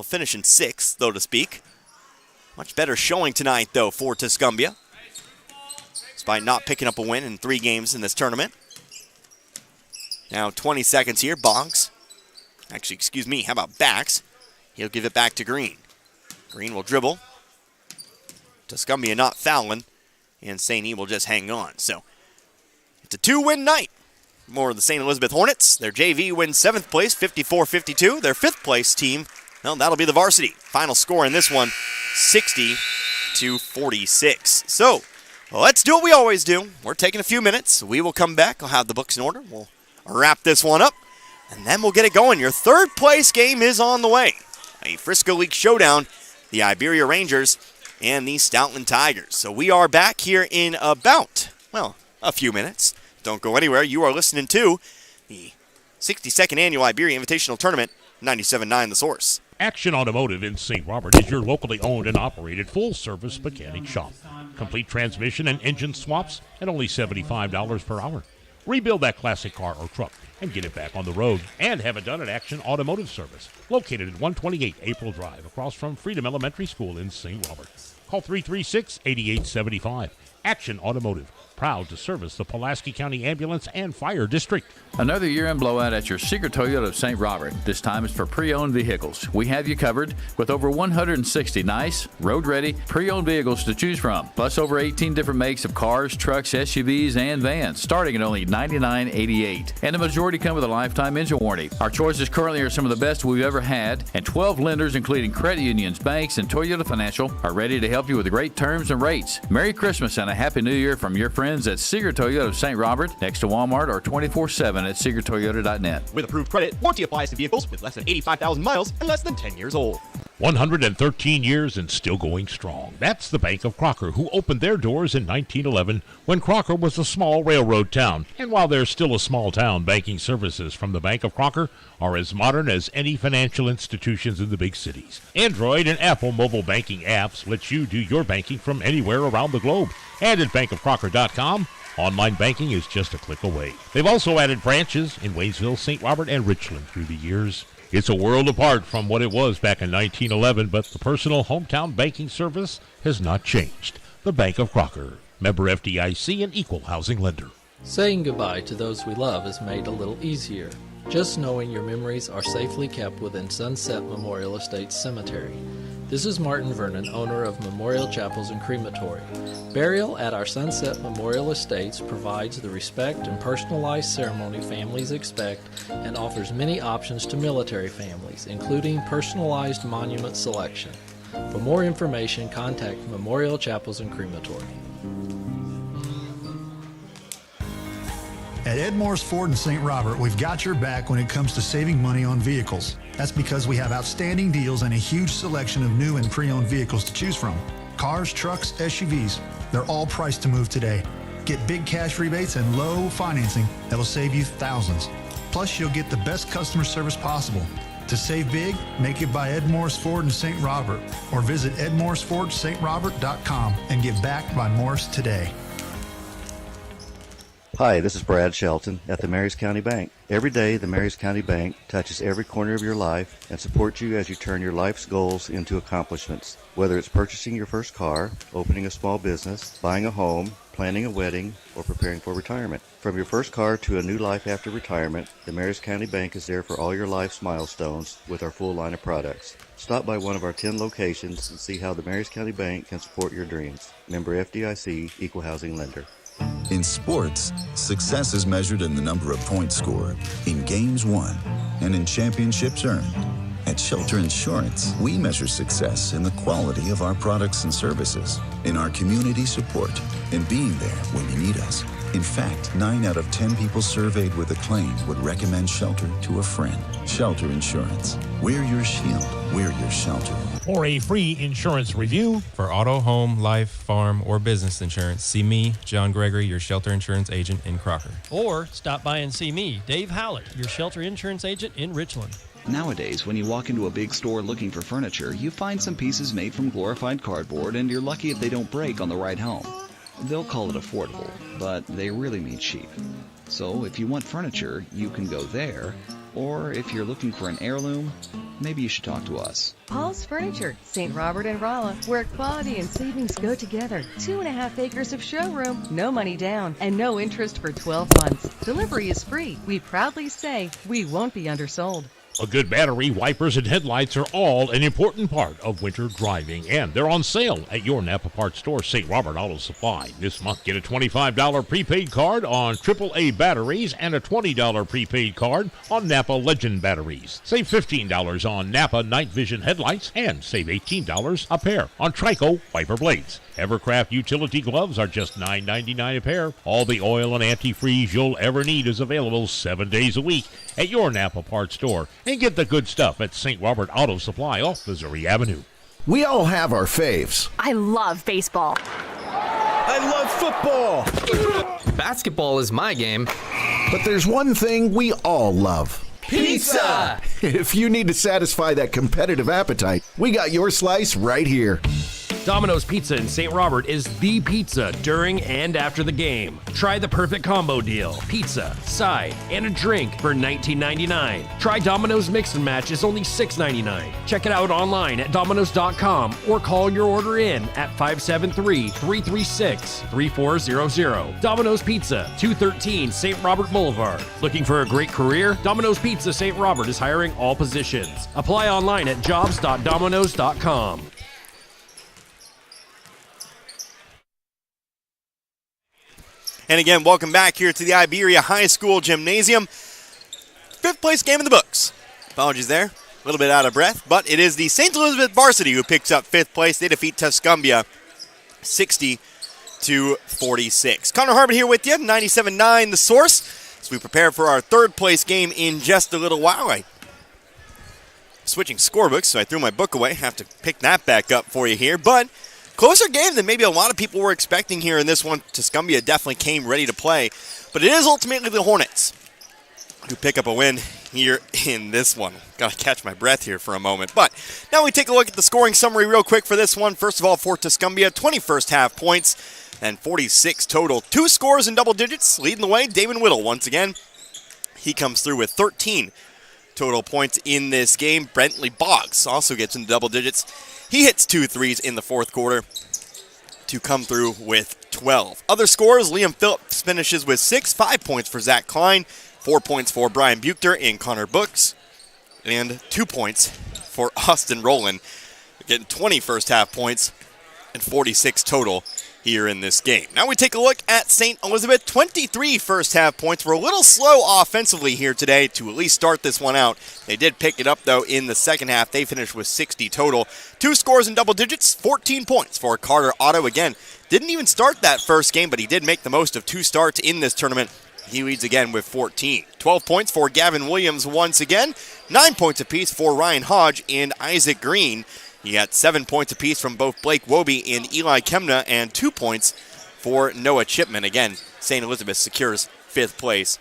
finish in sixth, so to speak. Much better showing tonight, though, for Tuscumbia, despite not picking up a win in 3 games in this tournament. Now 20 seconds here. Boggs. Actually, excuse me, how about Bax? He'll give it back to Green. Green will dribble. Tuscumbia not fouling, and St. E will just hang on. So it's a 2-win night for the St. Elizabeth Hornets. Their JV wins 7th place, 54-52. Their 5th place team, well, that'll be the varsity. Final score in this one, 60-46. So, let's do what we always do. We're taking a few minutes. We will come back. I'll have the books in order. We'll wrap this one up, and then we'll get it going. Your 3rd place game is on the way. A Frisco League showdown, the Iberia Rangers and the Stoutland Tigers. So we are back here in about, well, a few minutes. Don't go anywhere. You are listening to the 62nd Annual Iberia Invitational Tournament, 97.9 The Source. Action Automotive in St. Robert is your locally owned and operated full-service mechanic shop. Complete transmission and engine swaps at only $75 per hour. Rebuild that classic car or truck and get it back on the road, and have it done at Action Automotive Service, located at 128 April Drive, across from Freedom Elementary School in St. Robert. Call 336-8875. Action Automotive, proud to service the Pulaski County Ambulance and Fire District. Another year-end blowout at your Seeger Toyota of St. Robert. This time it's for pre-owned vehicles. We have you covered with over 160 nice, road-ready, pre-owned vehicles to choose from, plus over 18 different makes of cars, trucks, SUVs, and vans, starting at only $99.88. And the majority come with a lifetime engine warranty. Our choices currently are some of the best we've ever had, and 12 lenders, including credit unions, banks, and Toyota Financial, are ready to help you with great terms and rates. Merry Christmas and a Happy New Year from your friends at Seeger Toyota of St. Robert, next to Walmart, or 24/7 at SeegerToyota.net. With approved credit, warranty applies to vehicles with less than 85,000 miles and less than 10 years old. 113 years and still going strong. That's the Bank of Crocker, who opened their doors in 1911 when Crocker was a small railroad town. And while they're still a small town, banking services from the Bank of Crocker are as modern as any financial institutions in the big cities. Android and Apple mobile banking apps let you do your banking from anywhere around the globe. And at bankofcrocker.com, online banking is just a click away. They've also added branches in Waynesville, St. Robert, and Richland through the years. It's a world apart from what it was back in 1911, but the personal hometown banking service has not changed. The Bank of Crocker, member FDIC and equal housing lender. Saying goodbye to those we love is made a little easier. Just knowing your memories are safely kept within Sunset Memorial Estates Cemetery. This is Martin Vernon, owner of Memorial Chapels and Crematory. Burial at our Sunset Memorial Estates provides the respect and personalized ceremony families expect and offers many options to military families, including personalized monument selection. For more information, contact Memorial Chapels and Crematory. At Ed Morris Ford in St. Robert, we've got your back when it comes to saving money on vehicles. That's because we have outstanding deals and a huge selection of new and pre-owned vehicles to choose from. Cars, trucks, SUVs, they're all priced to move today. Get big cash rebates and low financing that'll save you thousands. Plus, you'll get the best customer service possible. To save big, make it by Ed Morris Ford in St. Robert or visit edmorrisfordstrourobert.com and get backed by Morris today. Hi, this is Brad Shelton at the Marys County Bank. Every day, the Marys County Bank touches every corner of your life and supports you as you turn your life's goals into accomplishments. Whether it's purchasing your first car, opening a small business, buying a home, planning a wedding, or preparing for retirement. From your first car to a new life after retirement, the Marys County Bank is there for all your life's milestones with our full line of products. Stop by one of our 10 locations and see how the Marys County Bank can support your dreams. Member FDIC, equal housing lender. In sports, success is measured in the number of points scored, in games won, and in championships earned. At Shelter Insurance, we measure success in the quality of our products and services, in our community support, and being there when you need us. In fact, 9 out of 10 people surveyed with a claim would recommend Shelter to a friend. Shelter Insurance. We're your shield. We're your shelter. For a free insurance review, for auto, home, life, farm, or business insurance, see me, John Gregory, your shelter insurance agent in Crocker. Or stop by and see me, Dave Howlett, your shelter insurance agent in Richland. Nowadays, when you walk into a big store looking for furniture, you find some pieces made from glorified cardboard, and you're lucky if they don't break on the ride home. They'll call it affordable, but they really mean cheap. So if you want furniture, you can go there. Or if you're looking for an heirloom, maybe you should talk to us. Paul's Furniture, St. Robert and Rolla, where quality and savings go together. 2.5 acres of showroom, no money down, and no interest for 12 months. Delivery is free. We proudly say we won't be undersold. A good battery, wipers, and headlights are all an important part of winter driving, and they're on sale at your Napa Parts store, St. Robert Auto Supply. This month, get a $25 prepaid card on AAA batteries and a $20 prepaid card on Napa Legend batteries. Save $15 on Napa Night Vision headlights and save $18 a pair on Trico wiper blades. Evercraft utility gloves are just $9.99 a pair. All the oil and antifreeze you'll ever need is available 7 days a week at your Napa Parts store. And get the good stuff at St. Robert Auto Supply off Missouri Avenue. We all have our faves. I love baseball. I love football. Basketball is my game. But there's one thing we all love. Pizza! If you need to satisfy that competitive appetite, we got your slice right here. Domino's Pizza in St. Robert is the pizza during and after the game. Try the perfect combo deal. Pizza, side, and a drink for $19.99. Try Domino's Mix and Match is only $6.99. Check it out online at Domino's.com or call your order in at 573-336-3400. Domino's Pizza, 213 St. Robert Boulevard. Looking for a great career? Domino's Pizza St. Robert is hiring all positions. Apply online at jobs.domino's.com. And again, welcome back here to the Iberia High School Gymnasium. Fifth place game in the books. Apologies there. A little bit out of breath, but it is the St. Elizabeth varsity who picks up fifth place. They defeat Tuscumbia 60-46. Connor Harbin here with you, 97.9 The Source. As we prepare for our third place game in just a little while. I'm switching scorebooks, so I threw my book away. Have to pick that back up for you here, but closer game than maybe a lot of people were expecting here in this one. Tuscumbia definitely came ready to play, but it is ultimately the Hornets who pick up a win here in this one. Gotta catch my breath here for a moment. But now we take a look at the scoring summary real quick for this one. First of all, for Tuscumbia, 21st half points and 46 total. 2 scores in double digits. Leading the way, Damon Whittle once again. He comes through with 13 total points in this game. Bentley Boggs also gets into double digits. He hits 2 threes in the fourth quarter to come through with 12. Other scores, Liam Phillips finishes with 6, 5 points for Zach Klein, 4 points for Brian Buchter and Connor Books, and 2 points for Austin Rowland. Getting 20 first half points and 46 total here in this game. Now we take a look at St. Elizabeth. 23 first half points. We're a little slow offensively here today to at least start this one out. They did pick it up, though, in the second half. They finished with 60 total. 2 scores in double digits, 14 points for Carter Otto. Again, didn't even start that first game, but he did make the most of 2 starts in this tournament. He leads again with 14. 12 points for Gavin Williams once again. 9 points apiece for Ryan Hodge and Isaac Green. He had 7 points apiece from both Blake Wobie and Eli Kemna, and 2 points for Noah Chipman. Again, St. Elizabeth secures 5th place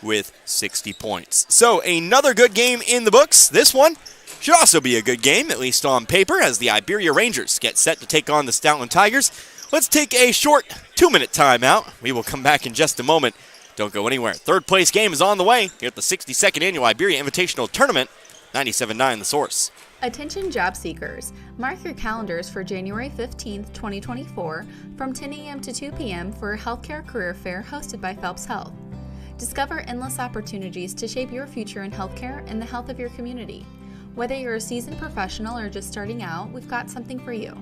with 60 points. So another good game in the books. This one should also be a good game, at least on paper, as the Iberia Rangers get set to take on the Stoutland Tigers. Let's take a short 2-minute timeout. We will come back in just a moment. Don't go anywhere. Third place game is on the way here at the 62nd Annual Iberia Invitational Tournament. 97.9 The Source. Attention job seekers, mark your calendars for January 15th, 2024 from 10 a.m. to 2 p.m. for a healthcare career fair hosted by Phelps Health. Discover endless opportunities to shape your future in healthcare and the health of your community. Whether you're a seasoned professional or just starting out, we've got something for you.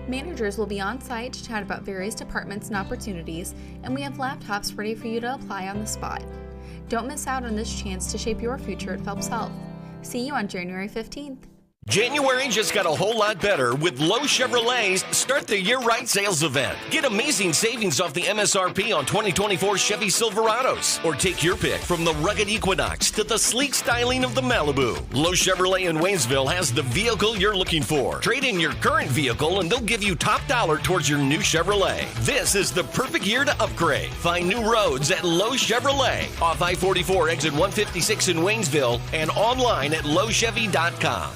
Managers will be on site to chat about various departments and opportunities, and we have laptops ready for you to apply on the spot. Don't miss out on this chance to shape your future at Phelps Health. See you on January 15th. January just got a whole lot better with Lowe Chevrolet's Start the Year Right sales event. Get amazing savings off the MSRP on 2024 Chevy Silverados. Or take your pick from the rugged Equinox to the sleek styling of the Malibu. Lowe Chevrolet in Waynesville has the vehicle you're looking for. Trade in your current vehicle and they'll give you top dollar towards your new Chevrolet. This is the perfect year to upgrade. Find new roads at Lowe Chevrolet off I-44 exit 156 in Waynesville and online at lowechevy.com.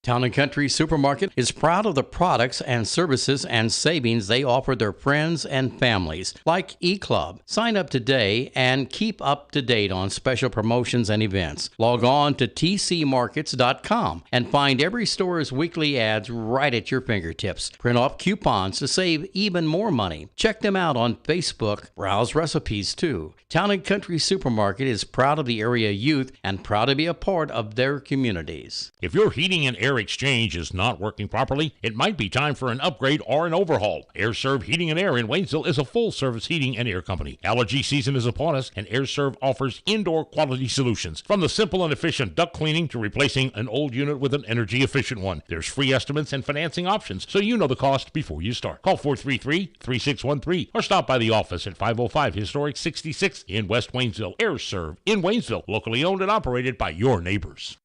Town & Country Supermarket is proud of the products and services and savings they offer their friends and families, like eClub. Sign up today and keep up to date on special promotions and events. Log on to tcmarkets.com and find every store's weekly ads right at your fingertips. Print off coupons to save even more money. Check them out on Facebook. Browse recipes too. Town & Country Supermarket is proud of the area youth and proud to be a part of their communities. If your heating and air exchange is not working properly, it might be time for an upgrade or an overhaul. AirServe Heating and Air in Waynesville is a full-service heating and air company. Allergy season is upon us, and AirServe offers indoor quality solutions. From the simple and efficient duct cleaning to replacing an old unit with an energy-efficient one. There's free estimates and financing options, so you know the cost before you start. Call 433-3613 or stop by the office at 505 Historic 66 in West Waynesville. AirServe in Waynesville, locally owned and operated by your neighbors.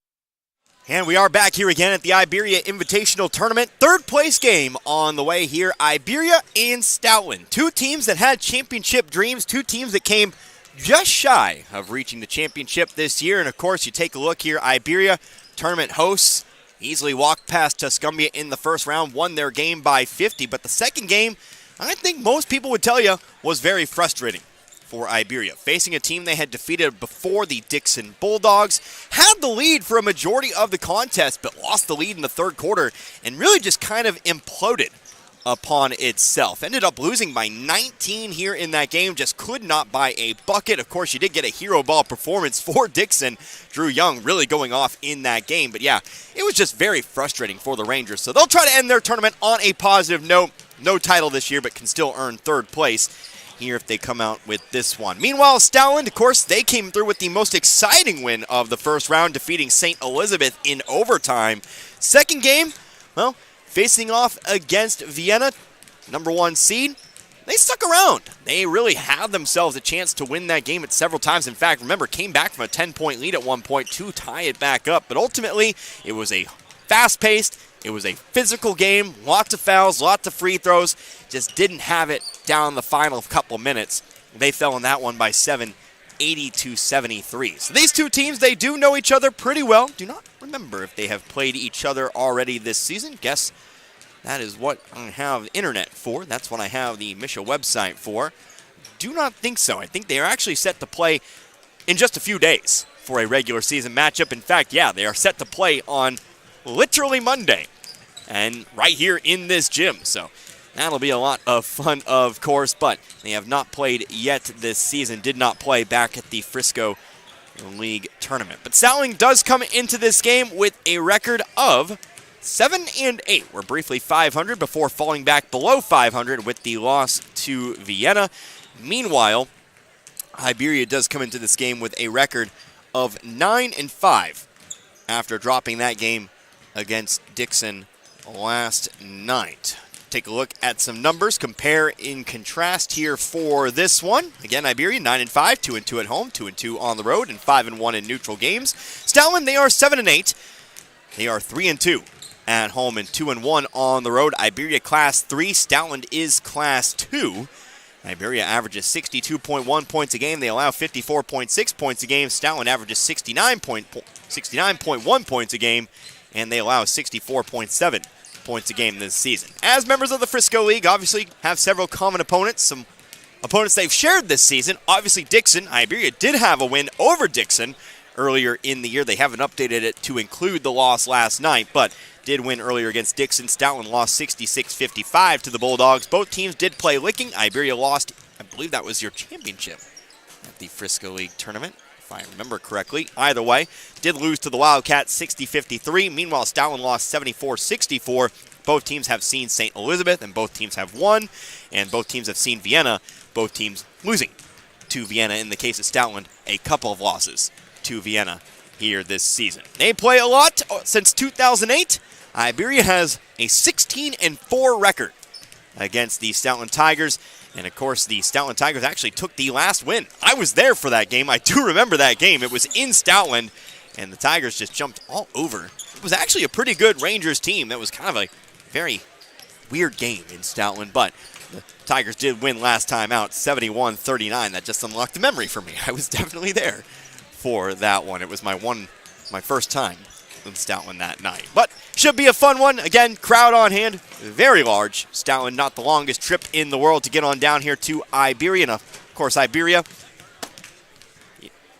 And we are back here again at the Iberia Invitational Tournament. Third place game on the way here. Iberia and Stoutland. Two teams that had championship dreams. Two teams that came just shy of reaching the championship this year. And of course, you take a look here. Iberia, tournament hosts, easily walked past Tuscumbia in the first round. Won their game by 50. But the second game, I think most people would tell you, was very frustrating for Iberia. Facing a team they had defeated before, the Dixon Bulldogs, had the lead for a majority of the contest, but lost the lead in the third quarter and really just kind of imploded upon itself. Ended up losing by 19 here in that game, just could not buy a bucket. Of course, you did get a hero ball performance for Dixon. Drew Young really going off in that game, but yeah, it was just very frustrating for the Rangers. So they'll try to end their tournament on a positive note. No title this year, but can still earn third place here if they come out with this one. Meanwhile, Stoutland, of course, they came through with the most exciting win of the first round, defeating St. Elizabeth in overtime. Second game, well, facing off against Vienna, number 1 seed, they stuck around. They really had themselves a chance to win that game at several times. In fact, remember, came back from a 10-point lead at one point to tie it back up. But ultimately, it was a fast-paced, it was a physical game, lots of fouls, lots of free throws, just didn't have it down the final couple minutes. They fell in that one by 7, 80-73. So these two teams, they do know each other pretty well. Do not remember if they have played each other already this season. Guess that is what I have the internet for. That's what I have the Misha website for. Do not think so. I think they are actually set to play in just a few days for a regular season matchup. In fact, yeah, they are set to play on literally Monday, and right here in this gym. So that'll be a lot of fun, of course, but they have not played yet this season. Did not play back at the Frisco League tournament. But Stoutland does come into this game with a record of 7-8. We're briefly 500 before falling back below 500 with the loss to Vienna. Meanwhile, Iberia does come into this game with a record of 9-5 after dropping that game against Dixon last night. Take a look at some numbers, compare in contrast here for this one. Again, Iberia 9-5, 2-2 at home, 2-2 on the road, and 5-1 in neutral games. Stoutland, they are 7-8. They are 3-2 at home and 2-1 on the road. Iberia Class 3, Stoutland is Class 2. Iberia averages 62.1 points a game. They allow 54.6 points a game. Stoutland averages 69.1 points a game, and they allow 64.7 points a game this season. As members of the Frisco League, obviously have several common opponents, some opponents they've shared this season. Obviously Dixon, Iberia did have a win over Dixon earlier in the year. They haven't updated it to include the loss last night, but did win earlier against Dixon. Stoutland lost 66-55 to the Bulldogs. Both teams did play licking. Iberia lost, I believe that was your championship at the Frisco League tournament, if I remember correctly. Either way, did lose to the Wildcats 60-53. Meanwhile, Stoutland lost 74-64. Both teams have seen St. Elizabeth, and both teams have won. And both teams have seen Vienna, both teams losing to Vienna. In the case of Stoutland, a couple of losses to Vienna here this season. They play a lot since 2008. Iberia has a 16-4 record against the Stoutland Tigers. And, of course, the Stoutland Tigers actually took the last win. I was there for that game. I do remember that game. It was in Stoutland, and the Tigers just jumped all over. It was actually a pretty good Rangers team. That was kind of a very weird game in Stoutland, but the Tigers did win last time out, 71-39. That just unlocked a memory for me. I was definitely there for that one. It was my first time in Stoutland that night. But should be a fun one. Again, crowd on hand, very large. Stoutland, not the longest trip in the world to get on down here to Iberia. And of course, Iberia,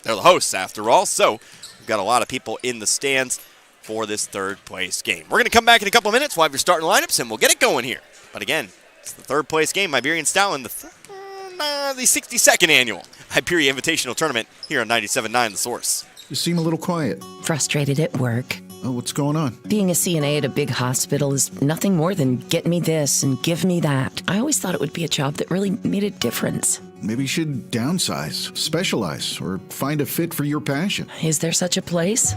they're the hosts after all. So we've got a lot of people in the stands for this third place game. We're going to come back in a couple of minutes. We'll have your starting lineups and we'll get it going here. But again, it's the third place game. Iberia and Stoutland, the 62nd annual Iberia Invitational Tournament here on 97.9 The Source. You seem a little quiet. Frustrated at work. Oh, what's going on? Being a CNA at a big hospital is nothing more than get me this and give me that. I always thought it would be a job that really made a difference. Maybe you should downsize, specialize, or find a fit for your passion. Is there such a place?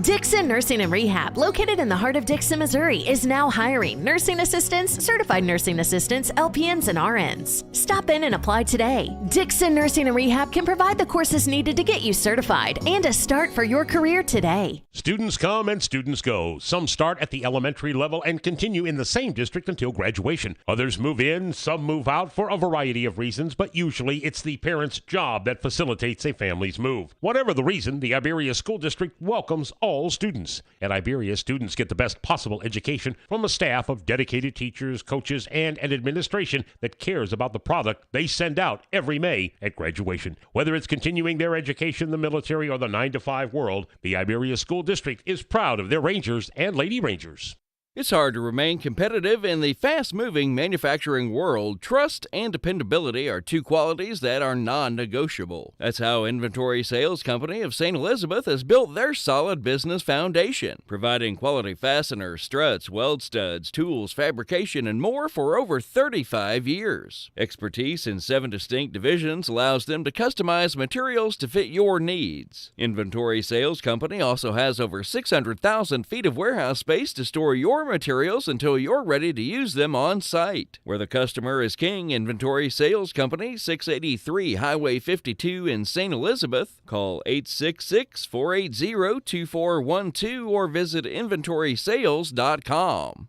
Dixon Nursing and Rehab, located in the heart of Dixon, Missouri, is now hiring nursing assistants, certified nursing assistants, LPNs, and RNs. Stop in and apply today. Dixon Nursing and Rehab can provide the courses needed to get you certified and a start for your career today. Students come and students go. Some start at the elementary level and continue in the same district until graduation. Others move in, some move out for a variety of reasons, but usually it's the parent's job that facilitates a family's move. Whatever the reason, the Iberia School District welcomes all students. At Iberia, students get the best possible education from a staff of dedicated teachers, coaches, and an administration that cares about the product they send out every May at graduation. Whether it's continuing their education in the military or the 9-to-5 world, the Iberia School District is proud of their Rangers and Lady Rangers. It's hard to remain competitive in the fast-moving manufacturing world. Trust and dependability are two qualities that are non-negotiable. That's how Inventory Sales Company of St. Elizabeth has built their solid business foundation, providing quality fasteners, struts, weld studs, tools, fabrication, and more for over 35 years. Expertise in 7 distinct divisions allows them to customize materials to fit your needs. Inventory Sales Company also has over 600,000 feet of warehouse space to store your materials until you're ready to use them on site. Where the customer is king, Inventory Sales Company, 683 Highway 52 in St. Elizabeth. Call 866-480-2412 or visit inventorysales.com.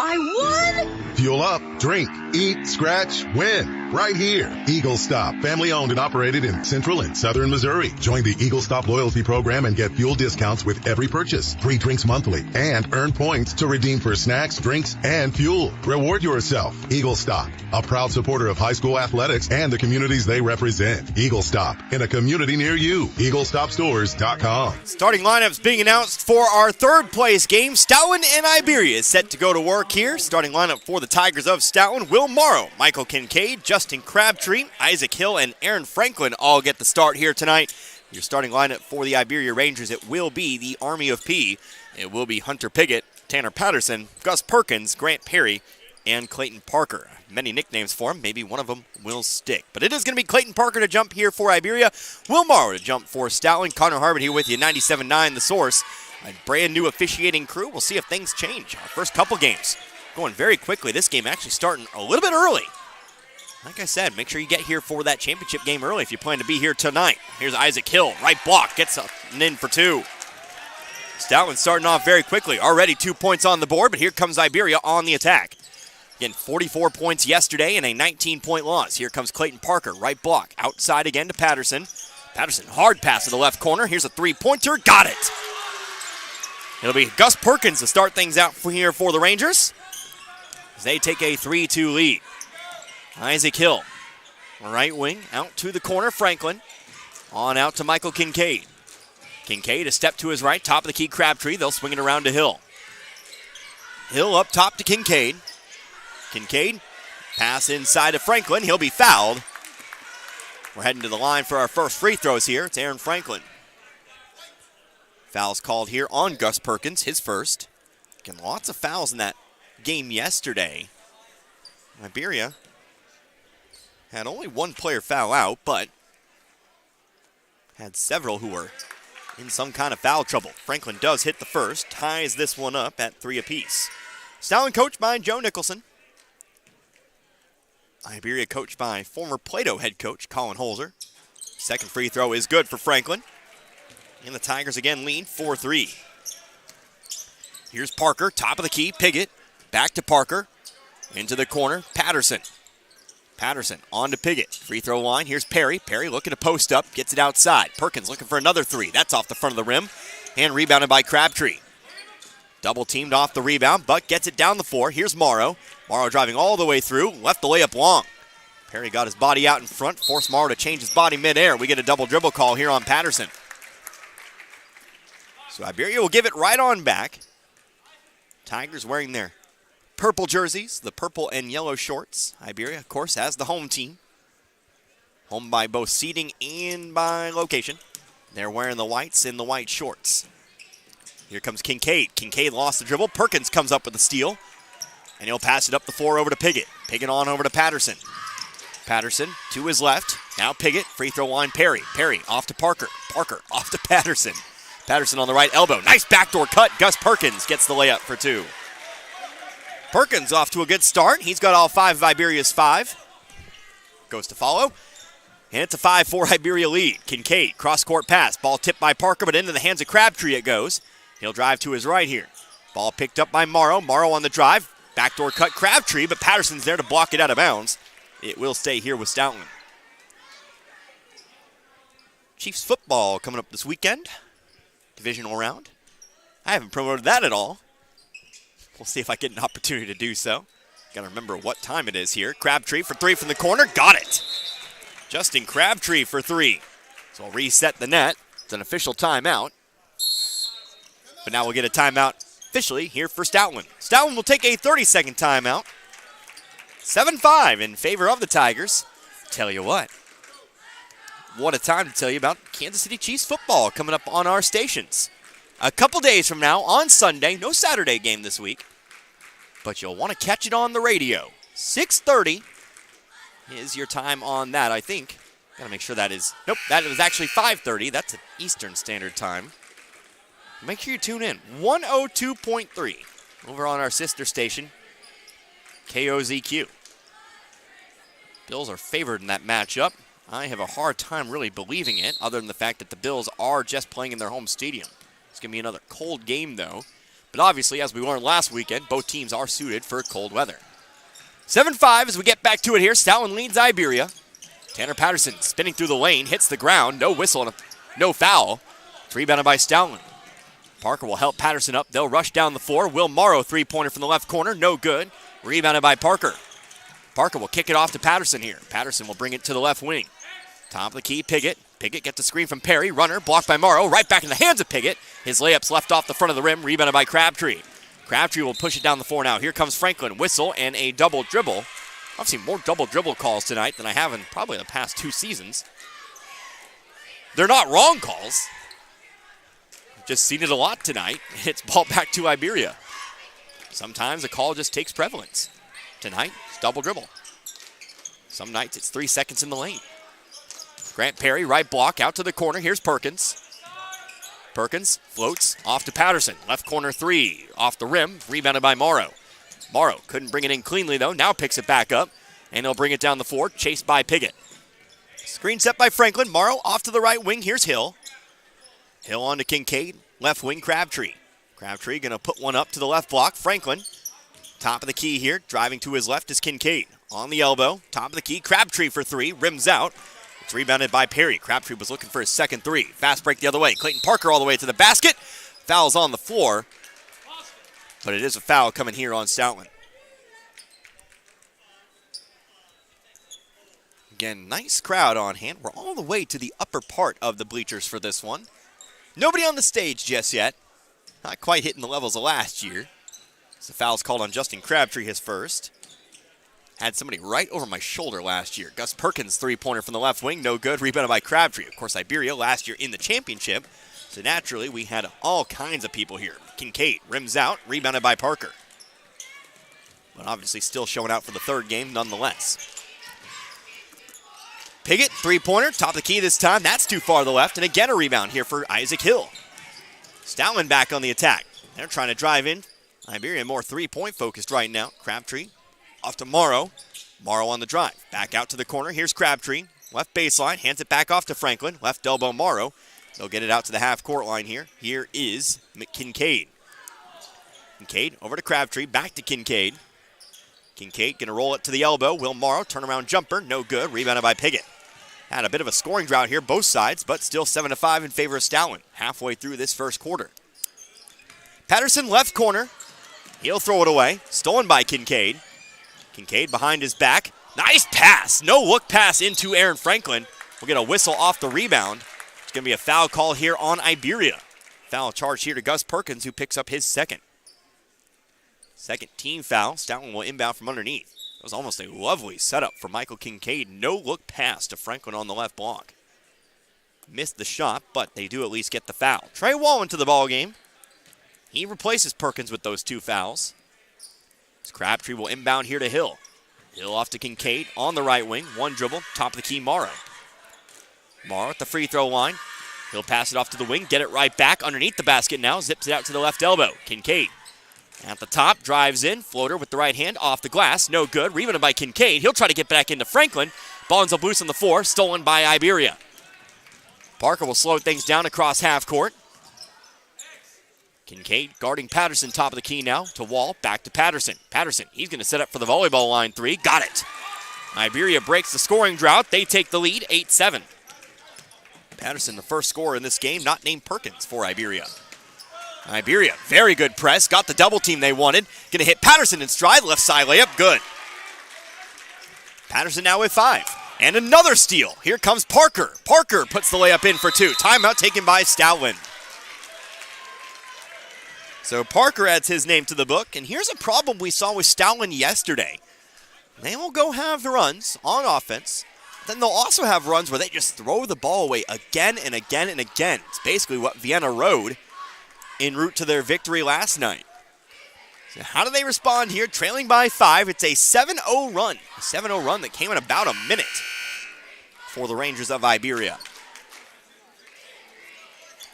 I won! Fuel up, drink, eat, scratch, win. Right here. Eagle Stop, family owned and operated in central and southern Missouri. Join the Eagle Stop loyalty program and get fuel discounts with every purchase. Free drinks monthly and earn points to redeem for snacks, drinks, and fuel. Reward yourself. Eagle Stop, a proud supporter of high school athletics and the communities they represent. Eagle Stop, in a community near you. EagleStopStores.com. Starting lineups being announced for our third place game. Stoughton and Iberia is set to go to work here. Starting lineup for the Tigers of Stoughton: Will Morrow, Michael Kincaid, Justin Crabtree, Isaac Hill, and Aaron Franklin all get the start here tonight. Your starting lineup for the Iberia Rangers, it will be the Army of P. It will be Hunter Piggott, Tanner Patterson, Gus Perkins, Grant Perry, and Clayton Parker. Many nicknames for him. Maybe one of them will stick. But it is going to be Clayton Parker to jump here for Iberia. Will Morrow to jump for Stoughton. Connor Harbert here with you, 97.9 The Source. A brand new officiating crew. We'll see if things change. Our first couple games going very quickly. This game actually starting a little bit early. Like I said, make sure you get here for that championship game early if you plan to be here tonight. Here's Isaac Hill, right block, gets an in for two. Stoughton starting off very quickly. Already 2 points on the board, but here comes Iberia on the attack. Again, 44 points yesterday and a 19-point loss. Here comes Clayton Parker, right block. Outside again to Patterson. Patterson, hard pass to the left corner. Here's a three-pointer, got it. It'll be Gus Perkins to start things out here for the Rangers as they take a 3-2 lead. Isaac Hill, right wing, out to the corner, Franklin. On out to Michael Kincaid. Kincaid a step to his right, top of the key, Crabtree. They'll swing it around to Hill. Hill up top to Kincaid. Kincaid, pass inside to Franklin. He'll be fouled. We're heading to the line for our first free throws here. It's Aaron Franklin. Fouls called here on Gus Perkins, his first. Again, lots of fouls in that game yesterday. Iberia had only one player foul out, but had several who were in some kind of foul trouble. Franklin does hit the first, ties this one up at 3 apiece. Stoughton coached by Joe Nicholson. Iberia coached by former Plato head coach Colin Holzer. Second free throw is good for Franklin. And the Tigers again lead 4-3. Here's Parker, top of the key, Piggott. Back to Parker, into the corner, Patterson. Patterson on to Piggott. Free throw line. Here's Perry. Perry looking to post up. Gets it outside. Perkins looking for another three. That's off the front of the rim. And rebounded by Crabtree. Double teamed off the rebound, but gets it down the floor. Here's Morrow. Morrow driving all the way through. Left the layup long. Perry got his body out in front. Forced Morrow to change his body midair. We get a double dribble call here on Patterson. So Iberia will give it right on back. Tigers wearing their purple jerseys, the purple and yellow shorts. Iberia, of course, has the home team. Home by both seating and by location. They're wearing the whites and the white shorts. Here comes Kincaid. Kincaid lost the dribble. Perkins comes up with the steal. And he'll pass it up the floor over to Piggott. Piggott on over to Patterson. Patterson to his left. Now Piggott, free throw line, Perry. Perry off to Parker. Parker off to Patterson. Patterson on the right elbow. Nice backdoor cut. Gus Perkins gets the layup for 2. Perkins off to a good start. He's got all 5 of Iberia's 5. Goes to follow. And it's a 5-4 Iberia lead. Kincaid, cross-court pass. Ball tipped by Parker, but into the hands of Crabtree it goes. He'll drive to his right here. Ball picked up by Morrow. Morrow on the drive. Backdoor cut Crabtree, but Patterson's there to block it out of bounds. It will stay here with Stoutland. Chiefs football coming up this weekend. Divisional round. I haven't promoted that at all. We'll see if I get an opportunity to do so. Got to remember what time it is here. Crabtree for 3 from the corner. Got it. Justin Crabtree for 3. So I'll reset the net. It's an official timeout. But now we'll get a timeout officially here for Stoutland. Stoutland will take a 30-second timeout. 7-5 in favor of the Tigers. Tell you what a time to tell you about Kansas City Chiefs football coming up on our stations. A couple days from now on Sunday, no Saturday game this week, but you'll want to catch it on the radio. 6:30 is your time on that, I think. Gotta make sure that is, nope, that was actually 5:30. That's an Eastern Standard Time. Make sure you tune in. 102.3 over on our sister station, KOZQ. Bills are favored in that matchup. I have a hard time really believing it, other than the fact that the Bills are just playing in their home stadium. It's going to be another cold game, though. But obviously, as we learned last weekend, both teams are suited for cold weather. 7-5 as we get back to it here. Stoutland leads Iberia. Tanner Patterson spinning through the lane, hits the ground. No whistle and no foul. It's rebounded by Stoutland. Parker will help Patterson up. They'll rush down the floor. Will Morrow, three-pointer from the left corner. No good. Rebounded by Parker. Parker will kick it off to Patterson here. Patterson will bring it to the left wing. Top of the key, Piggott. Piggott gets the screen from Perry. Runner, blocked by Morrow. Right back in the hands of Piggott. His layup's left off the front of the rim. Rebounded by Crabtree. Crabtree will push it down the floor now. Here comes Franklin. Whistle and a double dribble. I've seen more double dribble calls tonight than I have in probably the past 2 seasons. They're not wrong calls. I've just seen it a lot tonight. It's ball back to Iberia. Sometimes a call just takes prevalence. Tonight, it's double dribble. Some nights it's 3 seconds in the lane. Grant Perry, right block, out to the corner. Here's Perkins. Perkins floats off to Patterson. Left corner 3, off the rim, rebounded by Morrow. Morrow couldn't bring it in cleanly, though. Now picks it back up, and he'll bring it down the floor, chased by Piggott. Screen set by Franklin. Morrow off to the right wing. Here's Hill. Hill on to Kincaid. Left wing, Crabtree. Crabtree going to put one up to the left block. Franklin, top of the key here. Driving to his left is Kincaid. On the elbow, top of the key. Crabtree for 3, rims out. It's rebounded by Perry. Crabtree was looking for his second 3. Fast break the other way. Clayton Parker all the way to the basket. Foul's on the floor. But it is a foul coming here on Stoutland. Again, nice crowd on hand. We're all the way to the upper part of the bleachers for this one. Nobody on the stage just yet. Not quite hitting the levels of last year. So foul's called on Justin Crabtree, his first. Had somebody right over my shoulder last year. Gus Perkins, three-pointer from the left wing, no good. Rebounded by Crabtree. Of course, Iberia last year in the championship. So naturally, we had all kinds of people here. Kincaid rims out, rebounded by Parker. But obviously still showing out for the third game nonetheless. Piggott, three-pointer, top of the key this time. That's too far to the left, and again a rebound here for Isaac Hill. Stoutland back on the attack. They're trying to drive in. Iberia more three-point focused right now. Crabtree off to Morrow. Morrow on the drive. Back out to the corner. Here's Crabtree. Left baseline. Hands it back off to Franklin. Left elbow Morrow. They'll get it out to the half-court line here. Here is Kincaid. Kincaid over to Crabtree. Back to Kincaid. Kincaid going to roll it to the elbow. Will Morrow, turnaround jumper. No good. Rebounded by Piggott. Had a bit of a scoring drought here, both sides, but still 7-5 in favor of Stoutland. Halfway through this first quarter. Patterson left corner. He'll throw it away. Stolen by Kincaid. Kincaid behind his back. Nice pass. No look pass into Aaron Franklin. We'll get a whistle off the rebound. It's going to be a foul call here on Iberia. Foul charge here to Gus Perkins, who picks up his second. Second team foul. Stoutland will inbound from underneath. It was almost a lovely setup for Michael Kincaid. No look pass to Franklin on the left block. Missed the shot, but they do at least get the foul. Trey Wall into the ballgame. He replaces Perkins with those 2 fouls. Crabtree will inbound here to Hill. Hill off to Kincaid on the right wing. One dribble, top of the key, Morrow. Morrow at the free throw line. He'll pass it off to the wing, get it right back underneath the basket now. Zips it out to the left elbow. Kincaid at the top, drives in. Floater with the right hand off the glass. No good. Rebounded by Kincaid. He'll try to get back into Franklin. Ball ends up loose on the floor. Stolen by Iberia. Parker will slow things down across half court. Kincaid guarding Patterson, top of the key now to Wall, back to Patterson. Patterson, he's going to set up for the volleyball line three. Got it. Iberia breaks the scoring drought. They take the lead, 8-7. Patterson, the first scorer in this game, not named Perkins for Iberia. Iberia, very good press. Got the double team they wanted. Going to hit Patterson in stride. Left side layup, good. Patterson now with 5. And another steal. Here comes Parker. Parker puts the layup in for 2. Timeout taken by Stoutland. So Parker adds his name to the book, and here's a problem we saw with Stoutland yesterday. They will go have the runs on offense, then they'll also have runs where they just throw the ball away again and again and again. It's basically what Vienna rode en route to their victory last night. So how do they respond here? Trailing by 5, it's a 7-0 run. A 7-0 run that came in about a minute for the Rangers of Iberia.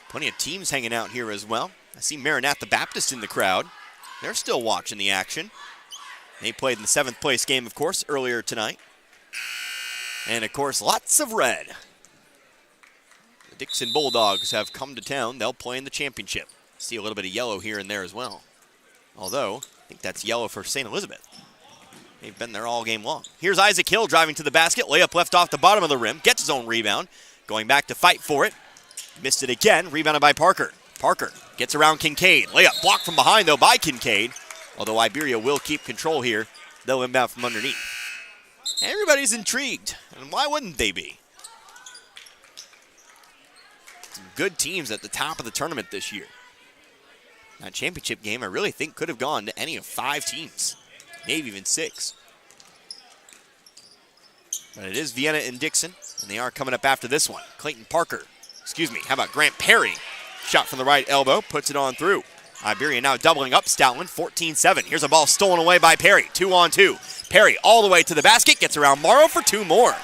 Plenty of teams hanging out here as well. I see Maranatha Baptist in the crowd. They're still watching the action. They played in the 7th place game, of course, earlier tonight. And, of course, lots of red. The Dixon Bulldogs have come to town. They'll play in the championship. See a little bit of yellow here and there as well. Although, I think that's yellow for St. Elizabeth. They've been there all game long. Here's Isaac Hill driving to the basket. Layup left off the bottom of the rim. Gets his own rebound. Going back to fight for it. Missed it again. Rebounded by Parker. Parker gets around Kincaid. Layup blocked from behind, though, by Kincaid. Although Iberia will keep control here. They'll inbound from underneath. Everybody's intrigued. And why wouldn't they be? Some good teams at the top of the tournament this year. That championship game, I really think, could have gone to any of 5 teams. Maybe even 6. But it is Vienna and Dixon, and they are coming up after this one. Clayton Parker. How about Grant Perry? Shot from the right elbow, puts it on through. Iberia now doubling up Stoutland, 14-7. Here's a ball stolen away by Perry, 2-on-2. Perry all the way to the basket, gets around Morrow for 2 more.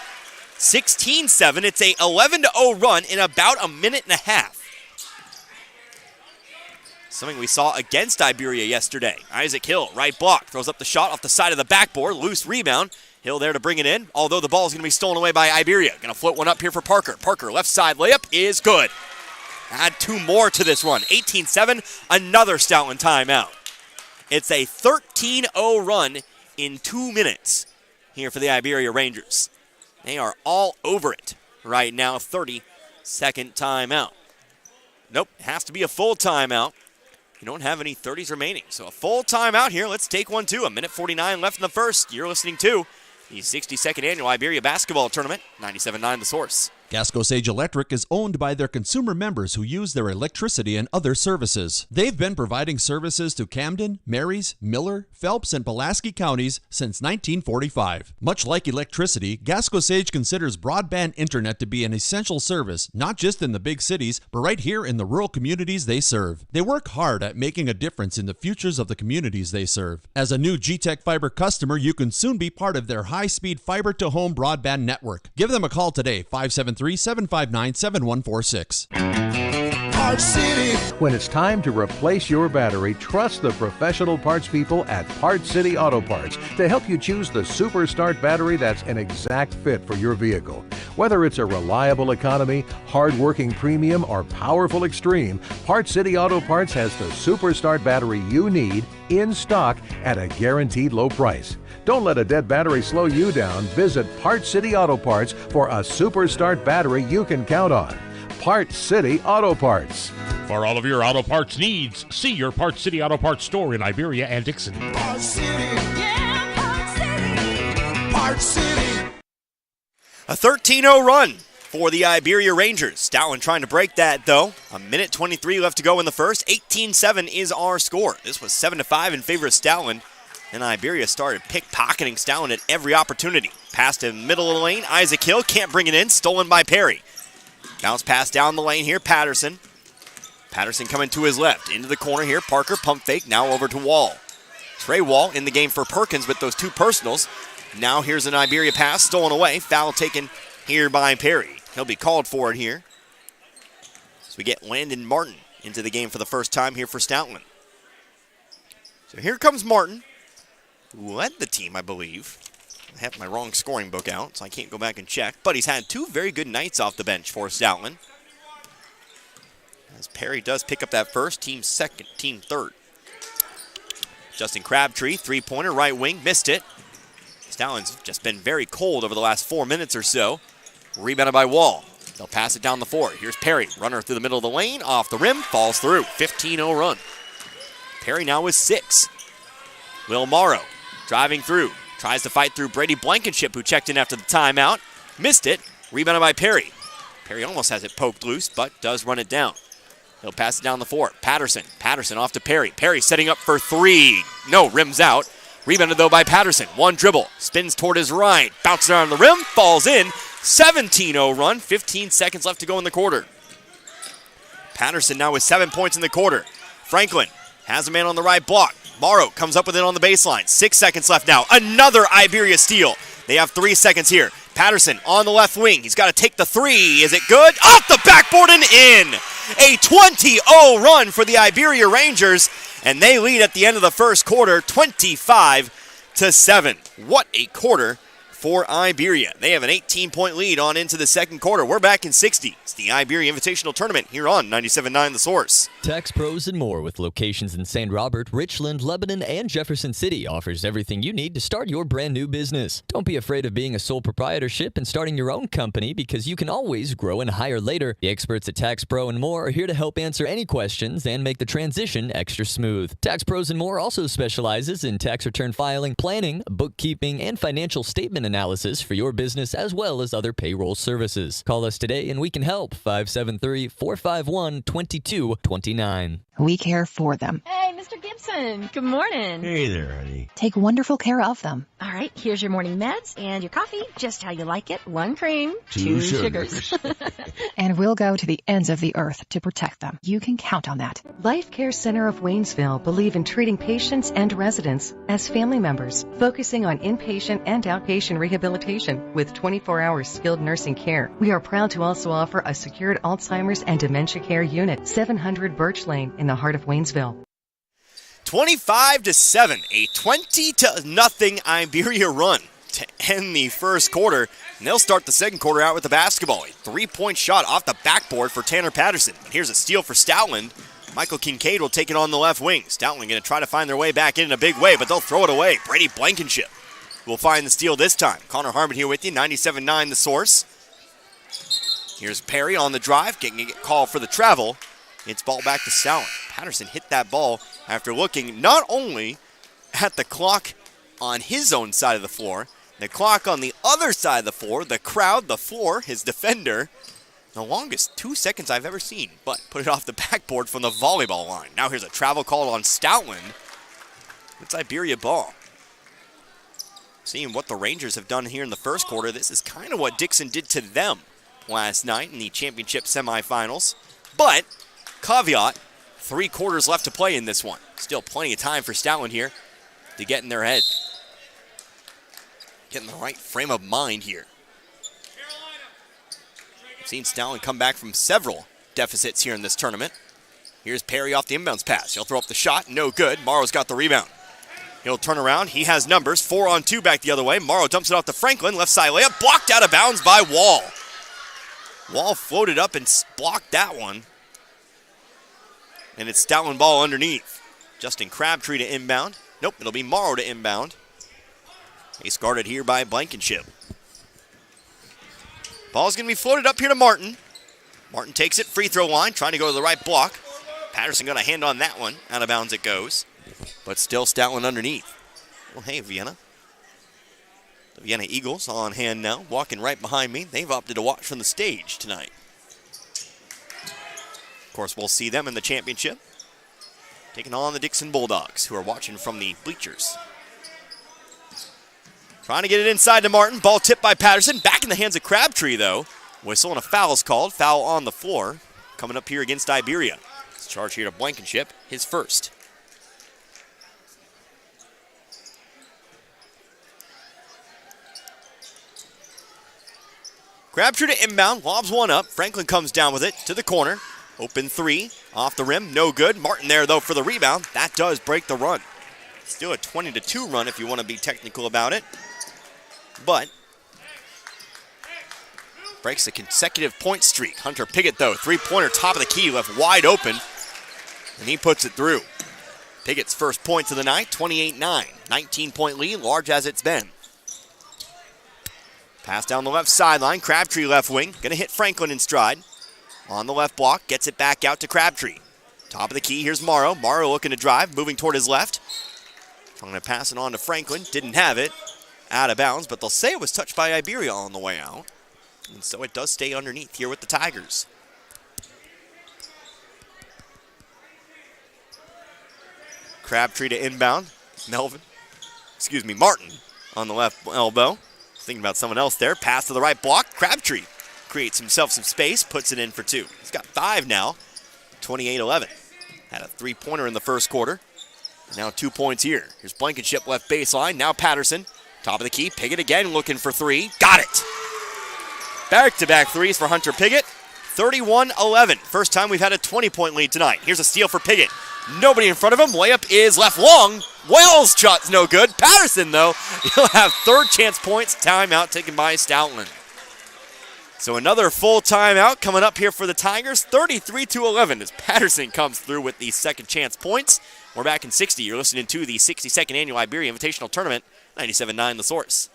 16-7, it's a 11-0 run in about a minute and a half. Something we saw against Iberia yesterday. Isaac Hill, right block, throws up the shot off the side of the backboard, loose rebound. Hill there to bring it in, although the ball is going to be stolen away by Iberia. Going to float one up here for Parker. Parker, left side layup is good. Add 2 more to this run. 18-7, another Stoutland timeout. It's a 13-0 run in 2 minutes here for the Iberia Rangers. They are all over it right now. 30-second timeout. Nope, it has to be a full timeout. You don't have any 30s remaining. So a full timeout here. Let's take one too. 1:49 left in the first. You're listening to the 62nd Annual Iberia Basketball Tournament. 97.9 The Source. Gasco Sage Electric is owned by their consumer members who use their electricity and other services. They've been providing services to Camden, Marys, Miller, Phelps, and Pulaski counties since 1945. Much like electricity, Gasco Sage considers broadband internet to be an essential service, not just in the big cities, but right here in the rural communities they serve. They work hard at making a difference in the futures of the communities they serve. As a new G-Tech Fiber customer, you can soon be part of their high-speed fiber-to-home broadband network. Give them a call today, 573-759-7146. Parts City. When it's time to replace your battery, trust the professional parts people at Parts City Auto Parts to help you choose the Super Start battery that's an exact fit for your vehicle. Whether it's a reliable economy, hard-working premium, or powerful extreme, Parts City Auto Parts has the Super Start battery you need in stock at a guaranteed low price. Don't let a dead battery slow you down. Visit Parts City Auto Parts for a Super Start battery you can count on. Parts City Auto Parts. For all of your auto parts needs, see your Parts City Auto Parts store in Iberia and Dixon. Parts City. Yeah, Parts City. Parts City. A 13-0 run for the Iberia Rangers. Stoutland trying to break that, though. 1:23 left to go in the first. 18-7 is our score. This was 7-5 in favor of Stoutland. And Iberia started pickpocketing Stoutland at every opportunity. Pass to middle of the lane. Isaac Hill can't bring it in. Stolen by Perry. Bounce pass down the lane here. Patterson. Patterson coming to his left. Into the corner here. Parker pump fake. Now over to Wall. Trey Wall in the game for Perkins with those 2 personals. Now here's an Iberia pass, stolen away. Foul taken here by Perry. He'll be called for it here. So we get Landon Martin into the game for the first time here for Stoutland. So here comes Martin, who led the team, I believe. I have my wrong scoring book out, so I can't go back and check. But he's had 2 very good nights off the bench for Stoutland. As Perry does pick up that first, team second, team third. Justin Crabtree, three-pointer, right wing, missed it. Stoutland's just been very cold over the last 4 minutes or so. Rebounded by Wall. They'll pass it down the floor. Here's Perry, runner through the middle of the lane, off the rim, falls through. 15-0 run. Perry now with 6. Will Morrow driving through. Tries to fight through Brady Blankenship, who checked in after the timeout. Missed it. Rebounded by Perry. Perry almost has it poked loose, but does run it down. He'll pass it down the floor. Patterson. Patterson off to Perry. Perry setting up for 3. No, rims out. Rebounded, though, by Patterson. One dribble. Spins toward his right. Bounces around the rim. Falls in. 17-0 run. 15 seconds left to go in the quarter. Patterson now with 7 points in the quarter. Franklin has a man on the right block. Morrow comes up with it on the baseline. 6 seconds left now. Another Iberia steal. They have 3 seconds here. Patterson on the left wing. He's got to take the 3. Is it good? Off the backboard and in. A 20-0 run for the Iberia Rangers, and they lead at the end of the first quarter, 25-7. What a quarter for Iberia. They have an 18-point lead on into the second quarter. We're back in 60. It's the Iberia Invitational Tournament here on 97.9 The Source. Tax Pros and More, with locations in St. Robert, Richland, Lebanon, and Jefferson City, offers everything you need to start your brand new business. Don't be afraid of being a sole proprietorship and starting your own company, because you can always grow and hire later. The experts at Tax Pro and More are here to help answer any questions and make the transition extra smooth. Tax Pros and More also specializes in tax return filing, planning, bookkeeping, and financial statement analysis for your business, as well as other payroll services. Call us today and we can help. 573-451-2229. We care for them. Hey, Mr. Gibson. Good morning. Hey there, honey. Take wonderful care of them. All right, here's your morning meds and your coffee, just how you like it. 1 cream, 2 sugars. And we'll go to the ends of the earth to protect them. You can count on that. Life Care Center of Waynesville believe in treating patients and residents as family members, focusing on inpatient and outpatient rehabilitation with 24-hour skilled nursing care. We are proud to also offer a secured Alzheimer's and dementia care unit, 700 Birch Lane in the heart of Waynesville. 25-7, a 20-0 Iberia run to end the first quarter. And they'll start the second quarter out with the basketball. A 3-point shot off the backboard for Tanner Patterson. Here's a steal for Stoutland. Michael Kincaid will take it on the left wing. Stoutland going to try to find their way back in a big way, but they'll throw it away. Brady Blankenship will find the steal this time. Connor Harmon here with you, 97.9 The Source. Here's Perry on the drive, getting a call for the travel. It's ball back to Stoutland. Patterson hit that ball after looking not only at the clock on his own side of the floor, the clock on the other side of the floor, the crowd, the floor, his defender. The longest 2 seconds I've ever seen, but put it off the backboard from the volleyball line. Now here's a travel call on Stoutland. It's Iberia ball. Seeing what the Rangers have done here in the first quarter, this is kind of what Dixon did to them last night in the championship semifinals. But, caveat, 3 quarters left to play in this one. Still plenty of time for Stoutland here to get in their head. Get in the right frame of mind here. I've seen Stoutland come back from several deficits here in this tournament. Here's Perry off the inbounds pass. He'll throw up the shot. No good. Morrow's got the rebound. He'll turn around. He has numbers. 4-on-2 back the other way. Morrow dumps it off to Franklin. Left side layup. Blocked out of bounds by Wall. Wall floated up and blocked that one. And it's Stoutland ball underneath. Justin Crabtree to inbound. Nope, it'll be Morrow to inbound. He's guarded here by Blankenship. Ball's going to be floated up here to Martin. Martin takes it, free throw line, trying to go to the right block. Patterson got a hand on that one. Out of bounds it goes. But still Stoutland underneath. Well, hey, Vienna. The Vienna Eagles on hand now, walking right behind me. They've opted to watch from the stage tonight. Of course, we'll see them in the championship, taking on the Dixon Bulldogs, who are watching from the bleachers. Trying to get it inside to Martin. Ball tipped by Patterson. Back in the hands of Crabtree, though. Whistle and a foul is called. Foul on the floor. Coming up here against Iberia. It's charged here to Blankenship, his first. Crabtree to inbound, lobs one up. Franklin comes down with it to the corner. Open three, off the rim, no good. Martin there, though, for the rebound. That does break the run. Still a 20-2 run if you want to be technical about it. But breaks a consecutive point streak. Hunter Piggott, though, three-pointer, top of the key, left wide open. And he puts it through. Piggott's first points of the night, 28-9. 19-point lead, large as it's been. Pass down the left sideline. Crabtree left wing. Going to hit Franklin in stride. On the left block. Gets it back out to Crabtree. Top of the key. Here's Morrow. Morrow looking to drive. Moving toward his left. Trying to pass it on to Franklin. Didn't have it. Out of bounds. But they'll say it was touched by Iberia on the way out. And so it does stay underneath here with the Tigers. Crabtree to inbound. Martin on the left elbow. Thinking about someone else there. Pass to the right block. Crabtree creates himself some space. Puts it in for two. He's got 5 now. 28-11. Had a three-pointer in the first quarter. Now 2 points here. Here's Blankenship left baseline. Now Patterson. Top of the key. Piggott again looking for 3. Got it. Back-to-back threes for Hunter Piggott. 31-11. First time we've had a 20-point lead tonight. Here's a steal for Piggott. Nobody in front of him. Layup is left long. Wells' shot's no good. Patterson, though, he'll have third chance points. Timeout taken by Stoutland. So another full timeout coming up here for the Tigers. 33-11 as Patterson comes through with the second chance points. We're back in 60. You're listening to the 62nd Annual Iberia Invitational Tournament. 97.9 The Source.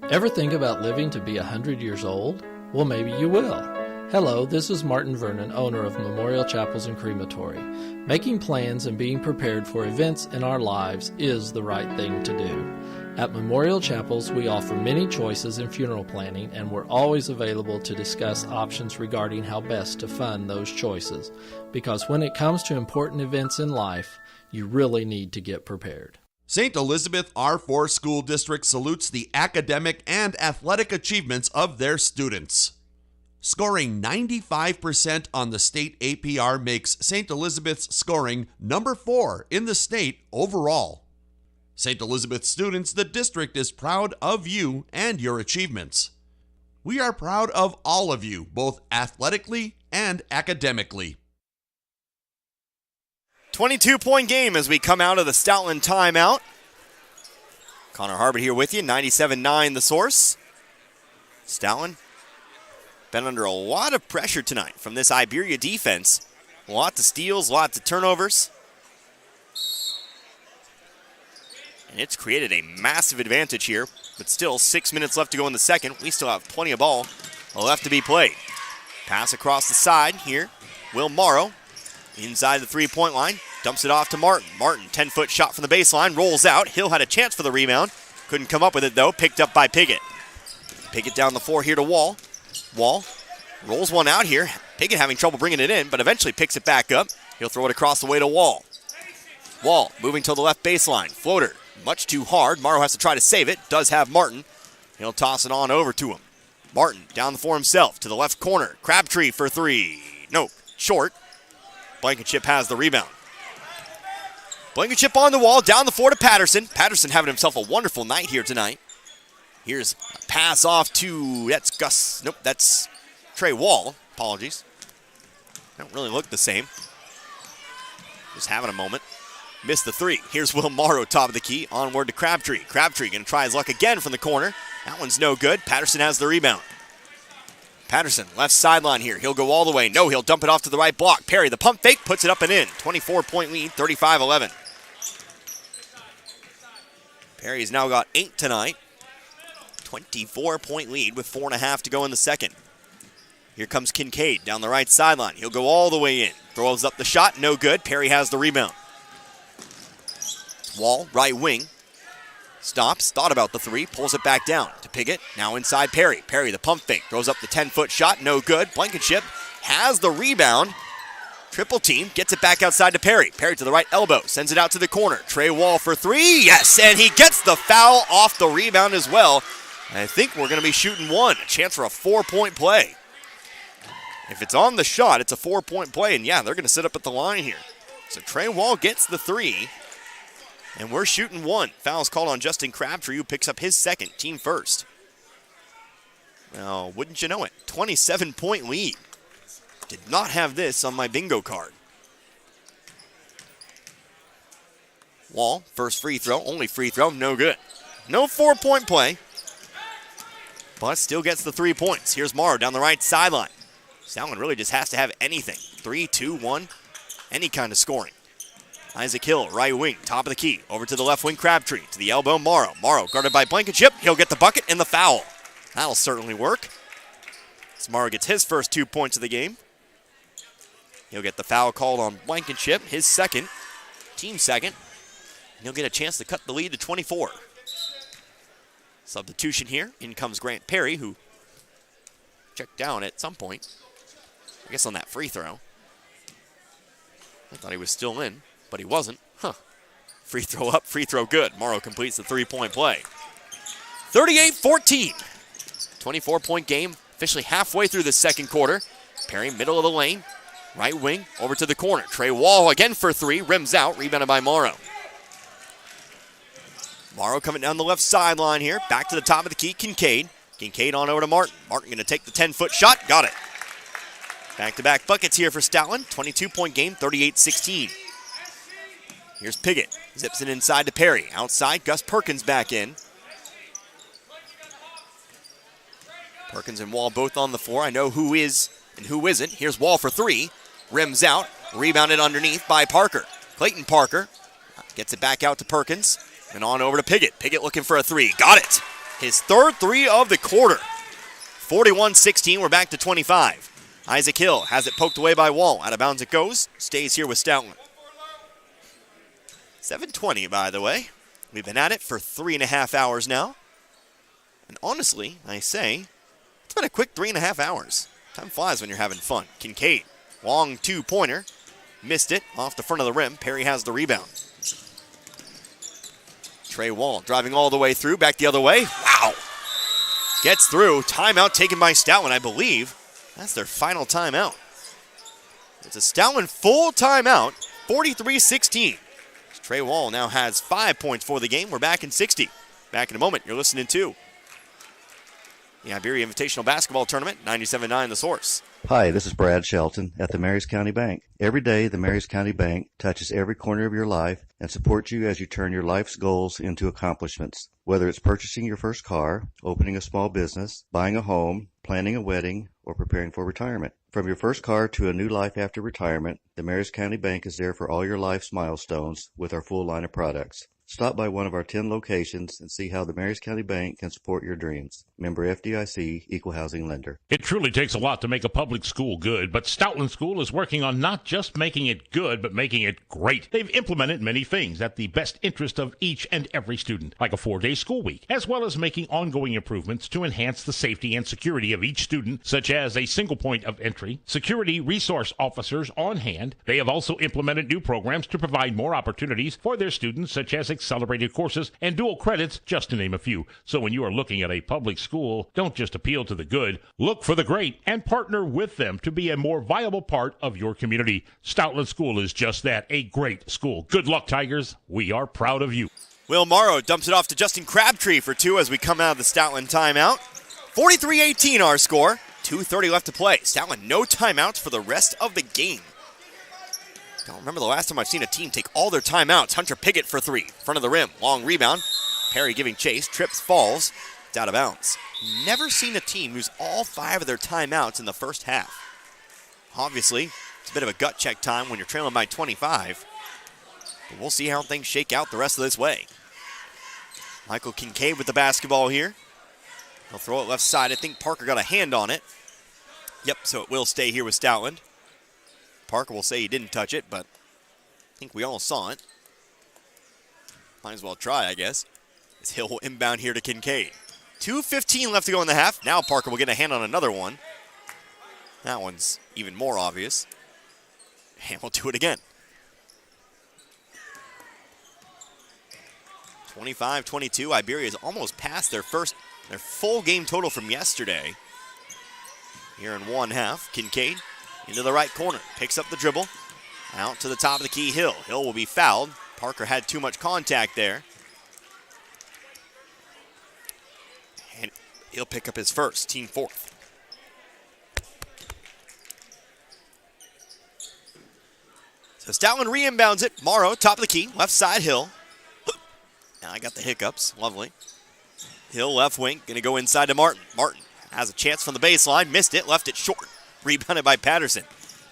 Ever think about living to be 100 years old? Well, maybe you will. Hello, this is Martin Vernon, owner of Memorial Chapels and Crematory. Making plans and being prepared for events in our lives is the right thing to do. At Memorial Chapels, we offer many choices in funeral planning, and we're always available to discuss options regarding how best to fund those choices. Because when it comes to important events in life, you really need to get prepared. St. Elizabeth R4 School District salutes the academic and athletic achievements of their students. Scoring 95% on the state APR makes St. Elizabeth's scoring number 4 in the state overall. St. Elizabeth students, the district is proud of you and your achievements. We are proud of all of you, both athletically and academically. 22-point game as we come out of the Stoutland timeout. Connor Harbert here with you, 97.9 The Source. Stoutland been under a lot of pressure tonight from this Iberia defense. Lots of steals, lots of turnovers. And it's created a massive advantage here, but still 6 minutes left to go in the second. We still have plenty of ball left to be played. Pass across the side here. Will Morrow inside the three-point line. Dumps it off to Martin. Martin, 10-foot shot from the baseline. Rolls out. Hill had a chance for the rebound. Couldn't come up with it, though. Picked up by Piggott. Piggott down the floor here to Wall. Wall rolls one out here. Piggott having trouble bringing it in, but eventually picks it back up. He'll throw it across the way to Wall. Wall moving to the left baseline. Floater. Much too hard. Morrow has to try to save it. Does have Martin. He'll toss it on over to him. Martin down the floor himself to the left corner. Crabtree for 3. No, short. Blankenship has the rebound. Blankenship on the wall, down the floor to Patterson. Patterson having himself a wonderful night here tonight. Here's a pass off to, that's Trey Wall. Apologies. Don't really look the same. Just having a moment. Missed the 3. Here's Will Morrow, top of the key. Onward to Crabtree. Crabtree going to try his luck again from the corner. That one's no good. Patterson has the rebound. Patterson, left sideline here. He'll go all the way. No, he'll dump it off to the right block. Perry, the pump fake, puts it up and in. 24-point lead, 35-11. Perry's now got 8 tonight. 24-point lead with 4.5 to go in the second. Here comes Kincaid down the right sideline. He'll go all the way in. Throws up the shot, no good. Perry has the rebound. Wall, right wing. Stops, thought about the 3, pulls it back down to Piggott. Now inside Perry. Perry, the pump fake, throws up the 10-foot shot, no good. Blankenship has the rebound. Triple team, gets it back outside to Perry. Perry to the right elbow, sends it out to the corner. Trey Wall for 3, yes, and he gets the foul off the rebound as well. And I think we're going to be shooting 1, a chance for a 4-point play. If it's on the shot, it's a 4-point play, and yeah, they're going to sit up at the line here. So Trey Wall gets the 3. And we're shooting 1. Foul's called on Justin Crabtree, who picks up his second, team first. Well, wouldn't you know it? 27-point lead. Did not have this on my bingo card. Wall, first free throw, only free throw, no good. No 4-point play, but still gets the 3 points. Here's Morrow down the right sideline. Stoutland really just has to have anything. 3, 2, 1, any kind of scoring. Isaac Hill, right wing, top of the key. Over to the left wing, Crabtree. To the elbow, Morrow. Morrow guarded by Blankenship. He'll get the bucket and the foul. That'll certainly work. As Morrow gets his first 2 points of the game. He'll get the foul called on Blankenship, his second, team second. And he'll get a chance to cut the lead to 24. Substitution here. In comes Grant Perry, who checked down at some point. I guess on that free throw. I thought he was still in, but he wasn't. Free throw up, free throw good. Morrow completes the 3-point play. 38-14. 24-point game, officially halfway through the second quarter. Perry, middle of the lane. Right wing, over to the corner. Trey Wall again for 3, rims out, rebounded by Morrow. Morrow coming down the left sideline here. Back to the top of the key, Kincaid. Kincaid on over to Martin. Martin going to take the 10-foot shot. Got it. Back-to-back buckets here for Stoutland. 22-point game, 38-16. Here's Piggott. Zips it inside to Perry. Outside, Gus Perkins back in. Perkins and Wall both on the floor. I know who is and who isn't. Here's Wall for 3. Rims out. Rebounded underneath by Parker. Clayton Parker gets it back out to Perkins. And on over to Piggott. Piggott looking for a 3. Got it. His third 3 of the quarter. 41-16. We're back to 25. Isaac Hill has it poked away by Wall. Out of bounds it goes. Stays here with Stoutland. 7:20, by the way. We've been at it for 3.5 hours now. And honestly, I say, it's been a quick 3.5 hours. Time flies when you're having fun. Kincaid, long 2-pointer. Missed it off the front of the rim. Perry has the rebound. Trey Wall driving all the way through, back the other way. Wow. Gets through. Timeout taken by Stoutland, I believe. That's their final timeout. It's a Stoutland full timeout, 43-16. Trey Wall now has 5 points for the game. We're back in 60. Back in a moment. You're listening to the Iberia Invitational Basketball Tournament, 97.9 The Source. Hi, this is Brad Shelton at the Marys County Bank. Every day, the Marys County Bank touches every corner of your life and supports you as you turn your life's goals into accomplishments. Whether it's purchasing your first car, opening a small business, buying a home, planning a wedding, or preparing for retirement. From your first car to a new life after retirement, the Marys County Bank is there for all your life's milestones with our full line of products. Stop by one of our 10 locations and see how the Marys County Bank can support your dreams. Member FDIC, Equal Housing Lender. It truly takes a lot to make a public school good, but Stoutland School is working on not just making it good, but making it great. They've implemented many things at the best interest of each and every student, like a 4-day school week, as well as making ongoing improvements to enhance the safety and security of each student, such as a single point of entry, security resource officers on hand. They have also implemented new programs to provide more opportunities for their students, such as accelerated courses and dual credits, just to name a few. So when you are looking at a public school, don't just appeal to the good, look for the great and partner with them to be a more viable part of your community. Stoutland School is just that, a great school. Good luck, Tigers. We are proud of you. Will Morrow dumps it off to Justin Crabtree for 2 as we come out of the Stoutland timeout. 43-18 our score. 2:30 left to play. Stoutland no timeouts for the rest of the game. Don't remember the last time I've seen a team take all their timeouts. Hunter Piggott for 3. Front of the rim. Long rebound. Perry giving chase. Trips, falls. It's out of bounds. Never seen a team use all 5 of their timeouts in the first half. Obviously, it's a bit of a gut check time when you're trailing by 25. But we'll see how things shake out the rest of this way. Michael Kincaid with the basketball here. He'll throw it left side. I think Parker got a hand on it. Yep, so it will stay here with Stoutland. Parker will say he didn't touch it, but I think we all saw it. Might as well try, I guess. As Hill will inbound here to Kincaid. 2:15 left to go in the half. Now Parker will get a hand on another one. That one's even more obvious. And we'll do it again. 25-22. Iberia is almost past their full game total from yesterday. Here in one half, Kincaid into the right corner, picks up the dribble, out to the top of the key, Hill. Hill will be fouled. Parker had too much contact there. And He'll pick up his first, team fourth. So Stoutland re-inbounds it. Morrow, top of the key, left side, Hill. Now I got the hiccups, lovely. Hill, left wing, gonna go inside to Martin. Martin has a chance from the baseline, missed it, left it short. Rebounded by Patterson.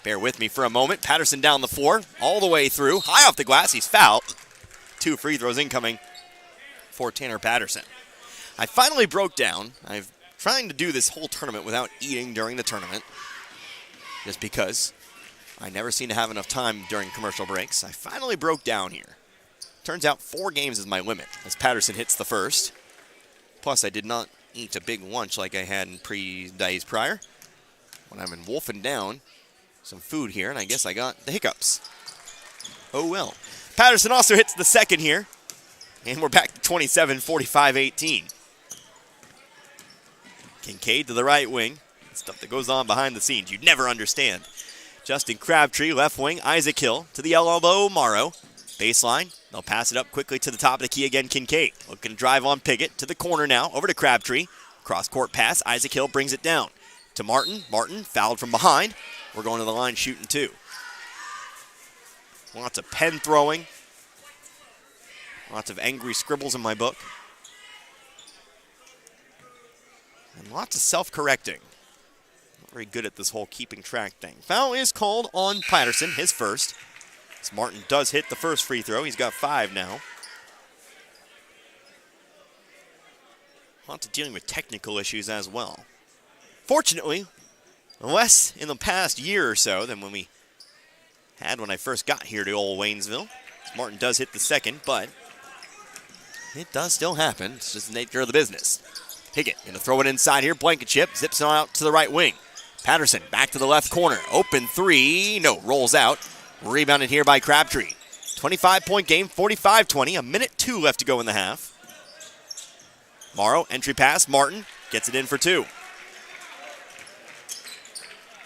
Bear with me for a moment. Patterson down the floor, all the way through. High off the glass, he's fouled. 2 free throws incoming for Tanner Patterson. I finally broke down. I've trying to do this whole tournament without eating during the tournament, just because I never seem to have enough time during commercial breaks. I finally broke down here. Turns out 4 games is my limit as Patterson hits the first. Plus, I did not eat a big lunch like I had in days prior. When I've been wolfing down some food here, and I guess I got the hiccups. Oh well. Patterson also hits the second here, and we're back to 27, 45, 18. Kincaid to the right wing. Stuff that goes on behind the scenes you'd never understand. Justin Crabtree, left wing. Isaac Hill to the elbow, Morrow. Baseline. They'll pass it up quickly to the top of the key again, Kincaid. Looking to drive on Piggott to the corner now. Over to Crabtree. Cross-court pass. Isaac Hill brings it down to Martin. Martin fouled from behind. We're going to the line shooting 2. Lots of pen throwing. Lots of angry scribbles in my book. And lots of self-correcting. Not very good at this whole keeping track thing. Foul is called on Patterson, his first. As Martin does hit the first free throw. He's got 5 now. Lots of dealing with technical issues as well. Fortunately, less in the past year or so than when we had when I first got here to old Waynesville. Martin does hit the second, but it does still happen. It's just the nature of the business. Piggott going to throw it inside here. Blankenship zips it out to the right wing. Patterson back to the left corner. Open 3. No, rolls out. Rebounded here by Crabtree. 25-point game, 45-20. A minute 2 left to go in the half. Morrow, entry pass. Martin gets it in for 2.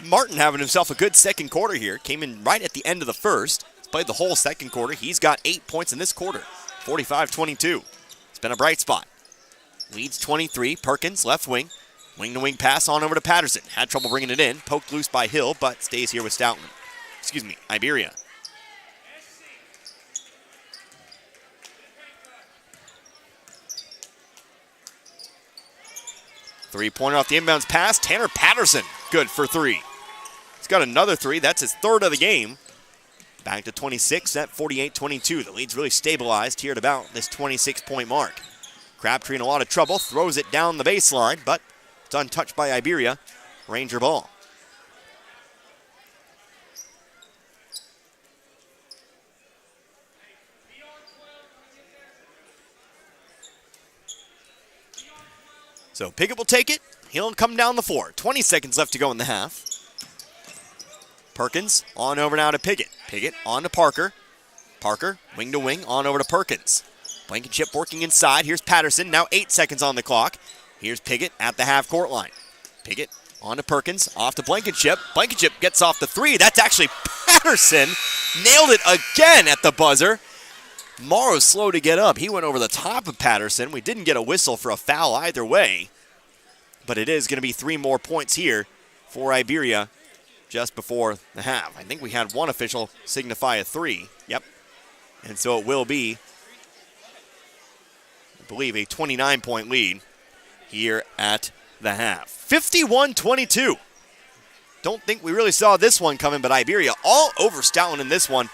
Martin having himself a good second quarter here. Came in right at the end of the first. He's played the whole second quarter. He's got 8 points in this quarter. 45-22. It's been a bright spot. Leads 23. Perkins, left wing. Wing-to-wing pass on over to Patterson. Had trouble bringing it in. Poked loose by Hill, but stays here with Stoutland. Iberia. Three-pointer off the inbounds pass. Tanner Patterson, good for 3. He's got another 3. That's his third of the game. Back to 26 at 48-22. The lead's really stabilized here at about this 26-point mark. Crabtree in a lot of trouble. Throws it down the baseline, but it's untouched by Iberia. Ranger ball. So Piggott will take it. He'll come down the floor. 20 seconds left to go in the half. Perkins on over now to Piggott. Piggott on to Parker. Parker, wing to wing, on over to Perkins. Blankenship working inside. Here's Patterson. Now 8 seconds on the clock. Here's Piggott at the half-court line. Piggott on to Perkins. Off to Blankenship. Blankenship gets off the 3. That's actually Patterson. Nailed it again at the buzzer. Morrow's slow to get up. He went over the top of Patterson. We didn't get a whistle for a foul either way. But it is going to be 3 more points here for Iberia just before the half. I think we had one official signify a 3. Yep. And so it will be, I believe, a 29-point lead here at the half. 51-22. Don't think we really saw this one coming, but Iberia all over Stoutland in this one.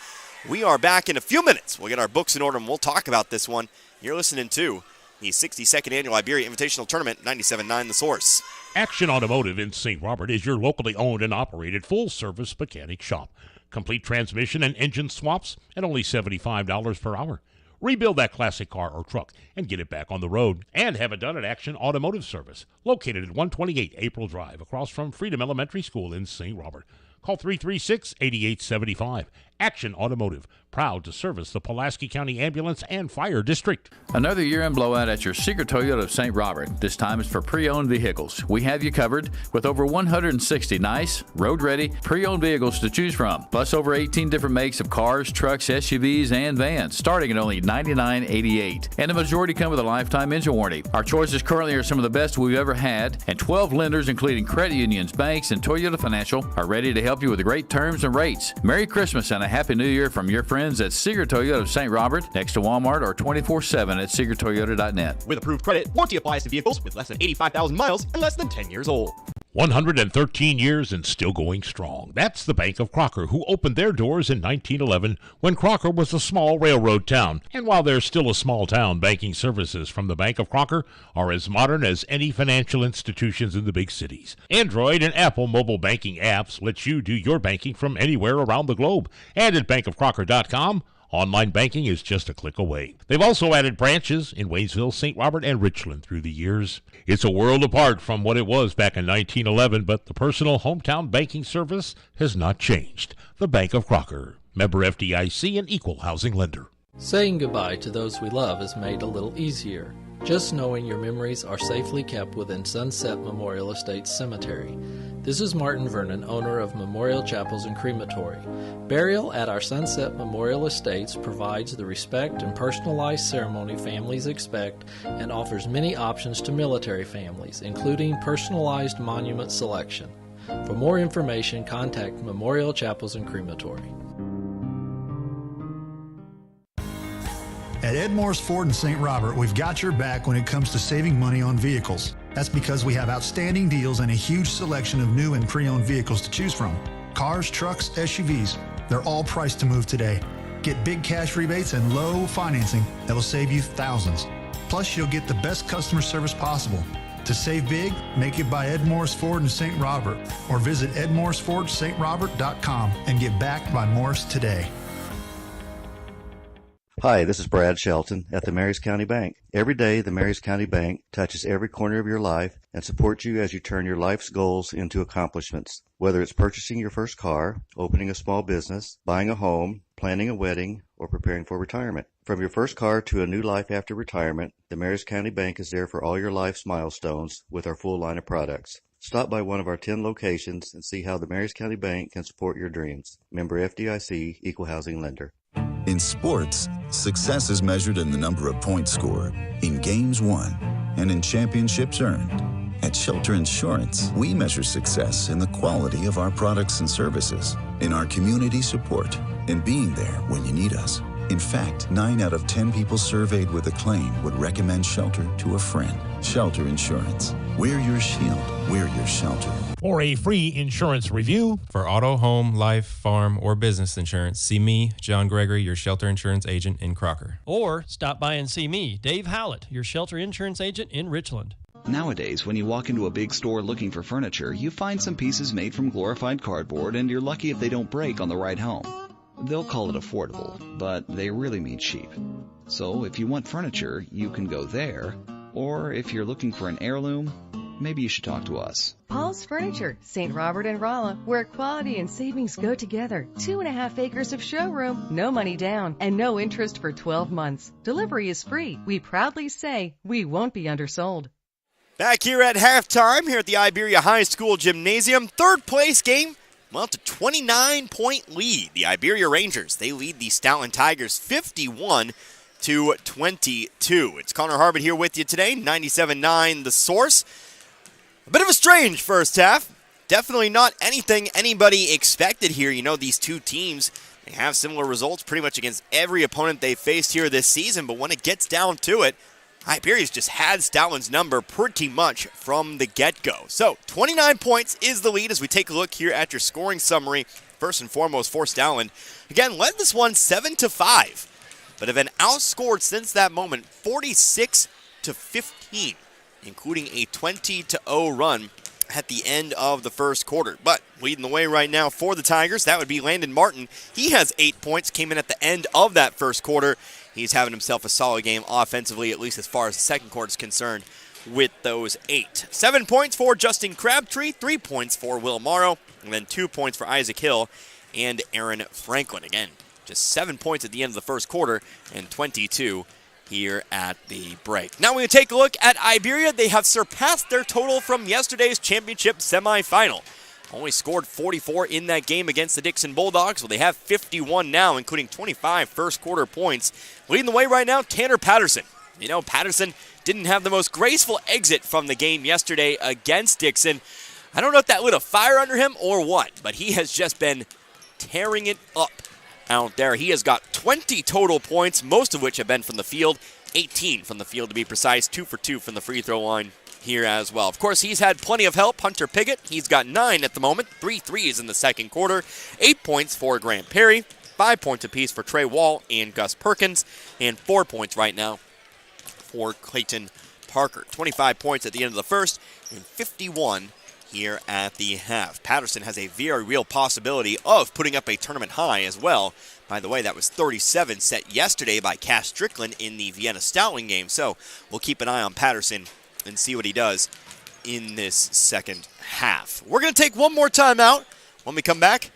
We are back in a few minutes. We'll get our books in order, and we'll talk about this one. You're listening to the 62nd Annual Iberia Invitational Tournament, 97.9 The Source. Action Automotive in St. Robert is your locally owned and operated full-service mechanic shop. Complete transmission and engine swaps at only $75 per hour. Rebuild that classic car or truck and get it back on the road. And have it done at Action Automotive Service, located at 128 April Drive, across from Freedom Elementary School in St. Robert. Call 336-8875. Action Automotive, proud to service the Pulaski County Ambulance and Fire District. Another year-end blowout at your Seeger Toyota of St. Robert. This time it's for pre-owned vehicles. We have you covered with over 160 nice, road-ready, pre-owned vehicles to choose from, plus over 18 different makes of cars, trucks, SUVs, and vans, starting at only $99.88. And the majority come with a lifetime engine warranty. Our choices currently are some of the best we've ever had, and 12 lenders, including credit unions, banks, and Toyota Financial, are ready to help you with great terms and rates. Merry Christmas and a Happy New Year from your friends at Seeger Toyota of St. Robert, next to Walmart, or 24/7 at SeegerToyota.net. With approved credit, warranty applies to vehicles with less than 85,000 miles and less than 10 years old. 113 years and still going strong. That's the Bank of Crocker, who opened their doors in 1911 when Crocker was a small railroad town. And while they're still a small town, banking services from the Bank of Crocker are as modern as any financial institutions in the big cities. Android and Apple mobile banking apps let you do your banking from anywhere around the globe. And at bankofcrocker.com, online banking is just a click away. They've also added branches in Waynesville, St. Robert, and Richland through the years. It's a world apart from what it was back in 1911, but the personal hometown banking service has not changed. The Bank of Crocker, member FDIC and equal housing lender. Saying goodbye to those we love is made a little easier. Just knowing your memories are safely kept within Sunset Memorial Estates Cemetery. This is Martin Vernon, owner of Memorial Chapels and Crematory. Burial at our Sunset Memorial Estates provides the respect and personalized ceremony families expect and offers many options to military families, including personalized monument selection. For more information, contact Memorial Chapels and Crematory. At Ed Morris Ford in St. Robert, we've got your back when it comes to saving money on vehicles. That's because we have outstanding deals and a huge selection of new and pre-owned vehicles to choose from. Cars, trucks, SUVs, they're all priced to move today. Get big cash rebates and low financing that will save you thousands. Plus, you'll get the best customer service possible. To save big, make it by Ed Morris Ford in St. Robert or visit edmorrisfordstrobert.com and get backed by Morris today. Hi, this is Brad Shelton at the Marys County Bank. Every day, the Marys County Bank touches every corner of your life and supports you as you turn your life's goals into accomplishments. Whether it's purchasing your first car, opening a small business, buying a home, planning a wedding, or preparing for retirement. From your first car to a new life after retirement, the Marys County Bank is there for all your life's milestones with our full line of products. Stop by one of our 10 locations and see how the Marys County Bank can support your dreams. Member FDIC, Equal Housing Lender. In sports, success is measured in the number of points scored, in games won, and in championships earned. At Shelter Insurance, we measure success in the quality of our products and services, in our community support, and being there when you need us. In fact, 9 out of 10 people surveyed with a claim would recommend Shelter to a friend. Shelter Insurance. We're your shield. We're your shelter. For a free insurance review, for auto, home, life, farm, or business insurance, see me, John Gregory, your Shelter Insurance agent in Crocker. Or stop by and see me, Dave Howlett, your Shelter Insurance agent in Richland. Nowadays, when you walk into a big store looking for furniture, you find some pieces made from glorified cardboard, and you're lucky if they don't break on the ride home. They'll call it affordable, but they really mean cheap. So if you want furniture, you can go there, or if you're looking for an heirloom, maybe you should talk to us. Paul's Furniture, St. Robert and Rolla, where quality and savings go together. 2.5 acres of showroom, no money down, and no interest for 12 months. Delivery is free. We proudly say we won't be undersold. Back here at halftime, here at the Iberia High School Gymnasium, third place game. Well, it's a 29-point lead. The Iberia Rangers, they lead the Stoutland Tigers 51-22. It's Connor Harbert here with you today, 97.9 The Source. A bit of a strange first half. Definitely not anything anybody expected here. You know, these two teams, they have similar results pretty much against every opponent they've faced here this season, but when it gets down to it, Iberia's just had Stoutland's number pretty much from the get-go. So, 29 points is the lead as we take a look here at your scoring summary. First and foremost for Stoutland. Again, led this one 7-5, but have been outscored since that moment 46-15, including a 20-0 run at the end of the first quarter. But leading the way right now for the Tigers, that would be Landon Martin. He has 8 points, came in at the end of that first quarter. He's having himself a solid game offensively, at least as far as the second quarter is concerned, with those 8. 7 points for Justin Crabtree, 3 points for Will Morrow, and then 2 points for Isaac Hill and Aaron Franklin. Again, Just 7 points at the end of the first quarter and 22 here at the break. Now we take a look at Iberia. They have surpassed their total from yesterday's championship semifinal. Only scored 44 in that game against the Dixon Bulldogs. Well, they have 51 now, including 25 first quarter points. Leading the way right now, Tanner Patterson. You know, Patterson didn't have the most graceful exit from the game yesterday against Dixon. I don't know if that lit a fire under him or what, but he has just been tearing it up out there. He has got 20 total points, most of which have been from the field. 18 from the field to be precise, 2 for 2 from the free throw line here as well. Of course, he's had plenty of help. Hunter Piggott, he's got 9 at the moment, 3 threes in the second quarter, 8 points for Grant Perry, 5 points apiece for Trey Wall and Gus Perkins, and 4 points right now for Clayton Parker. 25 points at the end of the first and 51 here at the half. Patterson has a very real possibility of putting up a tournament high as well. By the way, that was 37 set yesterday by Cass Strickland in the Vienna Stoutland game. So we'll keep an eye on Patterson and see what he does in this second half. We're going to take one more timeout. When we come back,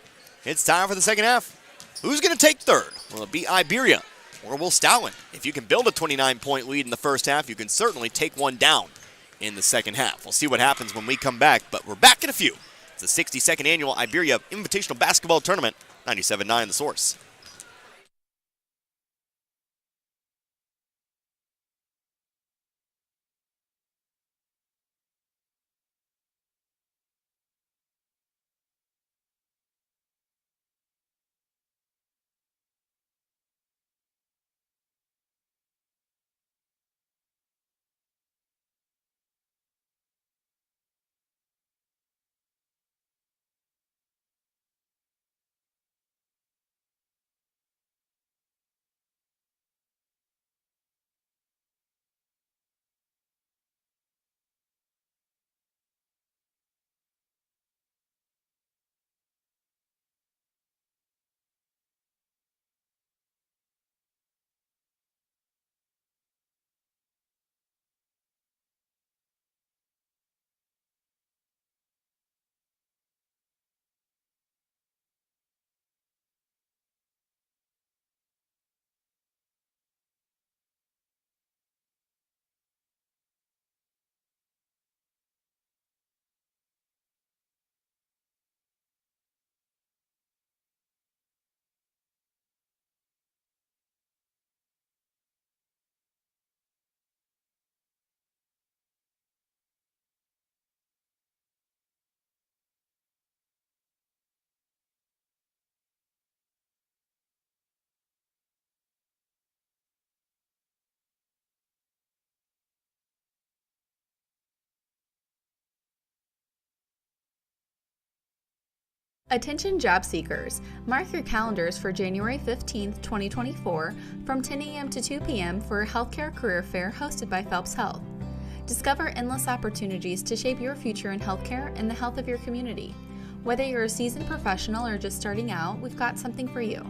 it's time for the second half. Who's going to take third? Will it be Iberia or will Stoutland? If you can build a 29-point lead in the first half, you can certainly take one down in the second half. We'll see what happens when we come back, but we're back in a few. It's the 62nd Annual Iberia Invitational Basketball Tournament, 97.9 The Source. Attention job seekers, mark your calendars for January 15th, 2024 from 10 a.m. to 2 p.m. for a healthcare career fair hosted by Phelps Health. Discover endless opportunities to shape your future in healthcare and the health of your community. Whether you're a seasoned professional or just starting out, we've got something for you.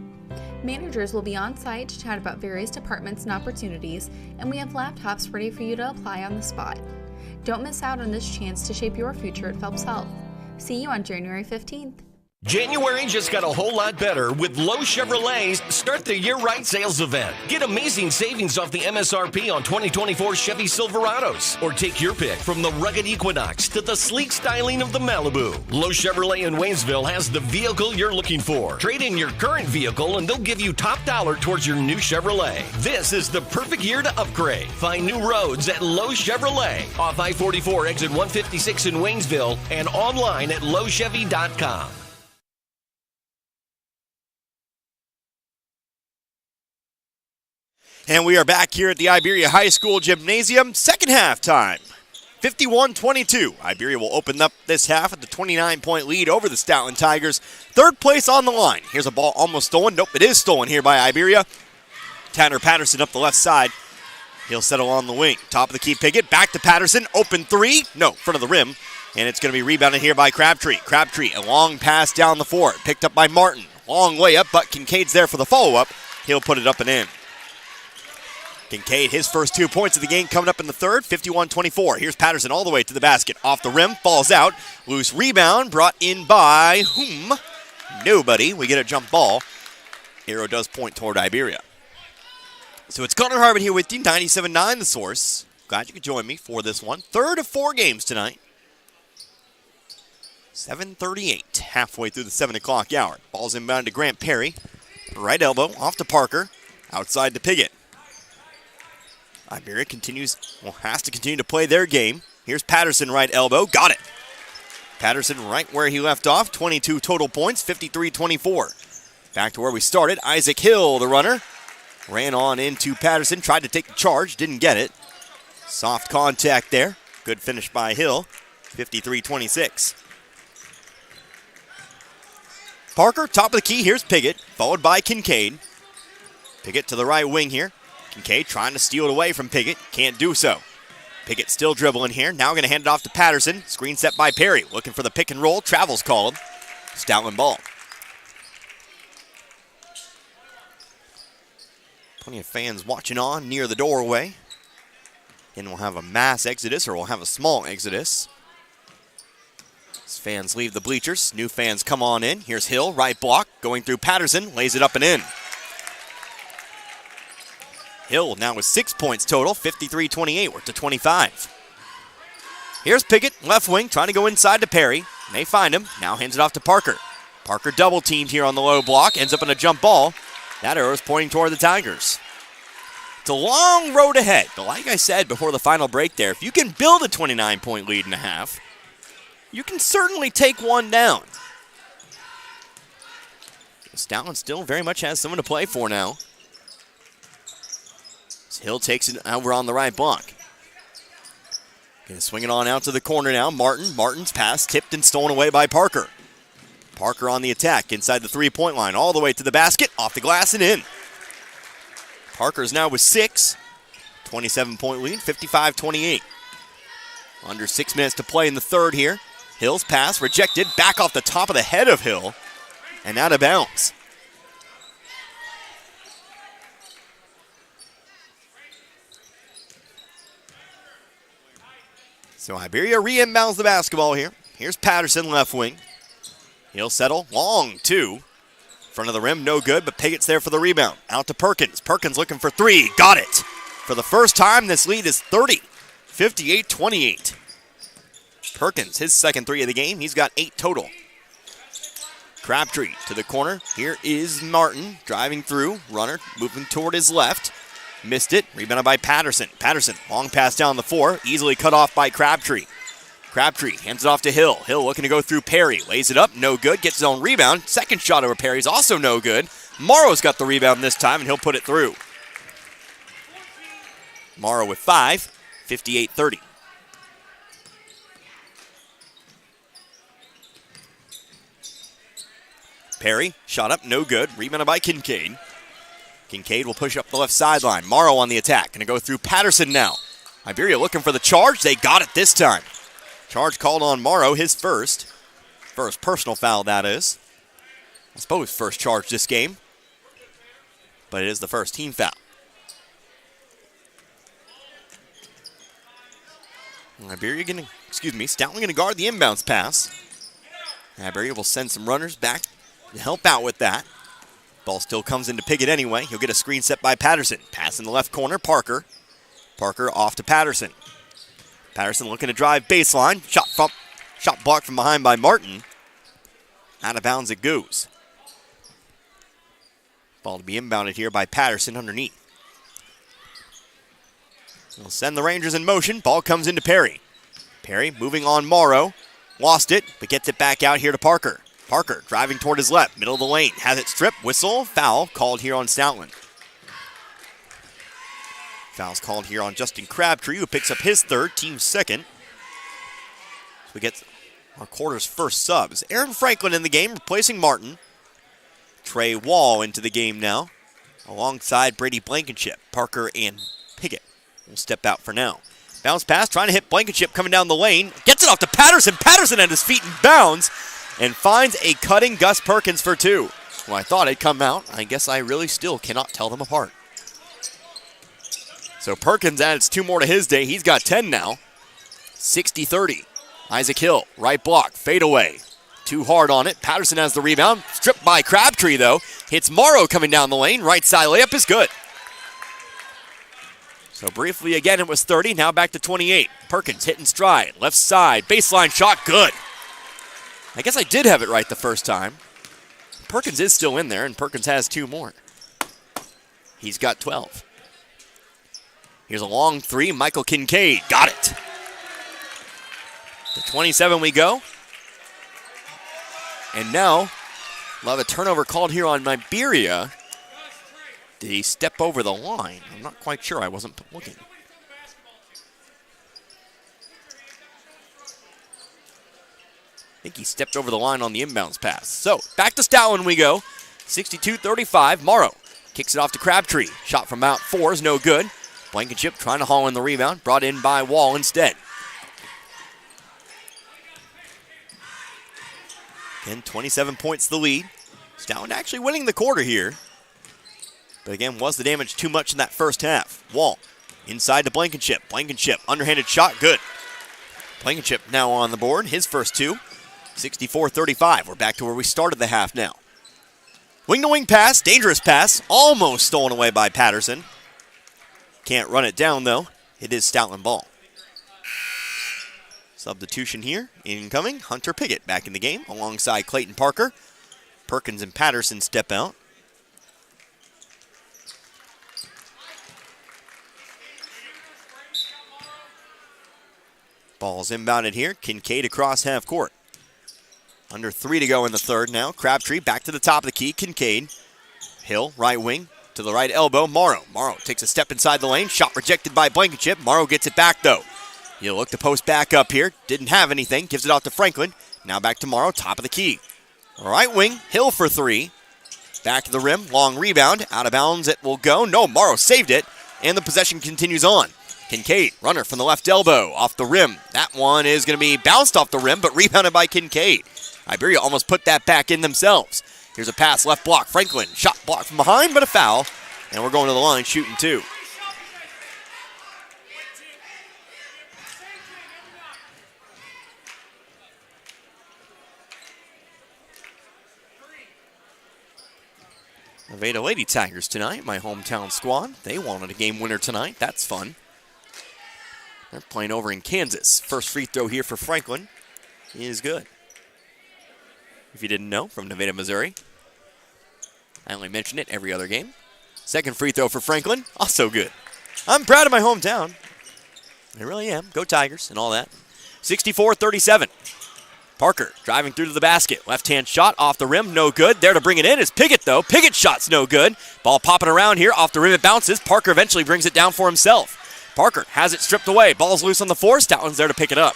Managers will be on site to chat about various departments and opportunities, and we have laptops ready for you to apply on the spot. Don't miss out on this chance to shape your future at Phelps Health. See you on January 15th. January just got a whole lot better with Lowe Chevrolet's Start the Year Right sales event. Get amazing savings off the MSRP on 2024 Chevy Silverados. Or take your pick from the rugged Equinox to the sleek styling of the Malibu. Lowe Chevrolet in Waynesville has the vehicle you're looking for. Trade in your current vehicle and they'll give you top dollar towards your new Chevrolet. This is the perfect year to upgrade. Find new roads at Lowe Chevrolet off I-44 exit 156 in Waynesville and online at lowechevy.com. And we are back here at the Iberia High School Gymnasium. Second half time, 51-22. Iberia will open up this half with the 29-point lead over the Stoutland Tigers. Third place on the line. Here's a ball almost stolen. Nope, it is stolen here by Iberia. Tanner Patterson up the left side. He'll settle on the wing. Top of the key, Piggott. Back to Patterson. Open three. No, front of the rim. And it's going to be rebounded here by Crabtree. Crabtree, a long pass down the floor. Picked up by Martin. Long way up, but Kincaid's there for the follow-up. He'll put it up and in. Kincaid, his first 2 points of the game coming up in the third, 51-24. Here's Patterson all the way to the basket. Off the rim, falls out. Loose rebound brought in by whom? Nobody. We get a jump ball. Arrow does point toward Iberia. So it's Connor Harbin here with you, 97.9 The Source. Glad you could join me for this one. Third of 4 games tonight. 7:38, halfway through the 7 o'clock hour. Ball's inbound to Grant Perry. Right elbow, off to Parker. Outside to Piggott. Iberia has to continue to play their game. Here's Patterson, right elbow. Got it. Patterson right where he left off. 22 total points, 53-24. Back to where we started. Isaac Hill, the runner. Ran on into Patterson. Tried to take the charge. Didn't get it. Soft contact there. Good finish by Hill. 53-26. Parker, top of the key. Here's Piggott, followed by Kincaid. Piggott to the right wing here. Kincaid trying to steal it away from Piggott. Can't do so. Piggott still dribbling here. Now going to hand it off to Patterson. Screen set by Perry. Looking for the pick and roll. Travel's called. Stoutland ball. Plenty of fans watching on near the doorway. And we'll have a mass exodus, or we'll have a small exodus. As fans leave the bleachers, new fans come on in. Here's Hill, right block, going through Patterson, lays it up and in. Hill now with 6 points total, 53-28, we're to 25. Here's Piggott, left wing, trying to go inside to Perry. They find him, now hands it off to Parker. Parker double teamed here on the low block, ends up in a jump ball. That arrow is pointing toward the Tigers. It's a long road ahead, but like I said before the final break there, if you can build a 29-point lead in a half, you can certainly take one down. Stoutland still very much has someone to play for now. Hill takes it over on the right block. Gonna swing it on out to the corner now. Martin's pass tipped and stolen away by Parker. Parker on the attack inside the three-point line, all the way to the basket, off the glass and in. Parker's now with 6. 27-point lead, 55-28. Under 6 minutes to play in the third here. Hill's pass rejected, back off the top of the head of Hill, and out of bounds. So Iberia re-inbounds the basketball here. Here's Patterson, left wing. He'll settle, long two. Front of the rim, no good, but Piggott's there for the rebound. Out to Perkins. Perkins looking for 3, got it. For the first time, this lead is 30, 58-28. Perkins, his second 3 of the game. He's got 8 total. Crabtree to the corner. Here is Martin driving through. Runner moving toward his left. Missed it. Rebounded by Patterson. Patterson, long pass down the 4. Easily cut off by Crabtree. Crabtree hands it off to Hill. Hill looking to go through Perry. Lays it up. No good. Gets his own rebound. Second shot over Perry's also no good. Morrow's got the rebound this time, and he'll put it through. Morrow with 5. 58-30. Perry, shot up. No good. Rebounded by Kincaid. Kincaid will push up the left sideline. Morrow on the attack. Going to go through Patterson now. Iberia looking for the charge. They got it this time. Charge called on Morrow, his first. First personal foul, that is. I suppose first charge this game. But it is the first team foul. Stoutland going to guard the inbounds pass. Iberia will send some runners back to help out with that. Ball still comes into Piggott anyway. He'll get a screen set by Patterson. Pass in the left corner, Parker. Parker off to Patterson. Patterson looking to drive baseline. Shot blocked from behind by Martin. Out of bounds it goes. Ball to be inbounded here by Patterson underneath. We'll send the Rangers in motion. Ball comes into Perry. Perry moving on Morrow. Lost it, but gets it back out here to Parker. Parker driving toward his left, middle of the lane. Has it stripped, whistle, foul called here on Stoutland. Foul's called here on Justin Crabtree, who picks up his third, team second. So we get our quarter's first subs. Aaron Franklin in the game, replacing Martin. Trey Wall into the game now, alongside Brady Blankenship. Parker and Piggott will step out for now. Bounce pass, trying to hit Blankenship coming down the lane. Gets it off to Patterson. Patterson at his feet in bounds. And finds a cutting Gus Perkins for 2. Well, I thought it'd come out. I guess I really still cannot tell them apart. So Perkins adds 2 more to his day. He's got 10 now. 60-30. Isaac Hill, right block, fade away. Too hard on it. Patterson has the rebound. Stripped by Crabtree, though. Hits Morrow coming down the lane. Right side layup is good. So briefly again, it was 30. Now back to 28. Perkins hitting stride. Left side. Baseline shot. Good. I guess I did have it right the first time. Perkins is still in there, and Perkins has 2 more. He's got 12. Here's a long 3. Michael Kincaid. Got it. To 27 we go. And now, we'll have a turnover called here on Iberia. Did he step over the line? I'm not quite sure. I wasn't looking. I think he stepped over the line on the inbounds pass. So, back to Stoutland we go. 62-35. Morrow kicks it off to Crabtree. Shot from out 4 is no good. Blankenship trying to haul in the rebound. Brought in by Wall instead. Again, 27 points the lead. Stoutland actually winning the quarter here. But again, was the damage too much in that first half? Wall inside to Blankenship. Blankenship, underhanded shot, good. Blankenship now on the board, his first 2. 64-35. We're back to where we started the half now. Wing-to-wing pass, dangerous pass, almost stolen away by Patterson. Can't run it down, though. It is Stoutland ball. Substitution here, incoming. Hunter Piggott back in the game alongside Clayton Parker. Perkins and Patterson step out. Ball's inbounded here. Kincaid across half court. Under 3 to go in the third now. Crabtree back to the top of the key. Kincaid. Hill, right wing. To the right elbow. Morrow. Morrow takes a step inside the lane. Shot rejected by Blankenship. Morrow gets it back, though. He'll look to post back up here. Didn't have anything. Gives it off to Franklin. Now back to Morrow. Top of the key. Right wing. Hill for 3. Back to the rim. Long rebound. Out of bounds it will go. No, Morrow saved it. And the possession continues on. Kincaid, runner from the left elbow. Off the rim. That one is going to be bounced off the rim, but rebounded by Kincaid. Iberia almost put that back in themselves. Here's a pass. Left block. Franklin. Shot blocked from behind, but a foul. And we're going to the line shooting 2. Nevada Lady Tigers tonight, my hometown squad. They wanted a game winner tonight. That's fun. They're playing over in Kansas. First free throw here for Franklin is good. If you didn't know, from Nevada, Missouri. I only mention it every other game. Second free throw for Franklin, also good. I'm proud of my hometown. I really am. Go Tigers and all that. 64-37. Parker driving through to the basket. Left-hand shot off the rim, no good. There to bring it in is Piggott, though. Piggott's shot's no good. Ball popping around here. Off the rim it bounces. Parker eventually brings it down for himself. Parker has it stripped away. Ball's loose on the floor. Stoutland's there to pick it up.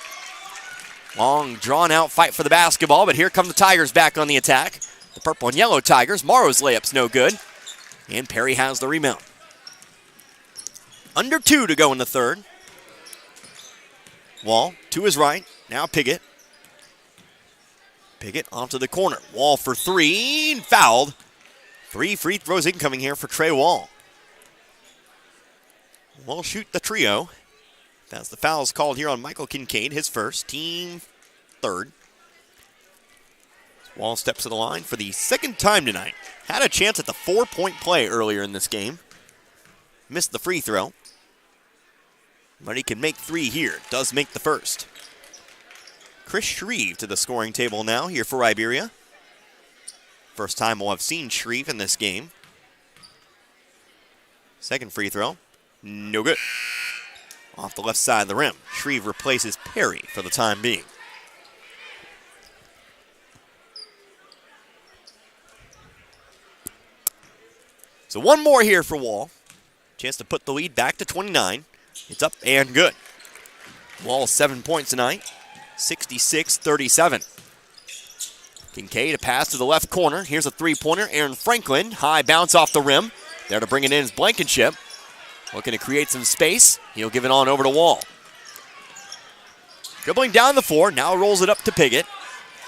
Long, drawn-out fight for the basketball, but here come the Tigers back on the attack. The purple and yellow Tigers. Morrow's layup's no good. And Perry has the rebound. Under 2 to go in the third. Wall to his right. Now Piggott. Piggott onto the corner. Wall for 3. And fouled. 3 free throws incoming here for Trey Wall. We'll shoot the trio. That's the fouls called here on Michael Kincaid, his first, team third. Wall steps to the line for the second time tonight. Had a chance at the 4-point play earlier in this game. Missed the free throw. But he can make 3 here. Does make the first. Chris Shreve to the scoring table now here for Iberia. First time we'll have seen Shreve in this game. Second free throw. No good. Off the left side of the rim. Shreve replaces Perry for the time being. So one more here for Wall. Chance to put the lead back to 29. It's up and good. Wall 7 points tonight. 66-37. Kincaid, a pass to the left corner. Here's a three-pointer. Aaron Franklin, high bounce off the rim. There to bring it in is Blankenship. Looking to create some space. He'll give it on over to Wall. Dribbling down the floor. Now rolls it up to Piggott.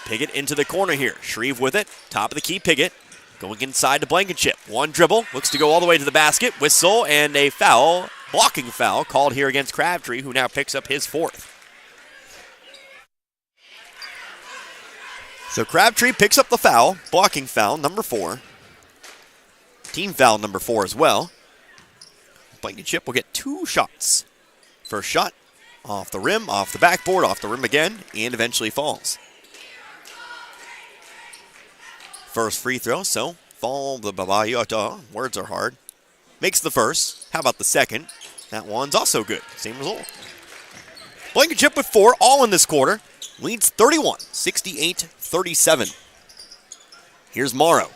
Piggott into the corner here. Shreve with it. Top of the key, Piggott. Going inside to Blankenship. One dribble. Looks to go all the way to the basket. Whistle and a foul. Blocking foul called here against Crabtree, who now picks up his 4th. So Crabtree picks up the foul, blocking foul, number 4. Team foul, number 4 as well. Blankenship will get 2 shots. First shot, off the rim, off the backboard, off the rim again, and eventually falls. First free throw, so fall the Babayota, words are hard. Makes the first. How about the second? That one's also good. Same result. Blankenship with 4, all in this quarter. Leads 31, 68-37. Here's Morrow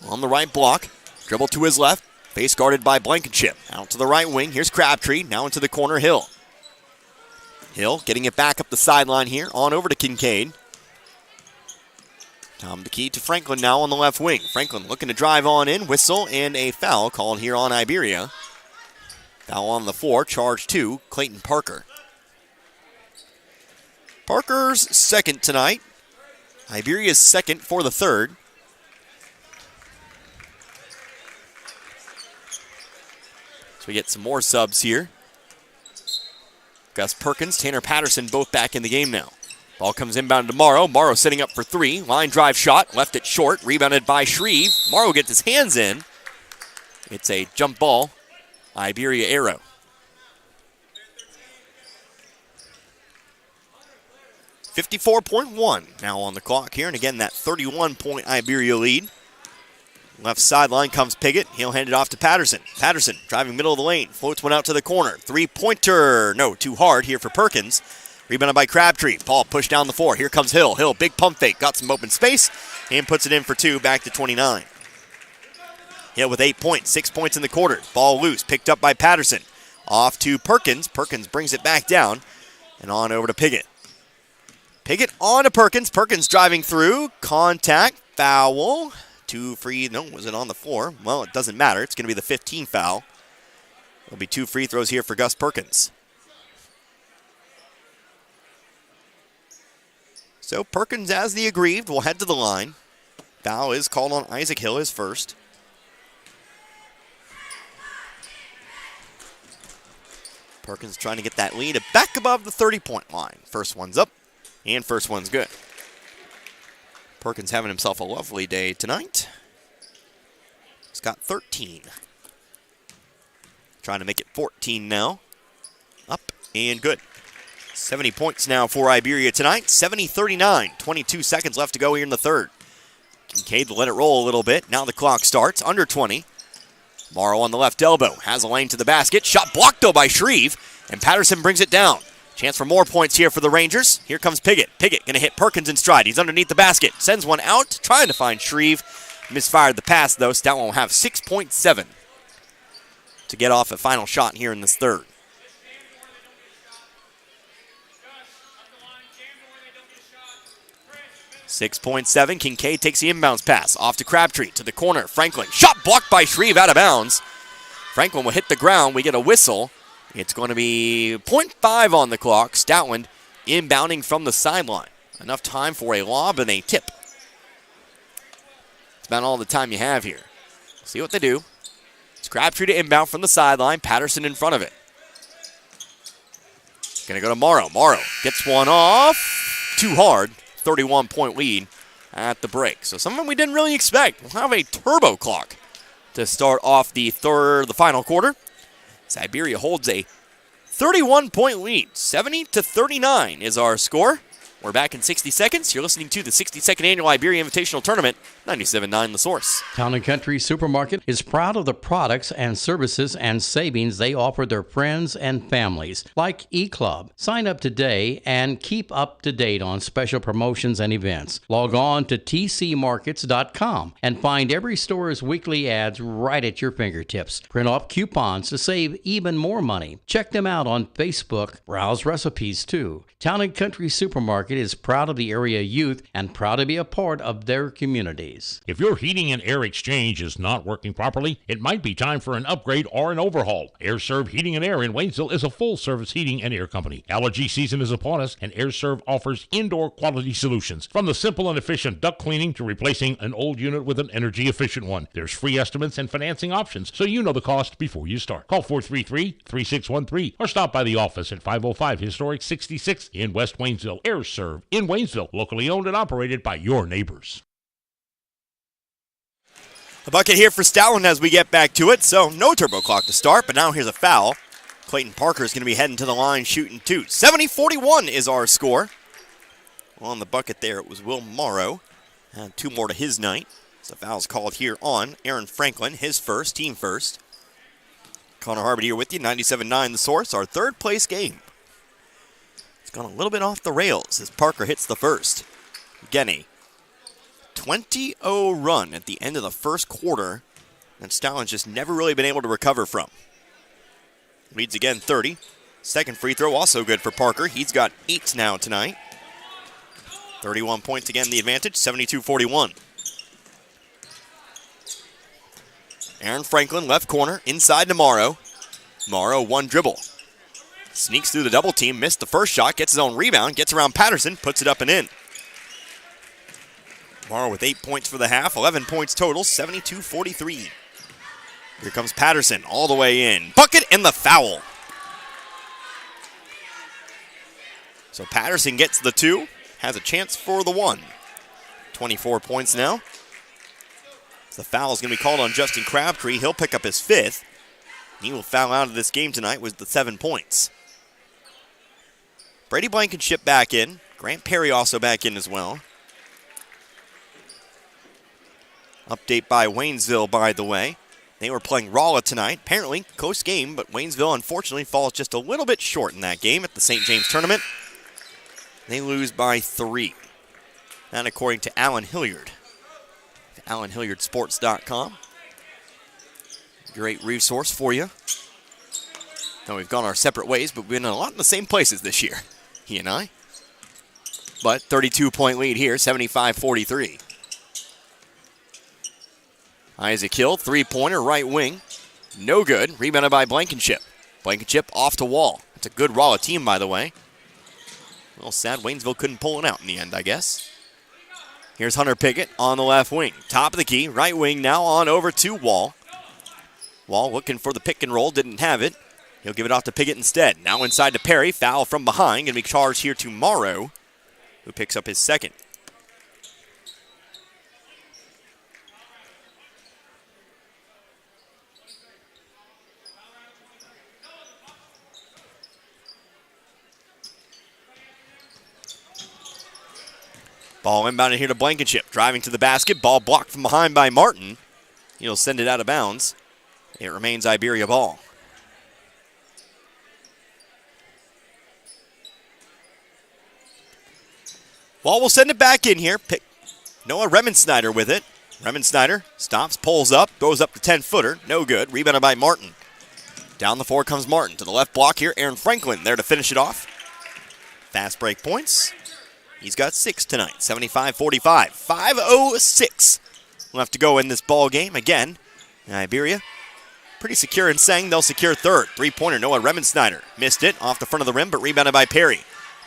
on the right block. Dribble to his left. Face guarded by Blankenship. Out to the right wing. Here's Crabtree. Now into the corner, Hill. Hill getting it back up the sideline here. On over to Kincaid. Tom McKee to Franklin now on the left wing. Franklin looking to drive on in. Whistle and a foul called here on Iberia. Foul on the floor. Charge 2, Clayton Parker. Parker's second tonight. Iberia's second for the third. So we get some more subs here. Gus Perkins, Tanner Patterson both back in the game now. Ball comes inbound to Morrow. Morrow setting up for 3. Line drive shot. Left it short. Rebounded by Shreve. Morrow gets his hands in. It's a jump ball. Iberia arrow. .1 now on the clock here. And again, that 31-point Iberia lead. Left sideline comes Piggott. He'll hand it off to Patterson. Patterson driving middle of the lane. Floats one out to the corner. 3-pointer. No, too hard here for Perkins. Rebounded by Crabtree. Ball pushed down the floor. Here comes Hill. Hill, big pump fake. Got some open space and puts it in for 2. Back to 29. Hill with 8 points. 6 points in the quarter. Ball loose. Picked up by Patterson. Off to Perkins. Perkins brings it back down. And on over to Piggott. Piggott on to Perkins. Perkins driving through. Contact. Foul. 2 free. No, was it on the floor? Well, it doesn't matter. It's going to be the 15th foul. There'll be 2 free throws here for Gus Perkins. So Perkins, as the aggrieved, will head to the line. Foul is called on Isaac Hill, his first. Perkins trying to get that lead back above the 30-point line. First one's up, and first one's good. Perkins having himself a lovely day tonight. He's got 13. Trying to make it 14 now. Up and good. 70 points now for Iberia tonight. 70-39. 22 seconds left to go here in the third. Kincaid to let it roll a little bit. Now the clock starts. Under 20. Morrow on the left elbow. Has a lane to the basket. Shot blocked though by Shreve. And Patterson brings it down. Chance for more points here for the Rangers. Here comes Piggott. Piggott going to hit Perkins in stride. He's underneath the basket. Sends one out. Trying to find Shreve. Misfired the pass, though. Stoutland will have 6.7 to get off a final shot here in this third. .7. Kincaid takes the inbounds pass. Off to Crabtree. To the corner. Franklin. Shot blocked by Shreve out of bounds. Franklin will hit the ground. We get a whistle. It's going to be .5 on the clock. Stoutland inbounding from the sideline. Enough time for a lob and a tip. It's about all the time you have here. See what they do. It's Crabtree to inbound from the sideline. Patterson in front of it. Going to go to Morrow. Morrow gets one off. Too hard. 31-point lead at the break. So something we didn't really expect. We'll have a turbo clock to start off the final quarter. Iberia holds a 31-point lead. 70-39 is our score. We're back in 60 seconds. You're listening to the 62nd Annual Iberia Invitational Tournament, 97.9 The Source. Town & Country Supermarket is proud of the products and services and savings they offer their friends and families, like eClub. Sign up today and keep up to date on special promotions and events. Log on to tcmarkets.com and find every store's weekly ads right at your fingertips. Print off coupons to save even more money. Check them out on Facebook. Browse recipes, too. Town & Country Supermarket is proud of the area youth and proud to be a part of their community. holidays. If your heating and air exchange is not working properly, it might be time for an upgrade or an overhaul. AirServe Heating and Air in Waynesville is a full-service heating and air company. Allergy season is upon us, and AirServe offers indoor quality solutions. From the simple and efficient duct cleaning to replacing an old unit with an energy-efficient one. There's free estimates and financing options, so you know the cost before you start. Call 433-3613 or stop by the office at 505 Historic 66 in West Waynesville. AirServe in Waynesville, locally owned and operated by your neighbors. A bucket here for Stoutland as we get back to it, so no turbo clock to start, but now here's a foul. Clayton Parker is going to be heading to the line shooting two. 70-41 is our score. On the bucket there, it was Will Morrow. Two more to his night. So foul's called here on Aaron Franklin, his first, team first. Connor Harbert here with you, 97.9 The Source, our third place game. It's gone a little bit off the rails as Parker hits the first. Again, a 20-0 run at the end of the first quarter that Stoutland's just never really been able to recover from. Leads again 30. Second free throw also good for Parker. He's got 8 now tonight. 31 points again the advantage, 72-41. Aaron Franklin, left corner, inside to Morrow. Morrow, one dribble. Sneaks through the double team, missed the first shot, gets his own rebound, gets around Patterson, puts it up and in. Morrow with 8 points for the half, 11 points total, 72-43. Here comes Patterson all the way in. Bucket and the foul. So Patterson gets the 2, has a chance for the 1. 24 points now. The foul is going to be called on Justin Crabtree. He'll pick up his 5th. He will foul out of this game tonight with the 7 points. Brady Blankenship back in. Grant Perry also back in as well. Update by Waynesville, by the way. They were playing Rolla tonight. Apparently, close game, but Waynesville unfortunately falls just a little bit short in that game at the St. James tournament. They lose by 3. That according to Alan Hilliard. AlanHilliardSports.com. Great resource for you. Now we've gone our separate ways, but we've been in a lot in the same places this year, he and I. But 32-point lead here, 75-43. Isaac Hill, three-pointer, right wing. No good. Rebounded by Blankenship. Blankenship off to Wall. It's a good Rolla team, by the way. A little sad Waynesville couldn't pull it out in the end, I guess. Here's Hunter Pickett on the left wing. Top of the key, right wing now on over to Wall. Wall looking for the pick and roll, didn't have it. He'll give it off to Pickett instead. Now inside to Perry, foul from behind. Going to be charged here to Morrow, who picks up his 2nd. Ball inbounded here to Blankenship. Driving to the basket. Ball blocked from behind by Martin. He'll send it out of bounds. It remains Iberia ball. Wall will send it back in here. Noah Remensnyder with it. Remensnyder stops, pulls up, goes up to 10-footer. No good. Rebounded by Martin. Down the floor comes Martin. To the left block here, Aaron Franklin there to finish it off. Fast break points. He's got 6 tonight, 75-45. 5:06 left to go in this ball game. Again, Iberia pretty secure in saying they'll secure 3rd. Three-pointer, Noah Remensnyder. Missed it off the front of the rim, but rebounded by Perry.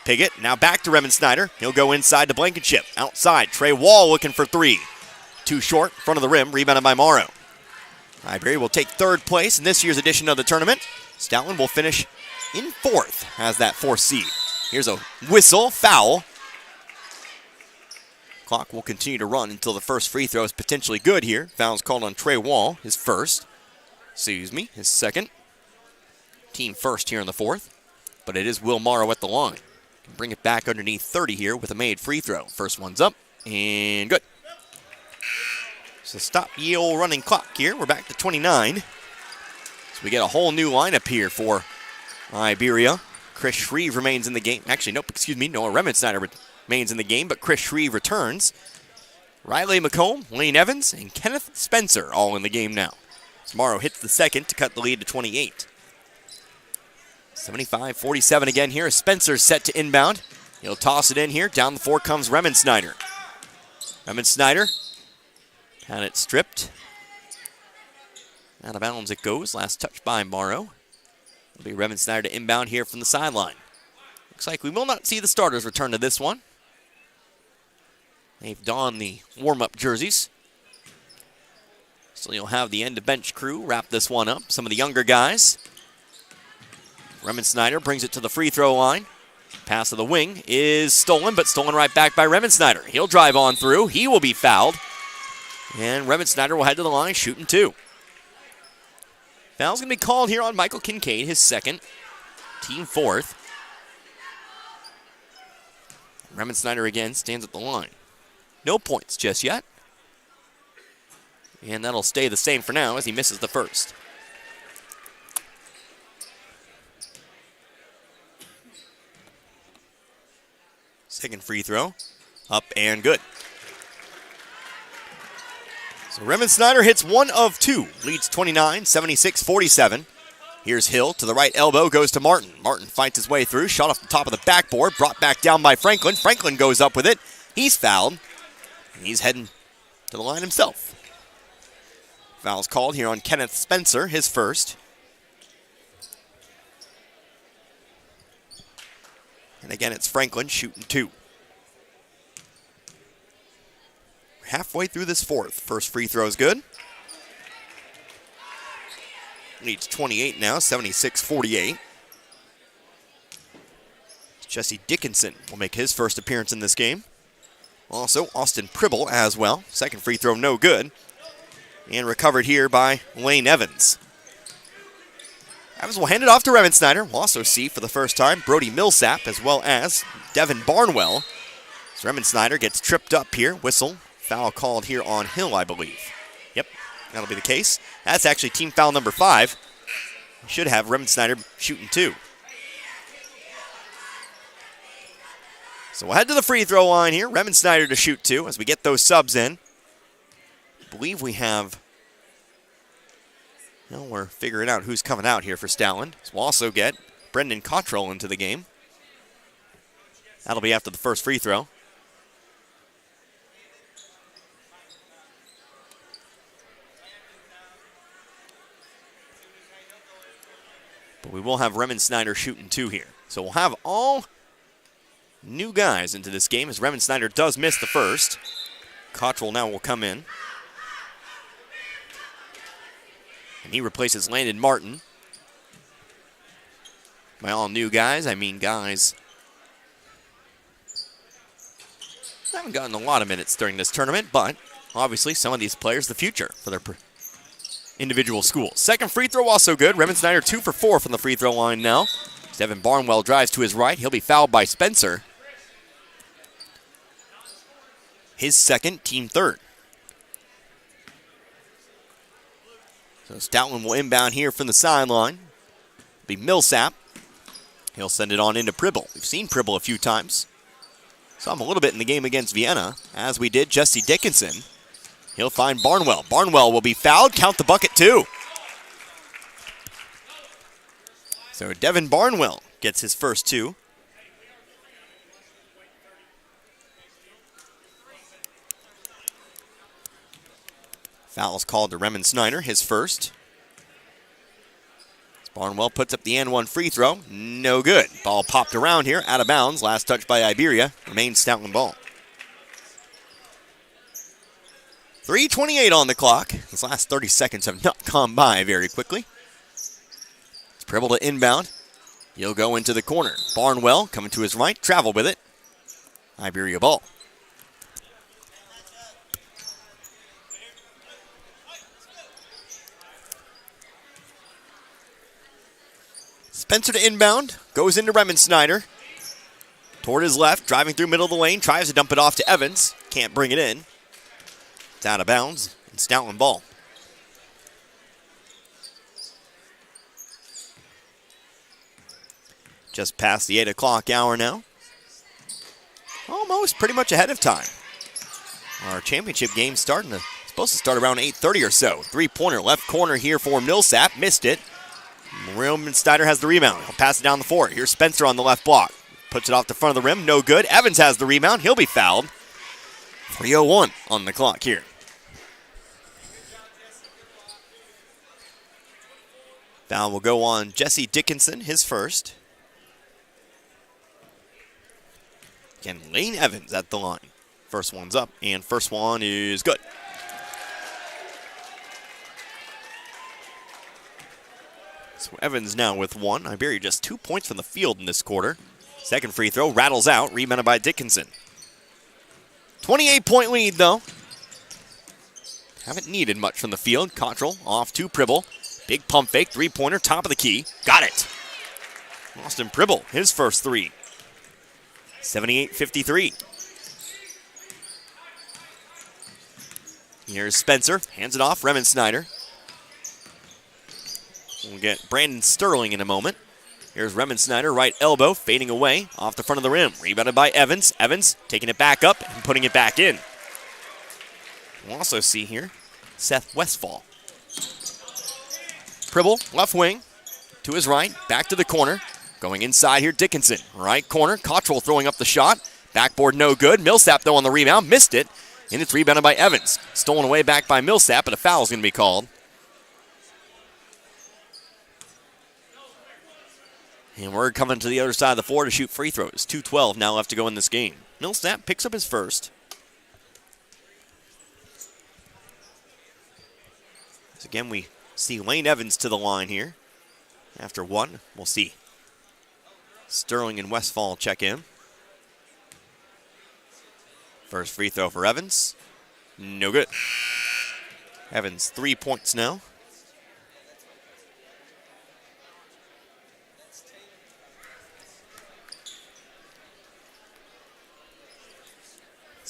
Piggott now back to Remensnyder. He'll go inside to Blankenship. Outside, Trey Wall looking for 3. Too short, front of the rim, rebounded by Morrow. Iberia will take 3rd place in this year's edition of the tournament. Stoutland will finish in 4th as that 4th seed. Here's a whistle, foul. Clock will continue to run until the first free throw is potentially good here. Foul's called on Trey Wall, his 2nd. Team first here in the 4th. But it is Will Morrow at the line. Can bring it back underneath 30 here with a made free throw. First one's up and good. So stop ye old running clock here. We're back to 29. So we get a whole new lineup here for Iberia. Chris Shreve remains in the game. Actually, nope, Noah Remensnyder remains in the game, but Chris Shreve returns. Riley McComb, Lane Evans, and Kenneth Spencer all in the game now. Morrow hits the 2nd to cut the lead to 28. 75-47 again here as Spencer's set to inbound. He'll toss it in here. Down the floor comes Remensnyder. Remensnyder Had it stripped. Out of bounds it goes. Last touch by Morrow. It'll be Revan Snyder to inbound here from the sideline. Looks like we will not see the starters return to this one. They've donned the warm-up jerseys. So you'll have the end-of-bench crew wrap this one up. Some of the younger guys. Revan Snyder brings it to the free throw line. Pass to the wing is stolen, but stolen right back by Revan Snyder. He'll drive on through. He will be fouled. And Revan Snyder will head to the line, shooting 2. Foul's going to be called here on Michael Kincaid, his second, team 4th. Revan Snyder again stands at the line. No points just yet. And that'll stay the same for now as he misses the first. Second free throw, up and good. So Revan Snyder hits 1 of 2, leads 29, 76-47. Here's Hill to the right elbow, goes to Martin. Martin fights his way through, shot off the top of the backboard, brought back down by Franklin. Franklin goes up with it. He's fouled. He's heading to the line himself. Foul's called here on Kenneth Spencer, his first. And again, it's Franklin shooting 2. Halfway through this fourth. First free throw is good. Leads 28 now, 76-48. Jesse Dickinson will make his first appearance in this game. Also, Austin Pribble as well. Second free throw, no good. And recovered here by Lane Evans. Evans will hand it off to Revan Snyder. We'll also see for the first time Brody Millsap as well as Devin Barnwell. So Revan Snyder gets tripped up here. Whistle. Foul called here on Hill, I believe. Yep, that'll be the case. That's actually team foul number 5. We should have Revan Snyder shooting 2. So we'll head to the free throw line here. Revan Snyder to shoot 2 as we get those subs in. I believe we have... Well, we're figuring out who's coming out here for Stowland. So we'll also get Brendan Cottrell into the game. That'll be after the first free throw. But we will have Revan Snyder shooting 2 here. So we'll have all new guys into this game as Revan Snyder does miss the first. Cottrell now will come in. And he replaces Landon Martin. By all new guys, I mean guys who haven't gotten a lot of minutes during this tournament, but obviously some of these players, the future for their individual schools. Second free throw also good. Revan Snyder 2 for 4 from the free throw line now. Devin Barnwell drives to his right. He'll be fouled by Spencer. His second, team 3rd. So Stoutland will inbound here from the sideline. It'll be Millsap. He'll send it on into Pribble. We've seen Pribble a few times. Saw him a little bit in the game against Vienna, as we did Jesse Dickinson. He'll find Barnwell. Barnwell will be fouled. Count the bucket, too. So Devin Barnwell gets his first 2. Foul's called to Revan Snyder, his first. Barnwell puts up the and one free throw. No good. Ball popped around here, out of bounds. Last touch by Iberia. Remains Stoutland ball. 3:28 on the clock. These last 30 seconds have not gone by very quickly. It's Pribble to inbound. He'll go into the corner. Barnwell coming to his right, travel with it. Iberia ball. Spencer to inbound, goes into Revan Snyder. Toward his left, driving through middle of the lane, tries to dump it off to Evans. Can't bring it in. It's out of bounds, and Stoutland ball. Just past the 8 o'clock hour now. Almost pretty much ahead of time. Our championship game's supposed to start around 8:30 or so. Three-pointer left corner here for Millsap, missed it. Revan Snyder has the rebound. He'll pass it down the floor. Here's Spencer on the left block. Puts it off the front of the rim. No good. Evans has the rebound. He'll be fouled. 3:01 on the clock here. Foul will go on Jesse Dickinson, his first. Again, Lane Evans at the line. First one's up, and first one is good. So Evans now with one. Iberia just 2 points from the field in this quarter. Second free throw rattles out, rebounded by Dickinson. 28-point lead, though. Haven't needed much from the field. Cottrell off to Pribble. Big pump fake, three-pointer, top of the key. Got it. Austin Pribble, his first three. 78-53. Here's Spencer, hands it off, Remen Snyder. We'll get Brandon Sterling in a moment. Here's Remen Snyder, right elbow, fading away off the front of the rim. Rebounded by Evans. Evans taking it back up and putting it back in. We'll also see here Seth Westfall. Pribble, left wing, to his right, back to the corner. Going inside here, Dickinson. Right corner, Cottrell throwing up the shot. Backboard no good. Millsap, though, on the rebound, missed it. And it's rebounded by Evans. Stolen away back by Millsap, but a foul is going to be called. And we're coming to the other side of the floor to shoot free throws. 2:12 now left to go in this game. Millsap picks up his first. So again, we see Lane Evans to the line here. After one, we'll see Sterling and Westfall check in. First free throw for Evans. No good. Evans 3 points now.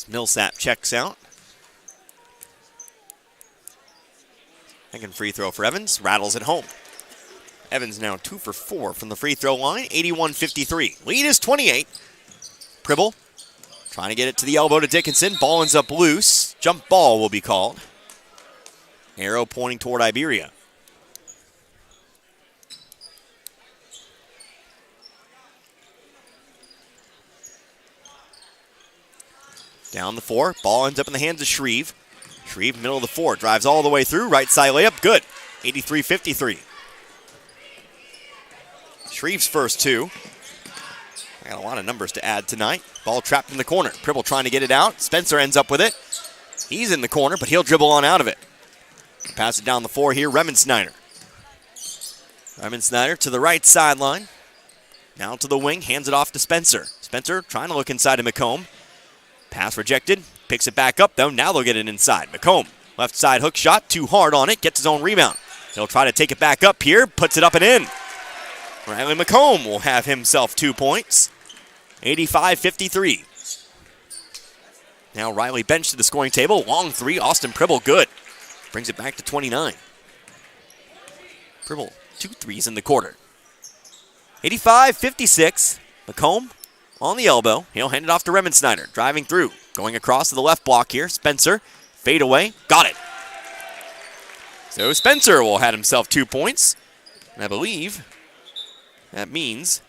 Millsap checks out. Second free throw for Evans. Rattles it home. Evans now 2 for 4 from the free throw line. 81-53. Lead is 28. Pribble trying to get it to the elbow to Dickinson. Ball ends up loose. Jump ball will be called. Arrow pointing toward Iberia. Down the floor. Ball ends up in the hands of Shreve. Shreve, middle of the floor. Drives all the way through. Right side layup. Good. 83-53. Shreve's first two. I got a lot of numbers to add tonight. Ball trapped in the corner. Pribble trying to get it out. Spencer ends up with it. He's in the corner, but he'll dribble on out of it. Pass it down the floor here. Remen Snyder. Remen Snyder to the right sideline. Now to the wing. Hands it off to Spencer. Spencer trying to look inside to McComb. Pass rejected. Picks it back up, though. Now they'll get it inside. McComb, left side hook shot. Too hard on it. Gets his own rebound. He'll try to take it back up here. Puts it up and in. Riley McComb will have himself 2 points. 85-53. Now Riley benched to the scoring table. Long three. Austin Pribble, good. Brings it back to 29. Pribble, 2 threes in the quarter. 85-56. McComb on the elbow. He'll hand it off to Remen Snyder. Driving through. Going across to the left block here. Spencer. Fade away. Got it. So Spencer will have himself 2 points. And I believe that means,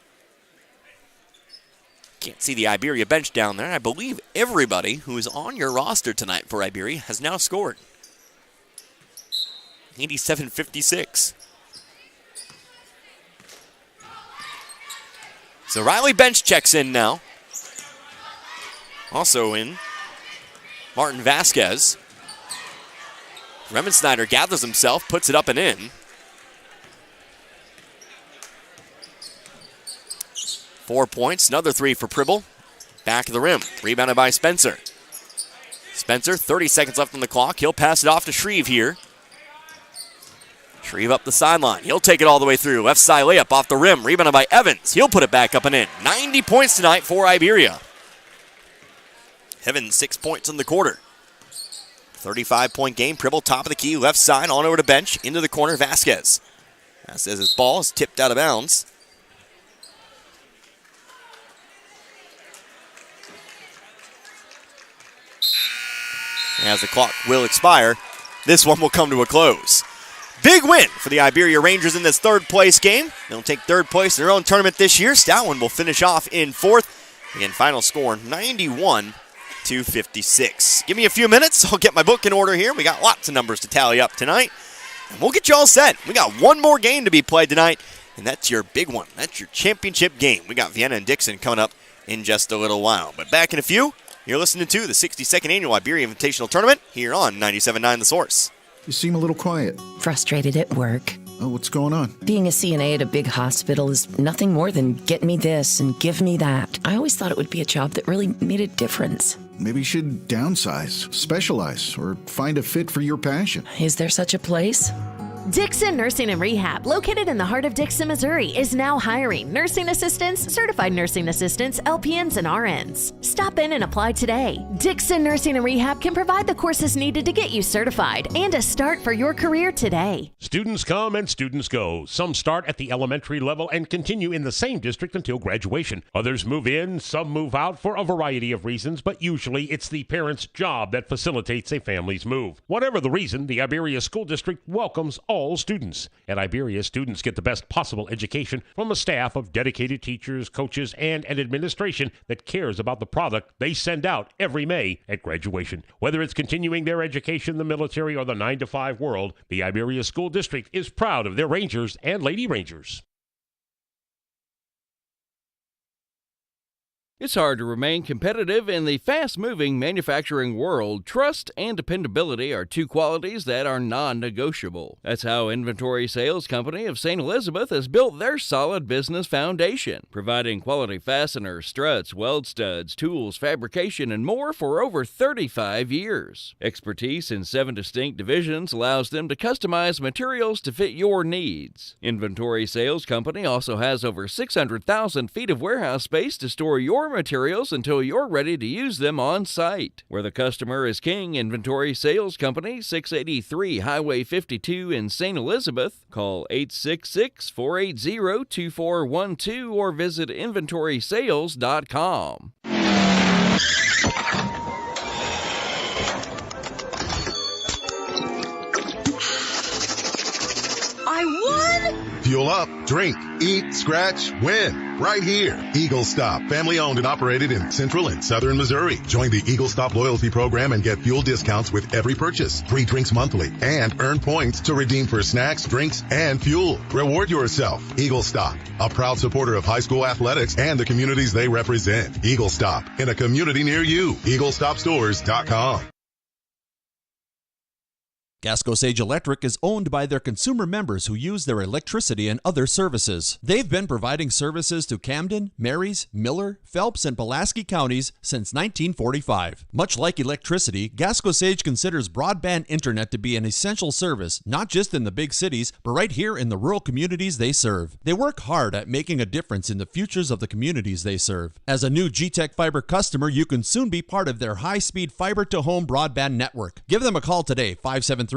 can't see the Iberia bench down there. I believe everybody who is on your roster tonight for Iberia has now scored. 87-56. So Riley bench checks in now. Also in, Martin Vasquez. Remen Snyder gathers himself, puts it up and in. 4 points, another 3 for Pribble. Back of the rim, rebounded by Spencer. Spencer, 30 seconds left on the clock. He'll pass it off to Shreve here. Shreve up the sideline. He'll take it all the way through. Left side layup off the rim, rebounded by Evans. He'll put it back up and in. 90 points tonight for Iberia. Evans, 6 points in the quarter. 35-point game. Pribble, top of the key, left side, on over to bench, into the corner, Vasquez. Vasquez's ball is tipped out of bounds. As the clock will expire, this one will come to a close. Big win for the Iberia Rangers in this third-place game. They'll take third place in their own tournament this year. Stoutland will finish off in fourth. Again, final score, 91-56. Give me a few minutes. I'll get my book in order here. We got lots of numbers to tally up tonight. And we'll get you all set. We got one more game to be played tonight, and that's your big one. That's your championship game. We got Vienna and Dixon coming up in just a little while. But back in a few, you're listening to the 62nd Annual Iberia Invitational Tournament here on 97.9 The Source. You seem a little quiet. Frustrated at work. Oh, what's going on? Being a CNA at a big hospital is nothing more than get me this and give me that. I always thought it would be a job that really made a difference. Maybe you should downsize, specialize, or find a fit for your passion. Is there such a place? Dixon Nursing and Rehab, located in the heart of Dixon, Missouri, is now hiring nursing assistants, certified nursing assistants, LPNs, and RNs. Stop in and apply today. Dixon Nursing and Rehab can provide the courses needed to get you certified and a start for your career today. Students come and students go. Some start at the elementary level and continue in the same district until graduation. Others move in, some move out for a variety of reasons, but usually it's the parent's job that facilitates a family's move. Whatever the reason, the Iberia School District welcomes all students. At Iberia, students get the best possible education from a staff of dedicated teachers, coaches, and an administration that cares about the product they send out every May at graduation. Whether it's continuing their education in the military or the 9-to-5 world, the Iberia School District is proud of their Rangers and Lady Rangers. It's hard to remain competitive in the fast-moving manufacturing world. Trust and dependability are two qualities that are non-negotiable. That's how Inventory Sales Company of St. Elizabeth has built their solid business foundation, providing quality fasteners, struts, weld studs, tools, fabrication, and more for over 35 years. Expertise in 7 distinct divisions allows them to customize materials to fit your needs. Inventory Sales Company also has over 600,000 feet of warehouse space to store your materials until you're ready to use them on site. Where the customer is king, Inventory Sales Company, 683 Highway 52 in St. Elizabeth. Call 866-480-2412 or visit inventorysales.com. I won! Fuel up, drink, eat, scratch, win. Right here. Eagle Stop, family owned and operated in Central and Southern Missouri. Join the Eagle Stop loyalty program and get fuel discounts with every purchase. Free drinks monthly and earn points to redeem for snacks, drinks, and fuel. Reward yourself. Eagle Stop, a proud supporter of high school athletics and the communities they represent. Eagle Stop, in a community near you. EagleStopStores.com. Gasco Sage Electric is owned by their consumer members who use their electricity and other services. They've been providing services to Camden, Marys, Miller, Phelps, and Pulaski counties since 1945. Much like electricity, Gasco Sage considers broadband internet to be an essential service, not just in the big cities, but right here in the rural communities they serve. They work hard at making a difference in the futures of the communities they serve. As a new G-Tech Fiber customer, you can soon be part of their high-speed fiber-to-home broadband network. Give them a call today, 573-759-7146.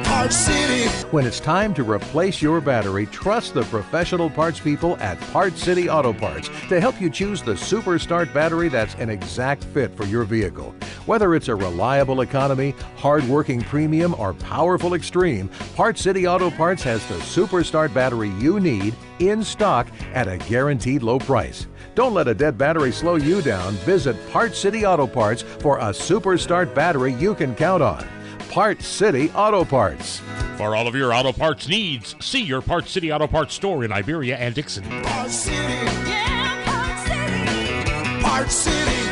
Parts City. When it's time to replace your battery, trust the professional parts people at Parts City Auto Parts to help you choose the Super Start battery that's an exact fit for your vehicle. Whether it's a reliable economy, hard-working premium, or powerful extreme, Parts City Auto Parts has the Super Start battery you need in stock at a guaranteed low price. Don't let a dead battery slow you down. Visit Parts City Auto Parts for a Super Start battery you can count on. Parts City Auto Parts. For all of your auto parts needs, see your Parts City Auto Parts store in Iberia and Dixon. Parts City. Yeah, Parts City. Parts City.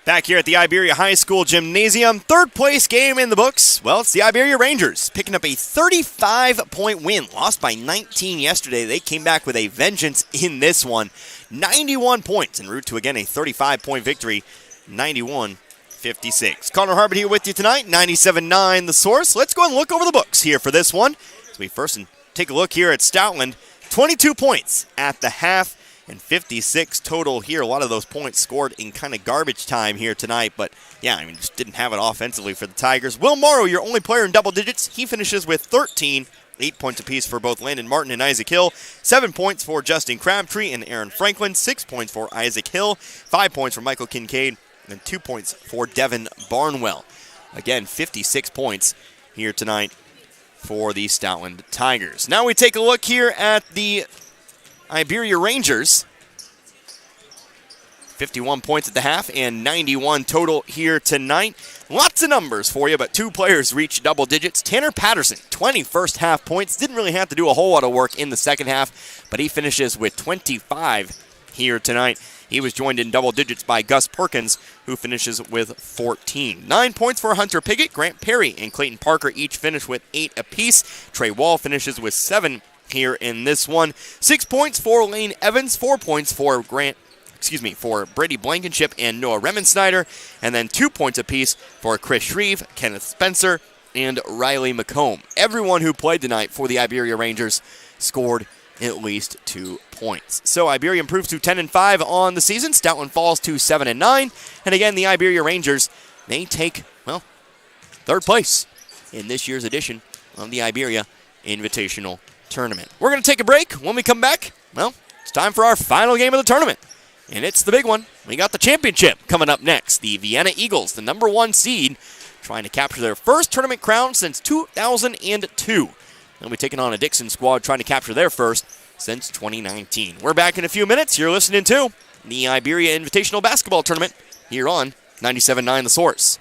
Back here at the Iberia High School Gymnasium, third place game in the books. Well, it's the Iberia Rangers picking up a 35-point win. Lost by 19 yesterday. They came back with a vengeance in this one. 91 points en route to, again, a 35-point victory. 91-56. Connor Harbert here with you tonight, 97.9 The Source. Let's go and look over the books here for this one. As we first take a look here at Stoutland, 22 points at the half and 56 total here. A lot of those points scored in kind of garbage time here tonight, but yeah, I mean, just didn't have it offensively for the Tigers. Will Morrow, your only player in double digits, he finishes with 13. 8 points apiece for both Landon Martin and Isaac Hill. 7 points for Justin Crabtree and Aaron Franklin. 6 points for Isaac Hill. 5 points for Michael Kincaid. And 2 points for Devin Barnwell. Again, 56 points here tonight for the Stoutland Tigers. Now we take a look here at the Iberia Rangers. 51 points at the half and 91 total here tonight. Lots of numbers for you, but 2 players reached double digits. Tanner Patterson, 20 first half points. Didn't really have to do a whole lot of work in the second half, but he finishes with 25 here tonight. He was joined in double digits by Gus Perkins, who finishes with 14. 9 points for Hunter Piggott. Grant Perry and Clayton Parker each finish with 8 apiece. Trey Wall finishes with 7 here in this one. 6 points for Lane Evans. 4 points for for Brady Blankenship and Noah Remensnyder, and then 2 points apiece for Chris Shreve, Kenneth Spencer, and Riley McComb. Everyone who played tonight for the Iberia Rangers scored at least 2 points. So Iberia improves to 10-5 on the season. Stoutland falls to 7-9. And again, the Iberia Rangers, they take, third place in this year's edition of the Iberia Invitational Tournament. We're going to take a break. When we come back, it's time for our final game of the tournament. And it's the big one. We got the championship coming up next. The Vienna Eagles, the number 1 seed, trying to capture their first tournament crown since 2002. They'll be taking on a Dixon squad trying to capture their first since 2019. We're back in a few minutes. You're listening to the Iberia Invitational Basketball Tournament here on 97.9 The Source.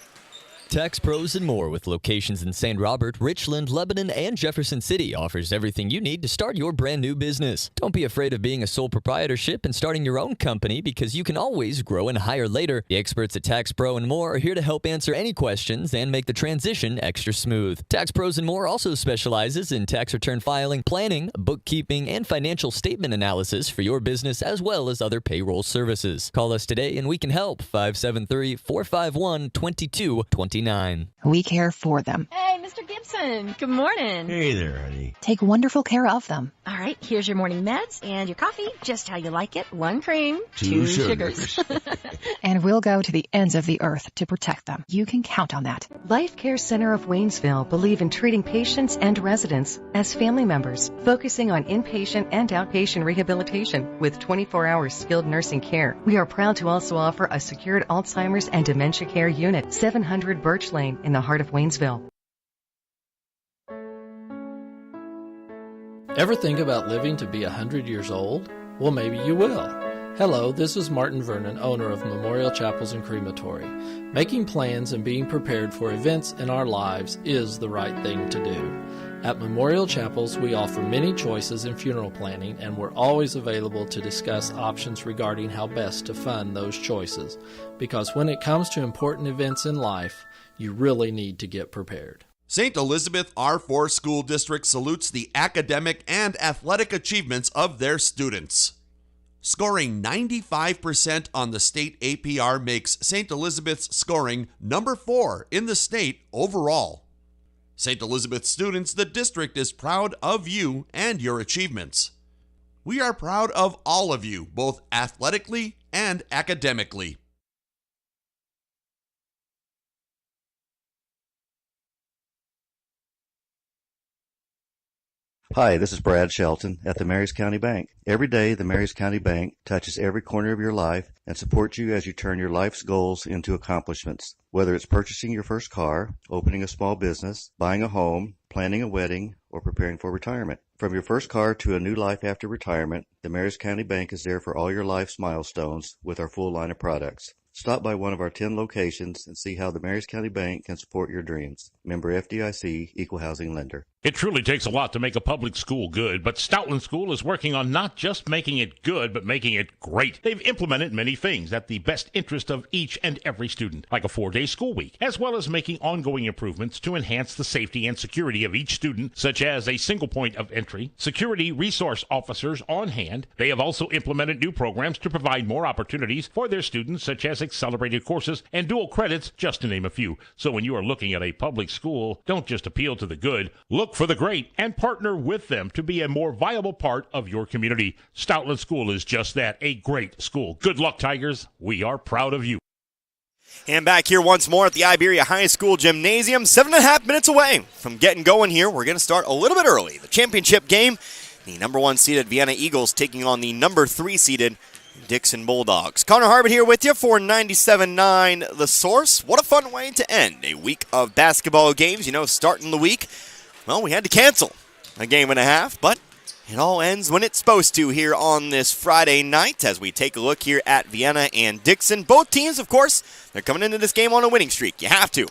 Tax Pros and More, with locations in St. Robert, Richland, Lebanon, and Jefferson City, offers everything you need to start your brand new business. Don't be afraid of being a sole proprietorship and starting your own company, because you can always grow and hire later. The experts at Tax Pro and More are here to help answer any questions and make the transition extra smooth. Tax Pros and More also specializes in tax return filing, planning, bookkeeping, and financial statement analysis for your business, as well as other payroll services. Call us today and we can help. 573-451-2229. We care for them. Hey, Mr. Gibson. Good morning. Hey there, honey. Take wonderful care of them. All right, here's your morning meds and your coffee, just how you like it. 1 cream, 2 sugars. And we'll go to the ends of the earth to protect them. You can count on that. Life Care Center of Waynesville believe in treating patients and residents as family members, focusing on inpatient and outpatient rehabilitation with 24-hour skilled nursing care. We are proud to also offer a secured Alzheimer's and dementia care unit, 700 Birch Lane in the heart of Waynesville. Ever think about living to be 100 years old? Well, maybe you will. Hello, this is Martin Vernon, owner of Memorial Chapels and Crematory. Making plans and being prepared for events in our lives is the right thing to do. At Memorial Chapels, we offer many choices in funeral planning, and we're always available to discuss options regarding how best to fund those choices. Because when it comes to important events in life, you really need to get prepared. St. Elizabeth R4 School District salutes the academic and athletic achievements of their students. Scoring 95% on the state APR makes St. Elizabeth's scoring number 4 in the state overall. St. Elizabeth students, the district is proud of you and your achievements. We are proud of all of you, both athletically and academically. Hi, this is Brad Shelton at the Marys County Bank. Every day, the Marys County Bank touches every corner of your life and supports you as you turn your life's goals into accomplishments. Whether it's purchasing your first car, opening a small business, buying a home, planning a wedding, or preparing for retirement. From your first car to a new life after retirement, the Marys County Bank is there for all your life's milestones with our full line of products. Stop by one of our 10 locations and see how the Marys County Bank can support your dreams. Member FDIC, Equal Housing Lender. It truly takes a lot to make a public school good, but Stoutland School is working on not just making it good, but making it great. They've implemented many things at the best interest of each and every student, like a 4-day school week, as well as making ongoing improvements to enhance the safety and security of each student, such as a single point of entry, security resource officers on hand. They have also implemented new programs to provide more opportunities for their students, such as accelerated courses and dual credits, just to name a few. So when you are looking at a public school, don't just appeal to the good, look for the great and partner with them to be a more viable part of your community. Stoutland School is just that, a great school. Good luck, Tigers. We are proud of you. And back here once more at the Iberia High School Gymnasium, 7.5 minutes away from getting going here. We're going to start a little bit early. The championship game, the number 1 seeded Vienna Eagles taking on the number 3 seeded Dixon Bulldogs. Connor Harbert here with you for 97.9 The Source. What a fun way to end a week of basketball games. You know, starting the week, well, we had to cancel a game and a half, but It all ends when it's supposed to here on this Friday night as we take a look here at Vienna and Dixon. Both teams, of course, they're coming into this game on a winning streak. You have to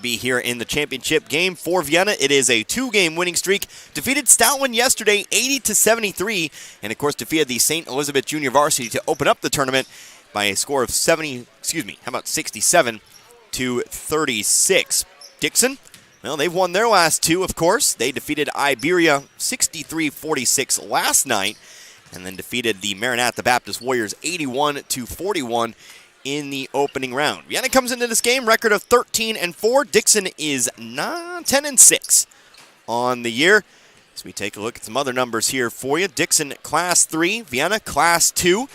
be here in the championship game. For Vienna, it is a 2-game winning streak. Defeated Stoutland yesterday 80-73, and of course defeated the St. Elizabeth Junior Varsity to open up the tournament by a score of 67-36. Dixon, well, they've won their last 2, of course. They defeated Iberia 63-46 last night, and then defeated the Maranatha Baptist Warriors 81-41 in the opening round. Vienna comes into this game record of 13-4. Dixon is 10-6 on the year. As we take a look at some other numbers here for you. Dixon Class 3, Vienna Class 2.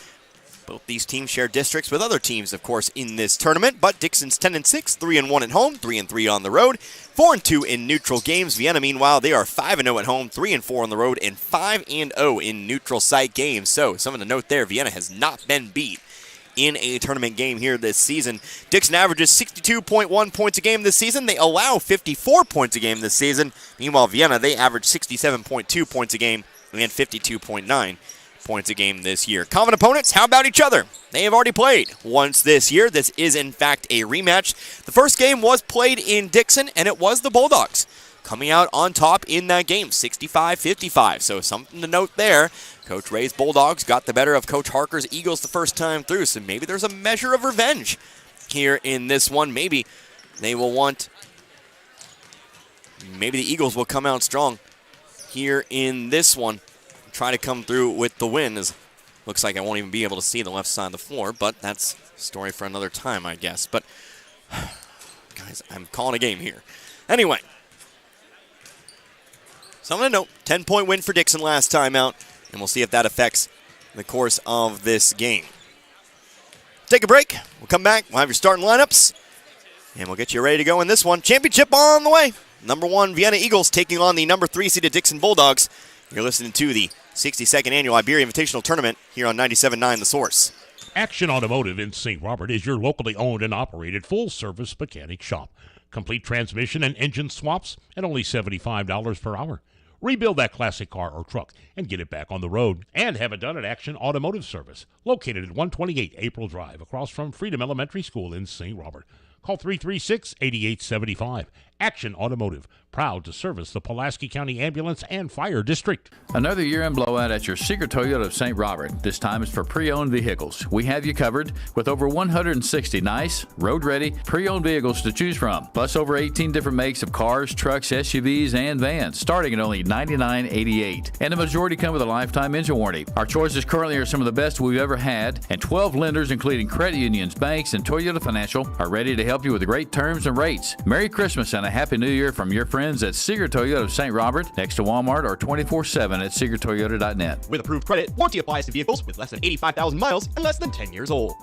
Both these teams share districts with other teams, of course, in this tournament, but Dixon's 10-6, 3-1 at home, 3-3 on the road, 4-2 in neutral games. Vienna, meanwhile, they are 5-0 at home, 3-4 on the road, and 5-0 in neutral site games. So, something to note there, Vienna has not been beat in a tournament game here this season. Dixon averages 62.1 points a game this season. They allow 54 points a game this season. Meanwhile, Vienna, they average 67.2 points a game and 52.9 points a game this year. Common opponents, how about each other? They have already played once this year. This is, in fact, a rematch. The first game was played in Dixon, and it was the Bulldogs coming out on top in that game, 65-55. So something to note there. Coach Ray's Bulldogs got the better of Coach Harker's Eagles the first time through, so maybe there's a measure of revenge here in this one. Maybe they will maybe the Eagles will come out strong here in this one. Try to come through with the win. Looks like I won't even be able to see the left side of the floor, but that's a story for another time, I guess. But, guys, I'm calling a game here. Anyway, something to note, 10-point win for Dixon last time out, and we'll see if that affects the course of this game. Take a break. We'll come back. We'll have your starting lineups, and we'll get you ready to go in this one. Championship on the way. Number 1 Vienna Eagles taking on the number 3 seeded Dixon Bulldogs. You're listening to the 62nd Annual Iberia Invitational Tournament here on 97.9 The Source. Action Automotive in St. Robert is your locally owned and operated full-service mechanic shop. Complete transmission and engine swaps at only $75 per hour. Rebuild that classic car or truck and get it back on the road. And have it done at Action Automotive Service, located at 128 April Drive, across from Freedom Elementary School in St. Robert. Call 336-8875. Action Automotive, proud to service the Pulaski County Ambulance and Fire District. Another year-end blowout at your Seeger Toyota of St. Robert. This time it's for pre-owned vehicles. We have you covered with over 160 nice, road-ready, pre-owned vehicles to choose from, plus over 18 different makes of cars, trucks, SUVs, and vans, starting at only $99.88. And the majority come with a lifetime engine warranty. Our choices currently are some of the best we've ever had, and 12 lenders, including credit unions, banks, and Toyota Financial, are ready to help you with great terms and rates. Merry Christmas and a Happy New Year from your friends at Seeger Toyota of St. Robert, next to Walmart, or 24/7 at SeegerToyota.net. With approved credit, warranty applies to vehicles with less than 85,000 miles and less than 10 years old.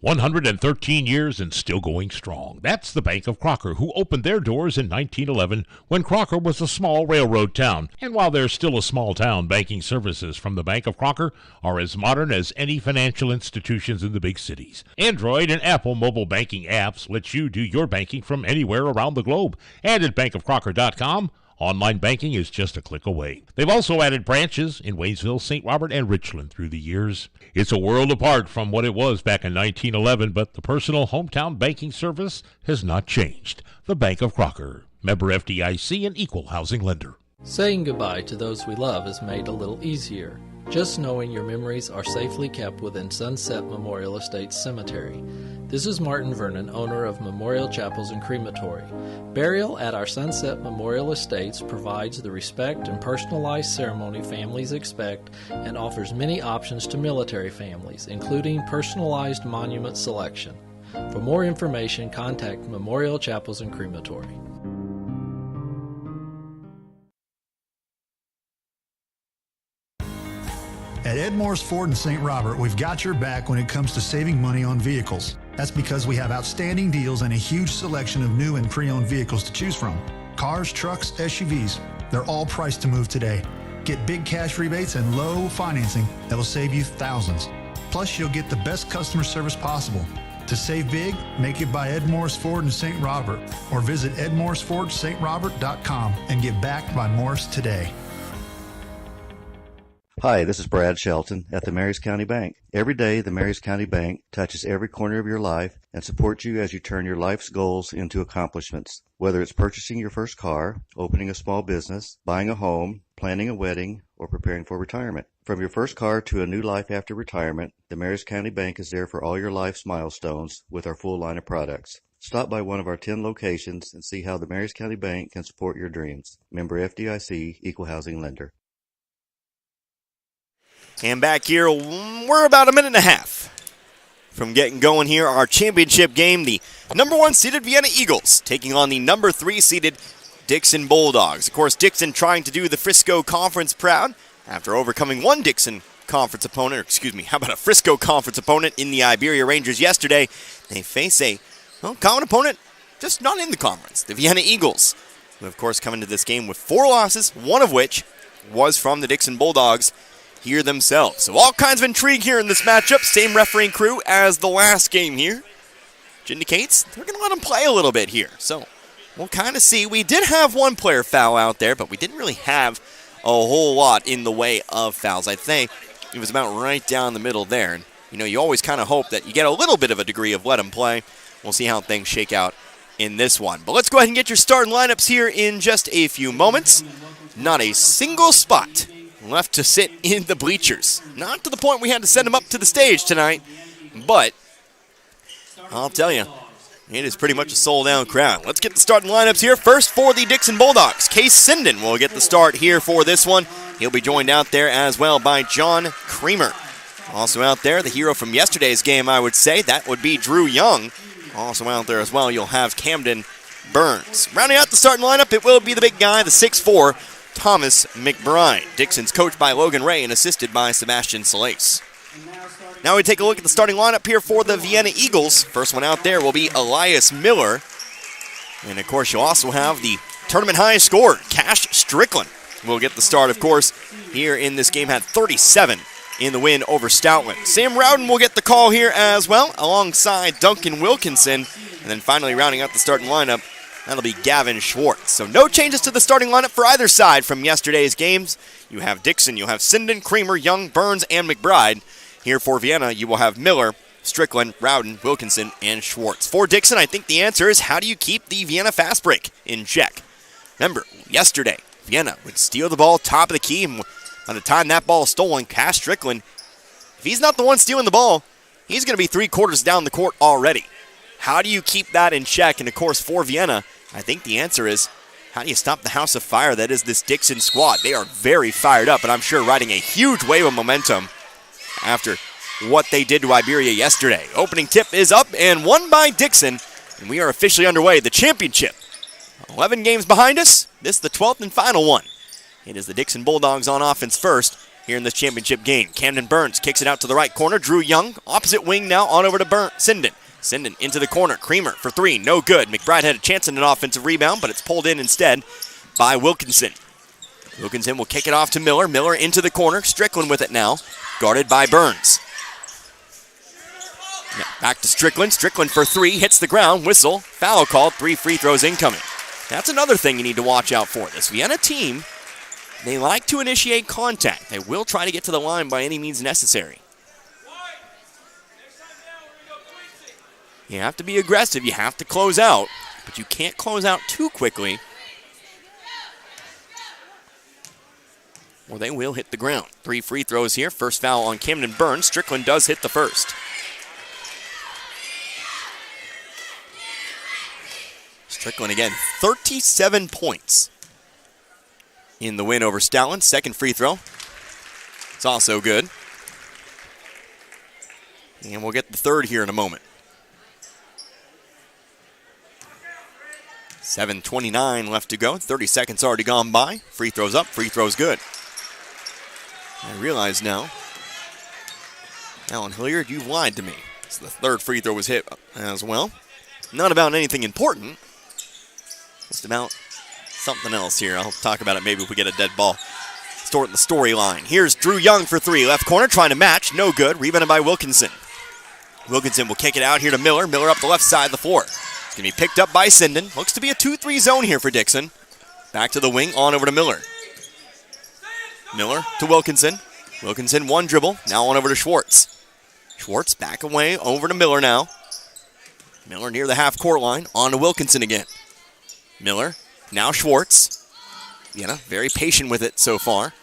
"113 years and still going strong. That's the Bank of Crocker, who opened their doors in 1911 when Crocker was a small railroad town. And while they're still a small town, banking services from the Bank of Crocker are as modern as any financial institutions in the big cities. Android and Apple mobile banking apps let you do your banking from anywhere around the globe. And at bankofcrocker.com, online banking is just a click away. They've also added branches in Waynesville, St. Robert, and Richland through the years. It's a world apart from what it was back in 1911, but the personal hometown banking service has not changed. The Bank of Crocker, member FDIC and equal housing lender. Saying goodbye to those we love is made a little easier. Just knowing your memories are safely kept within Sunset Memorial Estates Cemetery. This is Martin Vernon, owner of Memorial Chapels and Crematory. Burial at our Sunset Memorial Estates provides the respect and personalized ceremony families expect and offers many options to military families, including personalized monument selection. For more information, contact Memorial Chapels and Crematory. At Ed Morris Ford in St. Robert, we've got your back when it comes to saving money on vehicles. That's because we have outstanding deals and a huge selection of new and pre-owned vehicles to choose from. Cars, trucks, SUVs, they're all priced to move today. Get big cash rebates and low financing that will save you thousands. Plus, you'll get the best customer service possible. To save big, make it by Ed Morris Ford in St. Robert or visit edmorrisfordstrobert.com and get backed by Morris today. Hi, this is Brad Shelton at the Marys County Bank. Every day, the Marys County Bank touches every corner of your life and supports you as you turn your life's goals into accomplishments. Whether it's purchasing your first car, opening a small business, buying a home, planning a wedding, or preparing for retirement. From your first car to a new life after retirement, the Marys County Bank is there for all your life's milestones with our full line of products. Stop by one of our 10 locations and see how the Marys County Bank can support your dreams. Member FDIC, Equal Housing Lender. And back here, we're about a minute and a half from getting going here. Our championship game, the number 1 seeded Vienna Eagles taking on the number 3 seeded Dixon Bulldogs. Of course, Dixon trying to do the Frisco Conference proud after overcoming one Dixon Conference opponent, or excuse me, how about a Frisco Conference opponent in the Iberia Rangers yesterday. They face a common opponent, just not in the conference, the Vienna Eagles, who of course come into this game with 4 losses, one of which was from the Dixon Bulldogs here themselves. So all kinds of intrigue here in this matchup. Same refereeing crew as the last game here, which indicates they're going to let them play a little bit here. So we'll kind of see. We did have one player foul out there, but we didn't really have a whole lot in the way of fouls. I'd say it was about right down the middle there. And, you always kind of hope that you get a little bit of a degree of let them play. We'll see how things shake out in this one. But let's go ahead and get your starting lineups here in just a few moments. Not a single spot left to sit in the bleachers. Not to the point we had to send them up to the stage tonight, but I'll tell you, it is pretty much a sold-out crowd. Let's get the starting lineups here. First for the Dixon Bulldogs, Case Sinden will get the start here for this one. He'll be joined out there as well by John Creamer. Also out there, the hero from yesterday's game, I would say, that would be Drew Young. Also out there as well, you'll have Camden Burns. Rounding out the starting lineup, it will be the big guy, the 6'4", Thomas McBride. Dixon's coached by Logan Ray and assisted by Sebastian Salace. Now we take a look at the starting lineup here for the Vienna Eagles. First one out there will be Elias Miller. And of course you'll also have the tournament high scorer, Cash Strickland. Will get the start, of course, here in this game. Had 37 in the win over Stoutland. Sam Rowden will get the call here as well, alongside Duncan Wilkinson. And then finally rounding out the starting lineup, that'll be Gavin Schwartz. So no changes to the starting lineup for either side from yesterday's games. You have Dixon, you'll have Sinden, Creamer, Young, Burns, and McBride. Here for Vienna, you will have Miller, Strickland, Rowden, Wilkinson, and Schwartz. For Dixon, I think the answer is how do you keep the Vienna fast break in check? Remember, yesterday, Vienna would steal the ball top of the key, and by the time that ball is stolen, Cash Strickland, if he's not the one stealing the ball, he's going to be 3/4 down the court already. How do you keep that in check? And of course, for Vienna, I think the answer is how do you stop the house of fire that is this Dixon squad? They are very fired up, and I'm sure riding a huge wave of momentum after what they did to Iberia yesterday. Opening tip is up and won by Dixon, and we are officially underway. The championship, 11 games behind us. This is the 12th and final one. It is the Dixon Bulldogs on offense first here in this championship game. Camden Burns kicks it out to the right corner. Drew Young, opposite wing now, on over to Sinden. Sinden into the corner. Creamer for 3, no good. McBride had a chance in an offensive rebound, but it's pulled in instead by Wilkinson. Wilkinson will kick it off to Miller. Miller into the corner. Strickland with it now, guarded by Burns. Now back to Strickland. Strickland for 3, hits the ground. Whistle, foul called. 3 free throws incoming. That's another thing you need to watch out for. This Vienna team, they like to initiate contact. They will try to get to the line by any means necessary. You have to be aggressive. You have to close out, but you can't close out too quickly, or they will hit the ground. 3 free throws here. First foul on Camden Burns. Strickland does hit the first. Strickland again, 37 points in the win over Stoutland. Second free throw. It's also good. And we'll get the third here in a moment. 7:29 left to go. 30 seconds already gone by. Free throws up, free throws good. I realize now, Alan Hilliard, you've lied to me. So the third free throw was hit as well. Not about anything important. Just about something else here. I'll talk about it maybe if we get a dead ball. distort the storyline. Here's Drew Young for three. Left corner trying to match. No good. Rebounded by Wilkinson. Wilkinson will kick it out here to Miller. Miller up the left side of the floor. It's going to be picked up by Sinden. Looks to be a 2-3 zone here for Dixon. Back to the wing, on over to Miller. Miller to Wilkinson. Wilkinson, one dribble. Now on over to Schwartz. Schwartz back away, over to Miller now. Miller near the half-court line. On to Wilkinson again. Miller, now Schwartz. Vienna very patient with it so far.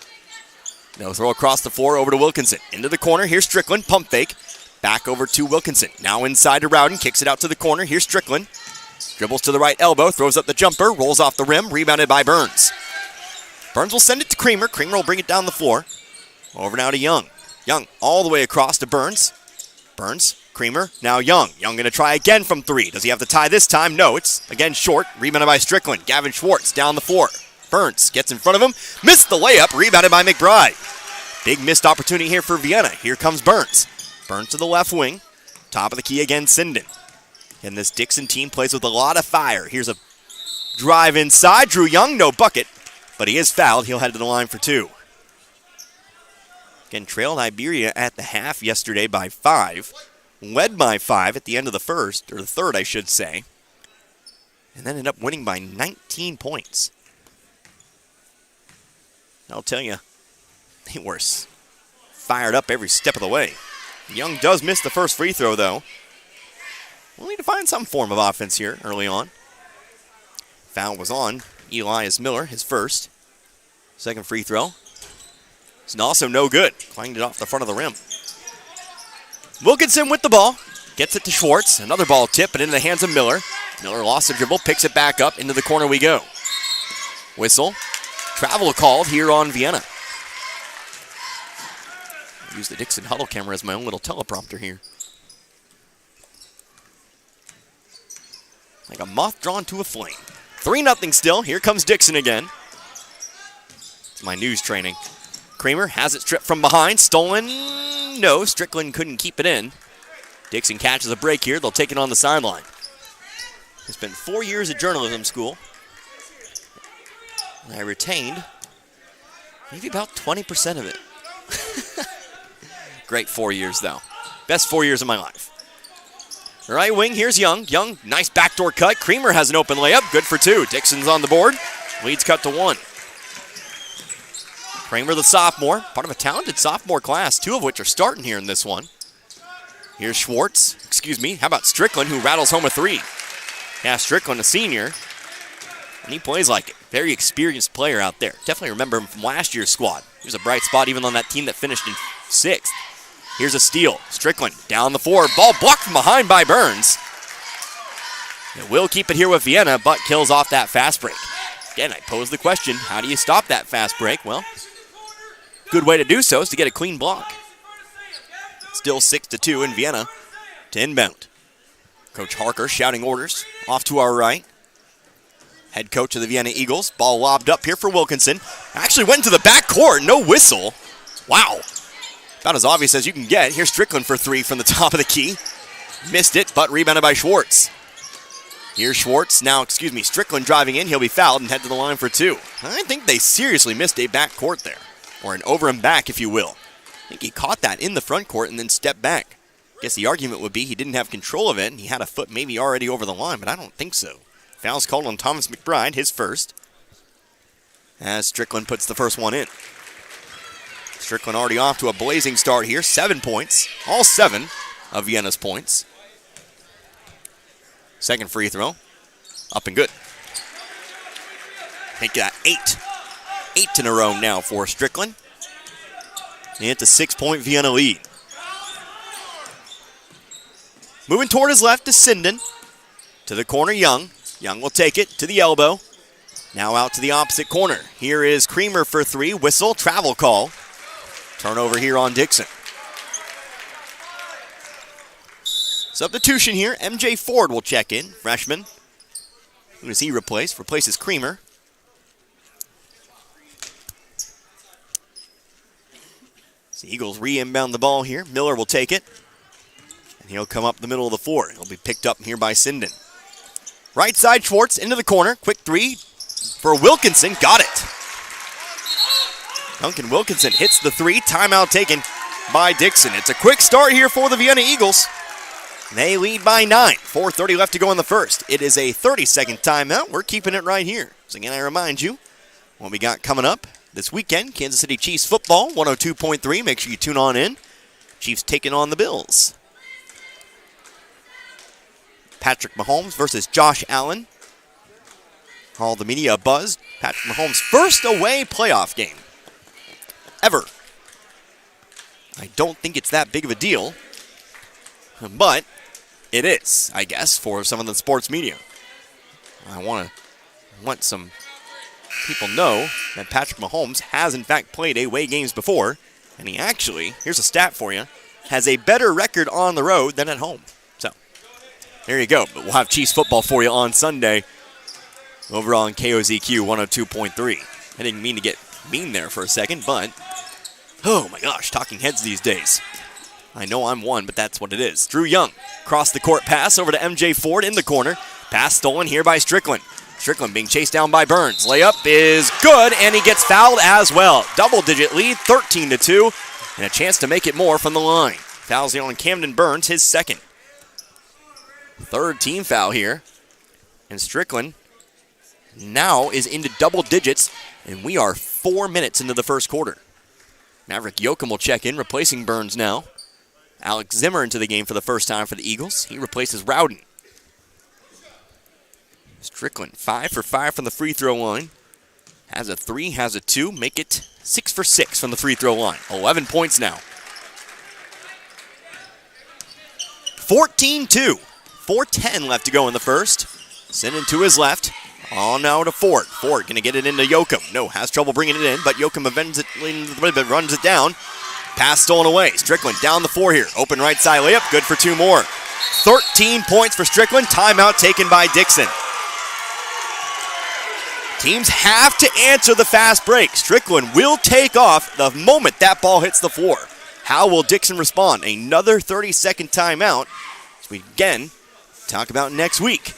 They'll throw across the floor over to Wilkinson. Into the corner, here's Strickland, pump fake. Back over to Wilkinson. Now inside to Rowden, kicks it out to the corner. Here's Strickland. Dribbles to the right elbow, throws up the jumper, rolls off the rim, rebounded by Burns. Burns will send it to Creamer. Creamer will bring it down the floor. Over now to Young. Young all the way across to Burns. Burns, Creamer, now Young. Young going to try again from three. Does he have the tie this time? No, it's again short. Rebounded by Strickland. Gavin Schwartz down the floor. Burns gets in front of him. Missed the layup. Rebounded by McBride. Big missed opportunity here for Vienna. Here comes Burns. Burns to the left wing. Top of the key again, Sinden. And this Dixon team plays with a lot of fire. Here's a drive inside. Drew Young, no bucket. But he is fouled. He'll head to the line for two. Again, trailed Iberia at the half yesterday by 5. Led by 5 at the end of the first, or the third, I should say. And then ended up winning by 19 points. I'll tell you, they were fired up every step of the way. Young does miss the first free throw, though. We'll need to find some form of offense here early on. Foul was on Elias Miller, his first. Second free throw. It's also no good. Clanged it off the front of the rim. Wilkinson with the ball. Gets it to Schwartz. Another ball tip, but into the hands of Miller. Miller lost the dribble, picks it back up. Into the corner we go. Whistle. Travel called here on Vienna. Use the Dixon huddle camera as my own little teleprompter here. Like a moth drawn to a flame. 3-0 still. Here comes Dixon again. It's my news training. Creamer has it stripped from behind. Stolen. No, Strickland couldn't keep it in. Dixon catches a break here. They'll take it on the sideline. It's been 4 years at journalism school. I retained maybe about 20% of it. Great 4 years, though. Best 4 years of my life. All right, wing, here's Young. Young, nice backdoor cut. Creamer has an open layup. Good for 2. Dixon's on the board. Leads cut to 1. Creamer, the sophomore, part of a talented sophomore class, 2 of which are starting here in this one. Here's Schwartz. How about Strickland, who rattles home a 3. Yeah, Strickland, a senior. And he plays like it. Very experienced player out there. Definitely remember him from last year's squad. He was a bright spot even on that team that finished in 6th. Here's a steal. Strickland down the floor. Ball blocked from behind by Burns. It will keep it here with Vienna, but kills off that fast break. Again, I pose the question, how do you stop that fast break? Well, good way to do so is to get a clean block. Still 6-2 in Vienna to inbound. Coach Harker shouting orders off to our right. Head coach of the Vienna Eagles. Ball lobbed up here for Wilkinson. Actually went into the backcourt. No whistle. Wow. About as obvious as you can get. Here's Strickland for 3 from the top of the key. Missed it, but rebounded by Schwartz. Here's Schwartz. Now, Strickland driving in. He'll be fouled and head to the line for 2. I think they seriously missed a backcourt there. Or an over and back, if you will. I think he caught that in the front court and then stepped back. Guess the argument would be he didn't have control of it and he had a foot maybe already over the line, but I don't think so. Foul's called on Thomas McBride, his first. As Strickland puts the first one in. Strickland already off to a blazing start here. 7 points. All 7 of Vienna's points. Second free throw. Up and good. Make that 8. 8 in a row now for Strickland. And it's a 6-point Vienna lead. Moving toward his left is Sinden. To the corner, Young. Young will take it to the elbow. Now out to the opposite corner. Here is Creamer for 3. Whistle, travel call. Turnover here on Dixon. Substitution here. MJ Ford will check in. Freshman. Who does he replace? Replaces Creamer. The Eagles re-inbound the ball here. Miller will take it. And he'll come up the middle of the floor. He'll be picked up here by Sinden. Right side, Schwartz into the corner. Quick 3 for Wilkinson. Got it. Duncan Wilkinson hits the three. Timeout taken by Dixon. It's a quick start here for the Vienna Eagles. They lead by 9. 4:30 left to go in the first. It is a 30-second timeout. We're keeping it right here. So again, I remind you, what we got coming up this weekend, Kansas City Chiefs football, 102.3. Make sure you tune on in. Chiefs taking on the Bills. Patrick Mahomes versus Josh Allen. All the media buzzed. Patrick Mahomes' first away playoff game ever. I don't think it's that big of a deal, but it is, I guess, for some of the sports media. I want some people know that Patrick Mahomes has, in fact, played away games before, and he actually, here's a stat for you, has a better record on the road than at home. So, there you go. But we'll have Chiefs football for you on Sunday over on KOZQ 102.3. I didn't mean to get mean there for a second, but oh my gosh, talking heads these days. I know I'm one, but that's what it is. Drew Young, cross the court pass over to MJ Ford in the corner. Pass stolen here by Strickland. Strickland being chased down by Burns. Layup is good, and he gets fouled as well. Double-digit lead, 13-2, and a chance to make it more from the line. Fouls on Camden Burns, his second. Third team foul here. And Strickland now is into double digits, and we are 4 minutes into the first quarter. Maverick Yoakum will check in, replacing Burns now. Alex Zimmer into the game for the first time for the Eagles. He replaces Rowden. Strickland, 5 for 5 from the free throw line. Has a 3, has a 2. Make it 6 for 6 from the free throw line. 11 points now. 14-2. 4:10 left to go in the first. Sending to his left. On now to Ford. Ford going to get it into Yoakum. No, has trouble bringing it in, but Yoakum runs it down. Pass stolen away. Strickland down the floor here. Open right side layup. Good for 2 more. 13 points for Strickland. Timeout taken by Dixon. Teams have to answer the fast break. Strickland will take off the moment that ball hits the floor. How will Dixon respond? Another 30-second timeout, as we again talk about next week.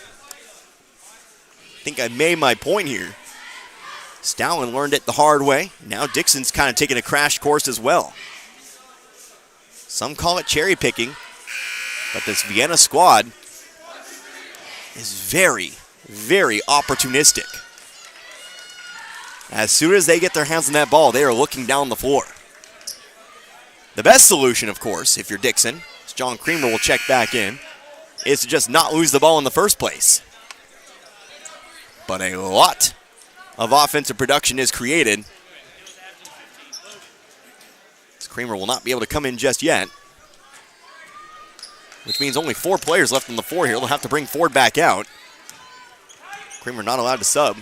I think I made my point here. Stallin learned it the hard way. Now Dixon's kind of taking a crash course as well. Some call it cherry picking, but this Vienna squad is very, very opportunistic. As soon as they get their hands on that ball, they are looking down the floor. The best solution, of course, if you're Dixon, as John Creamer will check back in, is to just not lose the ball in the first place. But a lot of offensive production is created. As Creamer will not be able to come in just yet, which means only 4 players left on the floor here. They'll have to bring Ford back out. Creamer not allowed to sub.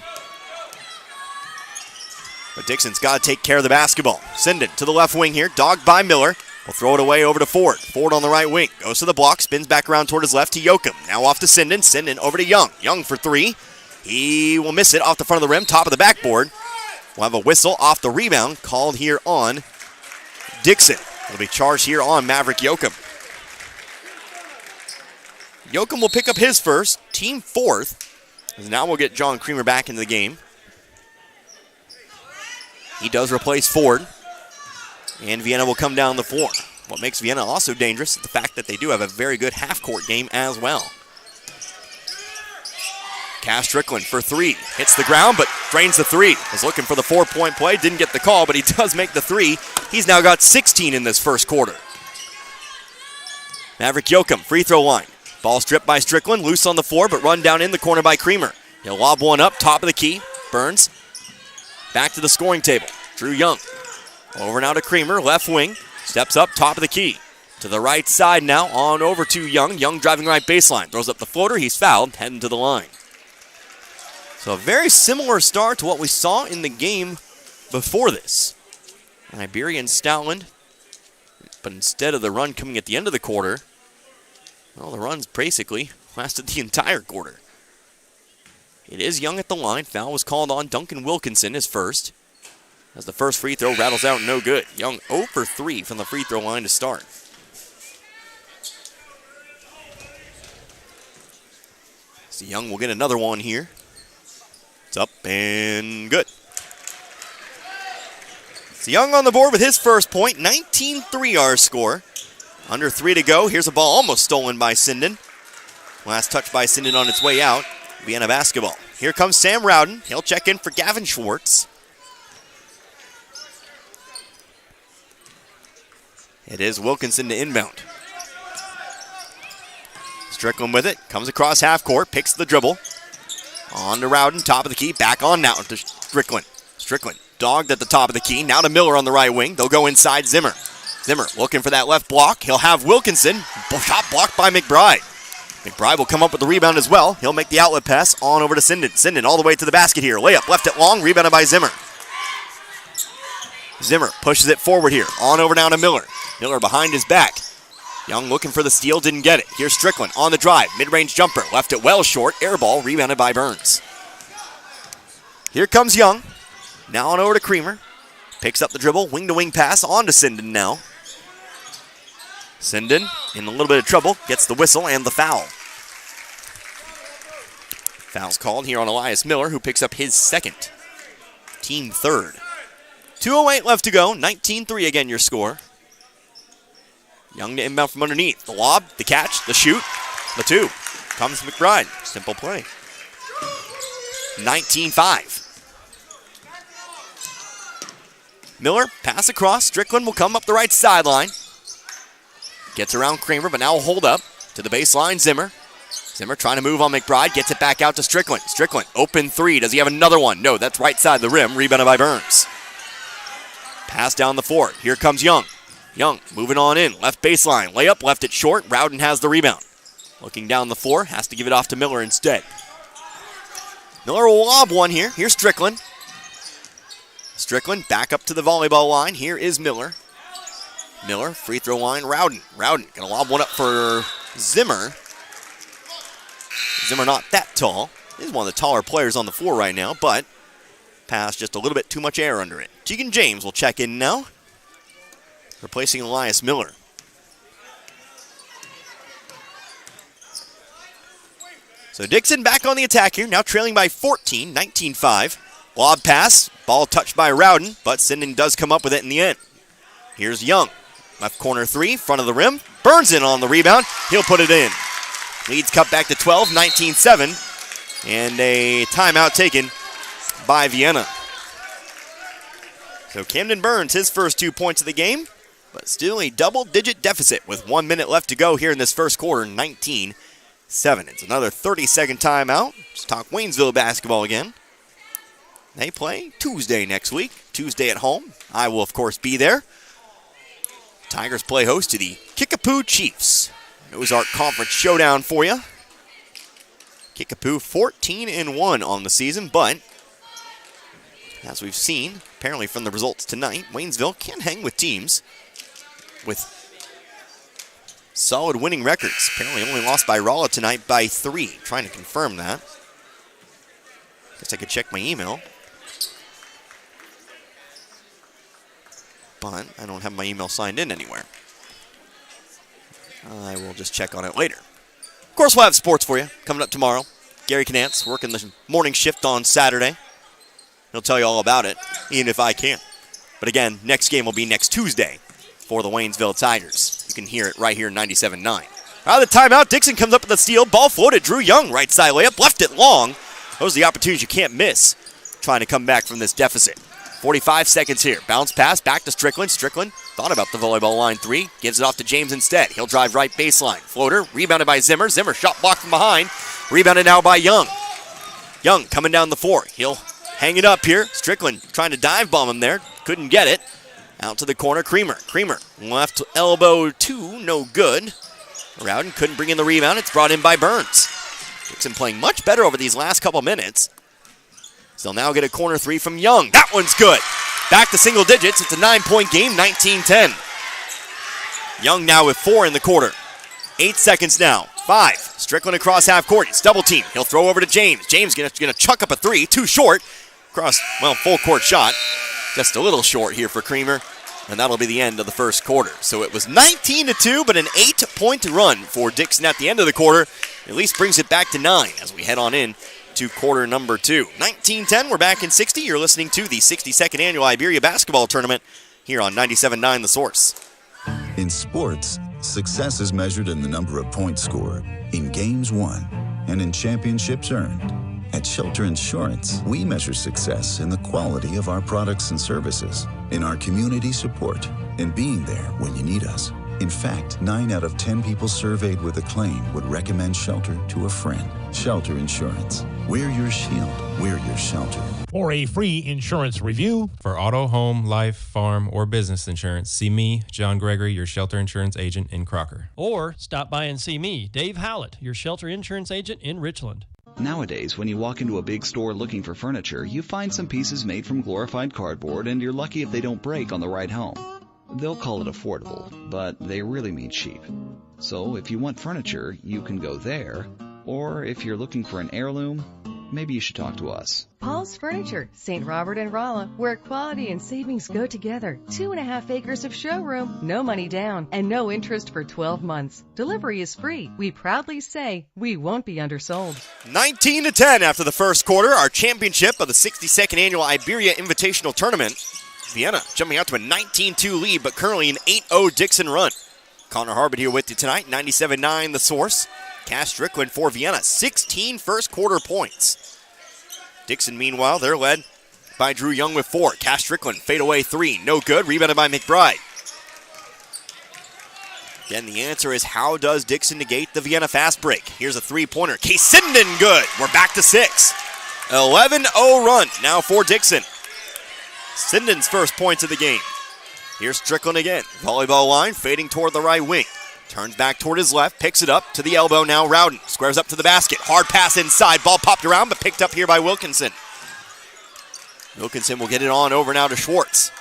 But Dixon's got to take care of the basketball. Sinden to the left wing here, dogged by Miller. We'll throw it away over to Ford. Ford on the right wing, goes to the block, spins back around toward his left to Yoakum. Now off to Sinden. Sinden over to Young. Young for 3. He will miss it off the front of the rim, top of the backboard. We'll have a whistle off the rebound called here on Dixon. It'll be charged here on Maverick Yoakum. Yoakum will pick up his first, team 4th. As now we'll get John Creamer back into the game. He does replace Ford, and Vienna will come down the floor. What makes Vienna also dangerous is the fact that they do have a very good half-court game as well. Cash Strickland for 3. Hits the ground, but drains the 3. Was looking for the 4-point play, didn't get the call, but he does make the 3. He's now got 16 in this first quarter. Maverick Yoakum, free throw line. Ball stripped by Strickland, loose on the floor, but run down in the corner by Creamer. He'll lob one up, top of the key. Burns. Back to the scoring table. Drew Young. Over now to Creamer, left wing. Steps up, top of the key. To the right side now, on over to Young. Young driving right baseline. Throws up the floater, he's fouled, heading to the line. So a very similar start to what we saw in the game before this. Iberia and Stoutland. But instead of the run coming at the end of the quarter, well, the run's basically lasted the entire quarter. It is Young at the line. Foul was called on Duncan Wilkinson, his first. As the first free throw rattles out, no good. Young 0 for 3 from the free throw line to start. So Young will get another one here. It's up and good. It's So Young on the board with his first point, 19-3 our score. Under 3 to go. Here's a ball almost stolen by Sinden. Last touch by Sinden on its way out. Vienna basketball. Here comes Sam Rowden. He'll check in for Gavin Schwartz. It is Wilkinson to inbound. Strickland with it. Comes across half court. Picks the dribble. On to Rowden. Top of the key. Back on now to Strickland. Strickland dogged at the top of the key. Now to Miller on the right wing. They'll go inside Zimmer. Zimmer looking for that left block. He'll have Wilkinson. Shot blocked by McBride. McBride will come up with the rebound as well. He'll make the outlet pass on over to Sinden. Sinden all the way to the basket here. Layup left it long. Rebounded by Zimmer. Zimmer pushes it forward here. On over now to Miller. Miller behind his back. Young looking for the steal. Didn't get it. Here's Strickland on the drive. Mid-range jumper. Left it well short. Air ball. Rebounded by Burns. Here comes Young. Now on over to Creamer. Picks up the dribble. Wing-to-wing pass on to Sinden now. Sinden in a little bit of trouble, gets the whistle and the foul. Foul's called here on Elias Miller, who picks up his second. Team third. 2:08 left to go, 19-3 again your score. Young to inbound from underneath. The lob, the catch, the shoot, the two. Comes McBride. Simple play. 19-5. Miller, pass across. Strickland will come up the right sideline. Gets around Kramer, but now a hold up to the baseline. Zimmer. Zimmer trying to move on McBride. Gets it back out to Strickland. Strickland, open three. Does he have another one? No, that's right side of the rim. Rebounded by Burns. Pass down the floor. Here comes Young. Young moving on in. Left baseline. Layup, left it short. Rowden has the rebound. Looking down the floor. Has to give it off to Miller instead. Miller will lob one here. Here's Strickland. Strickland back up to the volleyball line. Here is Miller. Miller, free throw line, Rowden. Rowden gonna lob one up for Zimmer. Zimmer not that tall. He's one of the taller players on the floor right now, but pass just a little bit too much air under it. Tegan James will check in now, replacing Elias Miller. So Dixon back on the attack here, now trailing by 14, 19-5. Lob pass, ball touched by Rowden, but Sinden does come up with it in the end. Here's Young. Left corner three, front of the rim. Burns in on the rebound. He'll put it in. Leads cut back to 12, 19-7. And a timeout taken by Vienna. So Camden Burns, his first 2 points of the game, but still a double-digit deficit with 1 minute left to go here in this first quarter, 19-7. It's another 30-second timeout. Let's talk Waynesville basketball again. They play Tuesday next week. Tuesday at home. I will, of course, be there. Tigers play host to the Kickapoo Chiefs. Ozark Conference showdown for you. Kickapoo 14-1 on the season, but as we've seen, apparently from the results tonight, Waynesville can hang with teams with solid winning records. Apparently only lost by Rolla tonight by 3. Trying to confirm that. Guess I could check my email. But I don't have my email signed in anywhere. I will just check on it later. Of course, we'll have sports for you coming up tomorrow. Gary Knantz working the morning shift on Saturday. He'll tell you all about it, even if I can't. But again, next game will be next Tuesday for the Waynesville Tigers. You can hear it right here in 97.9. Out of the timeout, Dixon comes up with the steal. Ball floated. Drew Young, right side layup, left it long. Those are the opportunities you can't miss trying to come back from this deficit. 45 seconds here. Bounce pass back to Strickland. Strickland thought about the volleyball line three. Gives it off to James instead. He'll drive right baseline. Floater. Rebounded by Zimmer. Zimmer shot blocked from behind. Rebounded now by Young. Young coming down the floor. He'll hang it up here. Strickland trying to dive bomb him there. Couldn't get it. Out to the corner. Creamer. Creamer. Left elbow two. No good. Rowden couldn't bring in the rebound. It's brought in by Burns. Dixon playing much better over these last couple minutes. They'll now get a corner three from Young. That one's good. Back to single digits. It's a 9-point game, 19-10. Young now with 4 in the quarter. 8 seconds now. 5. Strickland across half court. It's double team. He'll throw over to James. James gonna chuck up a three. Too short. Cross, full court shot. Just a little short here for Creamer. And that'll be the end of the first quarter. So it was 19-2, but an 8-point run for Dixon at the end of the quarter. At least brings it back to 9 as we head on in into quarter number 2. 19-10, we're back in 60. You're listening to the 62nd Annual Iberia Basketball Tournament here on 97.9 The Source. In sports, success is measured in the number of points scored, in games won, and in championships earned. At Shelter Insurance, we measure success in the quality of our products and services, in our community support, and being there when you need us. In fact, 9 out of 10 people surveyed with a claim would recommend Shelter to a friend. Shelter Insurance. We're your shield. We're your shelter. For a free insurance review, for auto, home, life, farm, or business insurance, see me, John Gregory, your Shelter Insurance agent in Crocker. Or stop by and see me, Dave Howlett, your Shelter Insurance agent in Richland. Nowadays, when you walk into a big store looking for furniture, you find some pieces made from glorified cardboard, and you're lucky if they don't break on the ride home. They'll call it affordable, but they really mean cheap. So if you want furniture, you can go there, or if you're looking for an heirloom, maybe you should talk to us. Paul's Furniture, St. Robert and Rolla, where quality and savings go together. 2.5 acres of showroom, no money down, and no interest for 12 months. Delivery is free. We proudly say we won't be undersold. 19-10 after the first quarter, our championship of the 62nd Annual Iberia Invitational Tournament. Vienna jumping out to a 19-2 lead, but currently an 8-0 Dixon run. Connor Harbert here with you tonight, 97.9 The Source. Cass Strickland for Vienna, 16 first quarter points. Dixon, meanwhile, they're led by Drew Young with 4. Cass Strickland, fadeaway 3, no good, rebounded by McBride. Again, the answer is how does Dixon negate the Vienna fast break? Here's a three-pointer. Case Sinden, good. We're back to 6. 11-0 run now for Dixon. Sinden's first points of the game. Here's Strickland again. Volleyball line, fading toward the right wing. Turns back toward his left, picks it up to the elbow now. Rowden squares up to the basket. Hard pass inside. Ball popped around, but picked up here by Wilkinson. Wilkinson will get it on over now to Schwartz.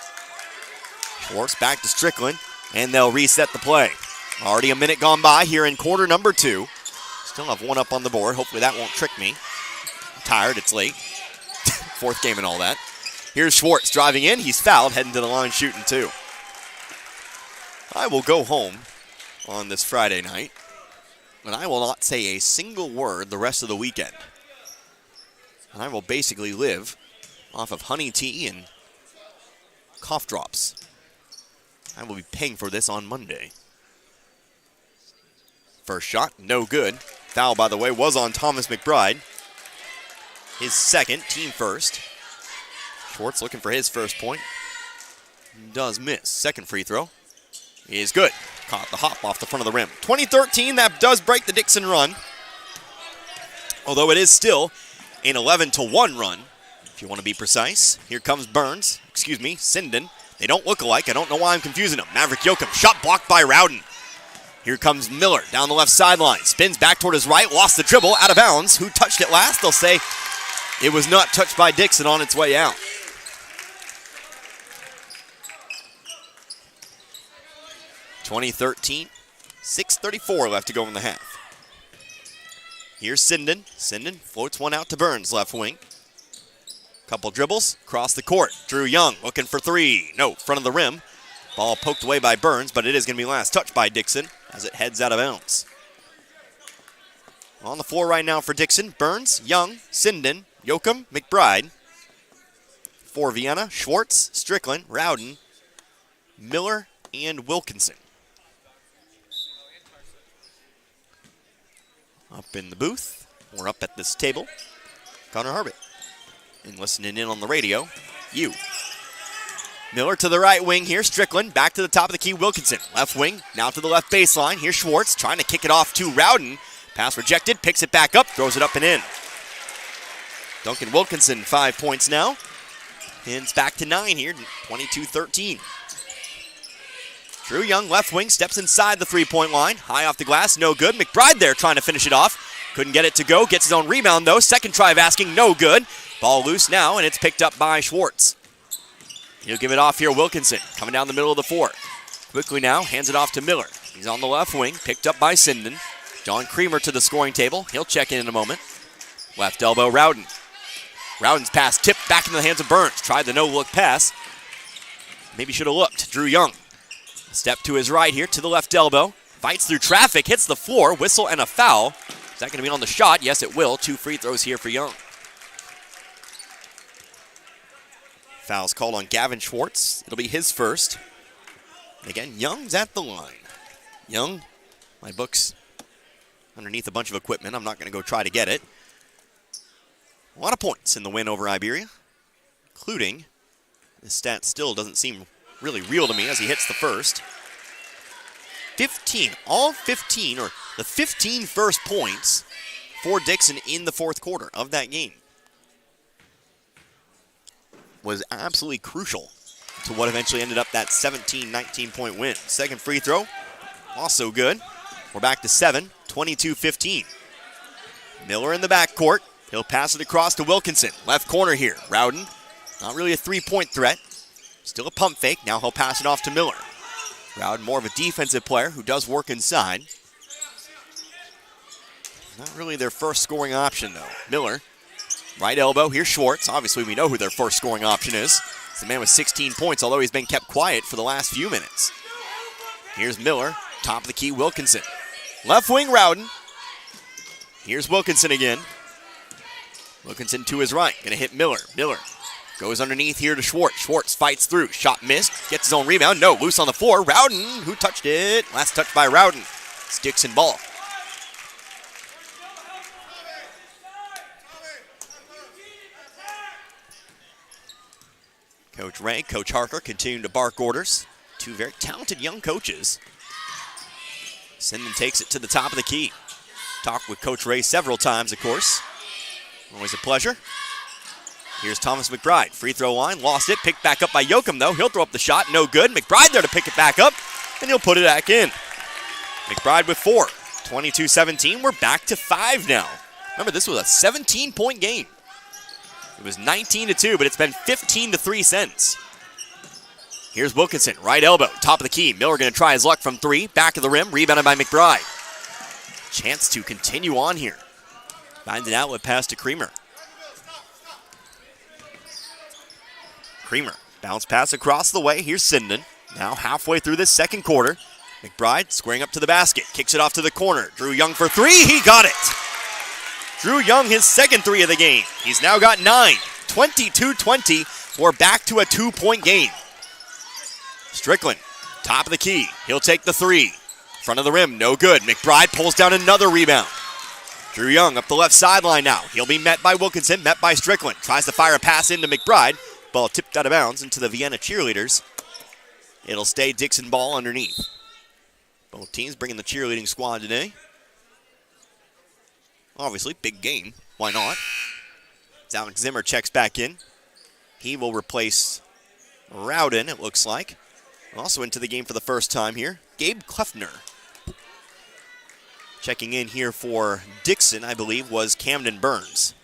Schwartz back to Strickland, and they'll reset the play. Already a minute gone by here in quarter number 2. Still have one up on the board. Hopefully that won't trick me. I'm tired, it's late. Fourth game and all that. Here's Schwartz driving in. He's fouled, heading to the line, shooting 2. I will go home on this Friday night, and I will not say a single word the rest of the weekend. And I will basically live off of honey tea and cough drops. I will be paying for this on Monday. First shot, no good. Foul, by the way, was on Thomas McBride. His second, team first. Schwartz looking for his first point. Does miss. Second free throw is good. Caught the hop off the front of the rim. 2013, that does break the Dixon run. Although it is still an 11-1 run, if you want to be precise. Here comes Sinden. They don't look alike. I don't know why I'm confusing them. Maverick Yoakum, shot blocked by Rowden. Here comes Miller down the left sideline. Spins back toward his right, lost the dribble, out of bounds. Who touched it last? They'll say it was not touched by Dixon on its way out. 2013, 6:34 left to go in the half. Here's Sinden. Sinden floats one out to Burns, left wing. Couple dribbles, across the court. Drew Young looking for 3. No, front of the rim. Ball poked away by Burns, but it is going to be last touched by Dixon as it heads out of bounds. On the floor right now for Dixon, Burns, Young, Sinden, Yoakum, McBride. For Vienna, Schwartz, Strickland, Rowden, Miller, and Wilkinson. Up in the booth, or up at this table, Connor Harbert. And listening in on the radio, you. Miller to the right wing here, Strickland back to the top of the key, Wilkinson. Left wing, now to the left baseline. Here's Schwartz trying to kick it off to Rowden. Pass rejected, picks it back up, throws it up and in. Duncan Wilkinson, 5 points now. And it's back to 9 here, 22-13. Drew Young, left wing, steps inside the three-point line. High off the glass, no good. McBride there trying to finish it off. Couldn't get it to go, gets his own rebound though. Second try of asking, no good. Ball loose now, and it's picked up by Schwartz. He'll give it off here, Wilkinson, coming down the middle of the floor. Quickly now, hands it off to Miller. He's on the left wing, picked up by Sinden. John Creamer to the scoring table. He'll check in a moment. Left elbow, Rowden. Rowden's pass tipped back into the hands of Burns. Tried the no-look pass. Maybe should have looked. Drew Young. Step to his right here, to the left elbow. Fights through traffic, hits the floor, whistle and a foul. Is that going to be on the shot? Yes, it will. 2 free throws here for Young. Foul's called on Gavin Schwartz. It'll be his first. And again, Young's at the line. Young, my book's underneath a bunch of equipment. I'm not going to go try to get it. A lot of points in the win over Iberia, including, this stat still doesn't seem really real to me as he hits the first. 15, all 15, or the 15 first points for Dixon in the fourth quarter of that game was absolutely crucial to what eventually ended up that 17-19 point win. Second free throw, also good. We're back to 7, 22-15. Miller in the backcourt. He'll pass it across to Wilkinson. Left corner here. Rowden, not really a three-point threat. Still a pump fake. Now he'll pass it off to Miller. Rowden, more of a defensive player who does work inside. Not really their first scoring option, though. Miller, right elbow. Here's Schwartz. Obviously, we know who their first scoring option is. It's the man with 16 points, although he's been kept quiet for the last few minutes. Here's Miller. Top of the key, Wilkinson. Left wing, Rowden. Here's Wilkinson again. Wilkinson to his right. Going to hit Miller. Miller goes underneath here to Schwartz. Schwartz fights through. Shot missed. Gets his own rebound. No, loose on the floor. Rowden, who touched it? Last touch by Rowden. It's Dixon ball. Coach Ray, Coach Harker continuing to bark orders. Two very talented young coaches. Sinden takes it to the top of the key. Talked with Coach Ray several times, of course. Always a pleasure. Here's Thomas McBride. Free throw line, lost it. Picked back up by Yoakum, though. He'll throw up the shot, no good. McBride there to pick it back up, and he'll put it back in. McBride with 4. 22-17. We're back to 5 now. Remember, this was a 17-point game. It was 19-2, but it's been 15-3 since. Here's Wilkinson, right elbow, top of the key. Miller going to try his luck from 3. Back of the rim, rebounded by McBride. Chance to continue on here. Finds an outlet pass to Creamer. Creamer, bounce pass across the way. Here's Sinden. Now halfway through this second quarter. McBride squaring up to the basket. Kicks it off to the corner. Drew Young for 3. He got it. Drew Young, his second 3 of the game. He's now got 9. 22-20. We're back to a 2-point game. Strickland, top of the key. He'll take the 3. Front of the rim, no good. McBride pulls down another rebound. Drew Young up the left sideline now. He'll be met by Wilkinson, met by Strickland. Tries to fire a pass into McBride. Ball tipped out of bounds into the Vienna cheerleaders. It'll stay Dixon ball underneath. Both teams bringing the cheerleading squad today. Obviously, big game. Why not? Alex Zimmer checks back in. He will replace Rowden, it looks like. Also into the game for the first time here, Gabe Kleffner. Checking in here for Dixon, I believe, was Camden Burns.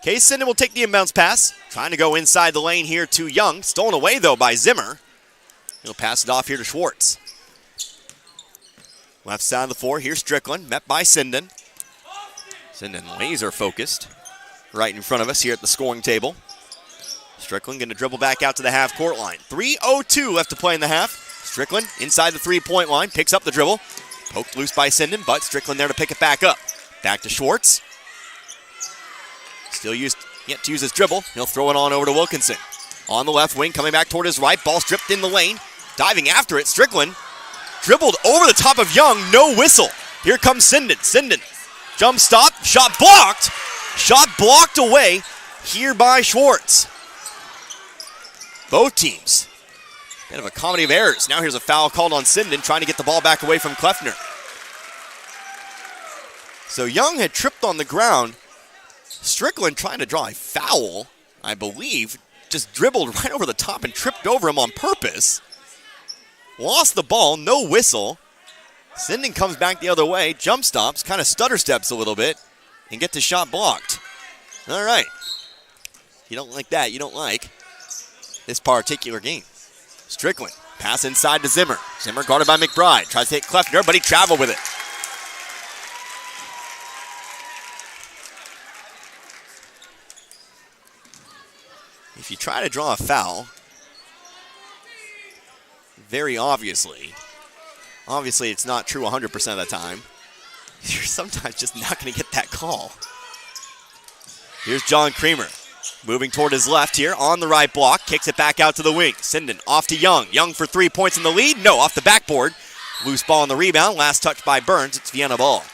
Case Sinden will take the inbounds pass. Trying to go inside the lane here to Young. Stolen away, though, by Zimmer. He'll pass it off here to Schwartz. Left side of the floor, here's Strickland, met by Sinden. Sinden laser focused. Right in front of us here at the scoring table. Strickland going to dribble back out to the half-court line. 3:02 left to play in the half. Strickland inside the three-point line, picks up the dribble. Poked loose by Sinden, but Strickland there to pick it back up. Back to Schwartz. Still yet to use his dribble. He'll throw it on over to Wilkinson. On the left wing, coming back toward his right. Ball stripped in the lane. Diving after it, Strickland. Dribbled over the top of Young, no whistle. Here comes Sinden. Sinden, jump stop, shot blocked. Shot blocked away here by Schwartz. Both teams. Bit of a comedy of errors. Now here's a foul called on Sinden, trying to get the ball back away from Kleffner. So Young had tripped on the ground. Strickland trying to draw a foul, I believe. Just dribbled right over the top and tripped over him on purpose. Lost the ball, no whistle. Sinden comes back the other way, jump stops, kind of stutter steps a little bit, and gets the shot blocked. All right. You don't like that, you don't like this particular game. Strickland, pass inside to Zimmer. Zimmer guarded by McBride. Tries to hit Kleffner, but he traveled with it. If you try to draw a foul, very obviously it's not true 100% of the time, you're sometimes just not going to get that call. Here's John Creamer. moving toward his left here on the right block. Kicks it back out to the wing. Sinden off to Young. Young for 3 points in the lead. No, off the backboard. Loose ball on the rebound. Last touch by Burns. It's Vienna ball.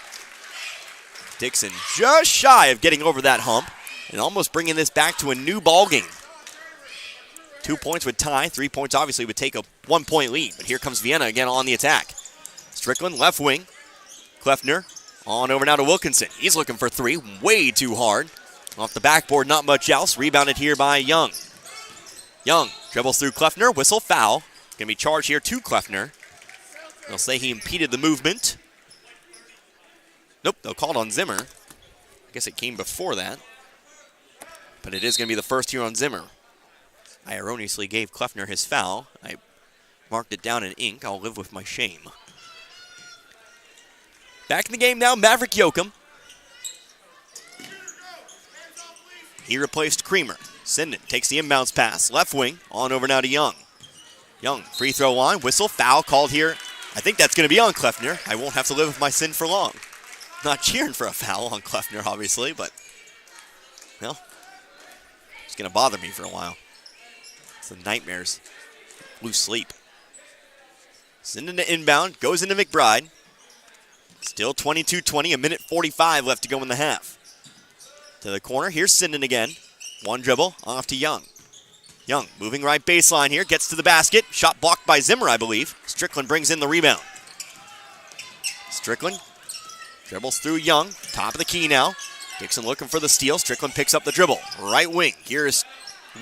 Dixon just shy of getting over that hump and almost bringing this back to a new ball game. 2 points would tie. 3 points obviously would take a 1 point lead. But here comes Vienna again on the attack. Strickland left wing. Kleffner on over now to Wilkinson. He's looking for three. Way too hard. Off the backboard, not much else. Rebounded here by Young. Young dribbles through Kleffner. Whistle, foul. Going to be charged here to Kleffner. They'll say he impeded the movement. Nope, they'll call it on Zimmer. I guess it came before that. But it is going to be the first here on Zimmer. I erroneously gave Kleffner his foul. I marked it down in ink. I'll live with my shame. Back in the game now, Maverick Yoakum. He replaced Creamer. Sinden takes the inbounds pass. Left wing, on over now to Young. Young, free throw line, whistle, foul called here. I think that's going to be on Kleffner. I won't have to live with my sin for long. Not cheering for a foul on Kleffner, obviously, but, well, it's going to bother me for a while. It's the nightmares. Lose sleep. Sinden to inbound, goes into McBride. Still 22-20, a minute 45 left to go in the half. To the corner, here's Sinden again. One dribble, off to Young. Young moving right baseline here, gets to the basket. Shot blocked by Zimmer, I believe. Strickland brings in the rebound. Strickland dribbles through Young, top of the key now. Dixon looking for the steal. Strickland picks up the dribble. Right wing, here's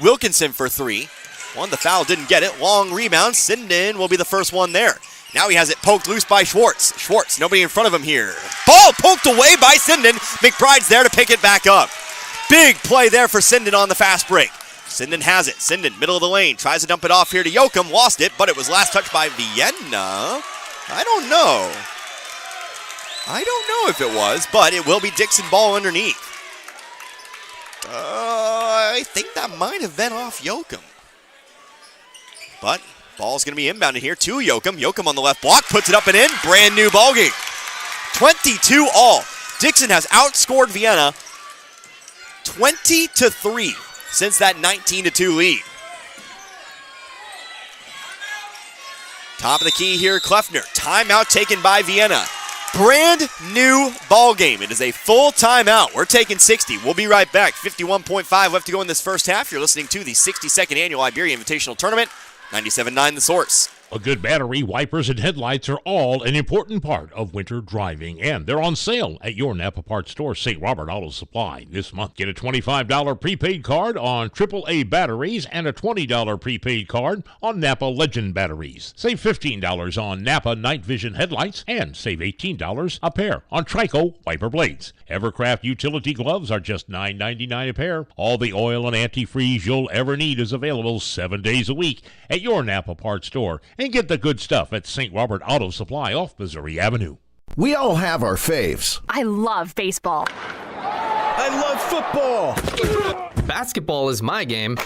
Wilkinson for three. The foul, didn't get it. Long rebound, Sinden will be the first one there. Now he has it poked loose by Schwartz. Schwartz, nobody in front of him here. Ball poked away by Sinden. McBride's there to pick it back up. Big play there for Sinden on the fast break. Sinden has it. Sinden, middle of the lane, tries to dump it off here to Yoakum. Lost it, but it was last touched by Vienna. I don't know if it was, but it will be Dixon ball underneath. I think that might have been off Yoakum. But ball's going to be inbounded here to Yoakum. Yoakum on the left block, puts it up and in. Brand new ball game. 22 all. Dixon has outscored Vienna 20-3 since that 19-2 lead. Top of the key here, Kleffner. Timeout taken by Vienna. Brand new ball game. It is a full timeout. We're taking 60. We'll be right back. 51.5 left to go in this first half. You're listening to the 62nd Annual Iberia Invitational Tournament. 97.9 The Source. A good battery, wipers, and headlights are all an important part of winter driving, and they're on sale at your Napa Parts store, St. Robert Auto Supply, this month. Get a $25 prepaid card on AAA batteries and a $20 prepaid card on Napa Legend batteries. Save $15 on Napa Night Vision headlights and save $18 a pair on Trico wiper blades. Evercraft utility gloves are just $9.99 a pair. All the oil and antifreeze you'll ever need is available 7 days a week at your Napa Parts store. And get the good stuff at St. Robert Auto Supply off Missouri Avenue. We all have our faves. I love baseball. I love football. Basketball is my game.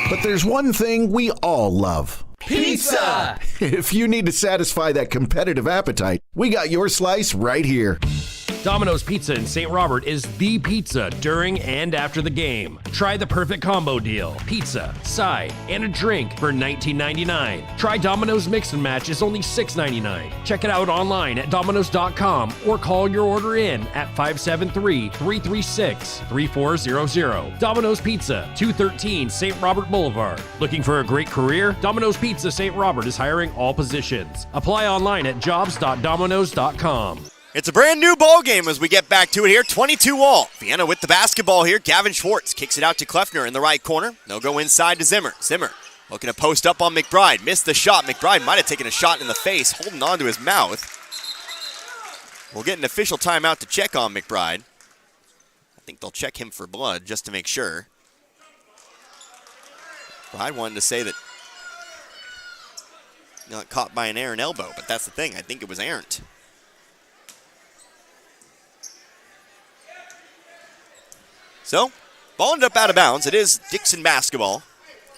But there's one thing we all love. Pizza! If you need to satisfy that competitive appetite, we got your slice right here. Domino's Pizza in St. Robert is the pizza during and after the game. Try the perfect combo deal. Pizza, side, and a drink for $19.99. Try Domino's Mix and Match is only $6.99. Check it out online at Domino's.com or call your order in at 573-336-3400. Domino's Pizza, 213 St. Robert Boulevard. Looking for a great career? Domino's Pizza St. Robert is hiring all positions. Apply online at jobs.domino's.com. It's a brand new ball game as we get back to it here. 22 all. Vienna with the basketball here. Gavin Schwartz kicks it out to Kleffner in the right corner. They'll go inside to Zimmer. Zimmer looking to post up on McBride. Missed the shot. McBride might have taken a shot in the face, holding on to his mouth. We'll get an official timeout to check on McBride. I think they'll check him for blood just to make sure. McBride wanted to say that he got caught by an errant elbow, but that's the thing. I think it was errant. So, ball ended up out of bounds. It is Dixon basketball.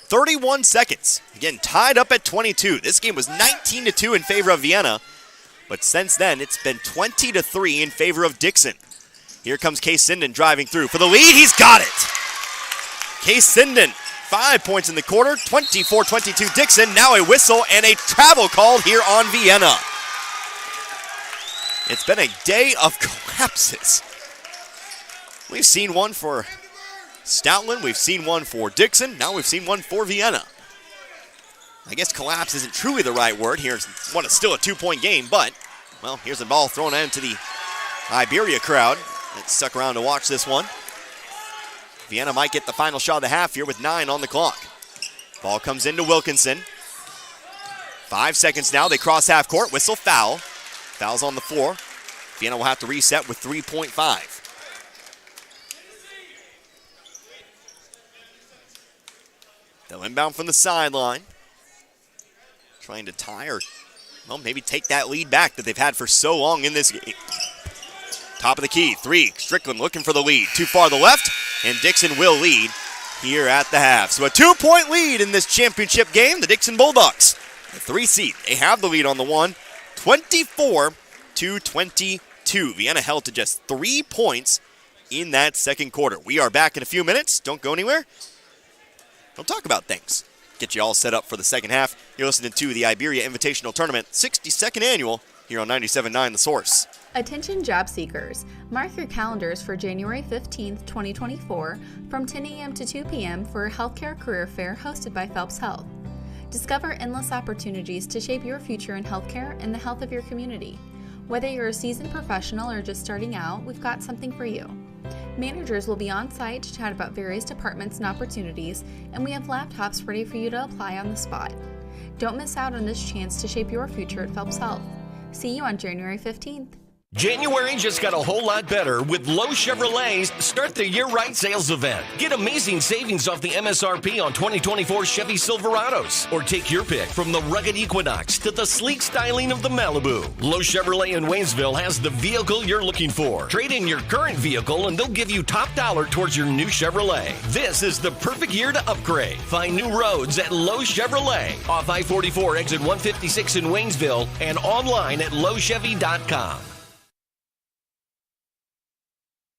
31 seconds. Again, tied up at 22. This game was 19-2 in favor of Vienna, but since then, it's been 20-3 in favor of Dixon. Here comes Case Sinden driving through for the lead. He's got it. Case Sinden, 5 points in the quarter, 24-22 Dixon. Now a whistle and a travel called here on Vienna. It's been a day of collapses. We've seen one for Stoutland, we've seen one for Dixon, now we've seen one for Vienna. I guess collapse isn't truly the right word here. It's still a 2-point game, but, well, here's the ball thrown into the Iberia crowd that stuck around to watch this one. Vienna might get the final shot of the half here with 9 on the clock. Ball comes into Wilkinson. 5 seconds now, they cross half court, whistle, foul. Foul's on the floor. Vienna will have to reset with 3.5. They'll inbound from the sideline. Trying to tie or, well, maybe take that lead back that they've had for so long in this game. Top of the key, 3. Strickland looking for the lead. Too far to the left, and Dixon will lead here at the half. So a 2-point lead in this championship game. The Dixon Bulldogs, the 3 seed, they have the lead on the one, 24-22. Vienna held to just 3 points in that second quarter. We are back in a few minutes. Don't go anywhere. Don't talk about things. Get you all set up for the second half. You're listening to the Iberia Invitational Tournament, 62nd annual, here on 97.9 The Source. Attention job seekers. Mark your calendars for January 15th, 2024 from 10 a.m. to 2 p.m. for a healthcare career fair hosted by Phelps Health. Discover endless opportunities to shape your future in healthcare and the health of your community. Whether you're a seasoned professional or just starting out, we've got something for you. Managers will be on site to chat about various departments and opportunities, and we have laptops ready for you to apply on the spot. Don't miss out on this chance to shape your future at Phelps Health. See you on January 15th. January just got a whole lot better with Lowe Chevrolet's Start the Year Right sales event. Get amazing savings off the MSRP on 2024 Chevy Silverados. Or take your pick from the rugged Equinox to the sleek styling of the Malibu. Lowe Chevrolet in Waynesville has the vehicle you're looking for. Trade in your current vehicle and they'll give you top dollar towards your new Chevrolet. This is the perfect year to upgrade. Find new roads at Lowe Chevrolet off I-44 exit 156 in Waynesville and online at lowechevy.com.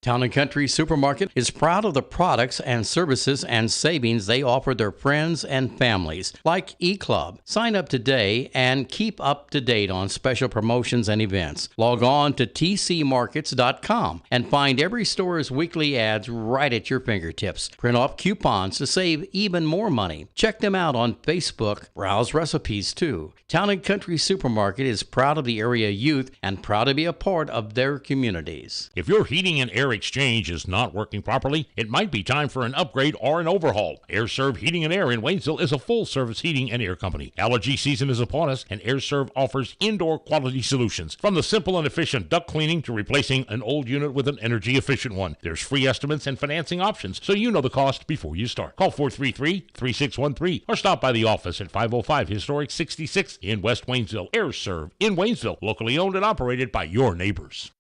Town & Country Supermarket is proud of the products and services and savings they offer their friends and families, like eClub. Sign up today and keep up to date on special promotions and events. Log on to tcmarkets.com and find every store's weekly ads right at your fingertips. Print off coupons to save even more money. Check them out on Facebook. Browse recipes too. Town & Country Supermarket is proud of the area youth and proud to be a part of their communities. If your heating and air exchange is not working properly, it might be time for an upgrade or an overhaul. AirServe Heating and Air in Waynesville is a full-service heating and air company. Allergy season is upon us, and AirServe offers indoor quality solutions. From the simple and efficient duct cleaning to replacing an old unit with an energy-efficient one. There's free estimates and financing options, so you know the cost before you start. Call 433-3613 or stop by the office at 505 Historic 66 in West Waynesville. AirServe in Waynesville, locally owned and operated by your neighbors.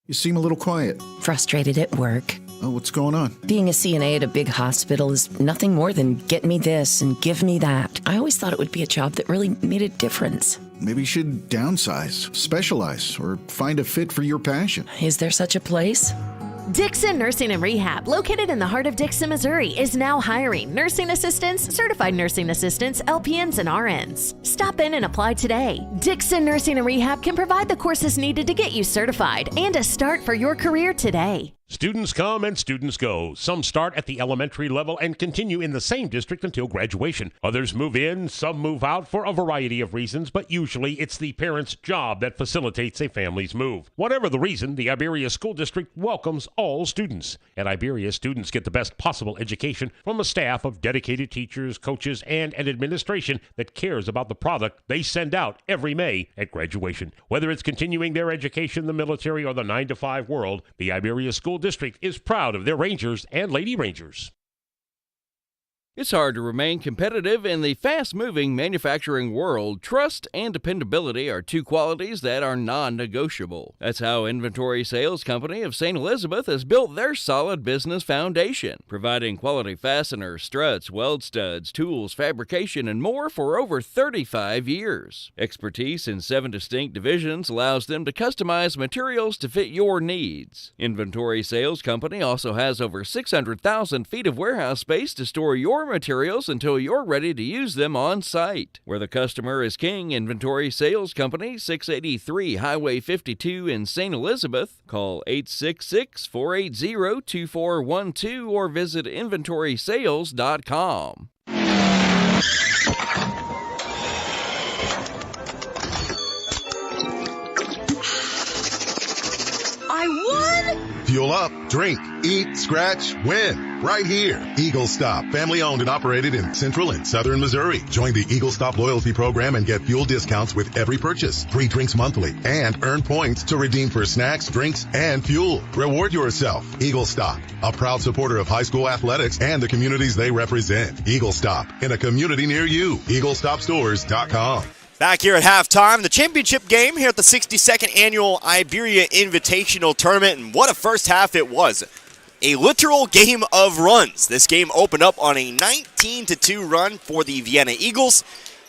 You seem a little quiet. Frustrated at work. Oh, what's going on? Being a CNA at a big hospital is nothing more than get me this and give me that. I always thought it would be a job that really made a difference. Maybe you should downsize, specialize, or find a fit for your passion. Is there such a place? Dixon Nursing and Rehab, located in the heart of Dixon, Missouri, is now hiring nursing assistants, certified nursing assistants, LPNs, and RNs. Stop in and apply today. Dixon Nursing and Rehab can provide the courses needed to get you certified and a start for your career today. Students come and students go. Some start at the elementary level and continue in the same district until graduation. Others move in, some move out for a variety of reasons, but usually it's the parent's job that facilitates a family's move. Whatever the reason, the Iberia School District welcomes all students. At Iberia, students get the best possible education from a staff of dedicated teachers, coaches, and an administration that cares about the product they send out every May at graduation. Whether it's continuing their education in the military or the 9-to-5 world, the Iberia School District is proud of their Rangers and Lady Rangers. It's hard to remain competitive in the fast-moving manufacturing world. Trust and dependability are two qualities that are non-negotiable. That's how Inventory Sales Company of St. Elizabeth has built their solid business foundation, providing quality fasteners, struts, weld studs, tools, fabrication, and more for over 35 years. Expertise in 7 distinct divisions allows them to customize materials to fit your needs. Inventory Sales Company also has over 600,000 feet of warehouse space to store your materials until you're ready to use them on site. Where the customer is king, Inventory Sales Company, 683 Highway 52 in St. Elizabeth. Call 866-480-2412 or visit inventorysales.com. I won! Fuel up, drink, eat, scratch, win. Right here. Eagle Stop, family owned and operated in Central and Southern Missouri. Join the Eagle Stop loyalty program and get fuel discounts with every purchase. Free drinks monthly and earn points to redeem for snacks, drinks, and fuel. Reward yourself. Eagle Stop, a proud supporter of high school athletics and the communities they represent. Eagle Stop, in a community near you. EagleStopStores.com. Back here at halftime, the championship game here at the 62nd Annual Iberia Invitational Tournament, and what a first half it was. A literal game of runs. This game opened up on a 19-2 run for the Vienna Eagles,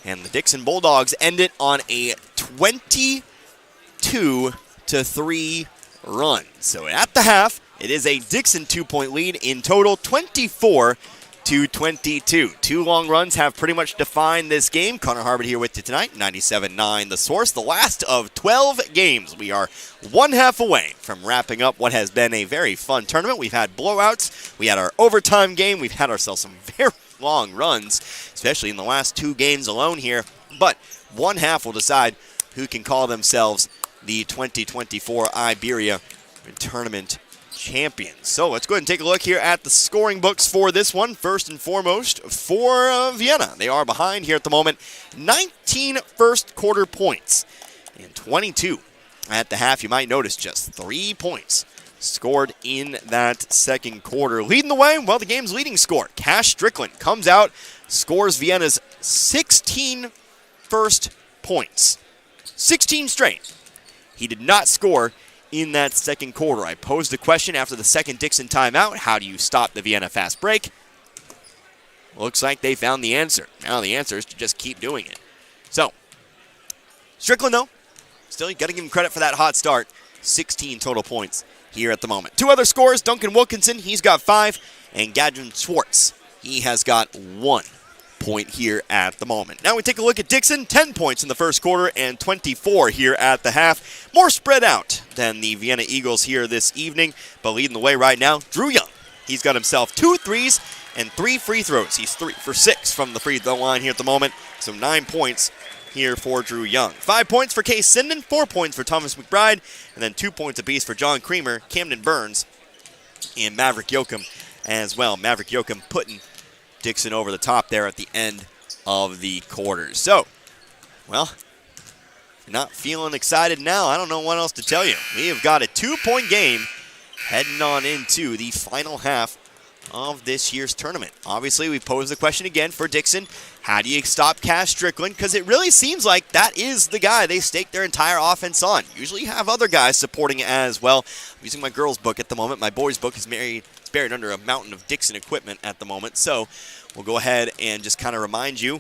and the Dixon Bulldogs ended on a 22-3 run. So at the half, it is a Dixon 2-point lead in total, 24-22. 2 long runs have pretty much defined this game. Connor Harbert here with you tonight, 97.9 The Source. The last of 12 games. We are one half away from wrapping up what has been a very fun tournament. We've had blowouts. We had our overtime game. We've had ourselves some very long runs, especially in the last 2 games alone here. But one half will decide who can call themselves the 2024 Iberia Tournament champions. So let's go ahead and take a look here at the scoring books for this one. First and foremost, for Vienna. They are behind here at the moment. 19 first quarter points and 22 at the half. You might notice just 3 points scored in that second quarter. Leading the way, well, the game's leading scorer, Cash Strickland, comes out, scores Vienna's 16 first points. 16 straight. He did not score in that second quarter. I posed the question after the second Dixon timeout, how do you stop the Vienna fast break? Looks like they found the answer. Now the answer is to just keep doing it. So, Strickland though, still you got to give him credit for that hot start. 16 total points here at the moment. 2 other scores, Duncan Wilkinson, he's got 5, and Gadrin Schwartz, he has got 1 point here at the moment. Now we take a look at Dixon, 10 points in the first quarter and 24 here at the half. More spread out than the Vienna Eagles here this evening, but leading the way right now, Drew Young. He's got himself 2 threes and 3 free throws. He's 3 for 6 from the free throw line here at the moment, so 9 points here for Drew Young. 5 points for Case Sinden, 4 points for Thomas McBride, and then 2 points apiece for John Creamer, Camden Burns, and Maverick Yoakum as well. Maverick Yoakum putting Dixon over the top there at the end of the quarters. So, well, if you're not feeling excited now, I don't know what else to tell you. We have got a 2-point game heading on into the final half of this year's tournament. Obviously, we pose the question again for Dixon. How do you stop Cash Strickland? Because it really seems like that is the guy they stake their entire offense on. Usually you have other guys supporting it as well. I'm using my girls' book at the moment. My boys' book is buried under a mountain of Dixon equipment at the moment. So we'll go ahead and just kind of remind you.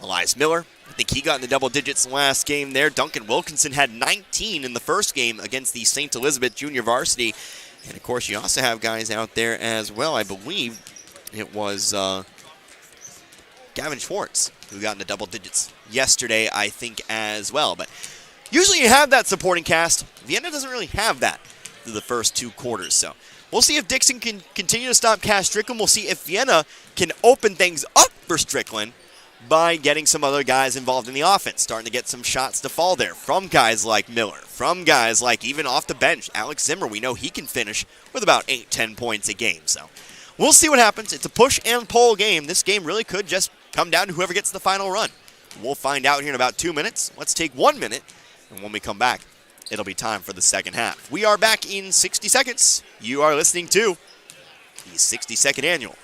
Elias Miller, I think he got in the double digits last game there. Duncan Wilkinson had 19 in the first game against the St. Elizabeth Junior Varsity. And, of course, you also have guys out there as well. I believe it was Gavin Schwartz who got in the double digits yesterday, I think, as well. But usually you have that supporting cast. Vienna doesn't really have that through the first 2 quarters. So we'll see if Dixon can continue to stop Cash Strickland. We'll see if Vienna can open things up for Strickland by getting some other guys involved in the offense, starting to get some shots to fall there from guys like Miller, from guys like even off the bench, Alex Zimmer. We know he can finish with about 8-10 points a game. So we'll see what happens. It's a push and pull game. This game really could just come down to whoever gets the final run. We'll find out here in about 2 minutes. Let's take 1 minute, and when we come back, it'll be time for the second half. We are back in 60 seconds. You are listening to the 62nd Annual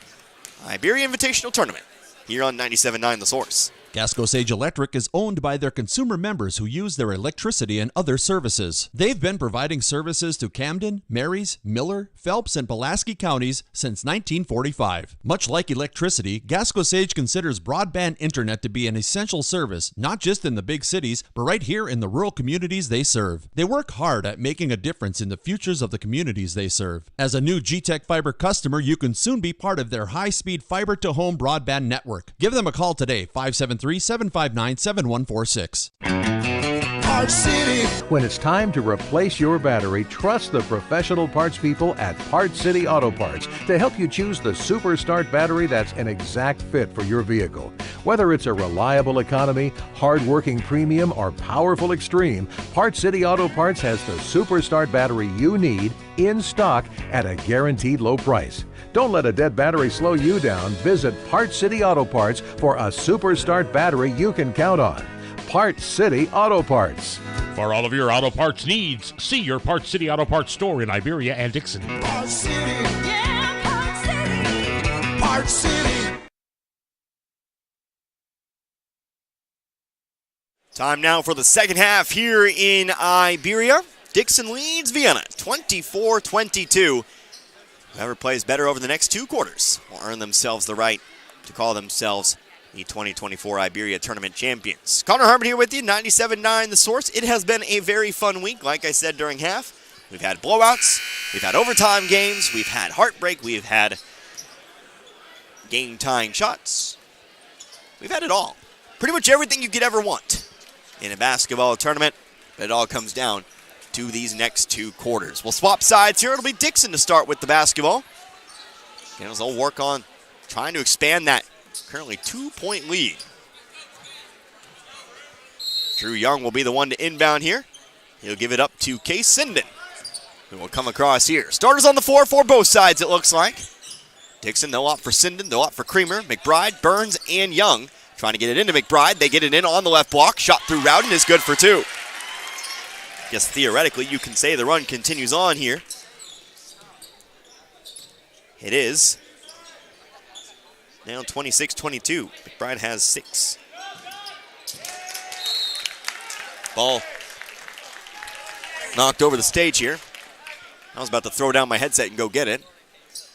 Iberia Invitational Tournament here on 97.9 The Source. Gasco Sage Electric is owned by their consumer members who use their electricity and other services. They've been providing services to Camden, Marys, Miller, Phelps, and Pulaski counties since 1945. Much like electricity, Gasco Sage considers broadband internet to be an essential service, not just in the big cities, but right here in the rural communities they serve. They work hard at making a difference in the futures of the communities they serve. As a new G-Tech Fiber customer, you can soon be part of their high-speed fiber-to-home broadband network. Give them a call today, 573-759-7146. Parts City. When it's time to replace your battery, trust the professional parts people at Parts City Auto Parts to help you choose the Super Start battery that's an exact fit for your vehicle. Whether it's a reliable economy, hard-working premium, or powerful extreme, Parts City Auto Parts has the Super Start battery you need in stock at a guaranteed low price. Don't let a dead battery slow you down. Visit Parts City Auto Parts for a Super Start battery you can count on. Parts City Auto Parts. For all of your auto parts needs, see your Parts City Auto Parts store in Iberia and Dixon. Parts City. Yeah, Parts City. Parts City. Time now for the second half here in Iberia. Dixon leads Vienna 24-22. Whoever plays better over the next two quarters will earn themselves the right to call themselves the 2024 Iberia Tournament champions. Connor Harmon here with you, 97.9 The Source. It has been a very fun week, like I said during half. We've had blowouts, we've had overtime games, we've had heartbreak, we've had game-tying shots. We've had it all. Pretty much everything you could ever want in a basketball tournament, but it all comes down to these next two quarters. We'll swap sides here. It'll be Dixon to start with the basketball. And they'll work on trying to expand that currently 2-point lead. Drew Young will be the one to inbound here. He'll give it up to Case Sinden, who will come across here. Starters on the floor for both sides, it looks like. Dixon, they'll opt for Sinden, they'll opt for Creamer, McBride, Burns, and Young. Trying to get it into McBride. They get it in on the left block. Shot through Rowden is good for two. Guess theoretically you can say the run continues on here. It is now 26-22. McBride has 6. Ball knocked over the stage here. I was about to throw down my headset and go get it.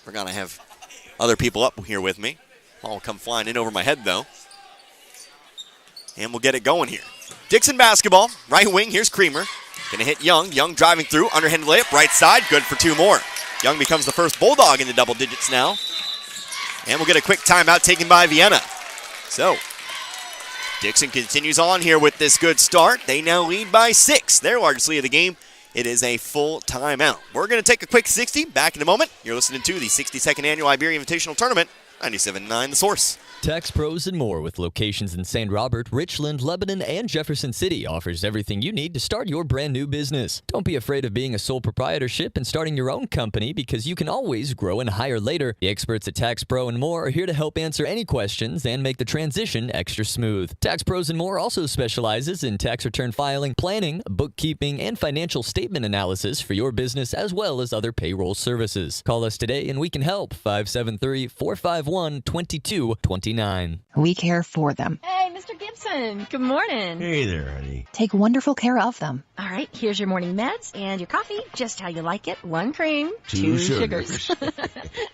Forgot I have other people up here with me. Ball will come flying in over my head though. And we'll get it going here. Dixon basketball, right wing, here's Creamer. Gonna hit Young. Young driving through, underhanded layup, right side, good for 2 more. Young becomes the first Bulldog into double digits now. And we'll get a quick timeout taken by Vienna. So, Dixon continues on here with this good start. They now lead by 6. Their largest lead of the game. It is a full timeout. We're going to take a quick 60. Back in a moment. You're listening to the 62nd Annual Iberia Invitational Tournament. 97.9 The Source. Tax Pros and More, with locations in St. Robert, Richland, Lebanon, and Jefferson City, offers everything you need to start your brand new business. Don't be afraid of being a sole proprietorship and starting your own company, because you can always grow and hire later. The experts at Tax Pro and More are here to help answer any questions and make the transition extra smooth. Tax Pros and More also specializes in tax return filing, planning, bookkeeping, and financial statement analysis for your business, as well as other payroll services. Call us today and we can help. 573-451-2229. We care for them. Hey, Mr. Gibson. Good morning. Hey there, honey. Take wonderful care of them. All right, here's your morning meds and your coffee, just how you like it. 1 cream, 2 sugars.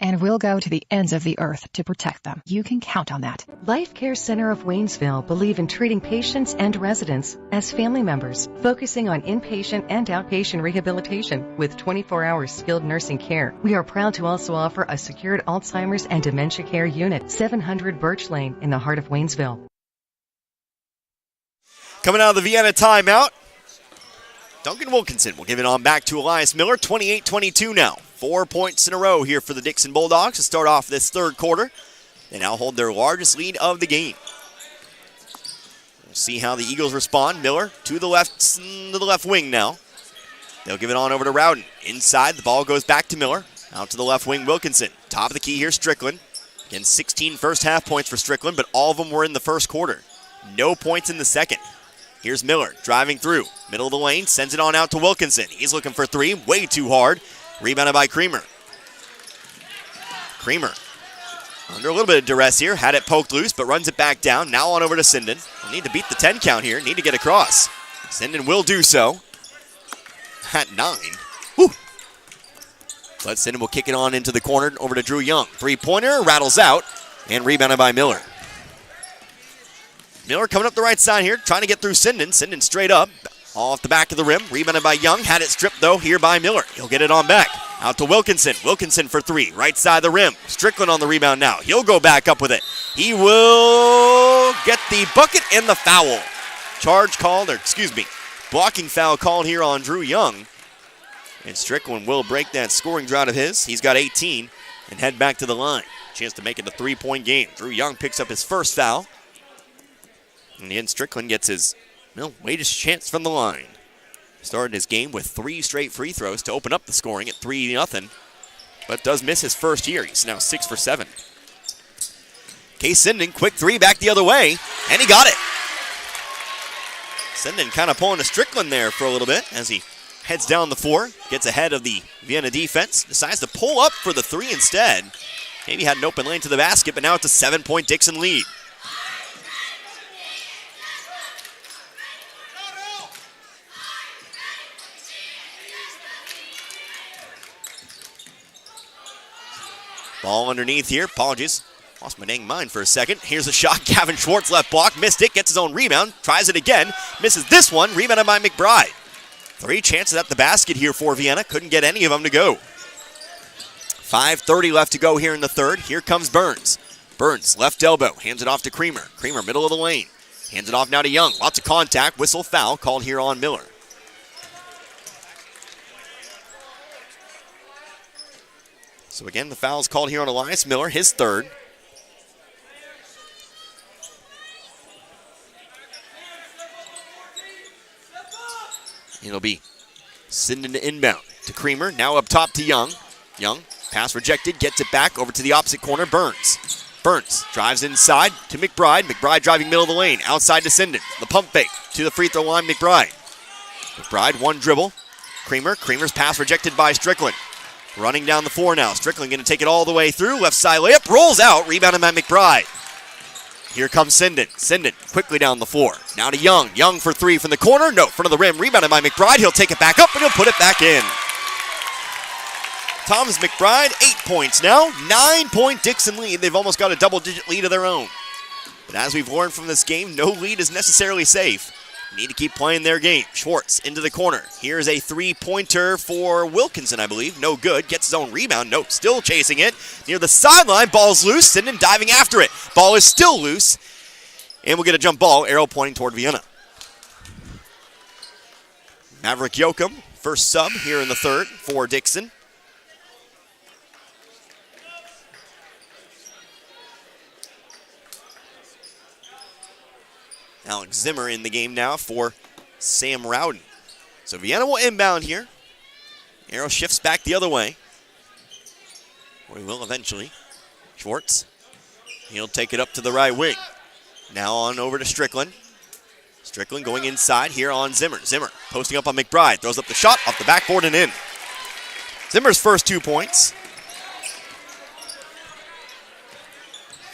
And we'll go to the ends of the earth to protect them. You can count on that. Life Care Center of Waynesville believe in treating patients and residents as family members, focusing on inpatient and outpatient rehabilitation with 24-hour skilled nursing care. We are proud to also offer a secured Alzheimer's and dementia care unit, 700 Birch Lane in the heart of Waynesville. Coming out of the Vienna timeout, Duncan Wilkinson will give it on back to Elias Miller. 28-22 now. 4 points in a row here for the Dixon Bulldogs to start off this third quarter. They now hold their largest lead of the game. We'll see how the Eagles respond. Miller to the left wing now. They'll give it on over to Rowden. Inside, the ball goes back to Miller. Out to the left wing, Wilkinson. Top of the key here, Strickland. Again, 16 first half points for Strickland, but all of them were in the first quarter. No points in the second. Here's Miller driving through. Middle of the lane, sends it on out to Wilkinson. He's looking for 3, way too hard. Rebounded by Creamer. Creamer Under a little bit of duress here. Had it poked loose, but runs it back down. Now on over to Sinden. We'll need to beat the 10 count here. Need to get across. Sinden will do so. At 9. Woo. But Sinden will kick it on into the corner over to Drew Young. Three-pointer, rattles out, and rebounded by Miller. Miller coming up the right side here, trying to get through Sinden. Sinden straight up, off the back of the rim. Rebounded by Young. Had it stripped, though, here by Miller. He'll get it on back. Out to Wilkinson. Wilkinson for 3. Right side of the rim. Strickland on the rebound now. He'll go back up with it. He will get the bucket and the foul. Blocking foul called here on Drew Young. And Strickland will break that scoring drought of his. He's got 18 and head back to the line. Chance to make it a 3-point game. Drew Young picks up his first foul. And again, Strickland gets his latest chance from the line. Started his game with 3 straight free throws to open up the scoring at 3-0, but does miss his first year. He's now 6 for 7. Case Sinden, quick 3 back the other way, and he got it. Sinden kind of pulling a Strickland there for a little bit as he heads down the floor, gets ahead of the Vienna defense, decides to pull up for the 3 instead. Maybe had an open lane to the basket, but now it's a 7-point Dixon lead. Ball underneath here. Apologies. Lost my dang mind for a second. Here's a shot. Gavin Schwartz left block. Missed it. Gets his own rebound. Tries it again. Misses this one. Rebounded by McBride. 3 chances at the basket here for Vienna. Couldn't get any of them to go. 5:30 left to go here in the third. Here comes Burns. Burns, left elbow. Hands it off to Creamer. Creamer, middle of the lane. Hands it off now to Young. Lots of contact. Whistle foul called here on Miller. So again, the foul's called here on Elias Miller, his third. It'll be Sinden to inbound to Creamer, now up top to Young. Young, pass rejected, gets it back over to the opposite corner, Burns. Burns drives inside to McBride. McBride driving middle of the lane, outside to Sinden. The pump fake to the free throw line, McBride. McBride, one dribble. Creamer's pass rejected by Strickland. Running down the floor now. Strickland going to take it all the way through. Left side layup. Rolls out. Rebounded by McBride. Here comes Sinden. Sinden quickly down the floor. Now to Young. Young for 3 from the corner. No, front of the rim. Rebounded by McBride. He'll take it back up and he'll put it back in. Thomas McBride, 8 points now. 9-point Dixon lead. They've almost got a double-digit lead of their own. But as we've learned from this game, no lead is necessarily safe. Need to keep playing their game. Schwartz into the corner. Here's a 3-pointer for Wilkinson, I believe. No good. Gets his own rebound. Nope, still chasing it. Near the sideline, ball's loose. Sinden diving after it. Ball is still loose. And we'll get a jump ball. Arrow pointing toward Vienna. Maverick Yoakum, first sub here in the third for Dixon. Alex Zimmer in the game now for Sam Rowden. So Vienna will inbound here. Arrow shifts back the other way. Or he will eventually. Schwartz. He'll take it up to the right wing. Now on over to Strickland. Strickland going inside here on Zimmer. Zimmer posting up on McBride. Throws up the shot off the backboard and in. Zimmer's first 2 points.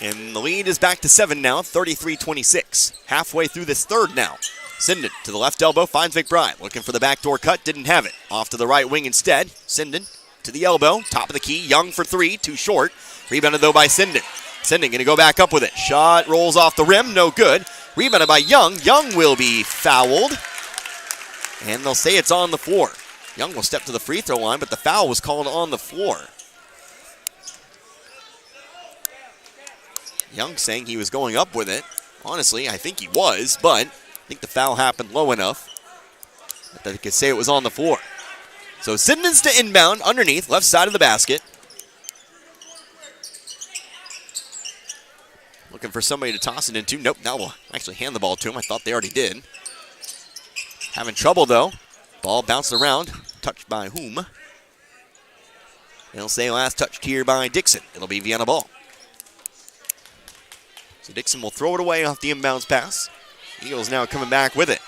And the lead is back to 7 now, 33-26. Halfway through this third now. Sinden to the left elbow, finds McBride. Looking for the backdoor cut, didn't have it. Off to the right wing instead. Sinden to the elbow, top of the key. Young for 3, too short. Rebounded though by Sinden. Sinden going to go back up with it. Shot rolls off the rim, no good. Rebounded by Young. Young will be fouled. And they'll say it's on the floor. Young will step to the free throw line, but the foul was called on the floor. Young saying he was going up with it. Honestly, I think he was, but I think the foul happened low enough that they could say it was on the floor. So Sinden's to inbound underneath, left side of the basket. Looking for somebody to toss it into. Nope, now we'll actually hand the ball to him. I thought they already did. Having trouble, though. Ball bounced around. Touched by whom? They'll say last touched here by Dixon. It'll be Vienna ball. So Dixon will throw it away off the inbounds pass. Eagles now coming back with it.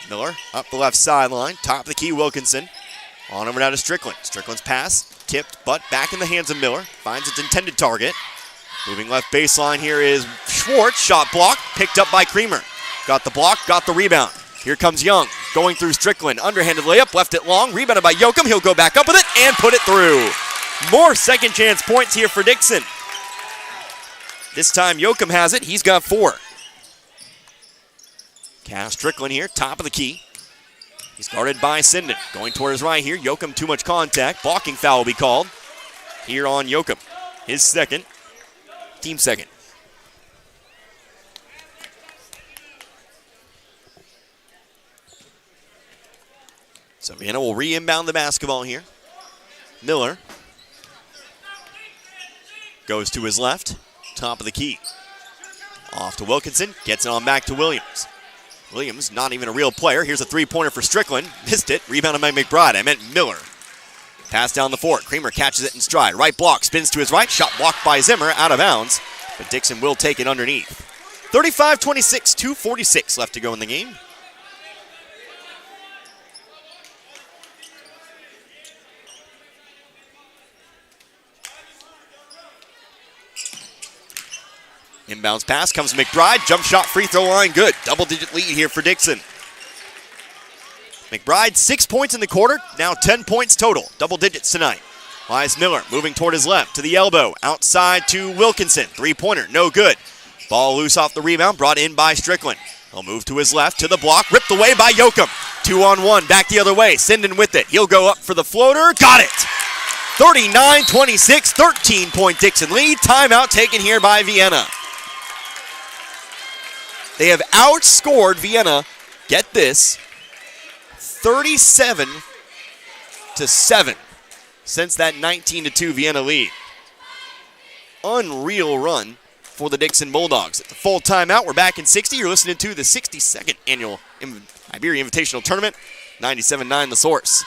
Miller up the left sideline. Top of the key, Wilkinson. On over now to Strickland. Strickland's pass tipped, but back in the hands of Miller. Finds its intended target. Moving left baseline here is Schwartz. Shot blocked, picked up by Creamer. Got the block, got the rebound. Here comes Young, going through Strickland. Underhanded layup, left it long. Rebounded by Yoakum. He'll go back up with it and put it through. More second chance points here for Dixon. This time Yoakum has it. He's got 4. Cass Strickland here, top of the key. He's guarded by Sinden. Going toward his right here. Yoakum, too much contact. Blocking foul will be called here on Yoakum. His second. Team second. So Vienna will re-inbound the basketball here. Miller goes to his left. Top of the key. Off to Wilkinson. Gets it on back to Williams. Williams, not even a real player. Here's a three-pointer for Strickland. Missed it. Rebounded by McBride. I meant Miller. Pass down the court. Creamer catches it in stride. Right block. Spins to his right. Shot blocked by Zimmer. Out of bounds. But Dixon will take it underneath. 35-26. 2:46 left to go in the game. Inbounds pass comes McBride. Jump shot, free throw line, good. Double-digit lead here for Dixon. McBride, 6 points in the quarter, now 10 points total. Double digits tonight. Wise Miller moving toward his left to the elbow. Outside to Wilkinson. Three-pointer, no good. Ball loose off the rebound, brought in by Strickland. He'll move to his left to the block, ripped away by Yoakum. 2-on-1, back the other way. Sinden with it. He'll go up for the floater. Got it! 39-26, 13-point Dixon lead. Timeout taken here by Vienna. They have outscored Vienna, get this, 37-7 since that 19-2 Vienna lead. Unreal run for the Dixon Bulldogs. At the full timeout, we're back in 60. You're listening to the 62nd annual Iberia Invitational Tournament, 97.9 The Source.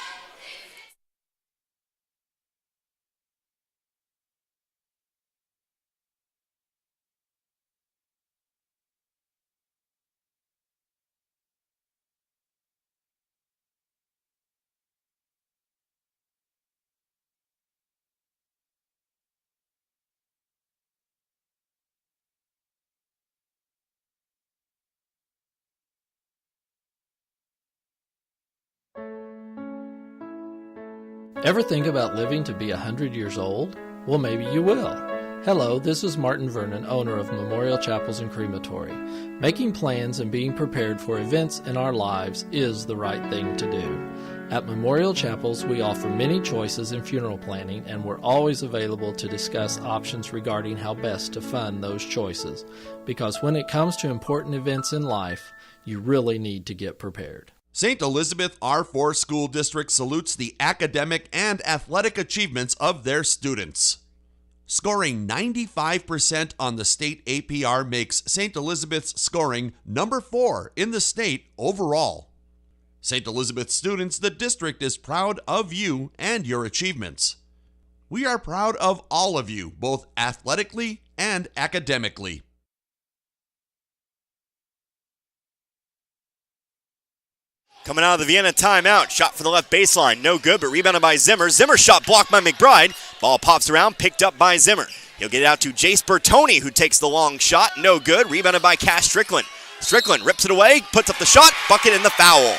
Ever think about living to be 100 years old? Well, maybe you will. Hello, this is Martin Vernon, owner of Memorial Chapels and Crematory. Making plans and being prepared for events in our lives is the right thing to do. At Memorial Chapels, we offer many choices in funeral planning, and we're always available to discuss options regarding how best to fund those choices. Because when it comes to important events in life, you really need to get prepared. St. Elizabeth R4 School District salutes the academic and athletic achievements of their students. Scoring 95% on the state APR makes St. Elizabeth's scoring number 4 in the state overall. St. Elizabeth students, the district is proud of you and your achievements. We are proud of all of you, both athletically and academically. Coming out of the Vienna timeout, shot for the left baseline, no good, but rebounded by Zimmer. Zimmer shot blocked by McBride. Ball pops around, picked up by Zimmer. He'll get it out to Jace Bertoni, who takes the long shot, no good, rebounded by Cass Strickland. Strickland rips it away, puts up the shot, bucket and the foul.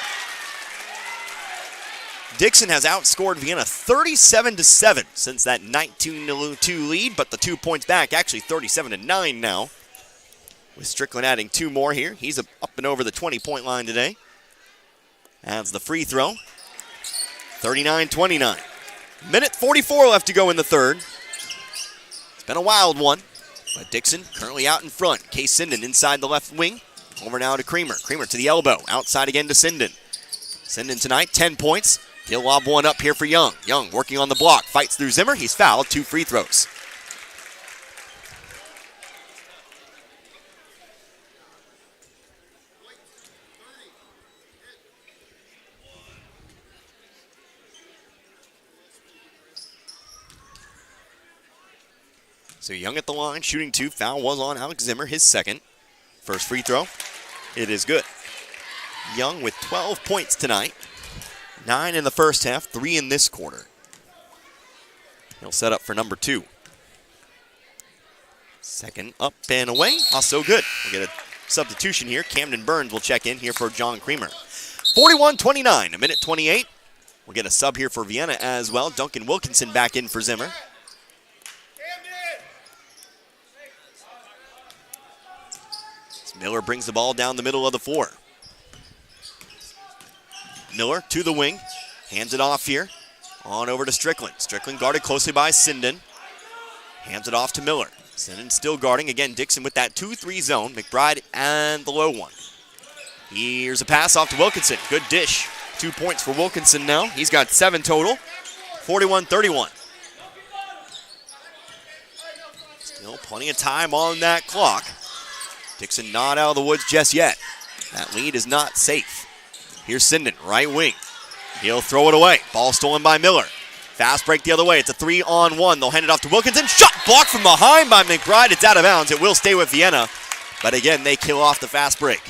Dixon has outscored Vienna 37-7 since that 19-2 lead, but the 2 points back, actually 37-9 now. With Strickland adding 2 more here. He's up and over the 20-point line today. Adds the free throw. 39-29. Minute 44 left to go in the third. It's been a wild one, but Dixon currently out in front. Case Sinden inside the left wing. Over now to Creamer. Creamer to the elbow. Outside again to Sinden. Sinden tonight, 10 points. He'll lob one up here for Young. Young working on the block. Fights through Zimmer. He's fouled. 2 free throws. So Young at the line, shooting 2. Foul was on Alex Zimmer, his second. First free throw. It is good. Young with 12 points tonight. 9 in the first half, 3 in this quarter. He'll set up for number 2. Second up and away. Also good. We'll get a substitution here. Camden Burns will check in here for John Creamer. 41-29, a minute 28. We'll get a sub here for Vienna as well. Duncan Wilkinson back in for Zimmer. Miller brings the ball down the middle of the floor. Miller to the wing. Hands it off here. On over to Strickland. Strickland guarded closely by Sinden. Hands it off to Miller. Sinden still guarding. Again, Dixon with that 2-3 zone. McBride and the low one. Here's a pass off to Wilkinson. Good dish. 2 points for Wilkinson now. He's got 7 total. 41-31. Still plenty of time on that clock. Dixon not out of the woods just yet. That lead is not safe. Here's Sinden, right wing. He'll throw it away. Ball stolen by Miller. Fast break the other way. It's a 3-on-1. They'll hand it off to Wilkinson. Shot blocked from behind by McBride. It's out of bounds. It will stay with Vienna. But again, they kill off the fast break.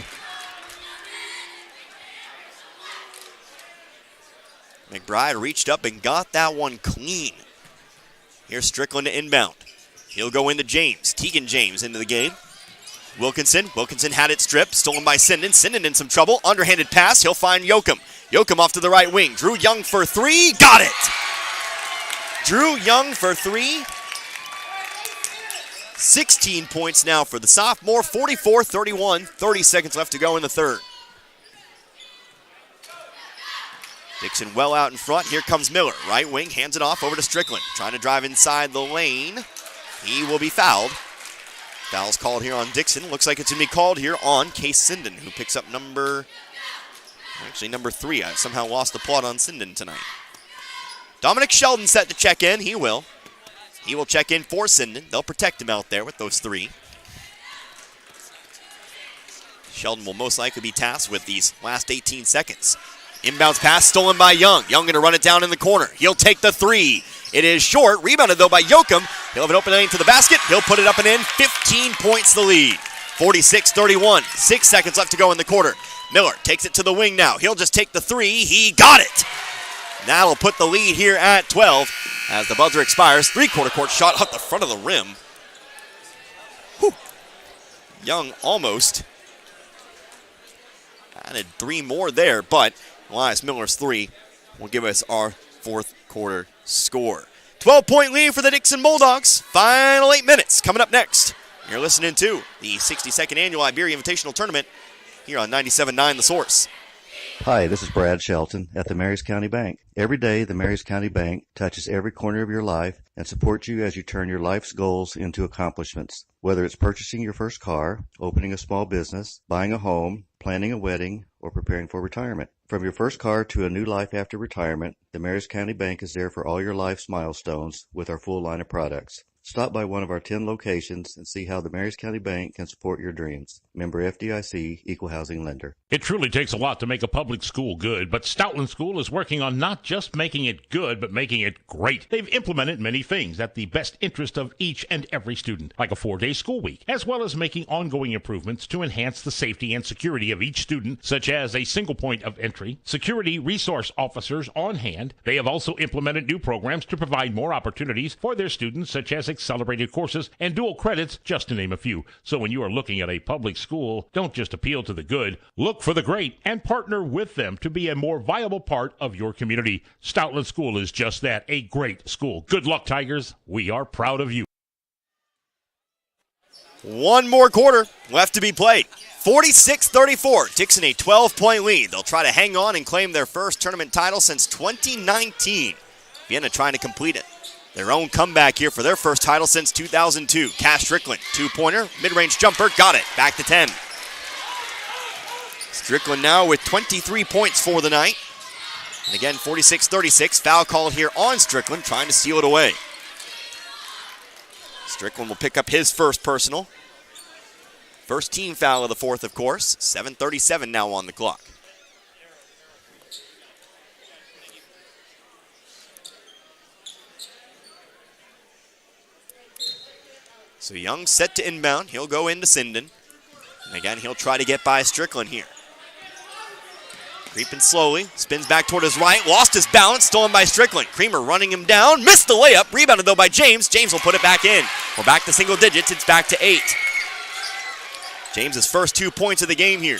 McBride reached up and got that one clean. Here's Strickland to inbound. He'll go into James. Tegan James into the game. Wilkinson had it stripped, stolen by Sinden. Sinden in some trouble, underhanded pass, he'll find Yoakum. Yoakum off to the right wing. Drew Young for 3, got it! Drew Young for 3. 16 points now for the sophomore, 44-31, 30 seconds left to go in the third. Dixon well out in front, here comes Miller. Right wing, hands it off over to Strickland. Trying to drive inside the lane. He will be fouled. Foul's called here on Dixon. Looks like it's going to be called here on Case Sinden, who picks up number 3. I've somehow lost the plot on Sinden tonight. Dominic Sheldon set to check in. He will. He will check in for Sinden. They'll protect him out there with those 3. Sheldon will most likely be tasked with these last 18 seconds. Inbounds pass stolen by Young. Young going to run it down in the corner. He'll take the 3. It is short. Rebounded, though, by Yoakum. He'll have an open lane to the basket. He'll put it up and in. 15 points the lead. 46-31. 6 seconds left to go in the quarter. Miller takes it to the wing now. He'll just take the 3. He got it. That'll put the lead here at 12 as the buzzer expires. 3-quarter court shot off the front of the rim. Whew. Young almost added 3 more there, but Elias Miller's 3 will give us our 4th quarter score. 12-point lead for the Dixon Bulldogs. Final 8 minutes coming up next. You're listening to the 62nd Annual Iberia Invitational Tournament here on 97.9 The Source. Hi, this is Brad Shelton at the Marys County Bank. Every day, the Marys County Bank touches every corner of your life and supports you as you turn your life's goals into accomplishments. Whether it's purchasing your first car, opening a small business, buying a home, planning a wedding, or preparing for retirement. From your first car to a new life after retirement, the Marys County Bank is there for all your life's milestones with our full line of products. Stop by one of our 10 locations and see how the Marys County Bank can support your dreams. Member FDIC, Equal Housing Lender. It truly takes a lot to make a public school good, but Stoutland School is working on not just making it good, but making it great. They've implemented many things at the best interest of each and every student, like a 4-day school week, as well as making ongoing improvements to enhance the safety and security of each student, such as a single point of entry, security resource officers on hand. They have also implemented new programs to provide more opportunities for their students, such as accelerated courses and dual credits, just to name a few. So when you are looking at a public school, don't just appeal to the good, look for the great and partner with them to be a more viable part of your community. Stoutland School is just that, a great school. Good luck, Tigers. We are proud of you. 1 more quarter left to be played. 46-34. Dixon a 12-point lead. They'll try to hang on and claim their first tournament title since 2019. Vienna trying to complete it. Their own comeback here for their first title since 2002. Cash Strickland, 2-pointer, mid-range jumper, got it. Back to 10. Strickland now with 23 points for the night. And again, 46-36. Foul called here on Strickland, trying to steal it away. Strickland will pick up his first personal. First team foul of the fourth, of course. 7:37 now on the clock. So Young set to inbound. He'll go into Sinden. And again, he'll try to get by Strickland here. Creeping slowly, spins back toward his right, lost his balance, stolen by Strickland. Creamer running him down, missed the layup, rebounded though by James. James will put it back in. We're back to single digits, it's back to 8. James' first 2 points of the game here.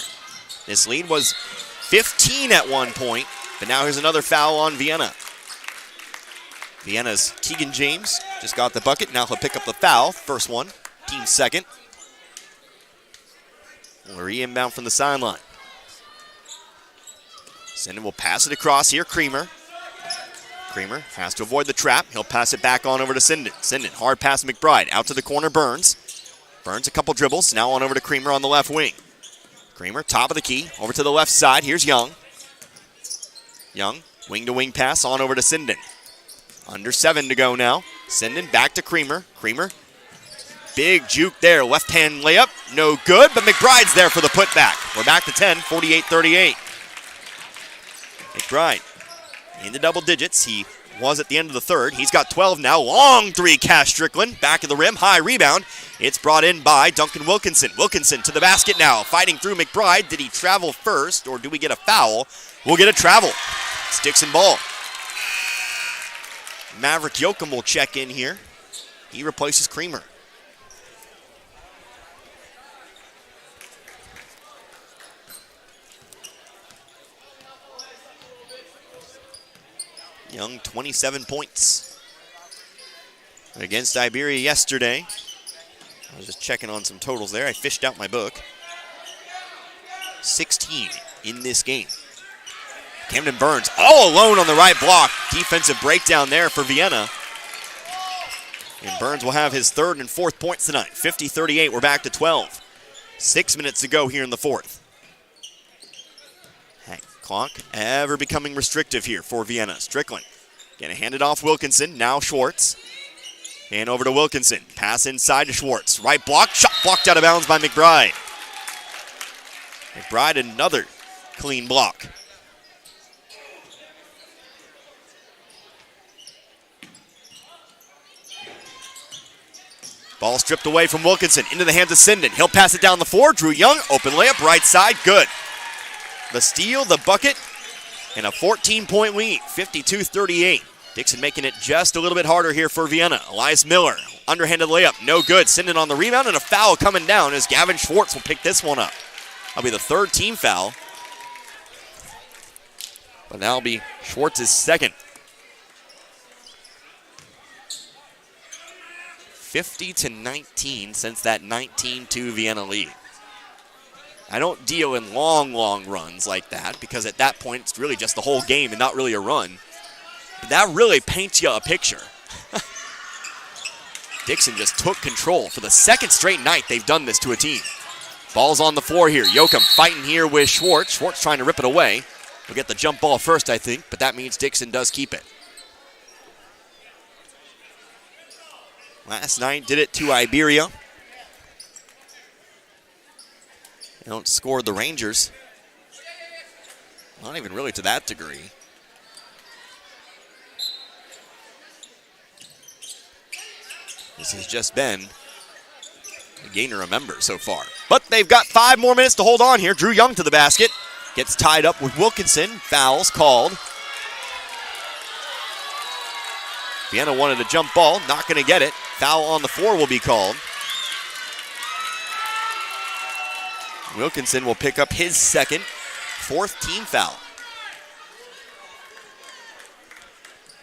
This lead was 15 at one point, but now here's another foul on Vienna. Vienna's Keegan James just got the bucket, now he'll pick up the foul. First one, team second. Lurie inbound from the sideline. Sinden will pass it across here, Creamer. Creamer has to avoid the trap. He'll pass it back on over to Sinden. Sinden, hard pass McBride. Out to the corner, Burns. Burns a couple dribbles. Now on over to Creamer on the left wing. Creamer, top of the key. Over to the left side. Here's Young. Young, wing-to-wing pass on over to Sinden. Under 7 to go now. Sinden back to Creamer. Creamer, big juke there. Left-hand layup, no good, but McBride's there for the putback. We're back to 10, 48-38. McBride in the double digits. He was at the end of the third. He's got 12 now. Long three, Cash Strickland. Back of the rim, high rebound. It's brought in by Duncan Wilkinson. Wilkinson to the basket now, fighting through McBride. Did he travel first, or do we get a foul? We'll get a travel. It's Dixon ball. Maverick Yoakum will check in here. He replaces Creamer. Young, 27 points against Iberia yesterday. I was just checking on some totals there. I fished out my book. 16 in this game. Camden Burns all alone on the right block. Defensive breakdown there for Vienna. And Burns will have his third and fourth points tonight. 50-38, we're back to 12. 6 minutes to go here in the fourth. Clock ever becoming restrictive here for Vienna. Strickland gonna hand it off Wilkinson. Now Schwartz. And over to Wilkinson. Pass inside to Schwartz. Right block. Shot blocked out of bounds by McBride. McBride another clean block. Ball stripped away from Wilkinson. Into the hands of Sinden. He'll pass it down the floor. Drew Young. Open layup. Right side. Good. The steal, the bucket, and a 14-point lead, 52-38. Dixon making it just a little bit harder here for Vienna. Elias Miller, underhanded layup, no good. Sinden on the rebound, and a foul coming down as Gavin Schwartz will pick this one up. That'll be the third team foul. But that'll be Schwartz's second. 50-19 since that 19-2 Vienna lead. I don't deal in long runs like that because at that point it's really just the whole game and not really a run. But that really paints you a picture. Dixon just took control. For the second straight night they've done this to a team. Ball's on the floor here. Yoakum fighting here with Schwartz. Schwartz trying to rip it away. We'll get the jump ball first, I think, but that means Dixon does keep it. Last night did it to Iberia. They don't score the Rangers. Not even really to that degree. This has just been a game to remember so far. But they've got 5 more minutes to hold on here. Drew Young to the basket. Gets tied up with Wilkinson. Fouls called. Vienna wanted a jump ball. Not going to get it. Foul on the floor will be called. Wilkinson will pick up his second, 4th team foul.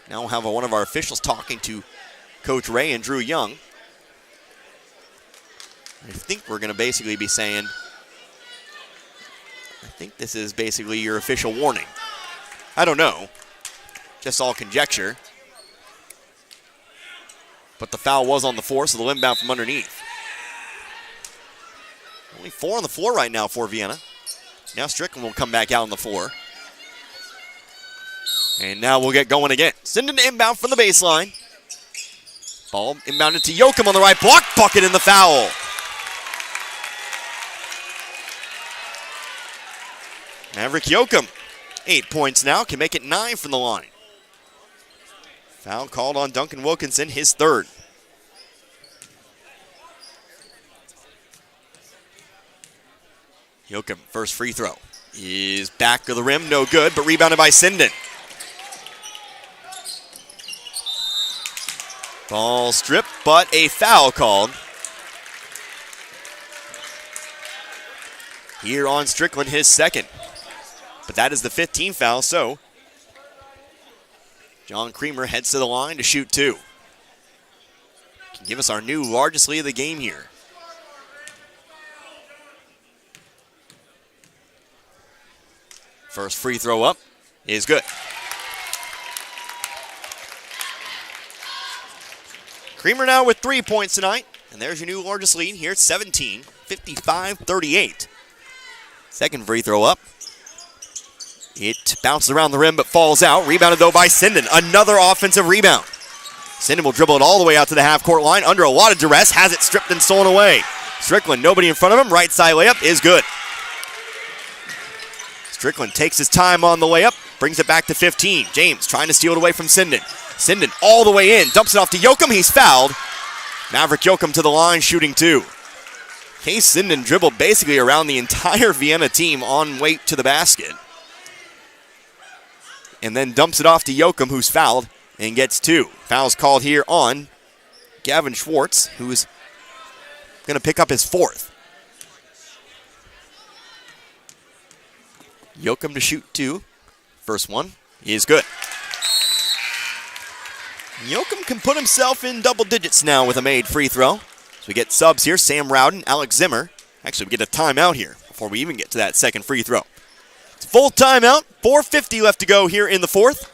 Now we'll have one of our officials talking to Coach Ray and Drew Young. I think we're going to basically be saying, I think this is basically your official warning. I don't know. Just all conjecture. But the foul was on the floor, so they'll inbound from underneath. Only 4 on the floor right now for Vienna. Now Strickland will come back out on the floor. And now we'll get going again. Sinden inbound from the baseline. Ball inbounded to Yoakum on the right block. Bucket in the foul. Maverick Yoakum, 8 points now. Can make it 9 from the line. Foul called on Duncan Wilkinson, his third. Yoakum, first free throw. is back of the rim, no good, but rebounded by Sinden. Ball stripped, but a foul called. Here on Strickland, his second. But that is the 15th foul, so John Creamer heads to the line to shoot 2. Can give us our new largest lead of the game here. First free throw up is good. Creamer now with 3 points tonight, and there's your new largest lead here at 17, 55-38. Second free throw up. It bounces around the rim but falls out. Rebounded though by Sinden. Another offensive rebound. Sinden will dribble it all the way out to the half-court line under a lot of duress. Has it stripped and stolen away. Strickland, nobody in front of him. Right side layup is good. Strickland takes his time on the layup. Brings it back to 15. James trying to steal it away from Sinden. Sinden all the way in. Dumps it off to Yoakum. He's fouled. Maverick Yoakum to the line shooting 2. Case Sinden dribbled basically around the entire Vienna team on way to the basket. And then dumps it off to Yoakum, who's fouled, and gets 2. Foul's called here on Gavin Schwartz, who's going to pick up his 4th. Yoakum to shoot 2. First one is good. Yoakum can put himself in double digits now with a made free throw. So we get subs here, Sam Rowden, Alex Zimmer. Actually, we get a timeout here before we even get to that second free throw. It's a full timeout, 4:50 left to go here in the 4th.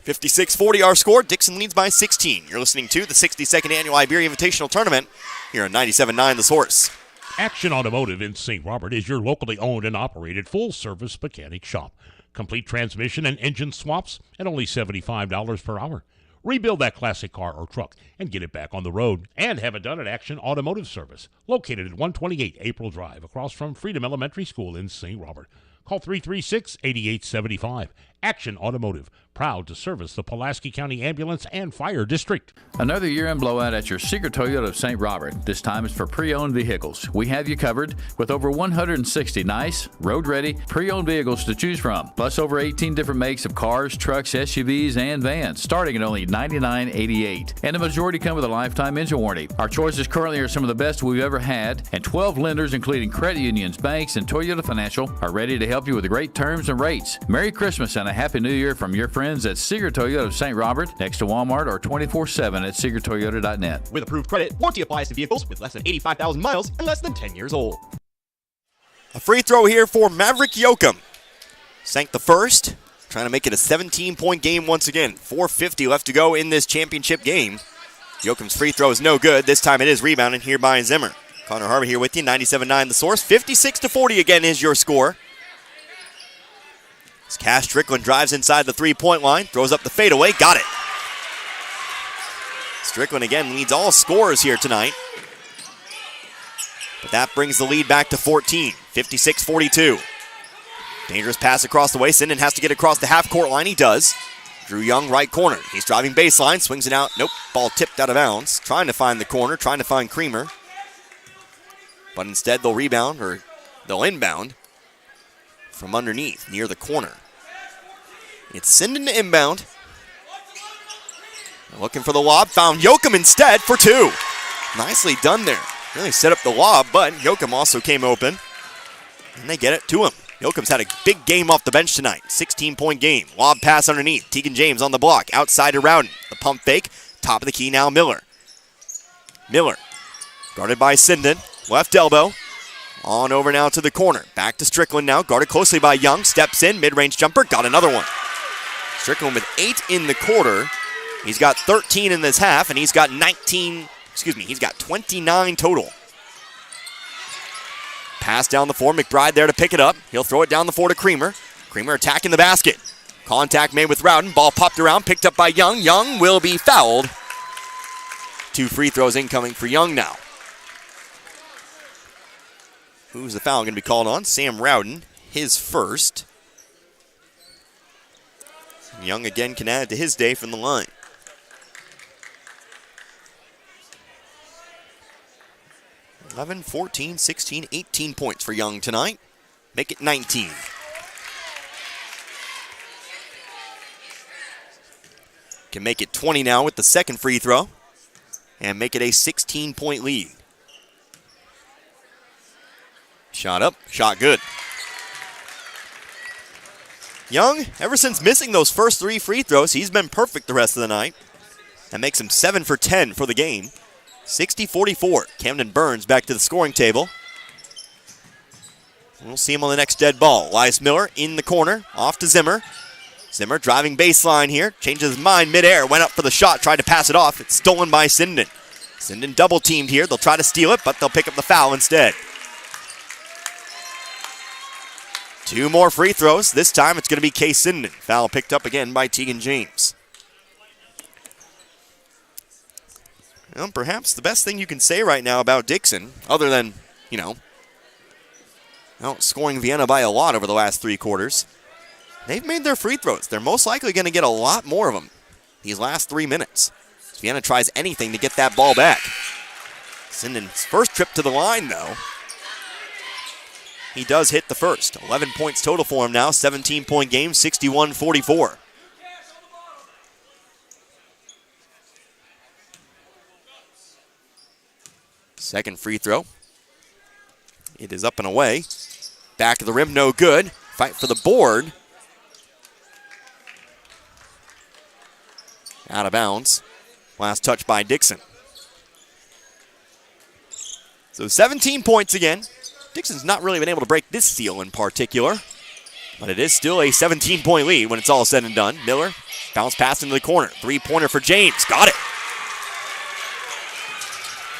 56-40 our score. Dixon leads by 16. You're listening to the 62nd Annual Iberia Invitational Tournament here on 97.9 The Source. Action Automotive in St. Robert is your locally owned and operated full-service mechanic shop. Complete transmission and engine swaps at only $75 per hour. Rebuild that classic car or truck and get it back on the road. And have it done at Action Automotive Service, located at 128 April Drive, across from Freedom Elementary School in St. Robert. Call 336-8875. Action Automotive, proud to service the Pulaski County Ambulance and Fire District. Another year-end blowout at your Seeger Toyota of St. Robert. This time it's for pre-owned vehicles. We have you covered with over 160 nice, road-ready, pre-owned vehicles to choose from, plus over 18 different makes of cars, trucks, SUVs, and vans, starting at only $99.88. And the majority come with a lifetime engine warranty. Our choices currently are some of the best we've ever had, and 12 lenders, including credit unions, banks, and Toyota Financial, are ready to help you with great terms and rates. Merry Christmas and a Happy New Year from your friends at Seeger Toyota of St. Robert, next to Walmart, or 24/7 at SeegerToyota.net. With approved credit, warranty applies to vehicles with less than 85,000 miles and less than 10 years old. A free throw here for Maverick Yoakum. Sank the first, trying to make it a 17-point game once again. 4:50 left to go in this championship game. Yoakum's free throw is no good. This time it is rebounded here by Zimmer. Connor Harvey here with you, 97.9 The Source. 56-40 again is your score. As Cash Strickland drives inside the three-point line, throws up the fadeaway, got it. Strickland again leads all scorers here tonight. But that brings the lead back to 14, 56-42. Dangerous pass across the way. Sinden has to get across the half-court line. He does. Drew Young, right corner. He's driving baseline, swings it out. Nope, ball tipped out of bounds. Trying to find the corner, trying to find Creamer. But instead they'll rebound, or they'll inbound from underneath, near the corner. It's Sinden to inbound. Looking for the lob, found Yoakum instead for 2. Nicely done there. Really set up the lob, but Yoakum also came open. And they get it to him. Yoakum's had a big game off the bench tonight. 16-point game. Lob pass underneath. Tegan James on the block. Outside to Rowden. The pump fake. Top of the key now, Miller. Miller. Guarded by Sinden. Left elbow. On over now to the corner. Back to Strickland now. Guarded closely by Young. Steps in. Mid-range jumper. Got another one. Strickland with 8 in the quarter. He's got 13 in this half, and he's got 29 total. Pass down the floor. McBride there to pick it up. He'll throw it down the floor to Creamer. Creamer attacking the basket. Contact made with Rowden. Ball popped around. Picked up by Young. Young will be fouled. 2 free throws incoming for Young now. Who's the foul going to be called on? Sam Rowden, his first. Young again can add to his day from the line. 11, 14, 16, 18 points for Young tonight. Make it 19. Can make it 20 now with the second free throw and make it a 16-point lead. Shot up, shot good. Young, ever since missing those first 3 free throws, he's been perfect the rest of the night. That makes him 7 for 10 for the game. 60-44. Camden Burns back to the scoring table. We'll see him on the next dead ball. Elias Miller in the corner, off to Zimmer. Zimmer driving baseline here, changes his mind midair, went up for the shot, tried to pass it off. It's stolen by Sinden. Sinden double teamed here. They'll try to steal it, but they'll pick up the foul instead. 2 more free throws. This time it's going to be Case Sinden. Foul picked up again by Tegan James. Well, perhaps the best thing you can say right now about Dixon, other than, outscoring Vienna by a lot over the last 3 quarters, they've made their free throws. They're most likely going to get a lot more of them these last 3 minutes. Vienna tries anything to get that ball back. Sinden's first trip to the line, though, he does hit the first. 11 points total for him now, 17-point game, 61-44. Second free throw. It is up and away. Back of the rim, no good. Fight for the board. Out of bounds. Last touch by Dixon. So 17 points again. Dixon's not really been able to break this seal in particular, but it is still a 17-point lead when it's all said and done. Miller, bounce pass into the corner. 3-pointer for James. Got it.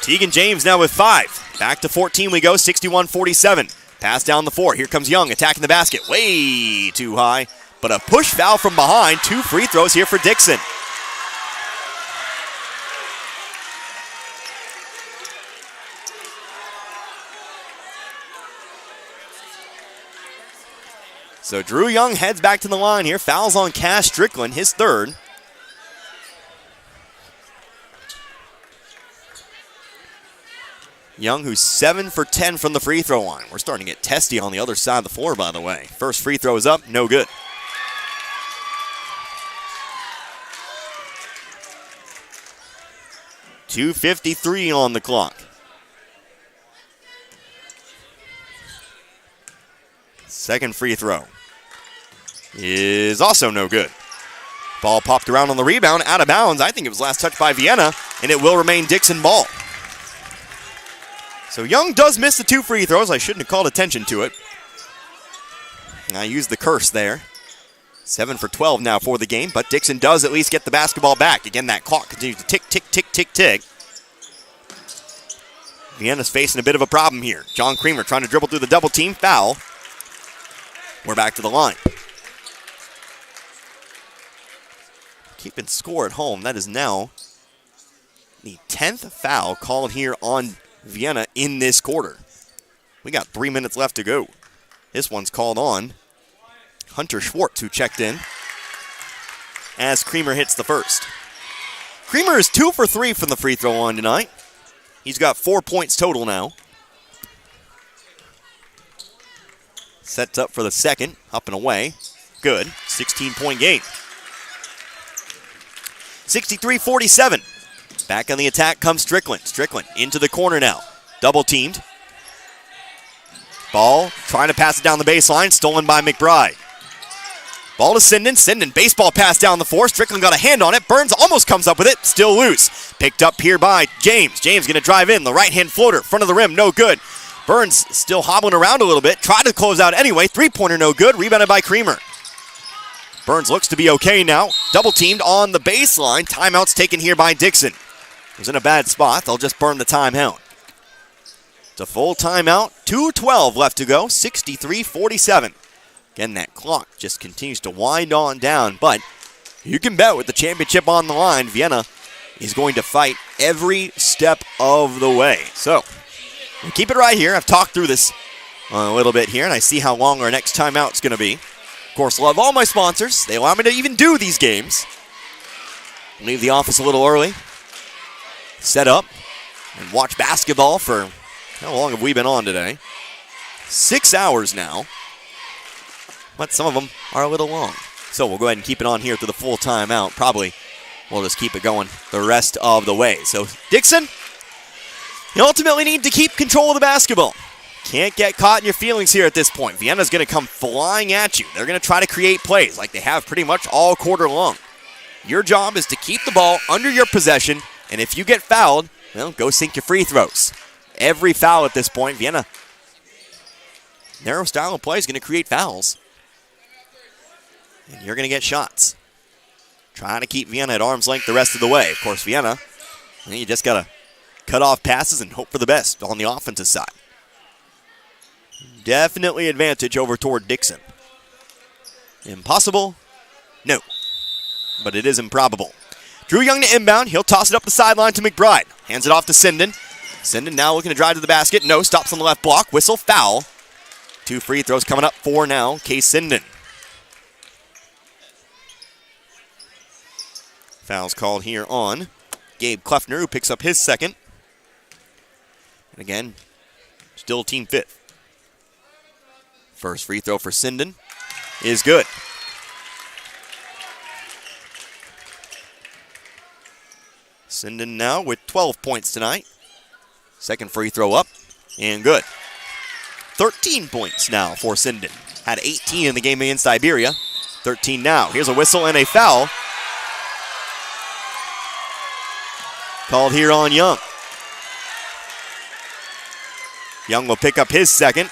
Tegan James now with 5. Back to 14 we go, 61-47. Pass down the 4. Here comes Young attacking the basket. Way too high, but a push foul from behind. 2 free throws here for Dixon. So Drew Young heads back to the line here. Fouls on Cash Strickland, his 3rd. Young, who's 7 for 10 from the free throw line. We're starting to get testy on the other side of the floor, by the way. First free throw is up, no good. .253 on the clock. Second free throw is also no good. Ball popped around on the rebound, out of bounds. I think it was last touched by Vienna, and it will remain Dixon ball. So Young does miss the 2 free throws. I shouldn't have called attention to it. I used the curse there. 7 for 12 now for the game, but Dixon does at least get the basketball back. Again, that clock continues to tick, tick, tick, tick, tick. Vienna's facing a bit of a problem here. John Creamer trying to dribble through the double team. Foul. We're back to the line. Keeping score at home. That is now the 10th foul called here on Vienna in this quarter. We got 3 minutes left to go. This one's called on Hunter Schwartz, who checked in as Creamer hits the first. Creamer is 2 for 3 from the free throw line tonight. He's got 4 points total now. Sets up for the second, up and away. Good, 16-point game. 63-47. Back on the attack comes Strickland. Strickland into the corner now. Double teamed. Ball trying to pass it down the baseline. Stolen by McBride. Ball to Sinden. Sinden, baseball pass down the 4. Strickland got a hand on it. Burns almost comes up with it. Still loose. Picked up here by James. James going to drive in. The right-hand floater. Front of the rim. No good. Burns still hobbling around a little bit. Tried to close out anyway. 3-pointer no good. Rebounded by Creamer. Burns looks to be okay now. Double teamed on the baseline. Timeout's taken here by Dixon. He was in a bad spot. They'll just burn the timeout. It's a full timeout. 2:12 left to go. 63-47. Again, that clock just continues to wind on down. But you can bet with the championship on the line, Vienna is going to fight every step of the way. So, we'll keep it right here. I've talked through this a little bit here, and I see how long our next timeout is going to be. Of course, love all my sponsors. They allow me to even do these games. Leave the office a little early. Set up and watch basketball for, how long have we been on today? 6 hours now. But some of them are a little long. So we'll go ahead and keep it on here through the full timeout. Probably we'll just keep it going the rest of the way. So Dixon, you ultimately need to keep control of the basketball. Can't get caught in your feelings here at this point. Vienna's going to come flying at you. They're going to try to create plays like they have pretty much all quarter long. Your job is to keep the ball under your possession, and if you get fouled, well, go sink your free throws. Every foul at this point, Vienna, narrow style of play is going to create fouls. And you're going to get shots. Trying to keep Vienna at arm's length the rest of the way. Of course, Vienna, you just got to cut off passes and hope for the best on the offensive side. Definitely advantage over toward Dixon. Impossible? No. But it is improbable. Drew Young to inbound. He'll toss it up the sideline to McBride. Hands it off to Sinden. Sinden now looking to drive to the basket. No, stops on the left block. Whistle, foul. 2 free throws coming up for now. Case Sinden. Foul's called here on Gabe Kleffner, who picks up his second. And again, still team fifth. First free throw for Sinden is good. Sinden now with 12 points tonight. Second free throw up and good. 13 points now for Sinden. Had 18 in the game against Iberia. 13 now. Here's a whistle and a foul. Called here on Young. Young will pick up his second.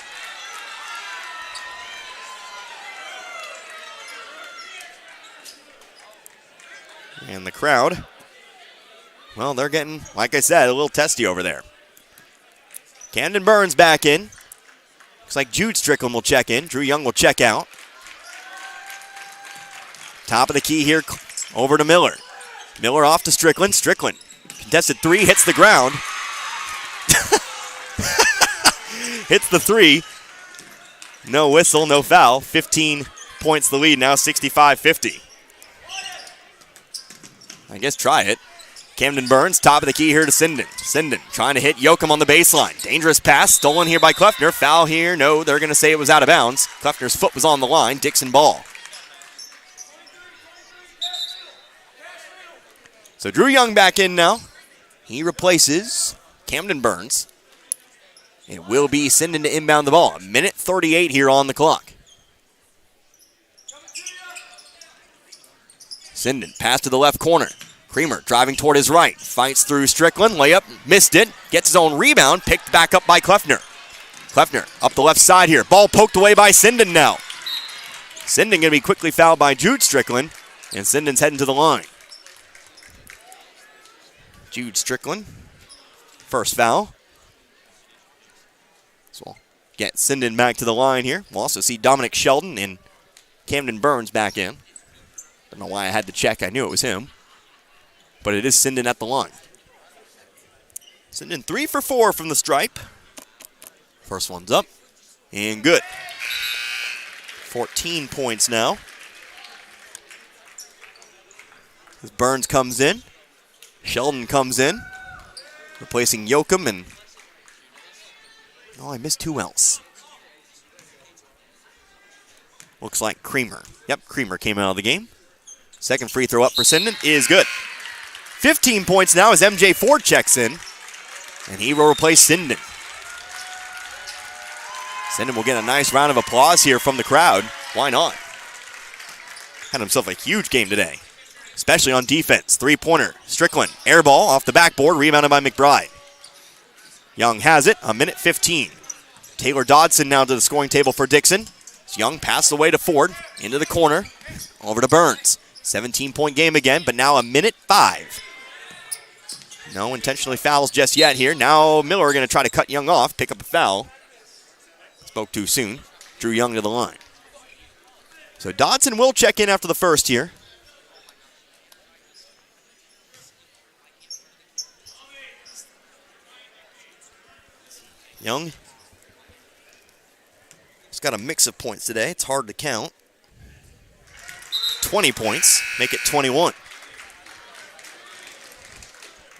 And the crowd, well, they're getting, like I said, a little testy over there. Camden Burns back in. Looks like Jude Strickland will check in. Drew Young will check out. Top of the key here, over to Miller. Miller off to Strickland. Strickland, contested three, hits the ground. Hits the three. No whistle, no foul. 15 points the lead now, 65-50. I guess try it. Camden Burns, top of the key here to Sinden. Sinden trying to hit Yoakum on the baseline. Dangerous pass, stolen here by Kleffner. Foul here, no, they're going to say it was out of bounds. Kleffner's foot was on the line. Dixon ball. So Drew Young back in now. He replaces Camden Burns. It will be Sinden to inbound the ball. 1:38 here on the clock. Sinden, pass to the left corner. Creamer driving toward his right. Fights through Strickland. Layup, missed it. Gets his own rebound. Picked back up by Kleffner. Kleffner up the left side here. Ball poked away by Sinden now. Sinden going to be quickly fouled by Jude Strickland. And Sinden's heading to the line. Jude Strickland. First foul. So we'll get Sinden back to the line here. We'll also see Dominic Sheldon and Camden Burns back in. Don't know why I had to check. I knew it was him. But it is Sinden at the line. Sinden 3 for 4 from the stripe. First one's up. And good. 14 points now. As Burns comes in. Sheldon comes in. Replacing Yoakum and... Oh, I missed who else? Looks like Creamer. Yep, Creamer came out of the game. Second free throw up for Sinden is good. 15 points now as MJ Ford checks in. And he will replace Sinden. Sinden will get a nice round of applause here from the crowd. Why not? Had himself a huge game today. Especially on defense. Three-pointer. Strickland. Air ball off the backboard. Rebounded by McBride. Young has it. 1:15. Taylor Dodson now to the scoring table for Dixon. Young passes away to Ford. Into the corner. Over to Burns. 17-point game again, but now 1:05. No intentionally fouls just yet here. Now Miller going to try to cut Young off, pick up a foul. Spoke too soon. Drew Young to the line. So Dodson will check in after the first here. Young. He's got a mix of points today. It's hard to count. 20 points, make it 21.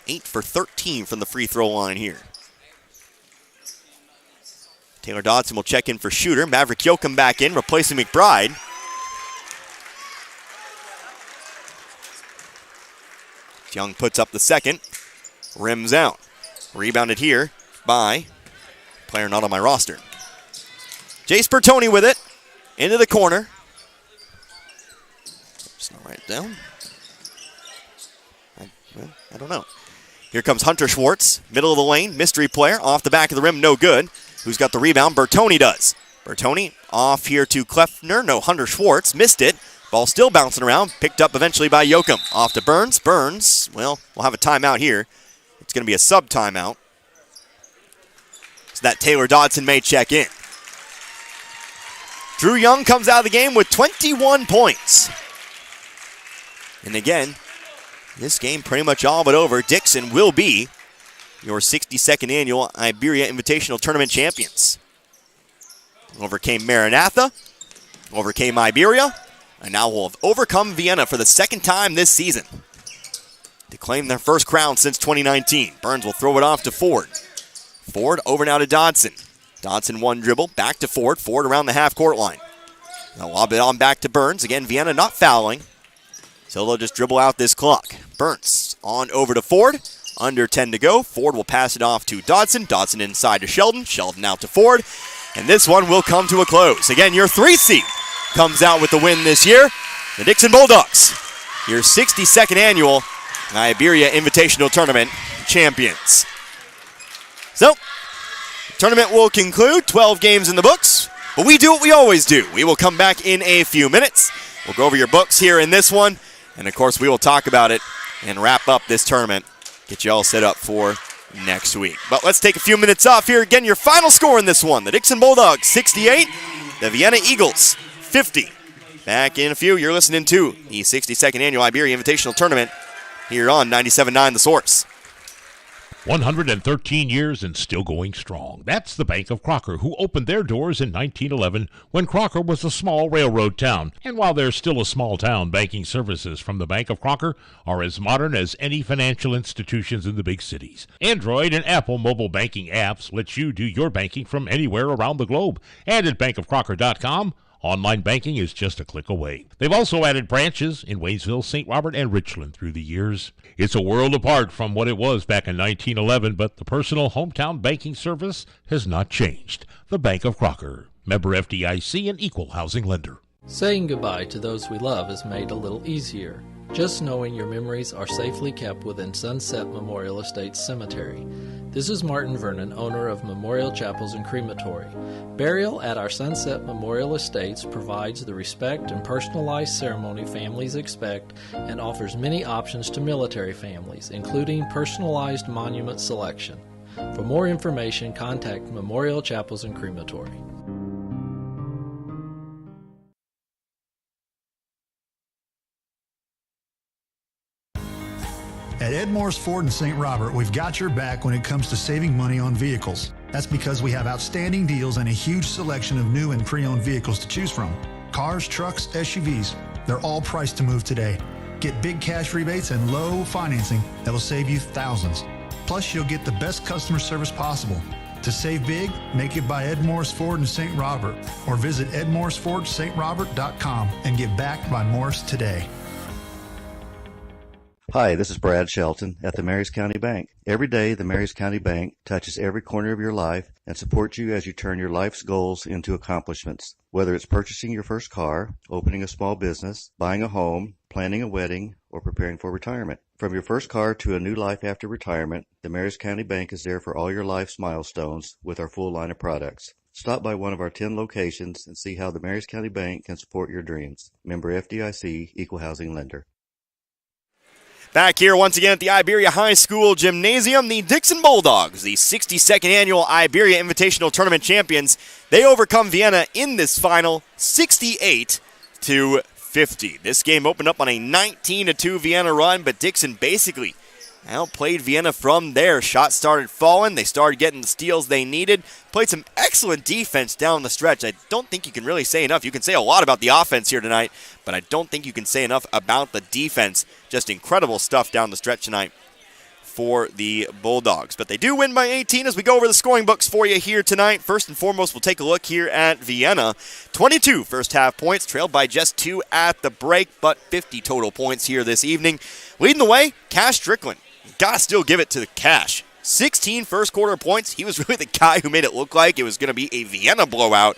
8 for 13 from the free throw line here. Taylor Dodson will check in for shooter. Maverick Yoakum back in, replacing McBride. Young puts up the second. Rims out. Rebounded here by player not on my roster. Jace Bertoni with it. Into the corner. Just not write it down. I don't know. Here comes Hunter Schwartz. Middle of the lane. Mystery player. Off the back of the rim. No good. Who's got the rebound? Bertoni does. Bertoni off here to Kleffner. No, Hunter Schwartz. Missed it. Ball still bouncing around. Picked up eventually by Yoakum. Off to Burns. Burns, well, we'll have a timeout here. It's going to be a sub timeout. So that Taylor Dodson may check in. Drew Young comes out of the game with 21 points. And again, this game pretty much all but over. Dixon will be your 62nd annual Iberia Invitational Tournament champions. Overcame Maranatha, overcame Iberia, and now will have overcome Vienna for the second time this season to claim their first crown since 2019. Burns will throw it off to Ford. Ford over now to Dodson. Dodson one dribble, back to Ford. Ford around the half-court line. Now lob it on back to Burns. Again, Vienna not fouling, so they'll just dribble out this clock. Burns on over to Ford. Under 10 to go. Ford will pass it off to Dodson. Dodson inside to Sheldon. Sheldon out to Ford. And this one will come to a close. Again, your 3 seed comes out with the win this year. The Dixon Bulldogs, your 62nd annual Iberia Invitational Tournament champions. So, the tournament will conclude. 12 games in the books. But we do what we always do. We will come back in a few minutes. We'll go over your books here in this one. And, of course, we will talk about it and wrap up this tournament. Get you all set up for next week. But let's take a few minutes off here. Again, your final score in this one. The Dixon Bulldogs, 68. The Vienna Eagles, 50. Back in a few. You're listening to the 62nd Annual Iberia Invitational Tournament here on 97.9 The Source. 113 years and still going strong. That's the Bank of Crocker, who opened their doors in 1911 when Crocker was a small railroad town. And while they're still a small town, banking services from the Bank of Crocker are as modern as any financial institutions in the big cities. Android and Apple mobile banking apps let you do your banking from anywhere around the globe. And at bankofcrocker.com, online banking is just a click away. They've also added branches in Waynesville, St. Robert, and Richland through the years. It's a world apart from what it was back in 1911, but the personal hometown banking service has not changed. The Bank of Crocker, member FDIC and equal housing lender. Saying goodbye to those we love is made a little easier. Just knowing your memories are safely kept within Sunset Memorial Estates Cemetery. This is Martin Vernon, owner of Memorial Chapels and Crematory. Burial at our Sunset Memorial Estates provides the respect and personalized ceremony families expect and offers many options to military families, including personalized monument selection. For more information, contact Memorial Chapels and Crematory. At Ed Morris Ford in St. Robert, we've got your back when it comes to saving money on vehicles. That's because we have outstanding deals and a huge selection of new and pre-owned vehicles to choose from. Cars, trucks, SUVs, they're all priced to move today. Get big cash rebates and low financing that will save you thousands. Plus, you'll get the best customer service possible. To save big, make it by Ed Morris Ford in St. Robert or visit edmorrisfordstrobert.com and get backed by Morris today. Hi, this is Brad Shelton at the Marys County Bank. Every day, the Marys County Bank touches every corner of your life and supports you as you turn your life's goals into accomplishments. Whether it's purchasing your first car, opening a small business, buying a home, planning a wedding, or preparing for retirement. From your first car to a new life after retirement, the Marys County Bank is there for all your life's milestones with our full line of products. Stop by one of our 10 locations and see how the Marys County Bank can support your dreams. Member FDIC, equal housing lender. Back here once again at the Iberia High School Gymnasium, the Dixon Bulldogs, the 62nd annual Iberia Invitational Tournament champions. They overcome Vienna in this final 68-50. This game opened up on a 19-2 Vienna run, but Dixon basically outplayed Vienna from there. Shots started falling. They started getting the steals they needed. Played some excellent defense down the stretch. I don't think you can really say enough. You can say a lot about the offense here tonight, but I don't think you can say enough about the defense. Just incredible stuff down the stretch tonight for the Bulldogs. But they do win by 18 as we go over the scoring books for you here tonight. First and foremost, we'll take a look here at Vienna. 22 first half points, trailed by just 2 at the break, but 50 total points here this evening. Leading the way, Cash Strickland. Gotta still give it to the Cash. 16 first quarter points. He was really the guy who made it look like it was going to be a Vienna blowout.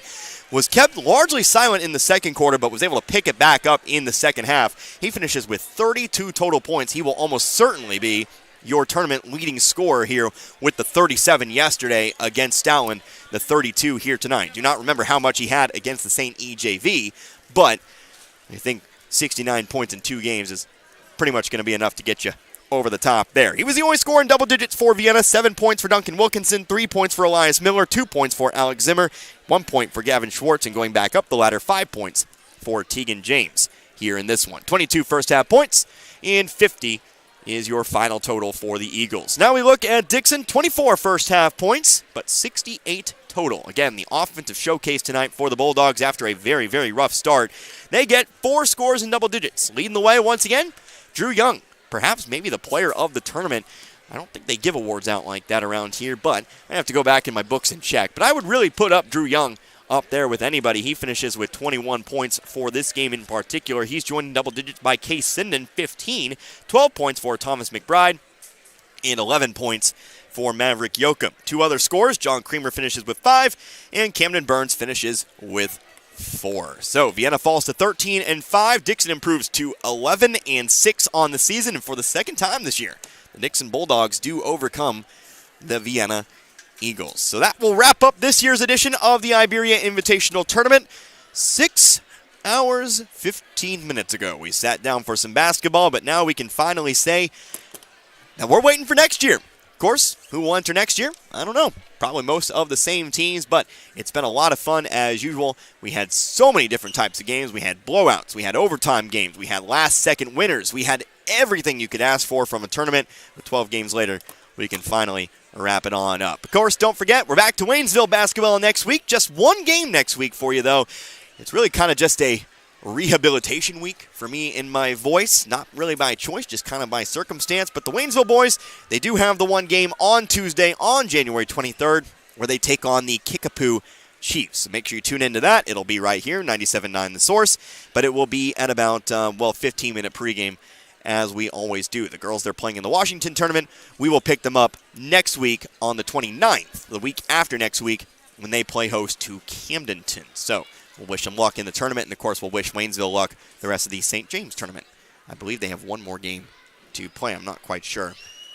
Was kept largely silent in the second quarter, but was able to pick it back up in the second half. He finishes with 32 total points. He will almost certainly be your tournament leading scorer here with the 37 yesterday against Stoutland, the 32 here tonight. Do not remember how much he had against the St. EJV, but I think 69 points in 2 games is pretty much going to be enough to get you over the top there. He was the only scorer in double digits for Vienna. 7 points for Duncan Wilkinson, 3 points for Elias Miller, 2 points for Alex Zimmer, 1 point for Gavin Schwartz, and going back up the ladder, 5 points for Tegan James here in this one. 22 first half points, and 50 is your final total for the Eagles. Now we look at Dixon, 24 first half points, but 68 total. Again, the offensive showcase tonight for the Bulldogs after a very, very rough start. They get 4 scores in double digits. Leading the way once again, Drew Young. Perhaps maybe the player of the tournament. I don't think they give awards out like that around here, but I have to go back in my books and check. But I would really put up Drew Young up there with anybody. He finishes with 21 points for this game in particular. He's joined in double digits by Case Sinden, 15, 12 points for Thomas McBride, and 11 points for Maverick Yoakum. 2 other scores, John Creamer finishes with 5, and Camden Burns finishes with 4. So Vienna falls to 13-5. Dixon improves to 11-6 on the season, and for the second time this year, the Dixon Bulldogs do overcome the Vienna Eagles. So that will wrap up this year's edition of the Iberia Invitational Tournament. 6 hours, 15 minutes ago, we sat down for some basketball, but now we can finally say that we're waiting for next year. Of course, who will enter next year? I don't know. Probably most of the same teams, but it's been a lot of fun as usual. We had so many different types of games. We had blowouts. We had overtime games. We had last-second winners. We had everything you could ask for from a tournament. But 12 games later, we can finally wrap it on up. Of course, don't forget, we're back to Waynesville basketball next week. Just 1 game next week for you, though. It's really kind of just a rehabilitation week for me in my voice. Not really by choice, just kind of by circumstance. But the Waynesville boys, they do have the 1 game on Tuesday on January 23rd where they take on the Kickapoo Chiefs. So make sure you tune into that. It'll be right here, 97.9 The Source. But it will be at about, 15-minute pregame as we always do. The girls, they're playing in the Washington tournament. We will pick them up next week on the 29th, the week after next week, when they play host to Camdenton. So we'll wish them luck in the tournament, and of course we'll wish Waynesville luck the rest of the St. James tournament. I believe they have 1 more game to play. I'm not quite sure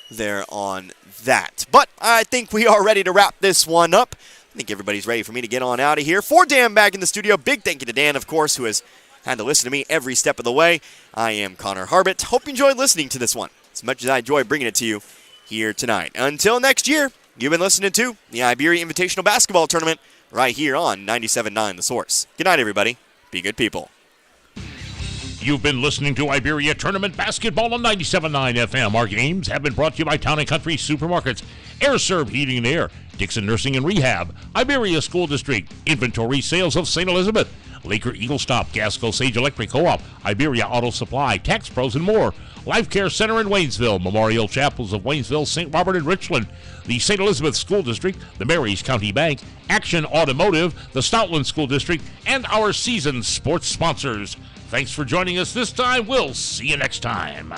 there on that. But I think we are ready to wrap this one up. I think everybody's ready for me to get on out of here. For Dan back in the studio, big thank you to Dan, of course, who has had to listen to me every step of the way. I am Connor Harbert. Hope you enjoyed listening to this one as much as I enjoy bringing it to you here tonight. Until next year, you've been listening to the Iberia Invitational Basketball Tournament right here on 97.9 The Source. Good night, everybody. Be good people. You've been listening to Iberia Tournament Basketball on 97.9 FM. Our games have been brought to you by Town & Country Supermarkets, Air Serv Heating and Air, Dixon Nursing and Rehab, Iberia School District, Inventory Sales of St. Elizabeth, Laker Eagle Stop, Gasco Sage Electric Co-op, Iberia Auto Supply, Tax Pros, and more. Life Care Center in Waynesville, Memorial Chapels of Waynesville, St. Robert, and Richland, the St. Elizabeth School District, the Marys County Bank, Action Automotive, the Stoutland School District, and our seasoned sports sponsors. Thanks for joining us this time. We'll see you next time.